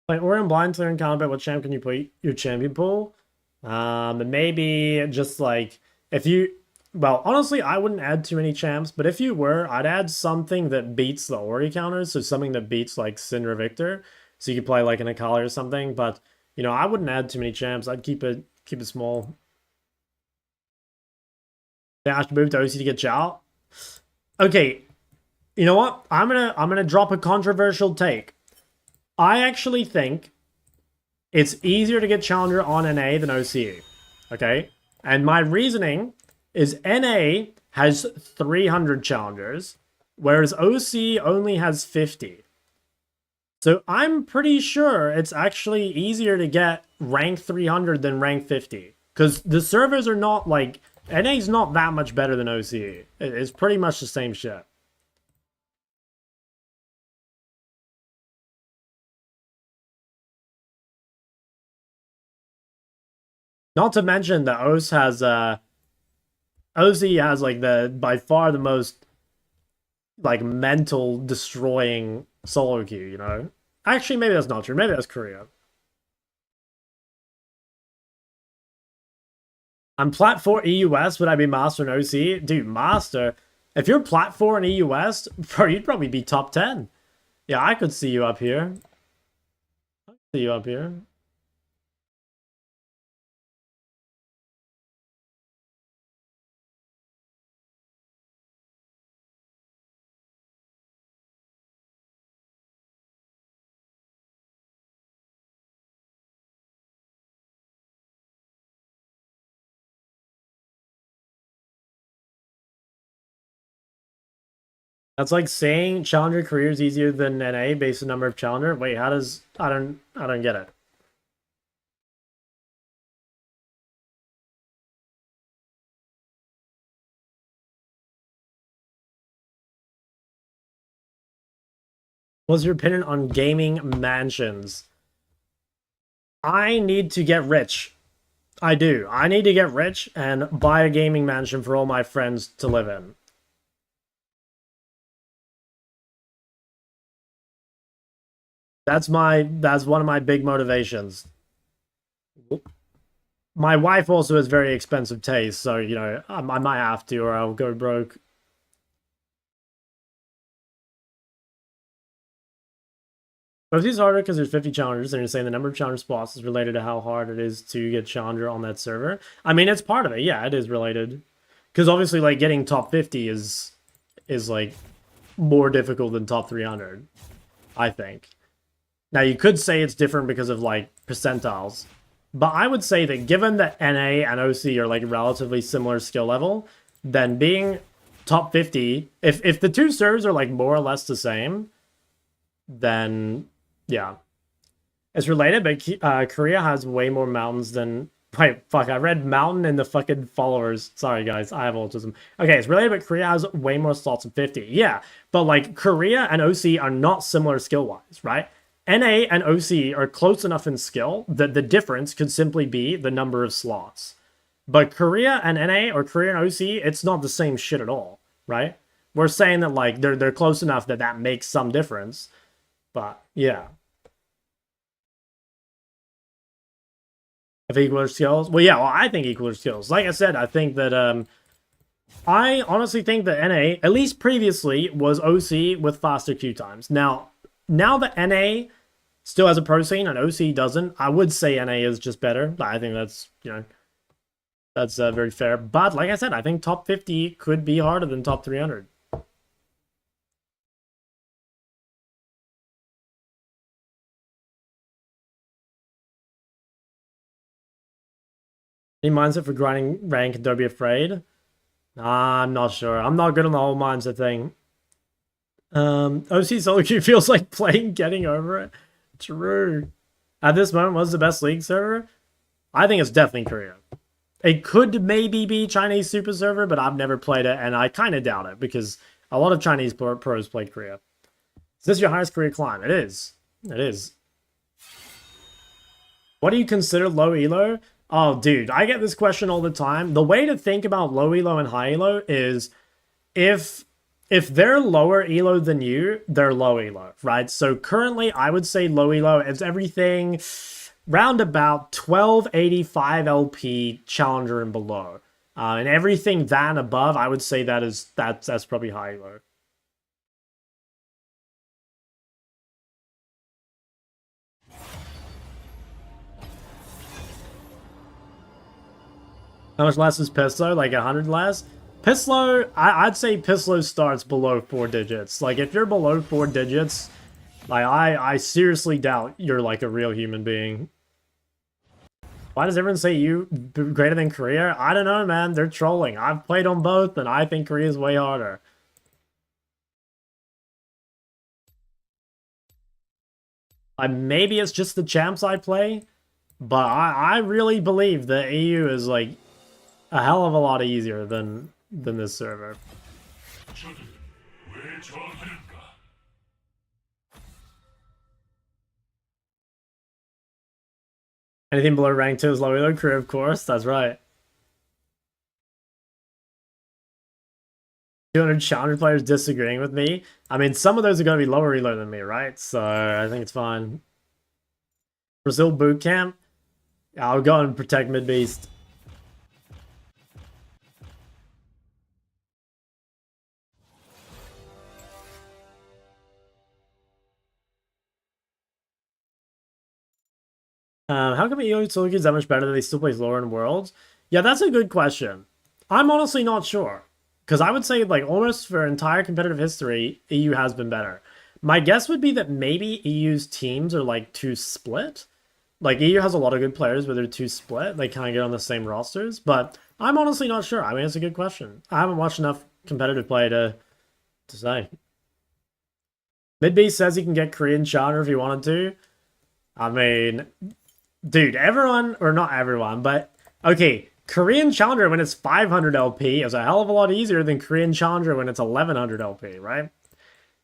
Like Orion Blind to in combat, what champ can you put your champion pool? Maybe just like if you, well, honestly, I wouldn't add too many champs, but if you were, I'd add something that beats the Ori counters, so something that beats like Syndra Victor, so you could play like an Akali or something. But you know, I wouldn't add too many champs. I'd keep it small. Dash move to OC to get Chow. Okay, you know what? I'm gonna drop a controversial take. I actually think it's easier to get Challenger on NA than OCE. Okay? And my reasoning is NA has 300 Challengers, whereas OC only has 50. So I'm pretty sure it's actually easier to get rank 300 than rank 50. Because the servers are not like... NA's not that much better than OCE. It's pretty much the same shit. Not to mention that OCE has like the by far the most like mental destroying solo queue, you know? Actually, maybe that's not true. Maybe that's Korea. I'm plat 4 EUS, would I be master in OC? Dude, master. If you're plat 4 in EUS, bro, you'd probably be top 10. Yeah, I could see you up here. I could see you up here. That's like saying challenger career is easier than NA based on number of challenger. Wait, how does I don't get it. What's your opinion on gaming mansions? I need to get rich. I do. I need to get rich and buy a gaming mansion for all my friends to live in. That's one of my big motivations. My wife also has very expensive taste, so you know I might have to, or I'll go broke. But it's harder because there's 50 challengers, and you're saying the number of challenger spots is related to how hard it is to get challenger on that server. I mean, it's part of it. Yeah, it is related. Because obviously, like getting top 50 is like more difficult than top 300. I think. Now you could say it's different because of like percentiles, but I would say that given that NA and OC are like relatively similar skill level, then being top 50, if the two servers are like more or less the same, then yeah, it's related. But Korea has way more mountains than. Wait, fuck! I read mountain in the fucking followers. Sorry, guys, I have autism. Okay, it's related, but Korea has way more slots than 50. Yeah, but like Korea and OC are not similar skill wise, right? NA and OC are close enough in skill that the difference could simply be the number of slots. But Korea and NA or Korea and OC, it's not the same shit at all, right? We're saying that like they're close enough that that makes some difference. But yeah. Of equal skills? Well, yeah, well, I think equal skills. Like I said, I think that I honestly think that NA, at least previously, was OC with faster queue times. Now that NA still has a pro scene and OC doesn't, I would say NA is just better. I think that's, you know, that's very fair. But like I said, I think top 50 could be harder than top 300. Any mindset for grinding rank and don't be afraid? Nah, I'm not sure. I'm not good on the whole mindset thing. OC solo queue feels like playing getting over it. True. At this moment, what's the best league server? I think it's definitely Korea. It could maybe be Chinese super server, but I've never played it, and I kind of doubt it because a lot of Chinese pros play Korea. Is this your highest career climb? It is. It is. What do you consider low elo? Oh, dude, I get this question all the time. The way to think about low elo and high elo is if they're lower elo than you, they're low elo, right? So currently, I would say low elo is everything round about 1285 LP challenger and below. And everything that and above, I would say that's probably high elo. How much less is Pislo? Like 100 less? Pislo, I'd say Pislo starts below 4 digits. Like, if you're below 4 digits, like, I seriously doubt you're, like, a real human being. Why does everyone say you greater than Korea? I don't know, man. They're trolling. I've played on both, and I think Korea's way harder. Maybe it's just the champs I play, but I really believe that EU is like a hell of a lot easier than this server. Anything below rank 2 is low elo crew, of course. That's right. 200 challenger players disagreeing with me. I mean, some of those are going to be lower elo than me, right? So I think it's fine. Brazil boot camp. I'll go and protect mid beast. How come EO Soloki is that much better that he still plays lower in Worlds? Yeah, that's a good question. I'm honestly not sure. Because I would say, like, almost for entire competitive history, EU has been better. My guess would be that maybe EU's teams are, like, too split. Like, EU has a lot of good players, but they're too split. They kind of get on the same rosters. But I'm honestly not sure. I mean, it's a good question. I haven't watched enough competitive play to say. Midbeast says he can get Korean Challenger if he wanted to. I mean, dude, everyone, or not everyone, but, okay, Korean Challenger when it's 500 LP is a hell of a lot easier than Korean Challenger when it's 1100 LP, right?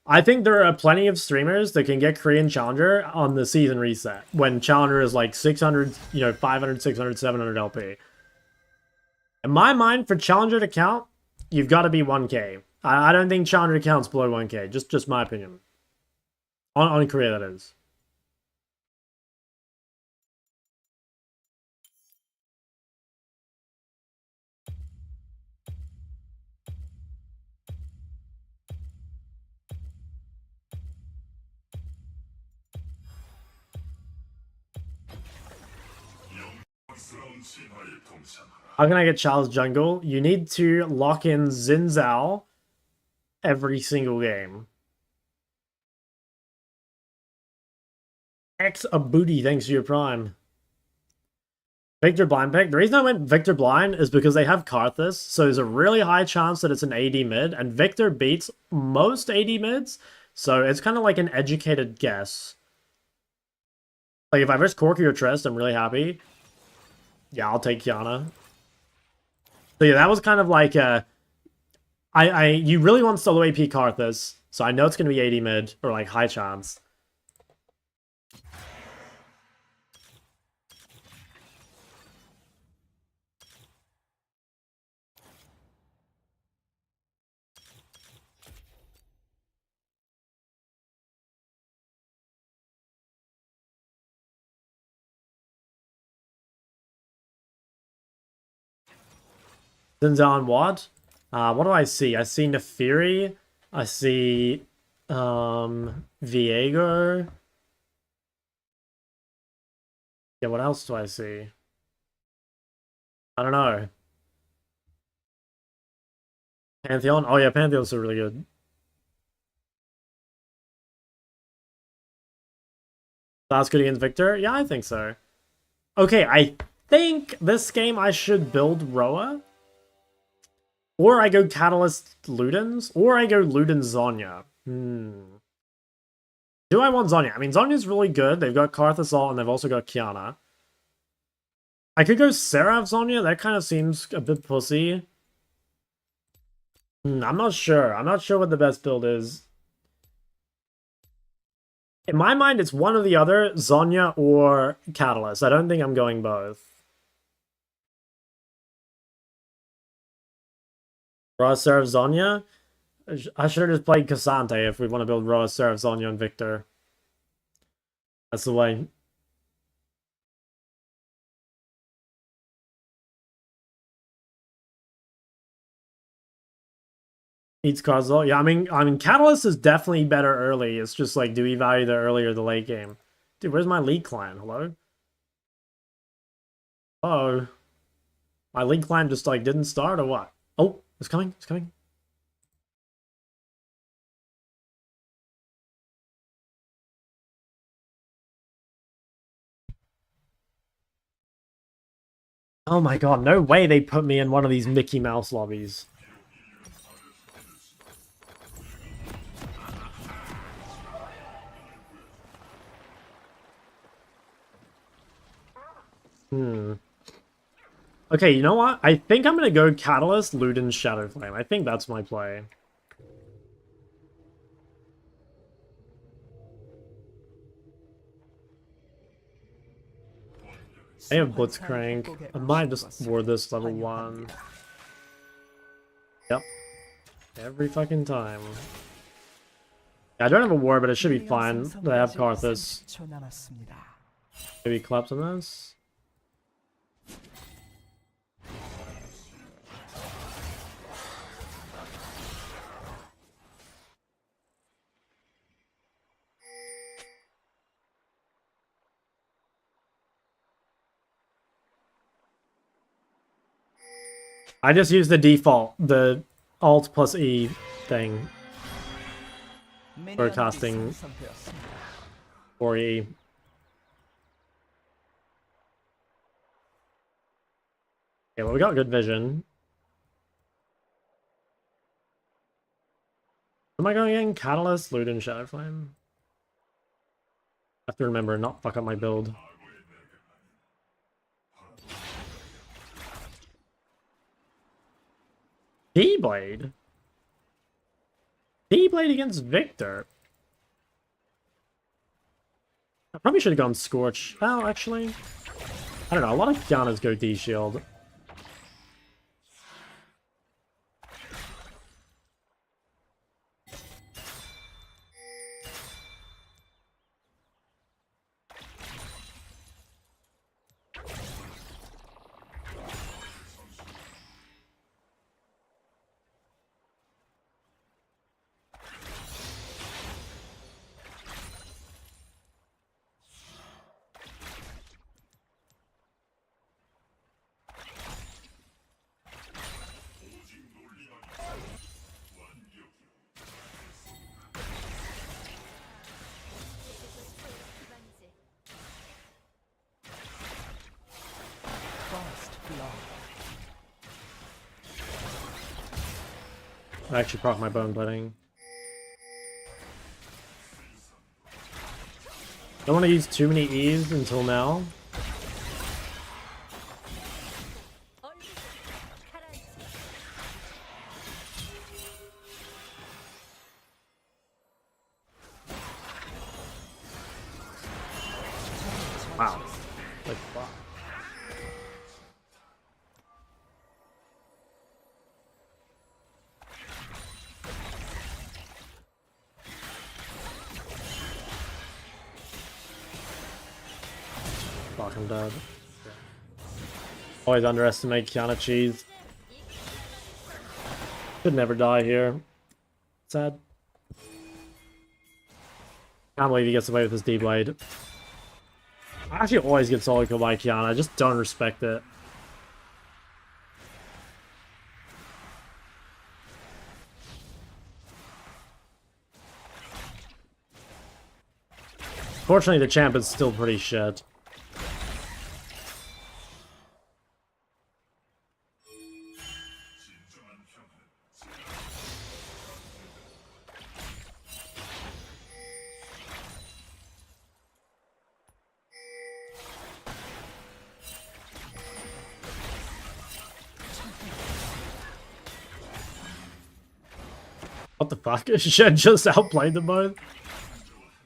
I think there are plenty of streamers that can get Korean Challenger on the season reset when Challenger is like 600, 500, 600, 700 LP. In my mind, for Challenger to count, you've got to be 1k. I don't think Challenger counts below 1k, just my opinion. On Korea, that is. How can I get Charles Jungle? You need to lock in Xin Zhao every single game. X a booty, thanks to your prime. Victor Blind pick. The reason I went Victor Blind is because they have Karthus, so there's a really high chance that it's an AD mid, and Victor beats most AD mids, so it's kind of like an educated guess. Like, if I risk Corki or Trist, I'm really happy. Yeah, I'll take Kiana. So yeah, that was kind of like you really want solo AP Karthus, so I know it's gonna be 80 mid, or like high chance. Zinzan what? What do I see? I see Nefiri. I see Viego. Yeah, what else do I see? I don't know. Pantheon? Oh yeah, Pantheon's really good. That's good against Victor? Yeah, I think so. Okay, I think this game I should build Roa. Or I go Catalyst Ludens, or I go Ludens Zonya. Do I want Zonya? I mean, Zonya's really good. They've got Karthus and they've also got Kiana. I could go Seraph Zonya. That kind of seems a bit pussy. I'm not sure. I'm not sure what the best build is. In my mind, it's one or the other, Zonya or Catalyst. I don't think I'm going both. Roa, Seraph, Zonya? I should have just played Cassante if we want to build Roa, Seraph, Zonya, and Victor. That's the way. Eats cards though. Yeah, I mean, Catalyst is definitely better early. It's just like, do we value the early or the late game? Dude, where's my league clan? Hello? Oh, my league clan just like didn't start or what? Oh, it's coming. It's coming. Oh my god, no way they put me in one of these Mickey Mouse lobbies. Hmm. Okay, you know what? I think I'm gonna go Catalyst, Luden, Shadow Flame. I think that's my play. I have Blitzcrank. I might just ward this level 1. Yep. Every fucking time. Yeah, I don't have a ward, but it should be fine. I have Karthus. 30초 남았습니다. Maybe collapse on this. I just used the default, the Alt plus E thing for casting 선택되었습니다. 4E. Okay, well, we got good vision. Am I going in? Catalyst, Luden, Shadow Flame? I have to remember and not fuck up my build. D-Blade? D-Blade against Victor? I probably should have gone Scorch. Oh, actually. I don't know, a lot of Kianas go D-Shield. First blood. I actually proc my bone bleeding. Don't want to use too many E's until now. Wow. Like, fuck. Fuck, I'm dead. Always underestimate Kiana Cheese. Could never die here. Sad. Can't believe he gets away with his D-Blade. I actually always get solo killed by Kiana. I just don't respect it. Fortunately, the champ is still pretty shit. What the fuck? Shed just outplayed them both.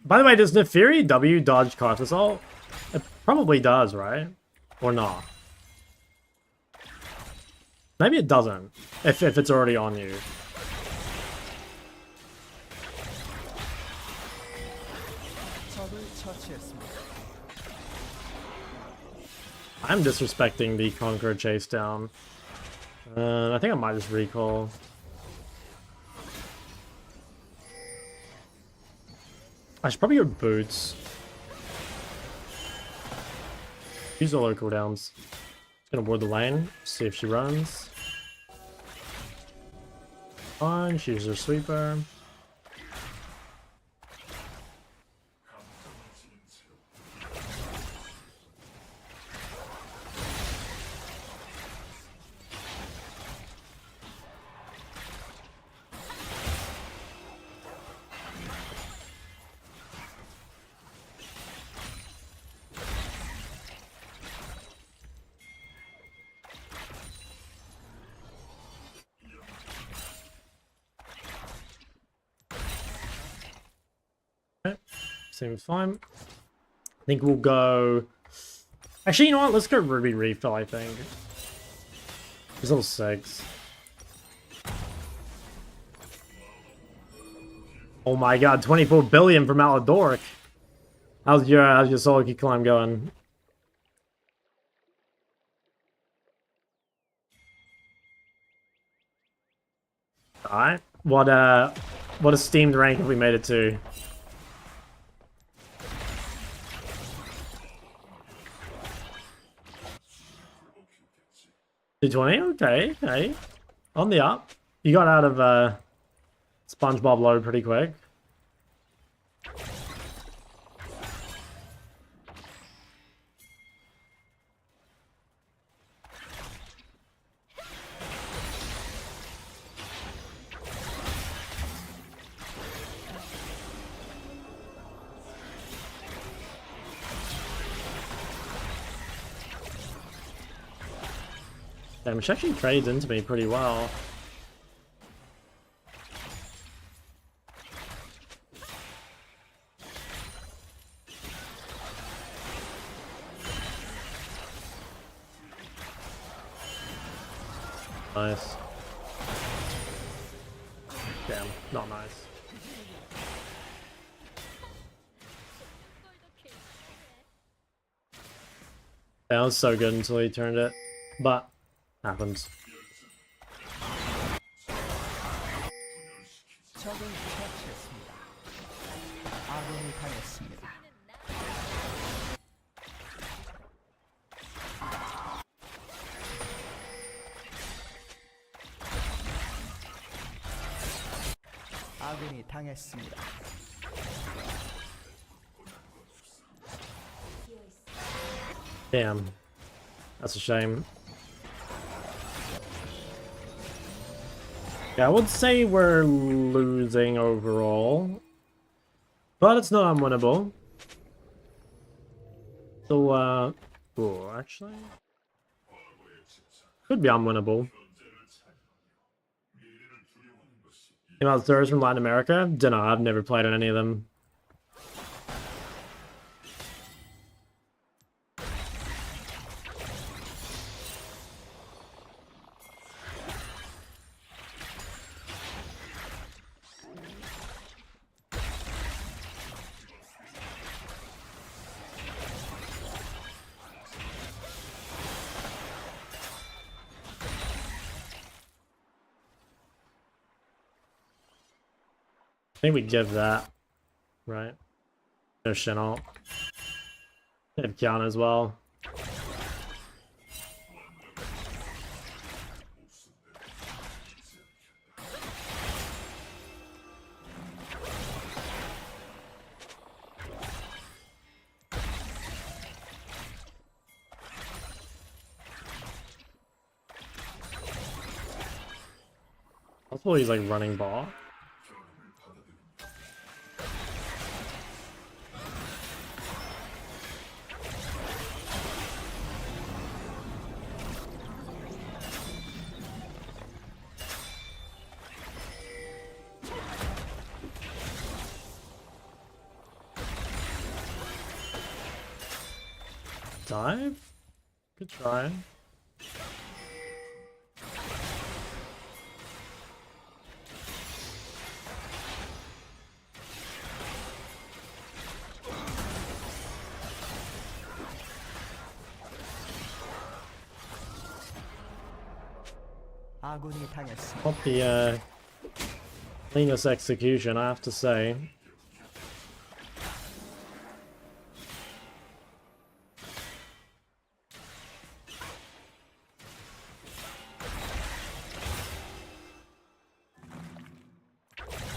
By the way, does Neferi W dodge Carthusol? It probably does, right? Or not? Maybe it doesn't, if it's already on you. 적을 처치했습니다. I'm disrespecting the Conqueror chase down. I think I might just recall. I should probably go Boots. Use the local downs. Gonna ward the lane, see if she runs. Fine, she uses her sweeper. seems fine. I think we'll go... Actually, you know what? Let's go Ruby Refill, I think. He's level 6. Oh my god, 24 billion from Aladoric. How's your solo queue climb going? Alright. What a steamed rank have we made it to? $220? Okay, okay. On the up. You got out of SpongeBob low pretty quick. Damn, which actually trades into me pretty well. Nice. Damn, not nice. That was so good until he turned it, but happens. 적을 처치했습니다. 아군이 당했습니다. 아군이 당했습니다. Damn. That's a shame. Yeah, I would say we're losing overall. But it's not unwinnable. So, oh, actually... Could be unwinnable. About thirds from Latin America? Dunno, I've never played on any of them. I think we give that, right? There's Chenault. They have Kiana as well. Also, he's like running ball. Dive? Good try. 아군이 당했습니다. Not the cleanest execution, I have to say.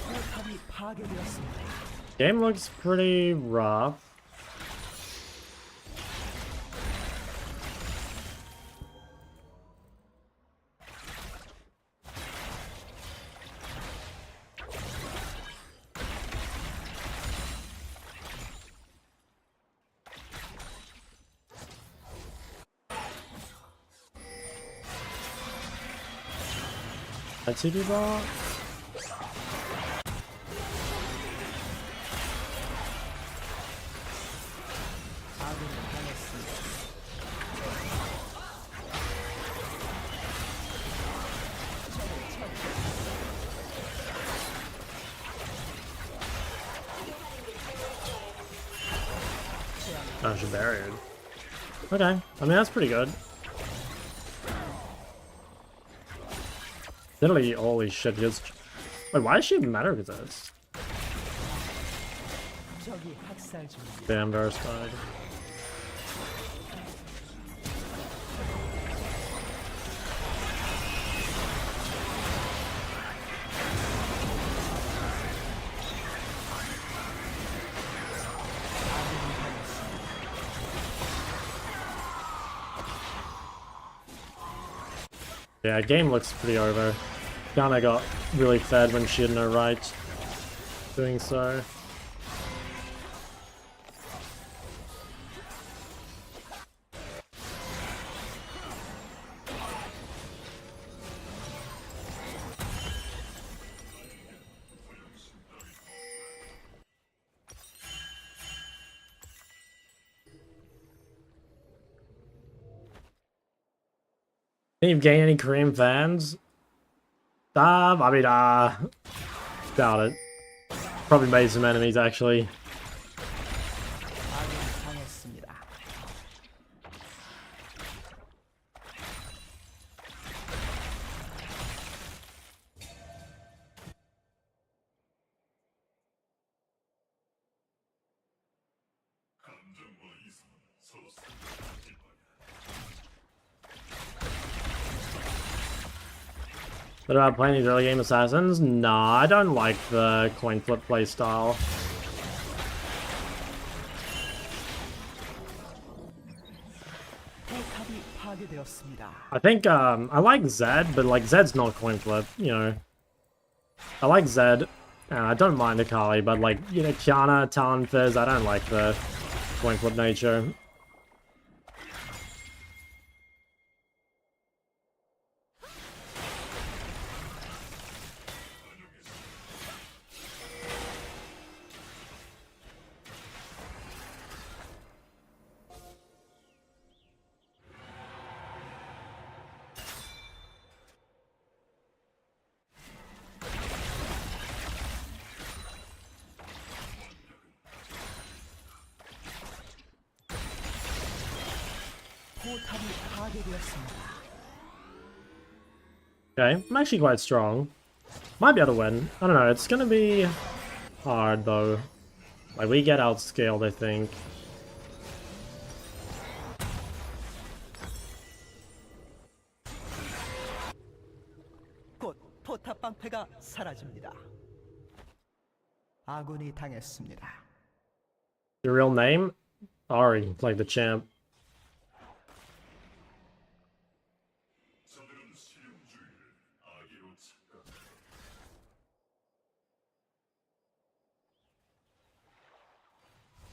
포탑이 파괴되었습니다. Game looks pretty rough. A TP bot? Oh, she buried. Okay, I mean, that's pretty good. Literally, holy shit, just... Wait, why does she even matter with this? 적이 학살 중입니다. Damn, Varus died. Yeah, game looks pretty over. Kinda got really fed when she had no right doing so. Think you've gained any Korean fans? I mean, doubt it. Probably made some enemies, actually. 아군이 당했습니다. What about playing these early game assassins? Nah, I don't like the coin flip playstyle. 포탑이 파괴되었습니다. I think, I like Zed, but like Zed's not coin flip, you know. I like Zed, and I don't mind Akali, but like, you know, Kiana, Talon Fizz, I don't like the coin flip nature. 포탑이 파괴되었습니다. Okay, I'm actually quite strong. Might be able to win. I don't know, it's gonna be hard though. Like, we get outscaled, I think. 곧 포탑 방패가 사라집니다. 아군이 당했습니다. Your real name? Ari, like the champ.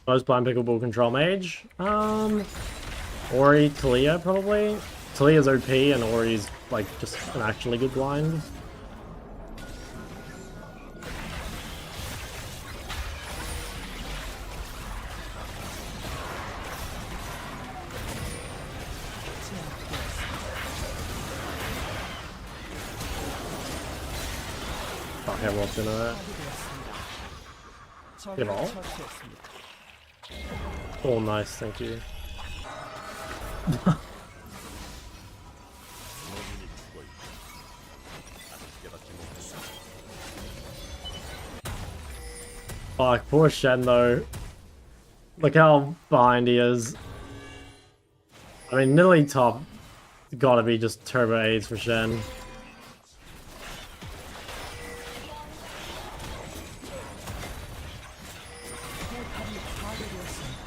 Most blind pickable control mage? Ori, Talia, probably? Talia's OP and Ori's like just an actually good blind. Fuck, I walked into that. 적을 Give all? 처치했습니다. Oh, nice, thank you. Fuck, poor Shen though. Look how behind he is. I mean, Nilly top gotta be just turbo AIDS for Shen. 포탑이 파괴되었습니다.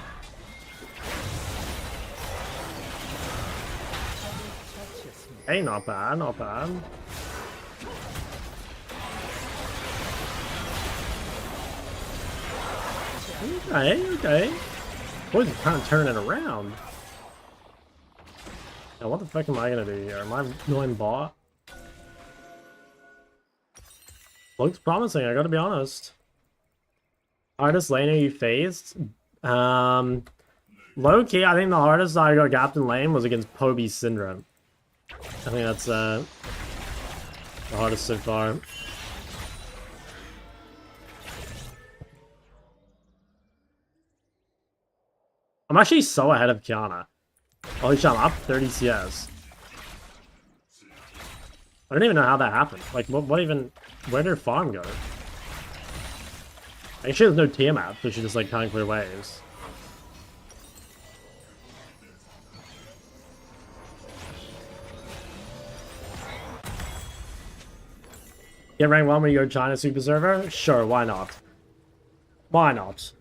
적을 처치했습니다. Hey, not bad, not bad. Okay, okay. Boys are kind of turning it around. Now, what the fuck am I gonna do here? Am I going bot? Looks promising, I gotta be honest. Hardest laner you faced? Low key, I think the hardest I got gapped in lane was against Poby's Syndrome. I think that's the hardest so far. I'm actually so ahead of Kiana. Holy shit, I'm up 30 CS. I don't even know how that happened. Like, what even... Where did her farm go? Actually, there's no tier map, so she just, like, can't clear waves. Get rank 1 when you go China Super Server? Sure, why not? Why not?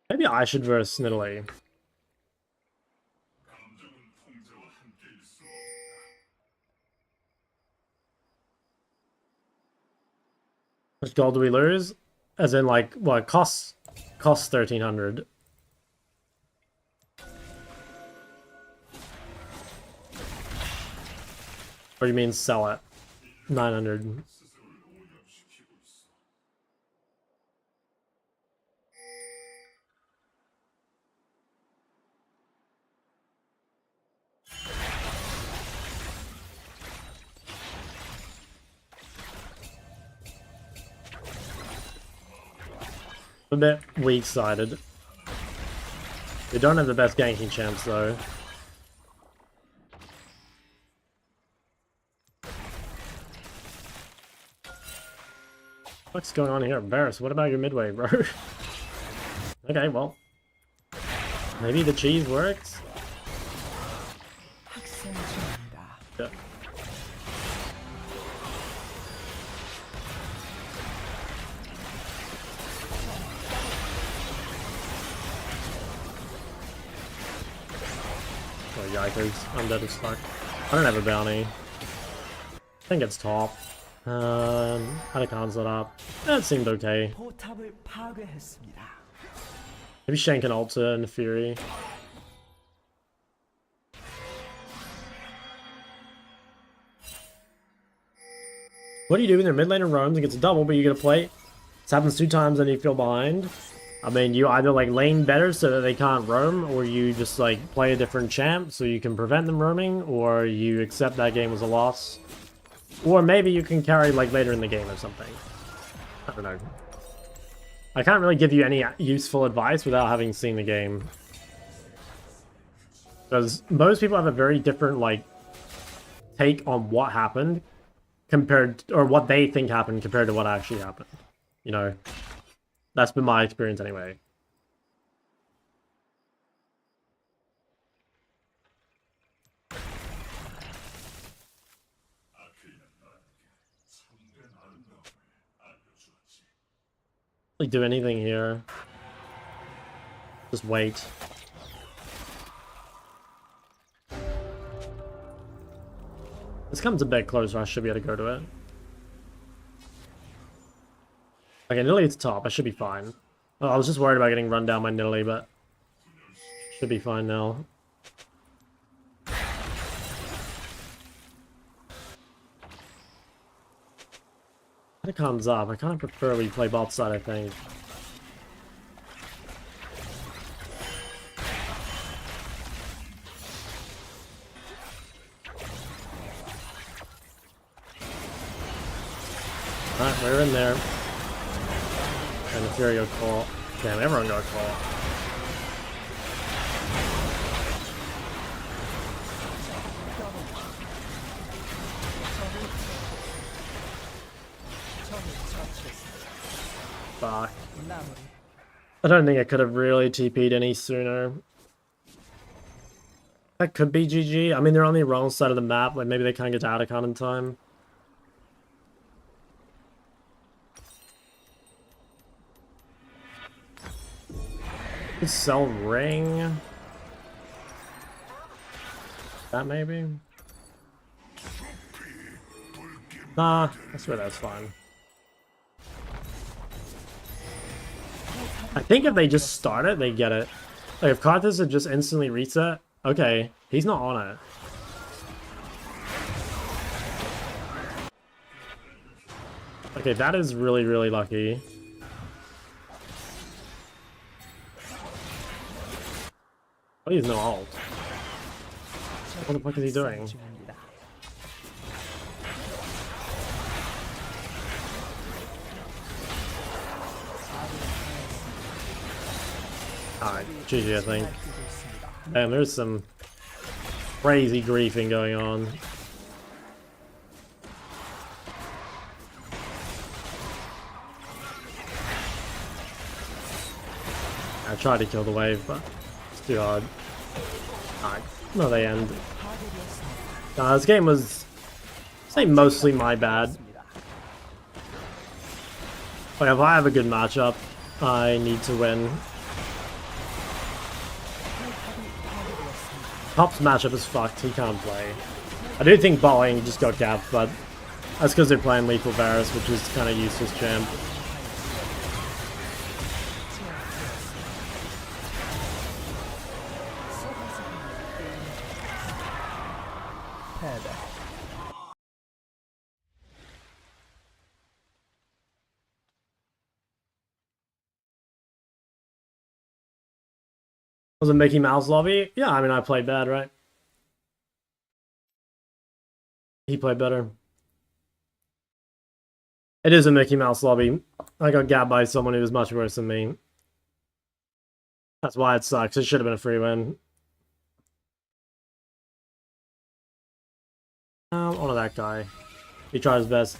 Maybe I should verse Italy. How much gold do we lose? As in, like, what, costs 1,300. Or you mean sell it? 900. A bit weak-sided. We don't have the best ganking champs, though. What's going on here? Varus, what about your midway, bro? Okay, well. Maybe the cheese works? 학생 중입니다. Yeah. Oh, yikers. I'm dead as fuck. I don't have a bounty. I think it's top. Had a console up. That seemed okay. 포탑을 파괴했습니다. Maybe Shank and Ulta and Fury. What do you do when your mid laner roams and gets a double, but you get a plate? This happens 2 times and you feel behind. I mean, you either like lane better so that they can't roam, or you just like play a different champ so you can prevent them roaming, or you accept that game was a loss. Or maybe you can carry like later in the game or something. I don't know. I can't really give you any useful advice without having seen the game. Because most people have a very different like take on what happened compared, or what they think happened compared to what actually happened. You know, that's been my experience anyway. Like do anything here. Just wait. This comes a bit closer, I should be able to go to it. Okay, Nidalee it's top, I should be fine. Oh, I was just worried about getting run down by Nidalee, but should be fine now. When it comes up, I kind of prefer we play bot side, I think. Alright, we're in there. And the Fury got caught. Damn, everyone got caught. Fuck. I don't think I could have really TP'd any sooner. That could be GG. I mean, they're on the wrong side of the map. Like, maybe they can't get to Atacon in time. Could sell ring. That maybe? Nah, I swear that's fine. I think if they just start it, they get it. Like, if Karthus had just instantly reset, okay, he's not on it. Okay, that is really, really lucky. Oh, he has no ult. What the fuck is he doing? 중입니다. Alright, GG, I think. 뛰고 있습니다. Damn, there's some crazy griefing going on. I tried to kill the wave, but it's too hard. Alright, no, they end. This game was, say, mostly my bad. Like, if I have a good matchup, I need to win. Top's matchup is fucked, he can't play. I do think bot lane just got gapped, but that's because they're playing Lethal Varus, which is kind of useless champ. 패배. Was it Mickey Mouse lobby? Yeah, I mean, I played bad, right? He played better. It is a Mickey Mouse lobby. I got gapped by someone who was much worse than me. That's why it sucks. It should have been a free win. On to that guy. He tried his best.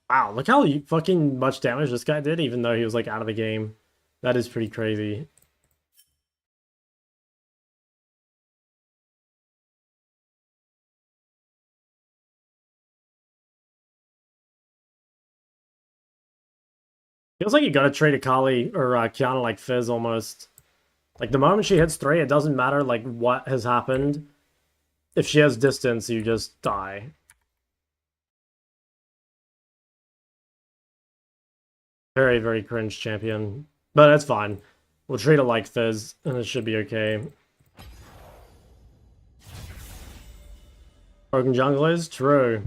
Wow, look how fucking much damage this guy did, even though he was like out of the game. That is pretty crazy. Feels like you gotta trade Akali or Kiana like Fizz almost. Like the moment she hits 3, it doesn't matter like what has happened. If she has distance, you just die. Very, very cringe champion. But that's fine. We'll treat it like Fizz, and it should be okay. Broken jungle is true.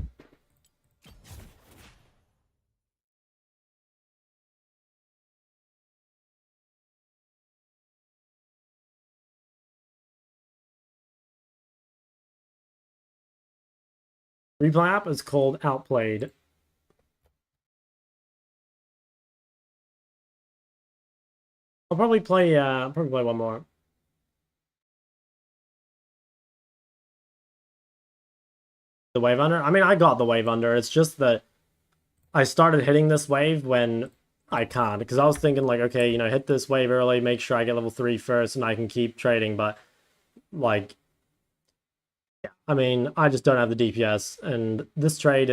Replay app is called Outplayed. I'll probably play one more. The wave under? I mean, I got the wave under. It's just that I started hitting this wave when I can't. Because I was thinking like, okay, you know, hit this wave early, make sure I get level 3 first and I can keep trading. But like, yeah, I mean, I just don't have the DPS. And this trade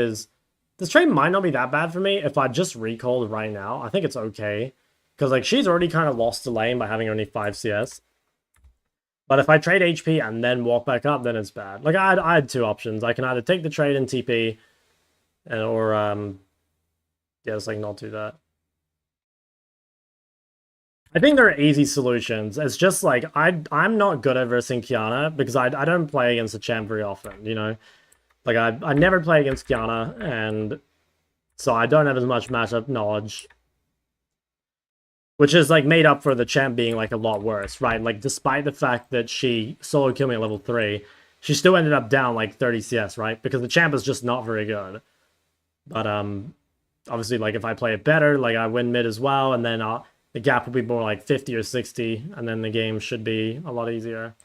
might not be that bad for me if I just recalled right now. I think it's okay. Because like she's already kind of lost the lane by having only 5 CS. But if I trade HP and then walk back up, then it's bad. Like I had 2 options. I can either take the trade and TP, or yeah, just like not do that. I think there are easy solutions. It's just like I'm not good at versing Kiana because I don't play against the champ very often. You know, like I never play against Kiana, and so I don't have as much matchup knowledge. Which is like made up for the champ being like a lot worse, right? Like despite the fact that she solo killed me at level 3, she still ended up down like 30 CS, right? Because the champ is just not very good. But obviously like if I play it better, like I win mid as well, and then the gap will be more like 50 or 60, and then the game should be a lot easier.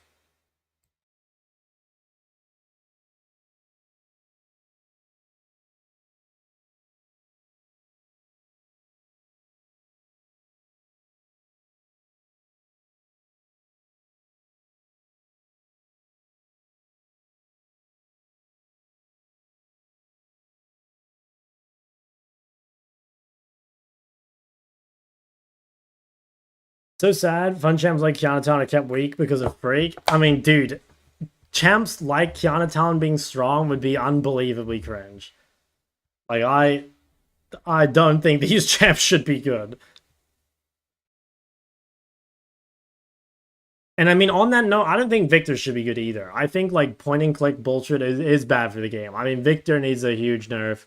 So sad. Fun champs like Kiana Town are kept weak because of Freak. I mean, dude, champs like Kiana Town being strong would be unbelievably cringe. Like, I don't think these champs should be good. And I mean, on that note, I don't think Victor should be good either. I think, like, point and click bullshit is bad for the game. I mean, Victor needs a huge nerf.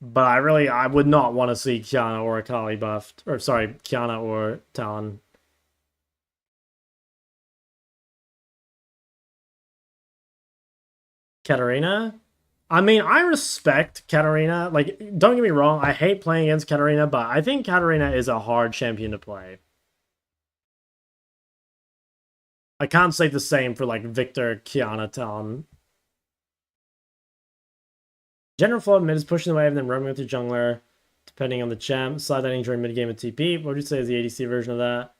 But I would not want to see Kiana or Akali buffed. Or, sorry, Kiana or Talon. Katarina? I mean, I respect Katarina. Like, don't get me wrong, I hate playing against Katarina, but I think Katarina is a hard champion to play. I can't say the same for, like, Victor, Kiana, Talon. General flow mid is pushing the wave and then roaming with the jungler, depending on the champ. Sliding during mid game of TP. What would you say is the ADC version of that?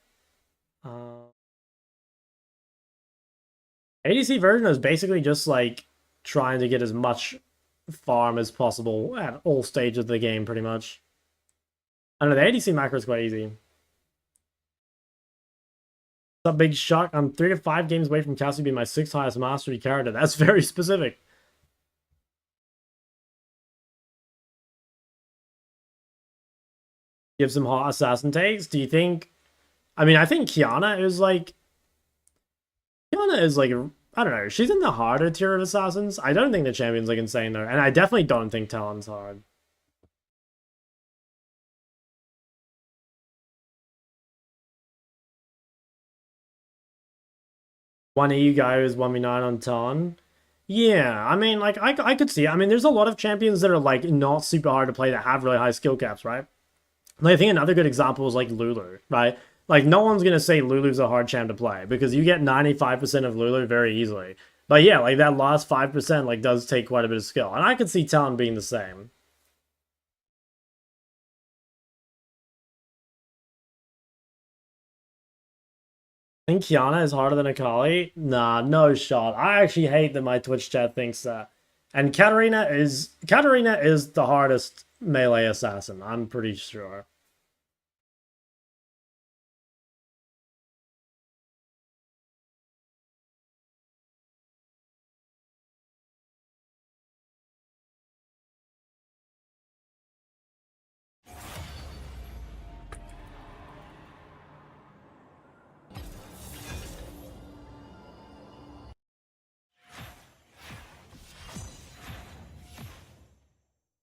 ADC version is basically just like trying to get as much farm as possible at all stages of the game, pretty much. I don't know, the ADC macro is quite easy. What's up, Big Shock? I'm 3 to 5 games away from Cassie being my 6th highest mastery character. That's very specific. Give some hot assassin takes. Do you think... I mean, I think Kiana is like... I don't know. She's in the harder tier of assassins. I don't think the champion's like insane though. And I definitely don't think Talon's hard. One EU guy who's 1v9 on Talon. Yeah, I mean, like, I could see it. I mean, there's a lot of champions that are, like, not super hard to play that have really high skill caps, right? Like, I think another good example is, like, Lulu, right? Like, no one's going to say Lulu's a hard champ to play because you get 95% of Lulu very easily. But yeah, like, that last 5%, like, does take quite a bit of skill. And I could see Talon being the same. I think Kiana is harder than Akali? Nah, no shot. I actually hate that my Twitch chat thinks that. And Katarina is the hardest melee assassin, I'm pretty sure.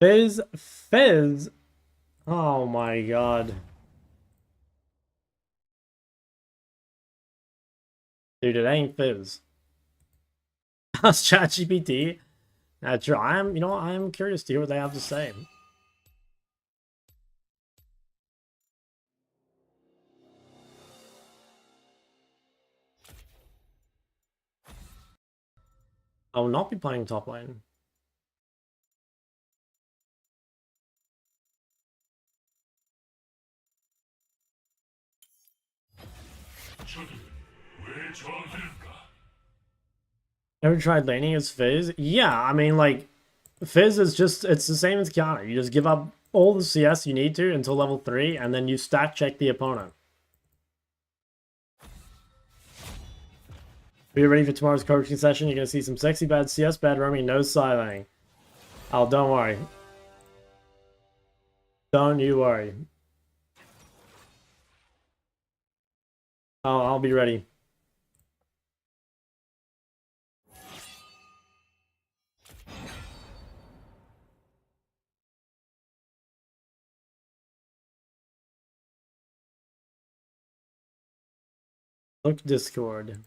Fizz. Oh my god. Dude, it ain't Fizz. How's ChatGPT? That's true. I'm curious to hear what they have to say. I will not be playing top lane. Ever tried laning as Fizz? Yeah, I mean, like, Fizz is just, it's the same as Kiana. You just give up all the CS you need to until level 3, and then you stack check the opponent. Are you ready for tomorrow's coaching session? You're going to see some sexy bad CS, bad roaming, no sideline. Oh, don't worry. Don't you worry. I'll be ready. Look Discord.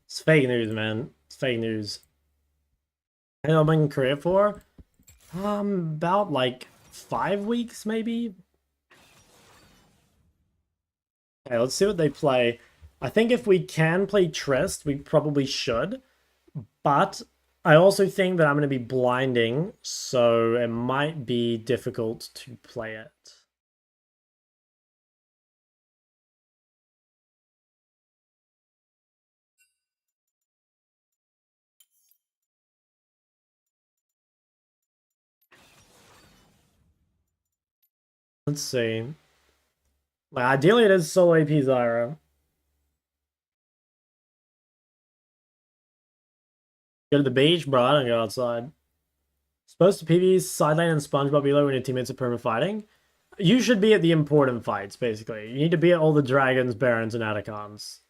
It's fake news, man. It's fake news. I know I've been in Korea for about like 5 weeks, maybe. Okay, let's see what they play. I think if we can play Trist, we probably should. But I also think that I'm going to be blinding, so it might be difficult to play it. Let's see. Well, ideally it is solo AP Zyra. Go to the beach? Bro, I don't go outside. Supposed to PvE side lane and SpongeBob below when your teammates are perma fighting. You should be at the important fights, basically. You need to be at all the dragons, barons, and Atacons.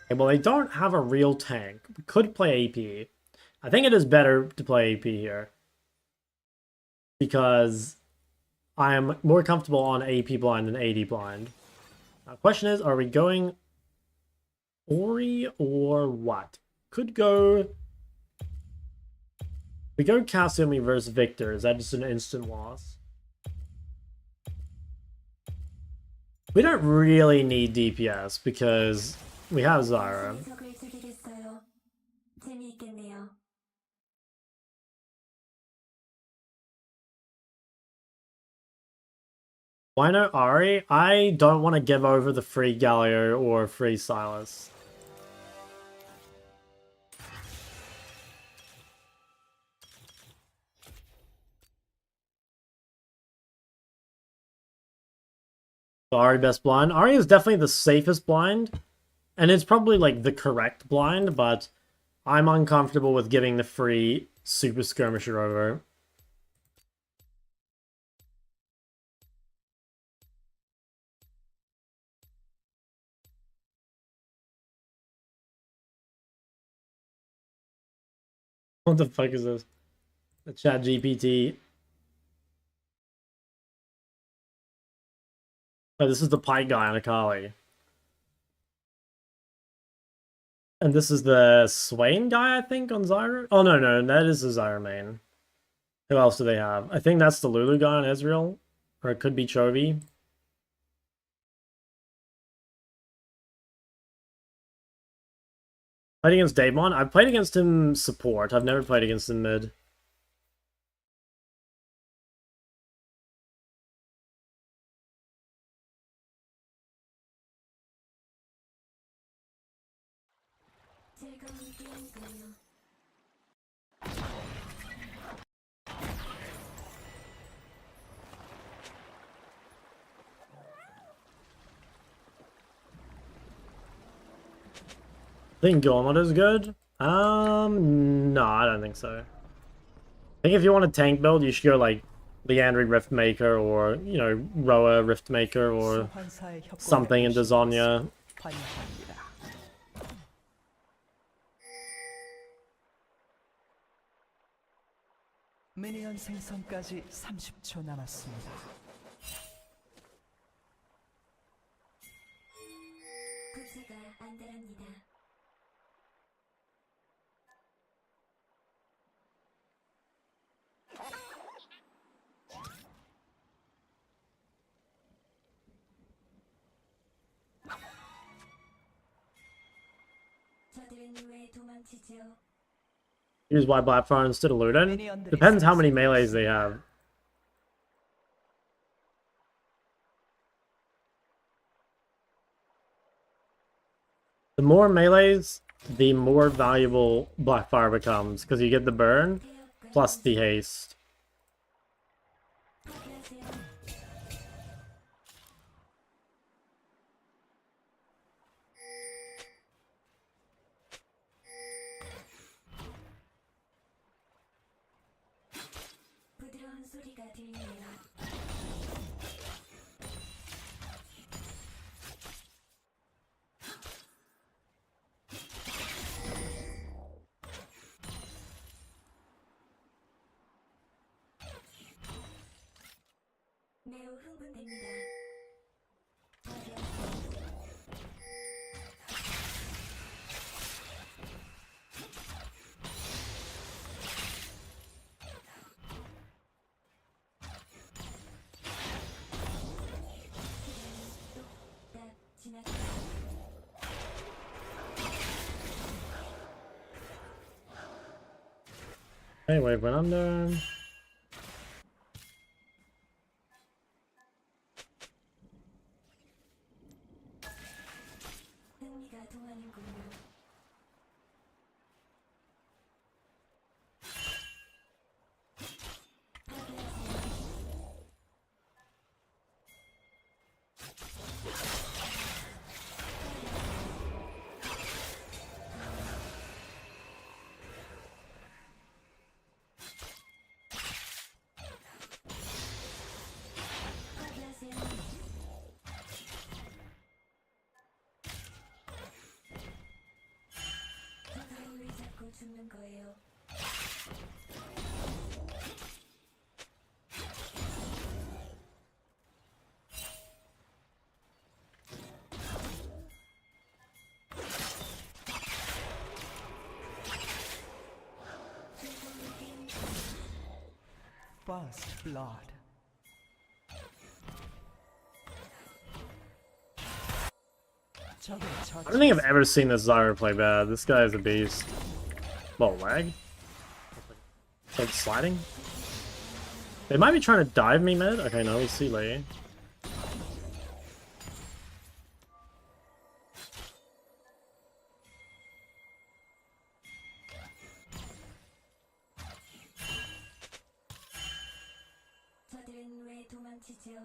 Okay, well, they don't have a real tank. We could play AP. I think it is better to play AP here. Because I am more comfortable on AP blind than AD blind. Now, question is, are we going Ori or what? could go... We go Kasumi versus Victor. Is that just an instant loss? We don't really need DPS because we have Zyra. 분석을 드리겠어요. 재미있겠네요. Why no Ari? I don't want to give over the free Galio or free Silas. Ari best blind. Ari is definitely the safest blind. And it's probably like the correct blind, but I'm uncomfortable with giving the free Super Skirmisher over. What the fuck is this? The chat GPT. Oh, this is the Pike guy on Akali. And this is the Swain guy, I think, on Zyra? Oh, no, that is the Zyra main. Who else do they have? I think that's the Lulu guy on Ezreal. Or it could be Chovy. Played against Daemon? I've played against him support. I've never played against him mid. 즐거운 게임이군요. I think Gauntlet is good. No, I don't think so. I think if you want a tank build, you should go like Leandry Riftmaker or, you know, Roa Riftmaker or 소환사의 협곡에 something into 오신 것을 Zonya. 환영합니다. 미니언 생성까지 30초 남았습니다. 구체가 안달합니다. 저들은 왜 도망치죠? Use White Blackfire instead of Luden. Depends how many melees they have. The more melees, the more valuable Blackfire becomes, because you get the burn plus the haste. 파괴하세요. 부드러운 소리가 들리네요. 매우 흥분됩니다. 파괴하세요. 딱 지나가요. Hey, wave went under. 흥미가 동하는군요. 파괴하세요. 파괴하세요. 저들은 왜 자꾸 죽는 거예요? First blood. 적을 I don't think I've 처치했습니다. ever seen this Zyra play bad. This guy is a beast. Whoa, lag? Like sliding? They might be trying to dive me mid. Okay, no, we see Lee. 저들은 왜 도망치지요?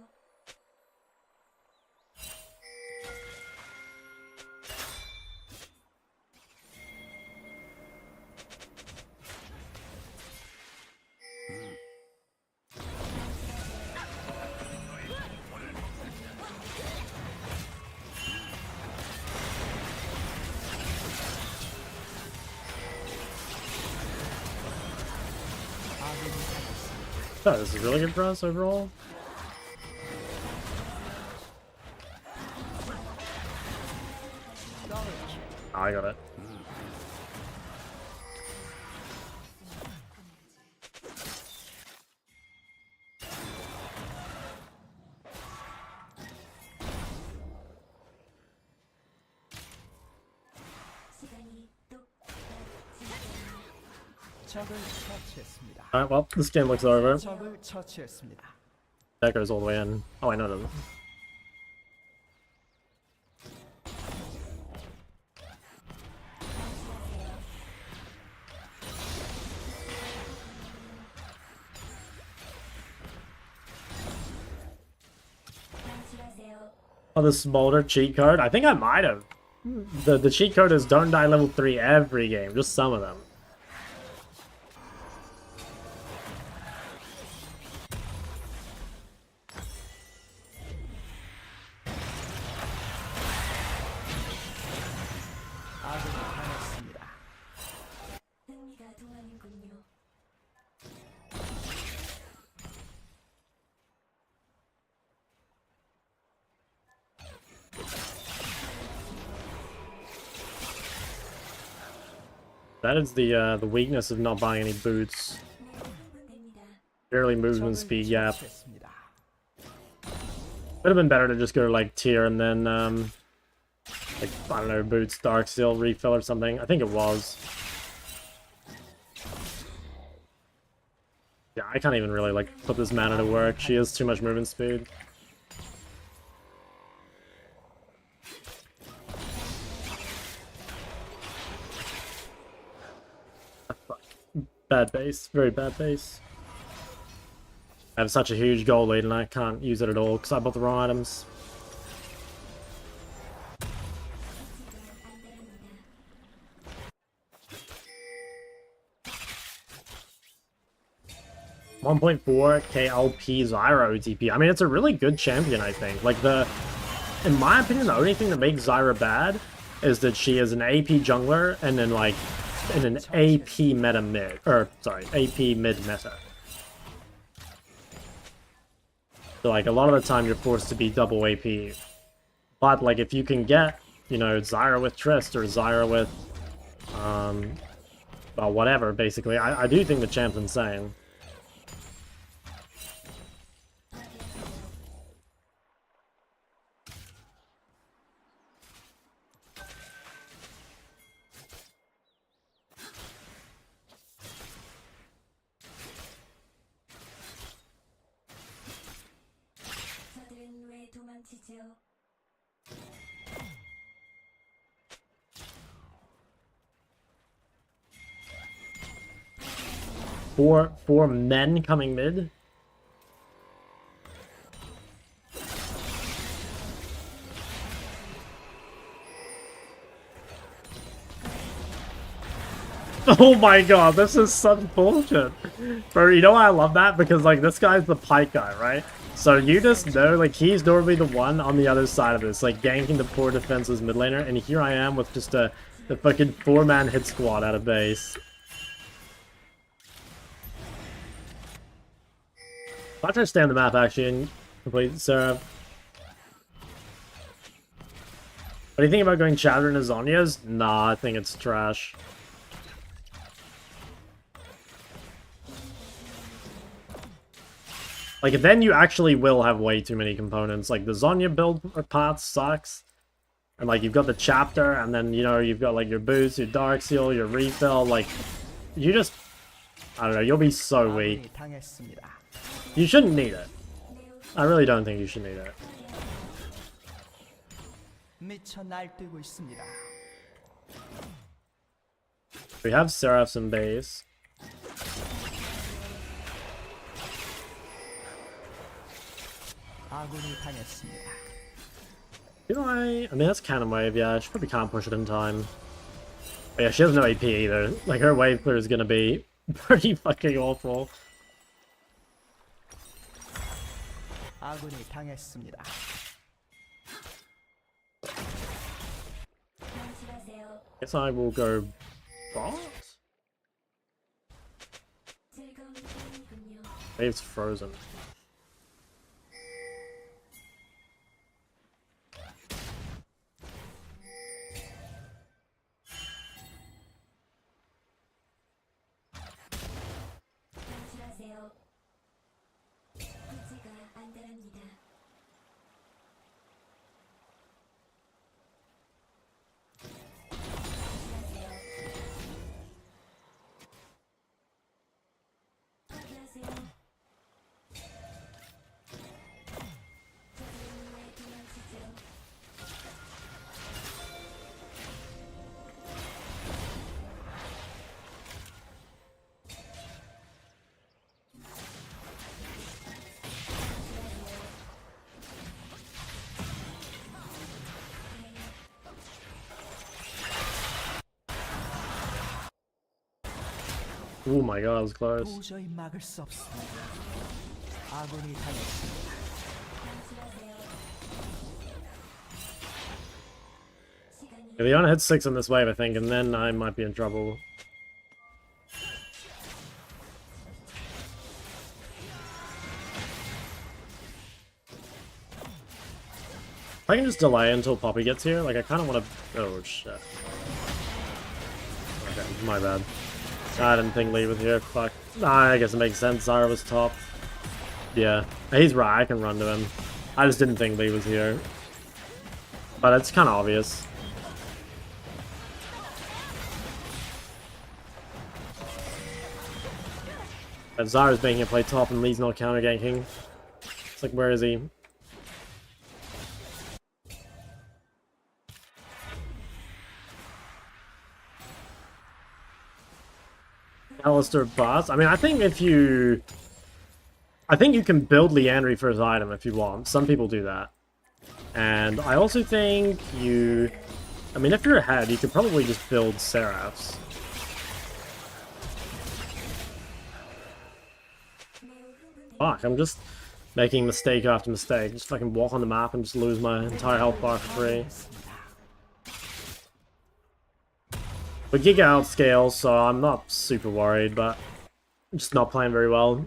Oh, this is really good for us overall. Oh, I got it. 시간이 똑 적을 처치했습니다. Alright, well, this game looks over. 적을 처치했습니다. That goes all the way in. Oh, I know it doesn't. 방치하세요. Oh, the Smolder cheat code? I think I might have. The cheat code is don't die level 3 every game, just some of them. 아군이 당했습니다. 흥미가 동하는군요. That is the weakness of not buying any boots. 네, 흥분됩니다. Barely movement 적을 speed gap. 처치했습니다. Would have been better to just go to like tier and then like I don't know, boots, dark seal, refill or something. I think it was. Yeah, I can't even really like put this mana to work. She has too much movement speed. Fuck. Bad base, very bad base. I have such a huge gold lead and I can't use it at all because I bought the wrong items. 안 됩니다. 1.4 KLP Zyra OTP. I mean, it's a really good champion, I think. Like, in my opinion, the only thing that makes Zyra bad is that she is an AP jungler and then, like, in an AP meta mid. Or, sorry, AP mid meta. So, like, a lot of the time you're forced to be double AP. But, like, if you can get, you know, Zyra with Trist or Zyra with, well, whatever, basically, I do think the champ's insane. 저들은 왜 도망치지요? Four men coming mid. Oh my god, this is such bullshit. Bro, you know why I love that? Because, like, this guy's the pike guy, right? So you just know, like, he's normally the one on the other side of this, like, ganking the poor defenseless mid laner, and here I am with just the fucking 4-man hit squad out of base. I'll try to stay on the map, actually, and complete Sarah. What do you think about going Chowder into Zhonya's? Nah, I think it's trash. Like, then you actually will have way too many components. Like, the Zonya build path sucks. And, like, you've got the chapter, and then, you know, you've got, like, your boost, your Dark Seal, your refill. Like, you just... I don't know, you'll be so weak. 아군이 당했습니다. You shouldn't need it. I really don't think you should need it. 미쳐 날뛰고 있습니다. We have Seraphs in base. 아군이 당했습니다. You know, I mean, that's Cannon Wave, yeah. She probably can't push it in time. But yeah, she has no AP either. Like, her wave clear is gonna be pretty fucking awful. 아군이 당했습니다. 명심하세요. Guess I will go bot? 즐거운 게임이군요. Wave's frozen. 명심하세요. 기지가 안달합니다. 포기하세요. 저들은 왜 도망치죠? Oh my god, that was close. 도저히 막을 수 없습니다. 아군이 당했습니다. 명심하세요. 시간이 Yeah, Leona hits 6 on this wave, I think, and then I might be in trouble. If I can just delay until Poppy gets here, like, I kind of want to... Oh, shit. Okay, my bad. I didn't think Lee was here, fuck. I guess it makes sense, Zara was top. Yeah, he's right, I can run to him. I just didn't think Lee was here. But it's kind of obvious. But Zara's making it play top and Lee's not counter ganking. It's like, where is he? Alistair boss. I mean, I think if you... I think you can build Leandry for his item if you want. Some people do that. And I also think you... I mean, if you're ahead, you could probably just build Seraphs. Fuck, I'm just making mistake after mistake. Just fucking walk on the map and just lose my entire health bar for free. But Giga outscales, so I'm not super worried, but I'm just not playing very well.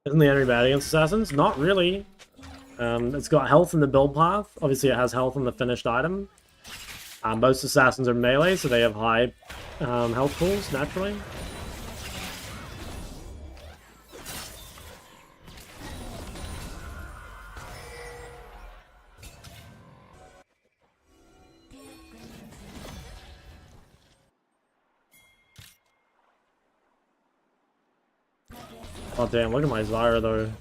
Isn't the enemy bad against assassins? Not really. It's got health in the build path. Obviously, it has health in the finished item. Most assassins are melee, so they have high health pools naturally. Oh damn, look at my Zyra though.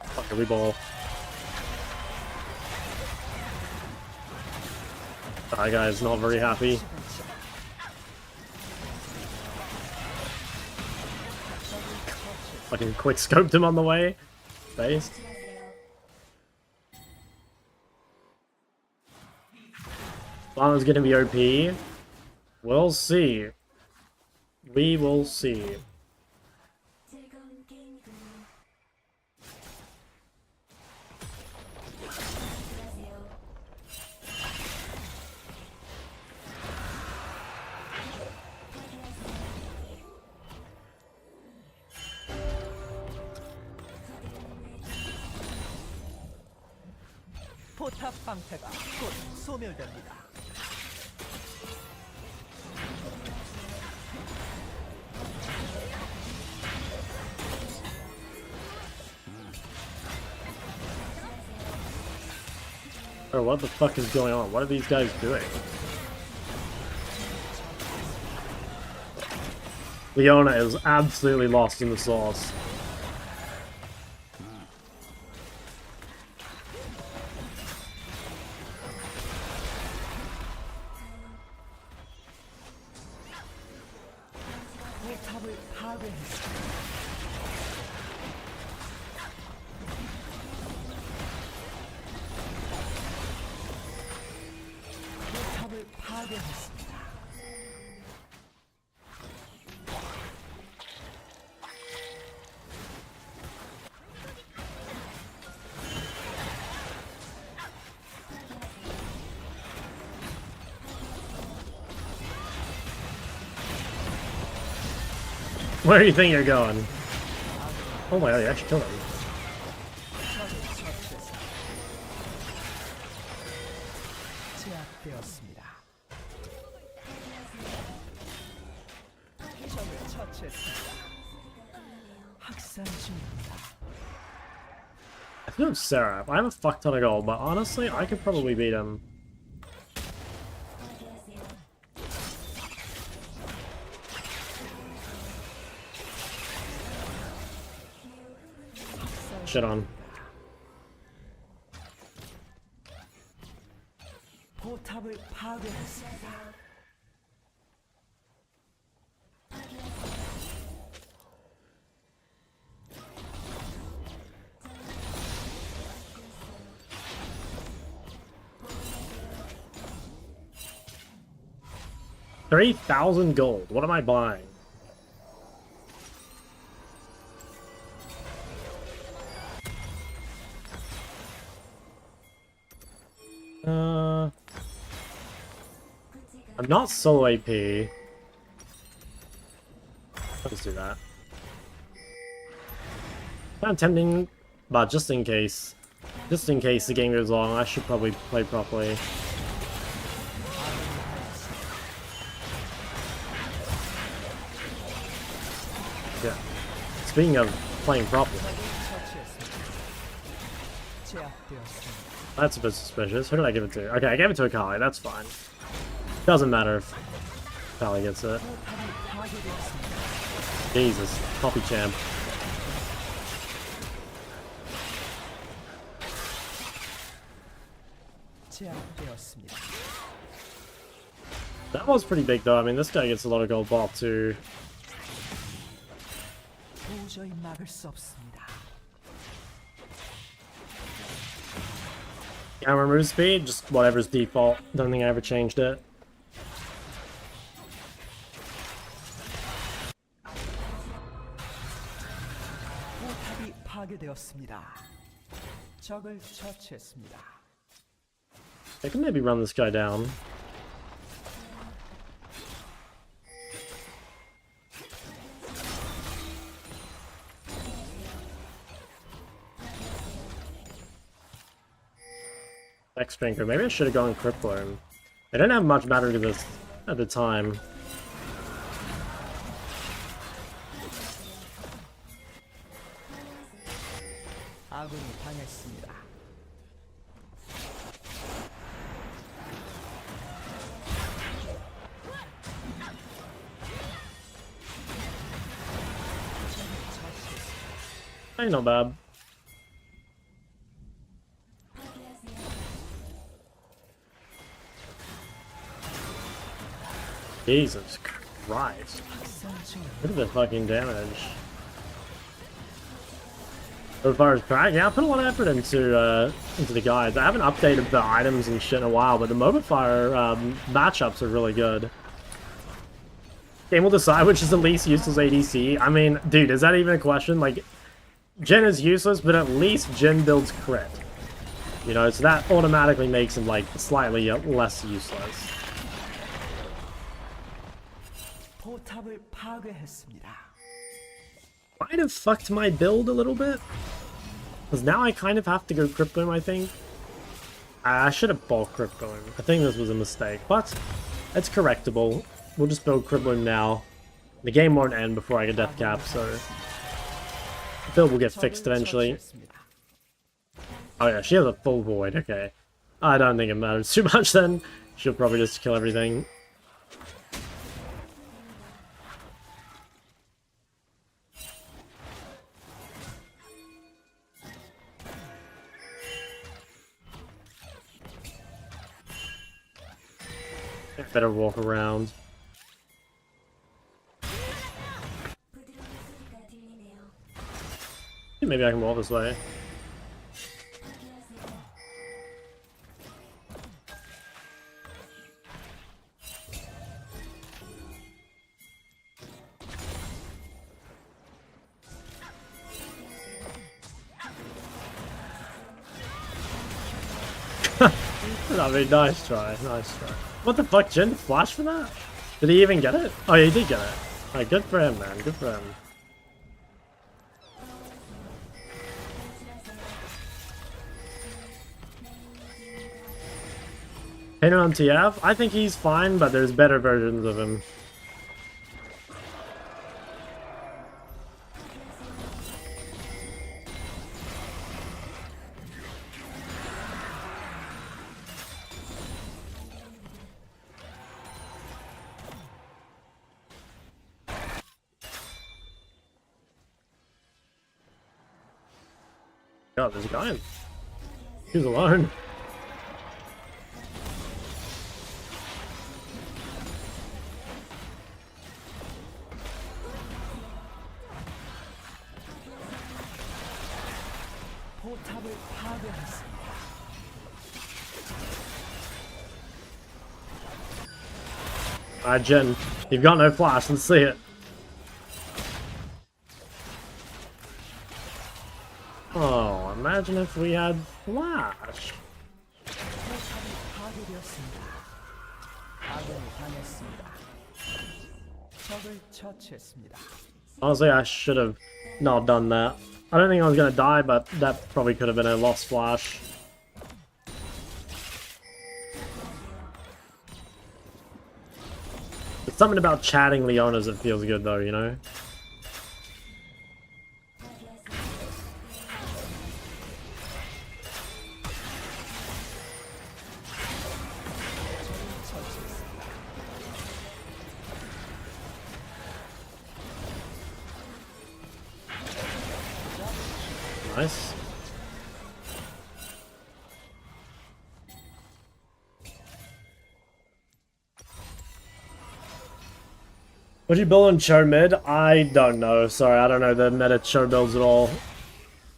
Fuck, we ball. That guy is not very happy. Fucking quick scoped him on the way. Based. Lana's gonna be OP. We'll see. We will see. 즐거운 게임이군요. 포탑 방패가 곧 소멸됩니다. Or what the fuck is going on? What are these guys doing? Leona is absolutely lost in the sauce. 포탑을 파괴했습니다. 포탑을 파괴했습니다. Where do you think you're going? Oh my god, you actually killed him. 적을 처치했습니다. 제압되었습니다. 적을 처치했습니다. 학살 중입니다. I feel Seraph. I have a fuck ton of gold, but honestly, I could probably beat him. Shit on. 포탑을 파괴했습니다. $3,000 gold. What am I buying? I'm not solo AP. Let's do that. Kind of tempting, but just in case the game goes long, I should probably play properly. Yeah. Speaking of playing properly, 제압되었습니다. that's a bit suspicious. Who did I give it to? Okay, I gave it to Akali. That's fine. Doesn't matter if Akali gets it. 포탑이 파괴되었습니다. Jesus, copy champ. 제압되었습니다. That was pretty big though. I mean, this guy gets a lot of gold ball too. 도저히 막을 수 없습니다. Camera move speed, just whatever's default. Don't think I ever changed it. 포탑이 파괴되었습니다. 적을 처치했습니다. I can maybe run this guy down. Next drinker. Maybe I should have gone Crippler. I didn't have much matter to this at the time. 아군이 당했습니다. Ain't not bad. Jesus Christ. 학살 중. Look at the fucking damage. As far as crack, yeah, I put a lot of effort into the guides. I haven't updated the items and shit in a while, but the Mobile Fire matchups are really good. Game will decide which is the least useless ADC. I mean, dude, is that even a question? Like, Jhin is useless, but at least Jhin builds crit. You know, so that automatically makes him, like, slightly less useless. 포탑을 파괴했습니다. Might have fucked my build a little bit. Because now I kind of have to go Cryptome, I think. I should have bulk crippled him. I think this was a mistake, but it's correctable. We'll just build cripple him now. The game won't end before I get death cap, so the build will get fixed eventually. Oh yeah, she has a full void, okay. I don't think it matters too much then. She'll probably just kill everything. Better walk around. 부드러운 소리가 들리네요. Maybe I can walk this way. 안녕하세요. I mean, nice try, nice try. What the fuck, Jin? Flash for that? Did he even get it? Oh yeah, he did get it. Alright, good for him, man. Good for him. Painter on TF? I think he's fine, but there's better versions of him. God, there's a guy. He's alone. 포탑을 파괴했습니다. Alright, Jin. You've got no flash. Let's see it. Oh, imagine if we had flash. 포탑이 파괴되었습니다. 아군이 당했습니다. 적을 처치했습니다. Honestly, I should have not done that. I don't think I was gonna die, but that probably could have been a lost flash. There's something about chatting Leonas that feels good though, you know? Nice. Would you build on Cho mid? I don't know. Sorry, I don't know the meta Cho builds at all.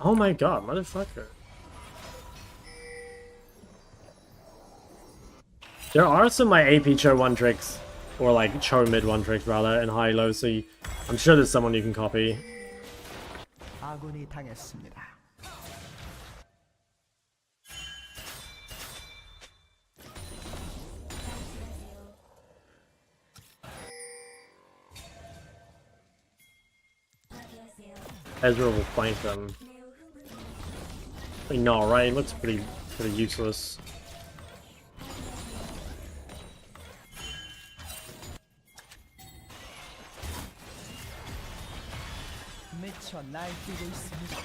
Oh my god, motherfucker. There are some like AP Cho 1 tricks, or like Cho mid 1 tricks rather, in high-low, so I'm sure there's someone you can copy. 아군이 당했습니다. Ezra will flank them. I mean, no, right? It looks pretty useless. 미쳐 날뛰고 있습니다.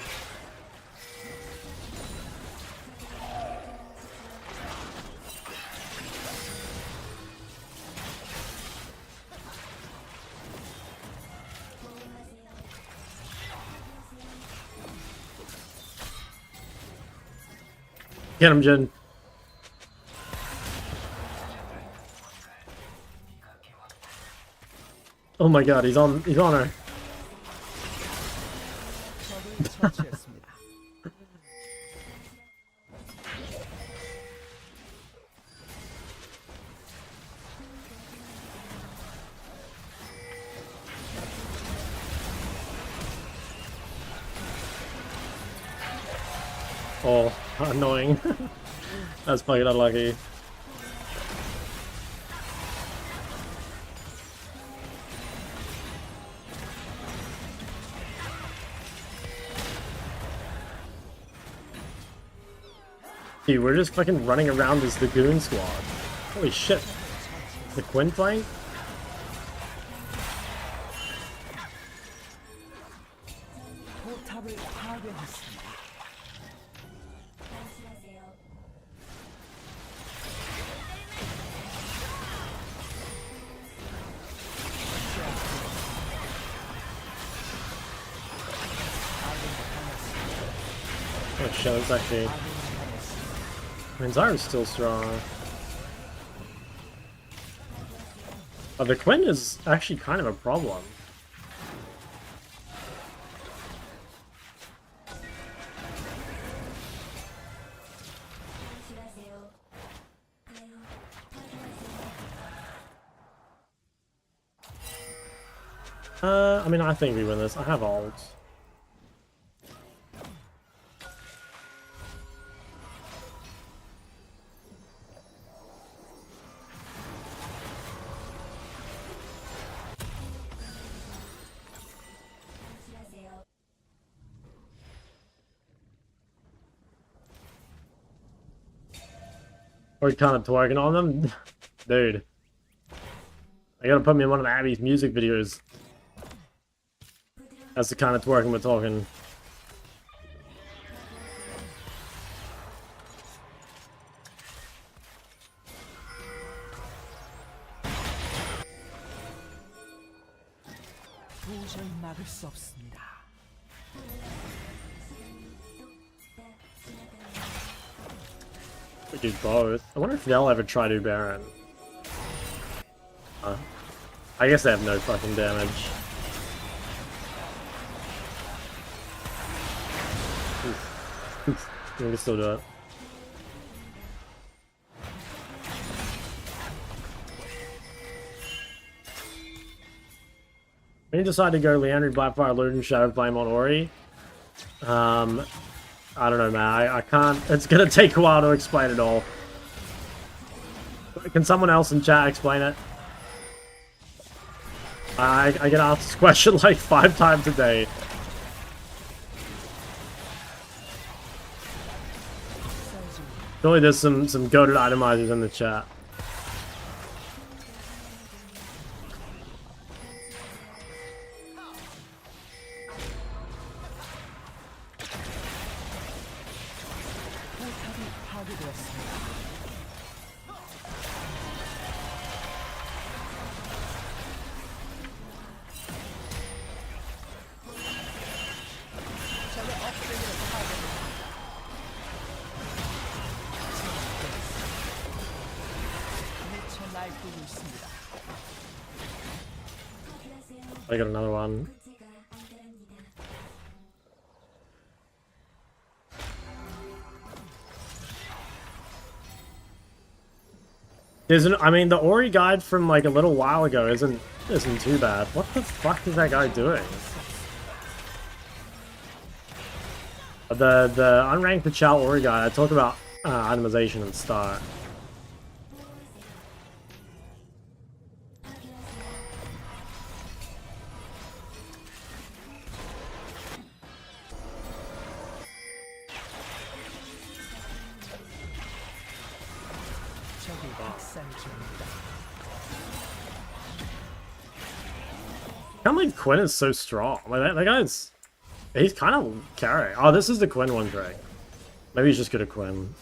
Get him, Jin. Oh my god, he's on her. 적을 처치했습니다. Oh, annoying. That's fucking unlucky. Dude, we're just fucking running around this Lagoon squad. Holy shit. The Quinn playing? 포탑을 파괴했습니다. 안심하세요. Oh shit, that's actually... I mean, Zyra's still strong. But the Quinn is actually kind of a problem. 안심하세요. 가요. 확인하세요. I mean, I think we win this. I have ult. 안심하세요. We're kind of twerking on them. Dude. I gotta put me in one of Abby's music videos. That's the kind of twerking we're talking. 도저히 막을 수 없습니다. We do both. I wonder if they'll ever try to Baron. I guess they have no fucking damage. We can still do it. When you decide to go Leandry, Blackfire, Luden, Shadow Flame on Ori, I don't know, man. I can't. It's gonna take a while to explain it all. Can someone else in chat explain it? I get asked this question like 5 times a day. Surely there's some goated itemizers in the chat. 포탑이 파괴되었습니다. 적의 업그레이드를 파괴했습니다. 미쳐 날뛰고 있습니다. 확인하세요. I got another one. 군체가 안전합니다. I mean, the Ori guide from like a little while ago isn't too bad. What the fuck is that guy doing? The unranked Pachal Ori guide, I talked about itemization at the start. 적이 학살 중입니다. I can't believe Quinn is so strong. Like that guy's, he's kind of carry. Oh, this is the Quinn one, Drake. Maybe he's just good at Quinn.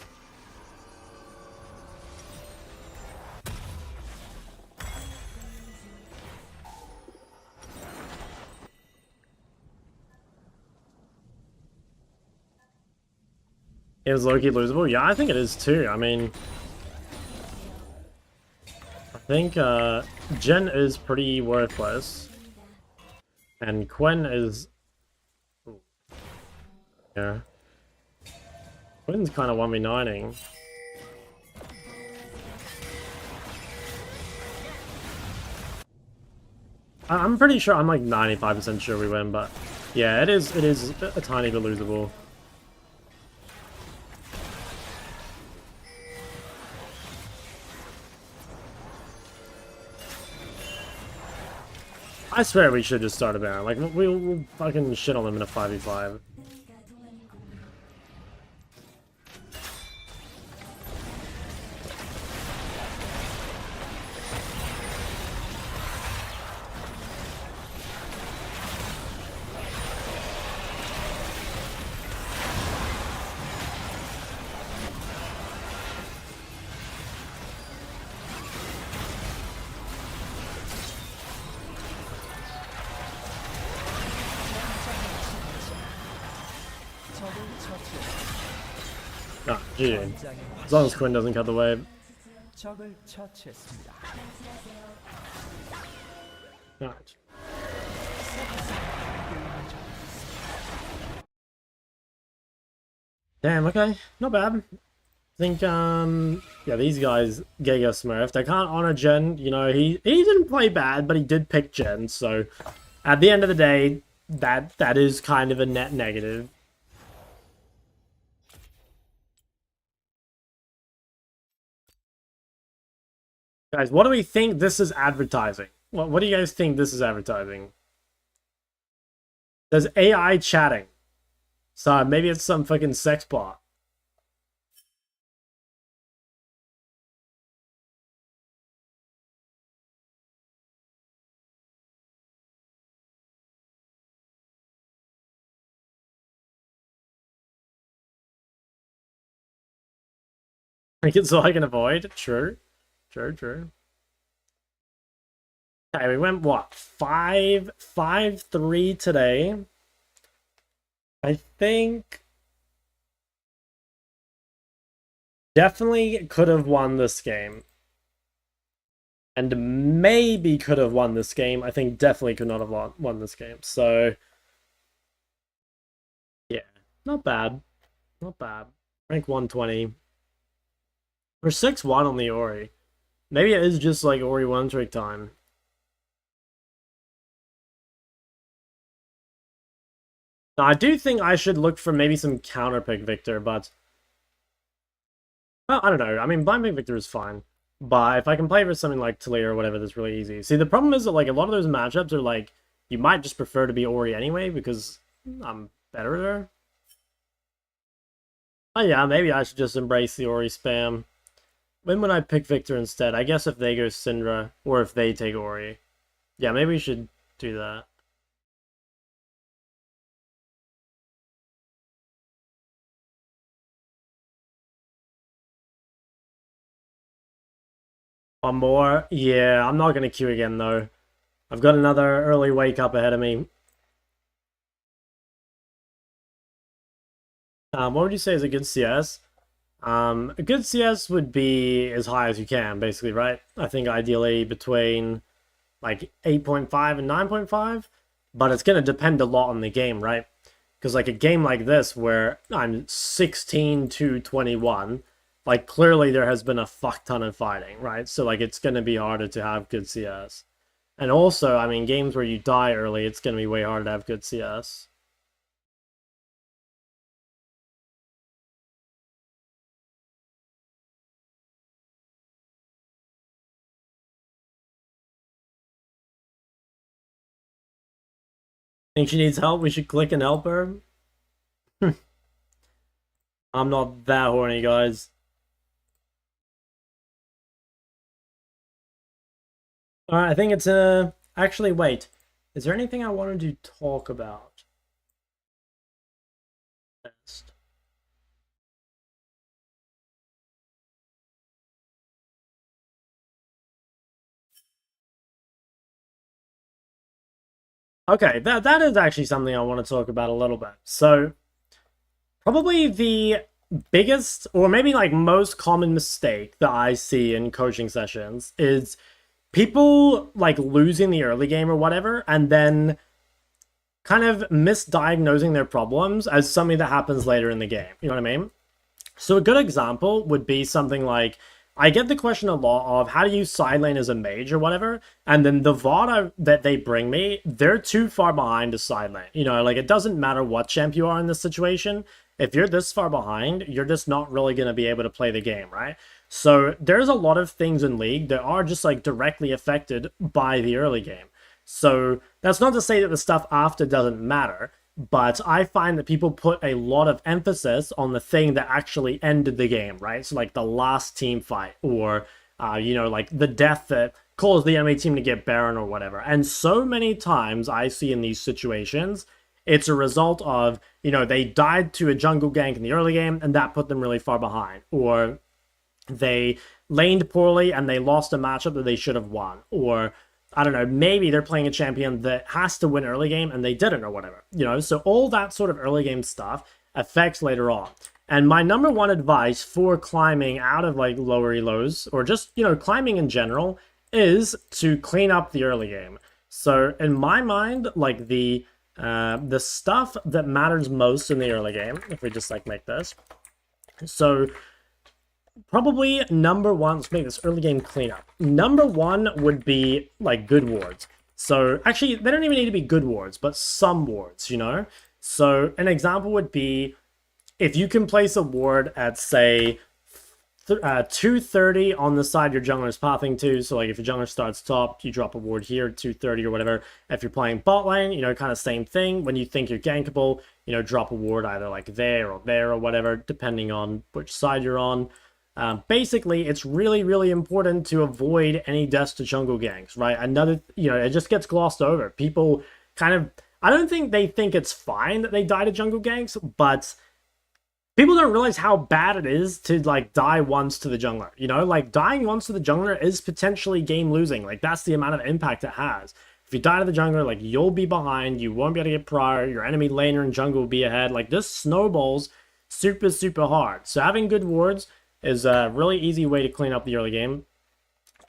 Is Loki losable? Yeah, I think it is too. I mean, I think Jen is pretty worthless, and Quinn is. Yeah, Quinn's kind of 1v9ing. I'm pretty sure. I'm like 95% sure we win, but yeah, it is a tiny bit losable. I swear we should just start a Baron. Like, we'll fucking shit on them in a 5v5. 흥미가 동안이군요. Ah, GG. As long as Quinn doesn't cut the wave. 적을 처치했습니다. Alright. Damn, okay. Not bad. I think, yeah, these guys, Giga Smurf, they can't honor Jen. You know, he didn't play bad, but he did pick Jen. So, at the end of the day, that is kind of a net negative. Guys, what do we think this is advertising? What do you guys think this is advertising? There's AI chatting. So maybe it's some fucking sex bot. So I can avoid? True. True. Okay, we went what? 5-3 today. I think definitely could have won this game. And maybe could have won this game. I think definitely could not have won this game. So yeah, not bad. Not bad. Rank 120. We're 6-1 on the Ori. Maybe it is just like Ori one-trick time. Now, I do think I should look for maybe some counterpick Victor, but well, I don't know. I mean, blind pick Victor is fine, but if I can play for something like Talia or whatever, that's really easy. See, the problem is that like a lot of those matchups are like you might just prefer to be Ori anyway because I'm better there. Oh yeah, maybe I should just embrace the Ori spam. When would I pick Victor instead? I guess if they go Syndra or if they take Ori. Yeah, maybe we should do that. One more? Yeah, I'm not going to queue again, though. I've got another early wake up ahead of me. What would you say is a good CS? A good CS would be as high as you can, basically, right? I think ideally between like 8.5 and 9.5, but it's going to depend a lot on the game, right? Because like a game like this where I'm 16-21, like clearly there has been a fuck ton of fighting, right? So like it's going to be harder to have good CS. And also, I mean, games where you die early, it's going to be way harder to have good CS. Think she needs help? We should click and help her? I'm not that horny, guys. Alright, I think it's actually, wait. Is there anything I wanted to talk about? Next. Okay, that is actually something I want to talk about a little bit. So, probably the biggest, or maybe like most common mistake that I see in coaching sessions is people like losing the early game or whatever, and then kind of misdiagnosing their problems as something that happens later in the game. You know what I mean? So a good example would be something like, I get the question a lot of how do you side lane as a mage or whatever, and then the VOD that they bring me, they're too far behind to side lane. You know, like it doesn't matter what champ you are in this situation. If you're this far behind, you're just not really going to be able to play the game, right? So there's a lot of things in League that are just like directly affected by the early game. So that's not to say that the stuff after doesn't matter, but I find that people put a lot of emphasis on the thing that actually ended the game, right? So like the last team fight, or you know, like the death that caused the enemy team to get Baron or whatever. And so many times I see in these situations, it's a result of, you know, they died to a jungle gank in the early game and that put them really far behind, or they laned poorly and they lost a matchup that they should have won, or I don't know, maybe they're playing a champion that has to win early game and they didn't or whatever, you know? So all that sort of early game stuff affects later on. And my number one advice for climbing out of like lower elos, or just, you know, climbing in general, is to clean up the early game. So in my mind, like the stuff that matters most in the early game, if we just like make this. So probably number one, let's make this early game cleanup. Number one would be like good wards. So actually, they don't even need to be good wards, but some wards, you know? So an example would be if you can place a ward at, say, 230 on the side your jungler is pathing to. So like if your jungler starts top, you drop a ward here, 230 or whatever. If you're playing bot lane, you know, kind of same thing. When you think you're gankable, you know, drop a ward either like there or whatever, depending on which side you're on. Basically, it's really, really important to avoid any deaths to jungle ganks, right? Another, you know, it just gets glossed over. People kind of, I don't think they think it's fine that they die to jungle ganks, but people don't realize how bad it is to, like, die once to the jungler. You know, like, dying once to the jungler is potentially game losing. Like, that's the amount of impact it has. If you die to the jungler, like, you'll be behind, you won't be able to get prior, your enemy laner and jungle will be ahead. Like, this snowballs super, super hard. So having good wards is a really easy way to clean up the early game.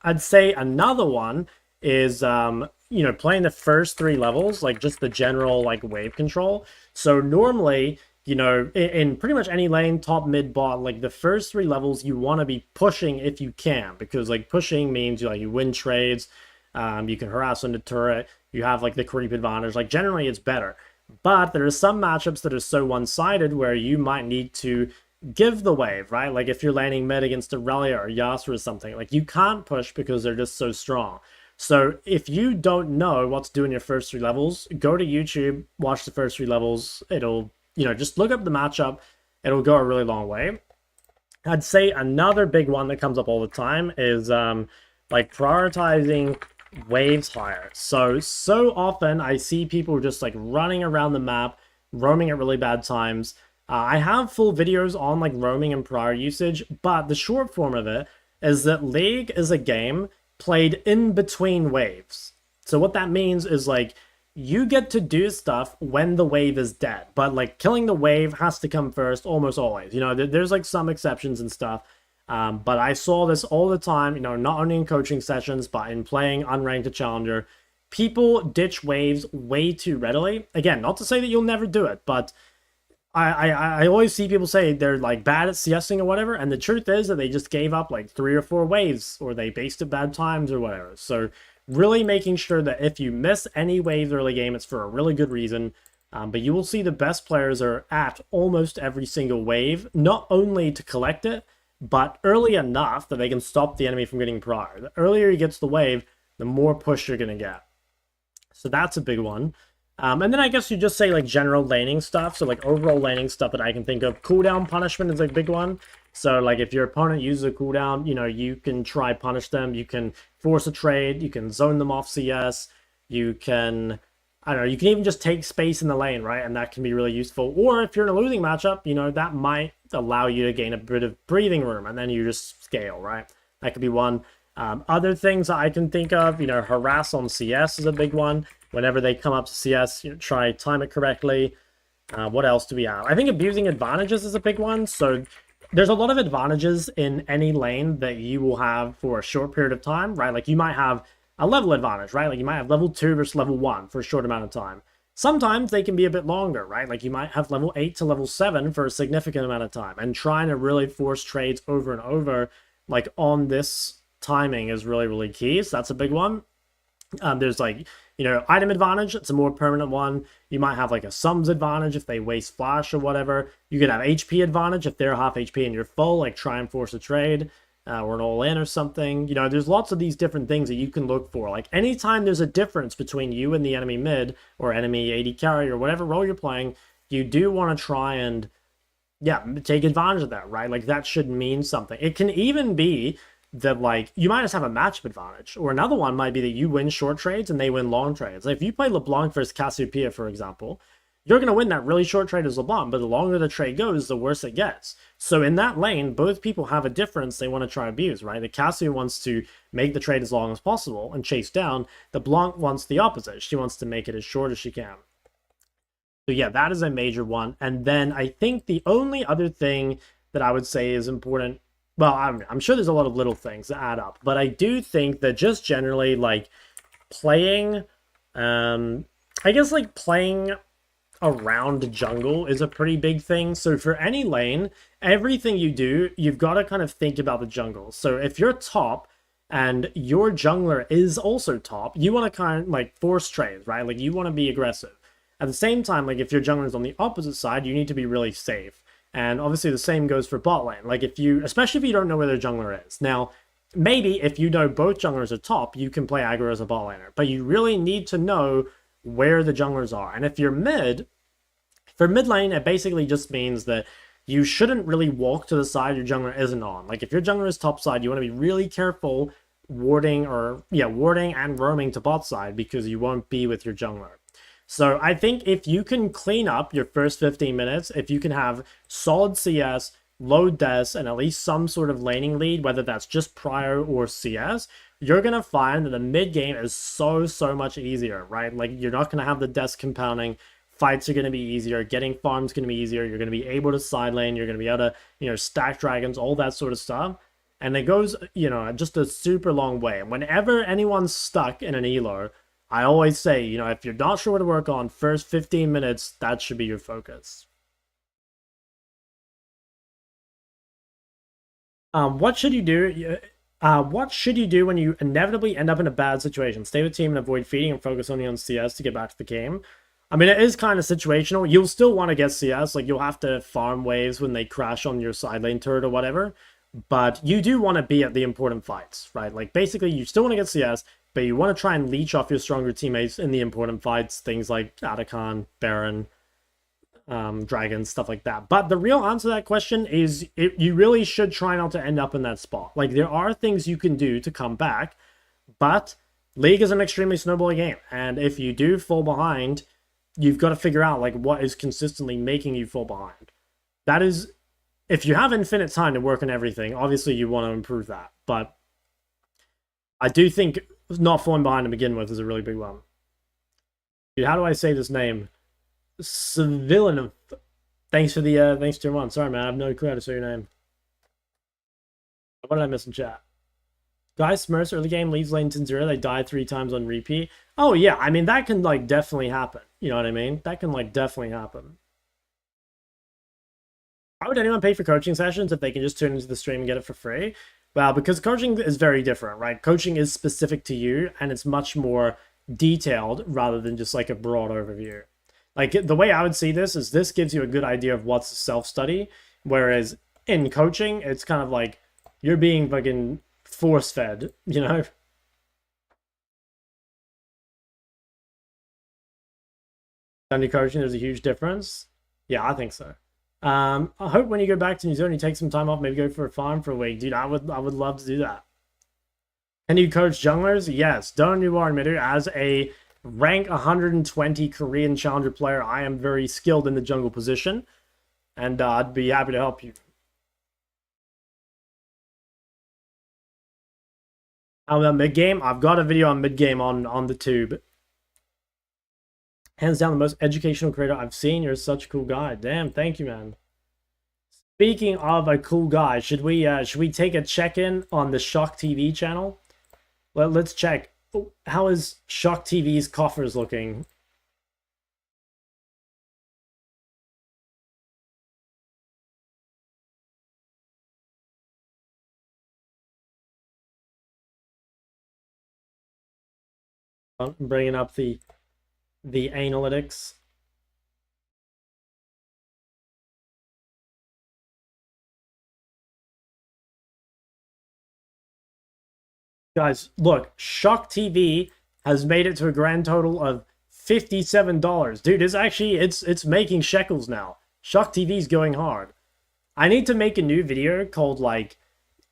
I'd say another one is, you know, playing the first 3 levels, like just the general, like, wave control. So normally, you know, in pretty much any lane, top, mid, bot, like the first 3 levels, you want to be pushing if you can, because like pushing means you win trades, you can harass on the turret, you have like the creep advantage. Like generally, it's better. But there are some matchups that are so one-sided where you might need to give the wave, right? Like if you're laning mid against Aurelia or Yasuo or something, like you can't push because they're just so strong. So if you don't know what to do in your first 3 levels, go to YouTube, watch the first 3 levels. It'll, you know, just look up the matchup. It'll go a really long way. I'd say another big one that comes up all the time is like prioritizing waves higher. So often I see people just like running around the map, roaming at really bad times. I have full videos on like roaming and prior usage, but the short form of it is that League is a game played in between waves. So what that means is like you get to do stuff when the wave is dead, but like killing the wave has to come first almost always. You know, there's like some exceptions and stuff, but I saw this all the time, you know, not only in coaching sessions, but in playing unranked to challenger. People ditch waves way too readily. Again, not to say that you'll never do it, but I always see people say they're like bad at CSing or whatever, and the truth is that they just gave up like 3 or 4 waves, or they based at bad times or whatever. So really making sure that if you miss any waves early game, it's for a really good reason. But you will see the best players are at almost every single wave, not only to collect it, but early enough that they can stop the enemy from getting prior. The earlier he gets the wave, the more push you're going to get. So that's a big one. And then I guess you just say like general laning stuff. So like overall laning stuff that I can think of. Cooldown punishment is a big one. So like if your opponent uses a cooldown, you know, you can try punish them. You can force a trade. You can zone them off CS. You can, I don't know, you can even just take space in the lane, right? And that can be really useful. Or if you're in a losing matchup, you know, that might allow you to gain a bit of breathing room, and then you just scale, right? That could be one. Other things that I can think of, you know, harass on CS is a big one. Whenever they come up to CS, you know, try time it correctly. What else do we have? I think abusing advantages is a big one. So there's a lot of advantages in any lane that you will have for a short period of time, right? Like you might have a level advantage, right? Like you might have level 2 versus level 1 for a short amount of time. Sometimes they can be a bit longer, right? Like you might have level 8 to level 7 for a significant amount of time. And trying to really force trades over and over, like on this timing is really, really key. So that's a big one. There's like, you know, item advantage. It's a more permanent one. You might have like a sums advantage if they waste flash or whatever. You could have HP advantage if they're half HP and you're full, like try and force a trade or an all-in or something. You know, there's lots of these different things that you can look for. Like anytime there's a difference between you and the enemy mid or enemy AD carry or whatever role you're playing, you do want to try and, yeah, take advantage of that, right? Like that should mean something. It can even be that like you might just have a matchup advantage, or another one might be that you win short trades and they win long trades. Like if you play LeBlanc versus Cassiopeia, for example, you're going to win that really short trade as LeBlanc, but the longer the trade goes, the worse it gets. So in that lane, both people have a difference they want to try and abuse, right? The Cassio wants to make the trade as long as possible and chase down. The Blanc wants the opposite. She wants to make it as short as she can. So yeah, that is a major one. And then I think the only other thing that I would say is important, well, I'm sure there's a lot of little things that add up, but I do think that just generally like playing, I guess like playing around jungle is a pretty big thing. So for any lane, everything you do, you've got to kind of think about the jungle. So if you're top and your jungler is also top, you want to kind of like force trades, right? Like you want to be aggressive. At the same time, like if your jungler is on the opposite side, you need to be really safe. And obviously the same goes for bot lane. Like if you, especially if you don't know where their jungler is. Now, maybe if you know both junglers are top, you can play aggro as a bot laner. But you really need to know where the junglers are. And if you're mid, for mid lane, it basically just means that you shouldn't really walk to the side your jungler isn't on. Like if your jungler is top side, you want to be really careful warding and roaming to bot side because you won't be with your jungler. So I think if you can clean up your first 15 minutes, if you can have solid CS, low des, and at least some sort of laning lead, whether that's just prior or CS, you're going to find that the mid game is so much easier, right? Like you're not going to have the des compounding. Fights are going to be easier. Getting farms going to be easier. You're going to be able to side lane. You're going to be able to, stack dragons, all that sort of stuff. And it goes, just a super long way. And whenever anyone's stuck in an elo, I always say, if you're not sure what to work on, first 15 minutes, that should be your focus. What should you do? What should you do when you inevitably end up in a bad situation? Stay with team and avoid feeding and focus only on CS to get back to the game. I mean, it is kind of situational. You'll still want to get CS. Like, you'll have to farm waves when they crash on your side lane turret or whatever. But you do want to be at the important fights, right? Like, basically, you still want to get CS, but you want to try and leech off your stronger teammates in the important fights. Things like Atakan, Baron, dragons, stuff like that. But the real answer to that question is you really should try not to end up in that spot. Like, there are things you can do to come back, but League is an extremely snowball game. And if you do fall behind, you've got to figure out like what is consistently making you fall behind. That is, if you have infinite time to work on everything, obviously you want to improve that. But I do think not falling behind to begin with is a really big one. Dude, how do I say this name? Civilin. Thanks for the thanks to everyone. Sorry, man, I have no clue how to say your name. What did I miss in chat? Guys, Smurfs early game leaves lane 10-0. They die 3 times on repeat. Oh yeah, I mean that can like definitely happen. You know what I mean? That can like definitely happen. Why would anyone pay for coaching sessions if they can just tune into the stream and get it for free? Well, because coaching is very different, right? Coaching is specific to you and it's much more detailed rather than just like a broad overview. Like the way I would see this is this gives you a good idea of what's self-study, whereas in coaching, it's kind of like you're being fucking force-fed, you know? Under coaching, there's a huge difference. Yeah, I think so. I hope when you go back to New Zealand, you take some time off, maybe go for a farm for a week. Dude, I would love to do that. Can you coach junglers? Yes. Don't you worry, Midu. As a rank 120 Korean challenger player, I am very skilled in the jungle position, and I'd be happy to help you. How about mid-game? I've got a video on mid-game on the tube. Hands down the most educational creator I've seen. You're such a cool guy. Damn, thank you, man. Speaking of a cool guy, should we take a check-in on the Shock TV channel? Let's check. How is Shock TV's coffers looking? I'm bringing up the analytics. Guys, look, Shock TV has made it to a grand total of $57. Dude, it's making shekels now. Shock TV's going hard. I need to make a new video called like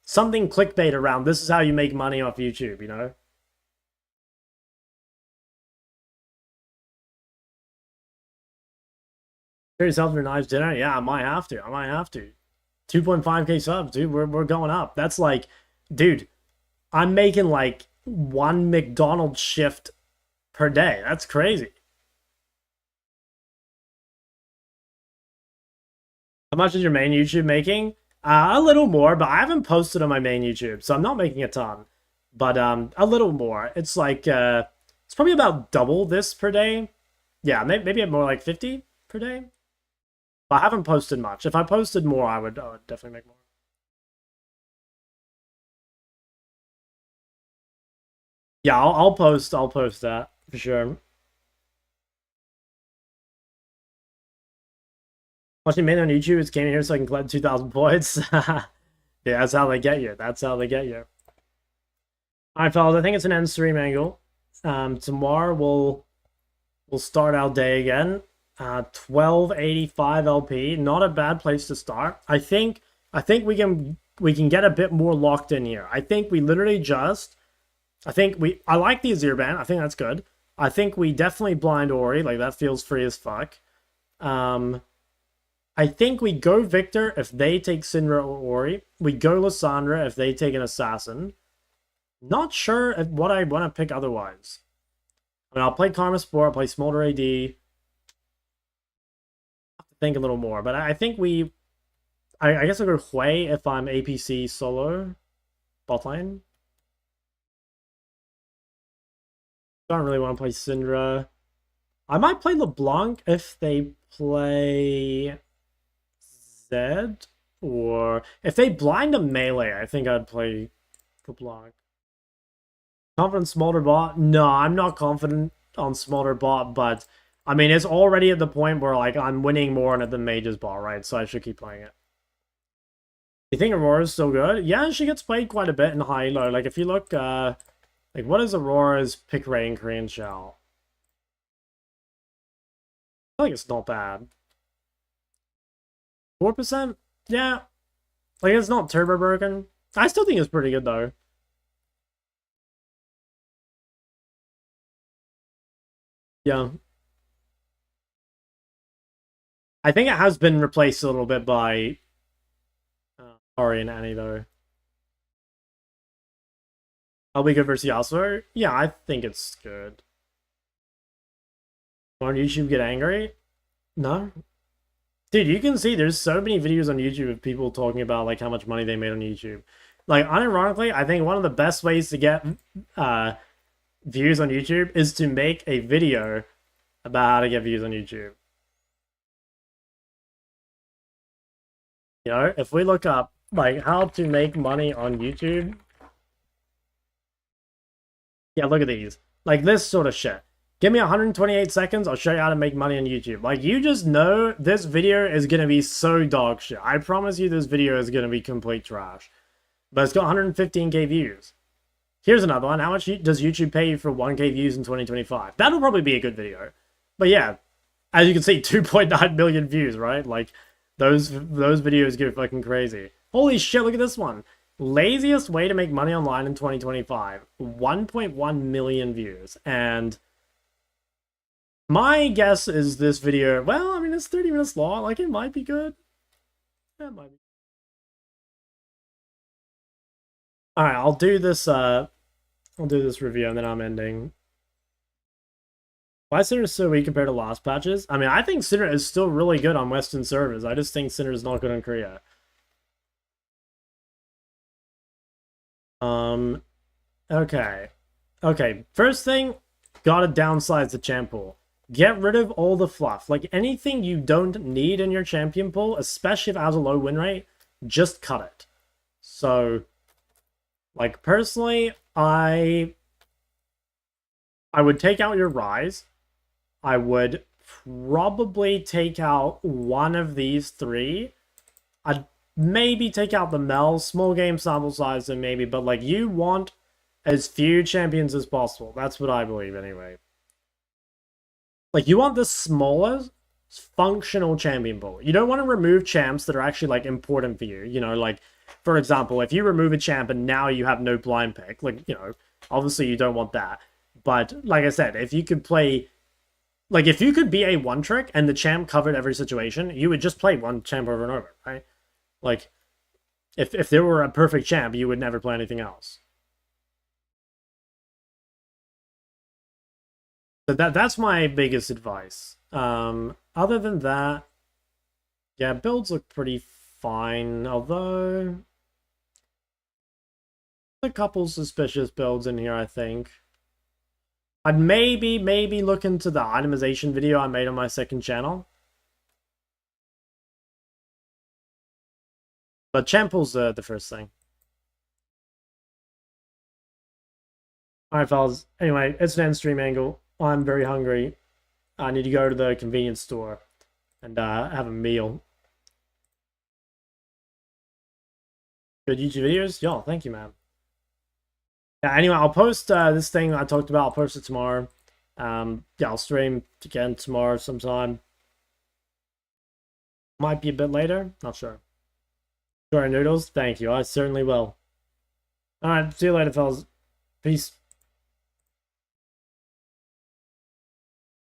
something clickbait around this is how you make money off YouTube, you know? Treat yourself for a nice dinner? Yeah, I might have to. 2.5k subs, dude. We're going up. That's like, dude, I'm making like 1 McDonald's shift per day. That's crazy. How much is your main YouTube making? A little more, but I haven't posted on my main YouTube, so I'm not making a ton. But a little more. It's like it's probably about double this per day. Yeah, maybe more like 50 per day. But I haven't posted much. If I posted more, I would definitely make more. Yeah, I'll post that for sure. Watching main on YouTube is came here so I can collect 2,000 points. Yeah, that's how they get you. That's how they get you. Alright, fellas, I think it's an end stream angle. Tomorrow we'll start our day again. 1285 LP, not a bad place to start. I think we can get a bit more locked in here. I think we literally just I like the Azir ban. I think that's good. I think we definitely blind Ori, like that feels free as fuck. I think we go Victor if they take Syndra or Ori. We go Lissandra if they take an assassin. Not sure what I want to pick otherwise. I mean, I'll play Karma Sport, I'll play Smolder AD. Have to think a little more, but I think I guess I'll go Hui if I'm APC solo bot lane. Don't really want to play Syndra. I might play LeBlanc if they play Zed, or if they blind a melee, I think I'd play LeBlanc. Confident Smolder bot? No, I'm not confident on Smolder bot, but I mean, it's already at the point where like I'm winning more on it than Mage's bot, right? So I should keep playing it. You think Aurora's still good? Yeah, she gets played quite a bit in high-low. Like, if you look, like, what is Aurora's pick rate in Korean Shell? I think it's not bad. 4%? Yeah. Like, it's not turbo broken. I still think it's pretty good, though. Yeah. I think it has been replaced a little bit by Ori and Annie, though. Are we good versus Yasuo? Yeah, I think it's good. On YouTube get angry? No? Dude, you can see there's so many videos on YouTube of people talking about like how much money they made on YouTube. Like, unironically, I think one of the best ways to get views on YouTube is to make a video about how to get views on YouTube. You know, if we look up like how to make money on YouTube. Yeah, look at these. Like this sort of shit. Give me 128 seconds, I'll show you how to make money on YouTube. Like, you just know this video is going to be so dog shit. I promise you this video is going to be complete trash. But it's got 115k views. Here's another one. How much does YouTube pay you for 1k views in 2025? That'll probably be a good video. But yeah, as you can see, 2.9 million views, right? Like, those videos go fucking crazy. Holy shit, look at this one. Laziest way to make money online in 2025. 1.1 million views. And my guess is this video, well, I mean, it's 30 minutes long. Like, it might be good. It might be. Alright, I'll do this review and then I'm ending. Why is Cinder so weak compared to last patches? I mean, I think Cinder is still really good on Western servers. I just think Cinder is not good in Korea. Okay. Okay, first thing, gotta downsize the champ pool. Get rid of all the fluff. Like, anything you don't need in your champion pool, especially if it has a low win rate, just cut it. So, like, personally, I would take out your Rise. I would probably take out one of these three. I'd maybe take out the Mel. Small game sample size, and maybe, but, like, you want as few champions as possible. That's what I believe, anyway. Like, you want the smallest functional champion pool. You don't want to remove champs that are actually, like, important for you. You know, like, for example, if you remove a champ and now you have no blind pick, like, you know, obviously you don't want that. But, like I said, if you could play... Like, if you could be a one-trick and the champ covered every situation, you would just play one champ over and over, right? Like, if there were a perfect champ, you would never play anything else. So that's my biggest advice. Other than that, Yeah, builds look pretty fine, although a couple suspicious builds in here, I think. I'd maybe look into the itemization video I made on my second channel. But Chample's the first thing. Alright, fellas. Anyway, it's an end stream angle. I'm very hungry. I need to go to the convenience store and have a meal. Good YouTube videos? Y'all, thank you, man. Yeah, anyway, I'll post this thing I talked about. I'll post it tomorrow. Yeah, I'll stream again tomorrow sometime. Might be a bit later. Not sure. Sure, noodles? Thank you. I certainly will. Alright, see you later, fellas. Peace.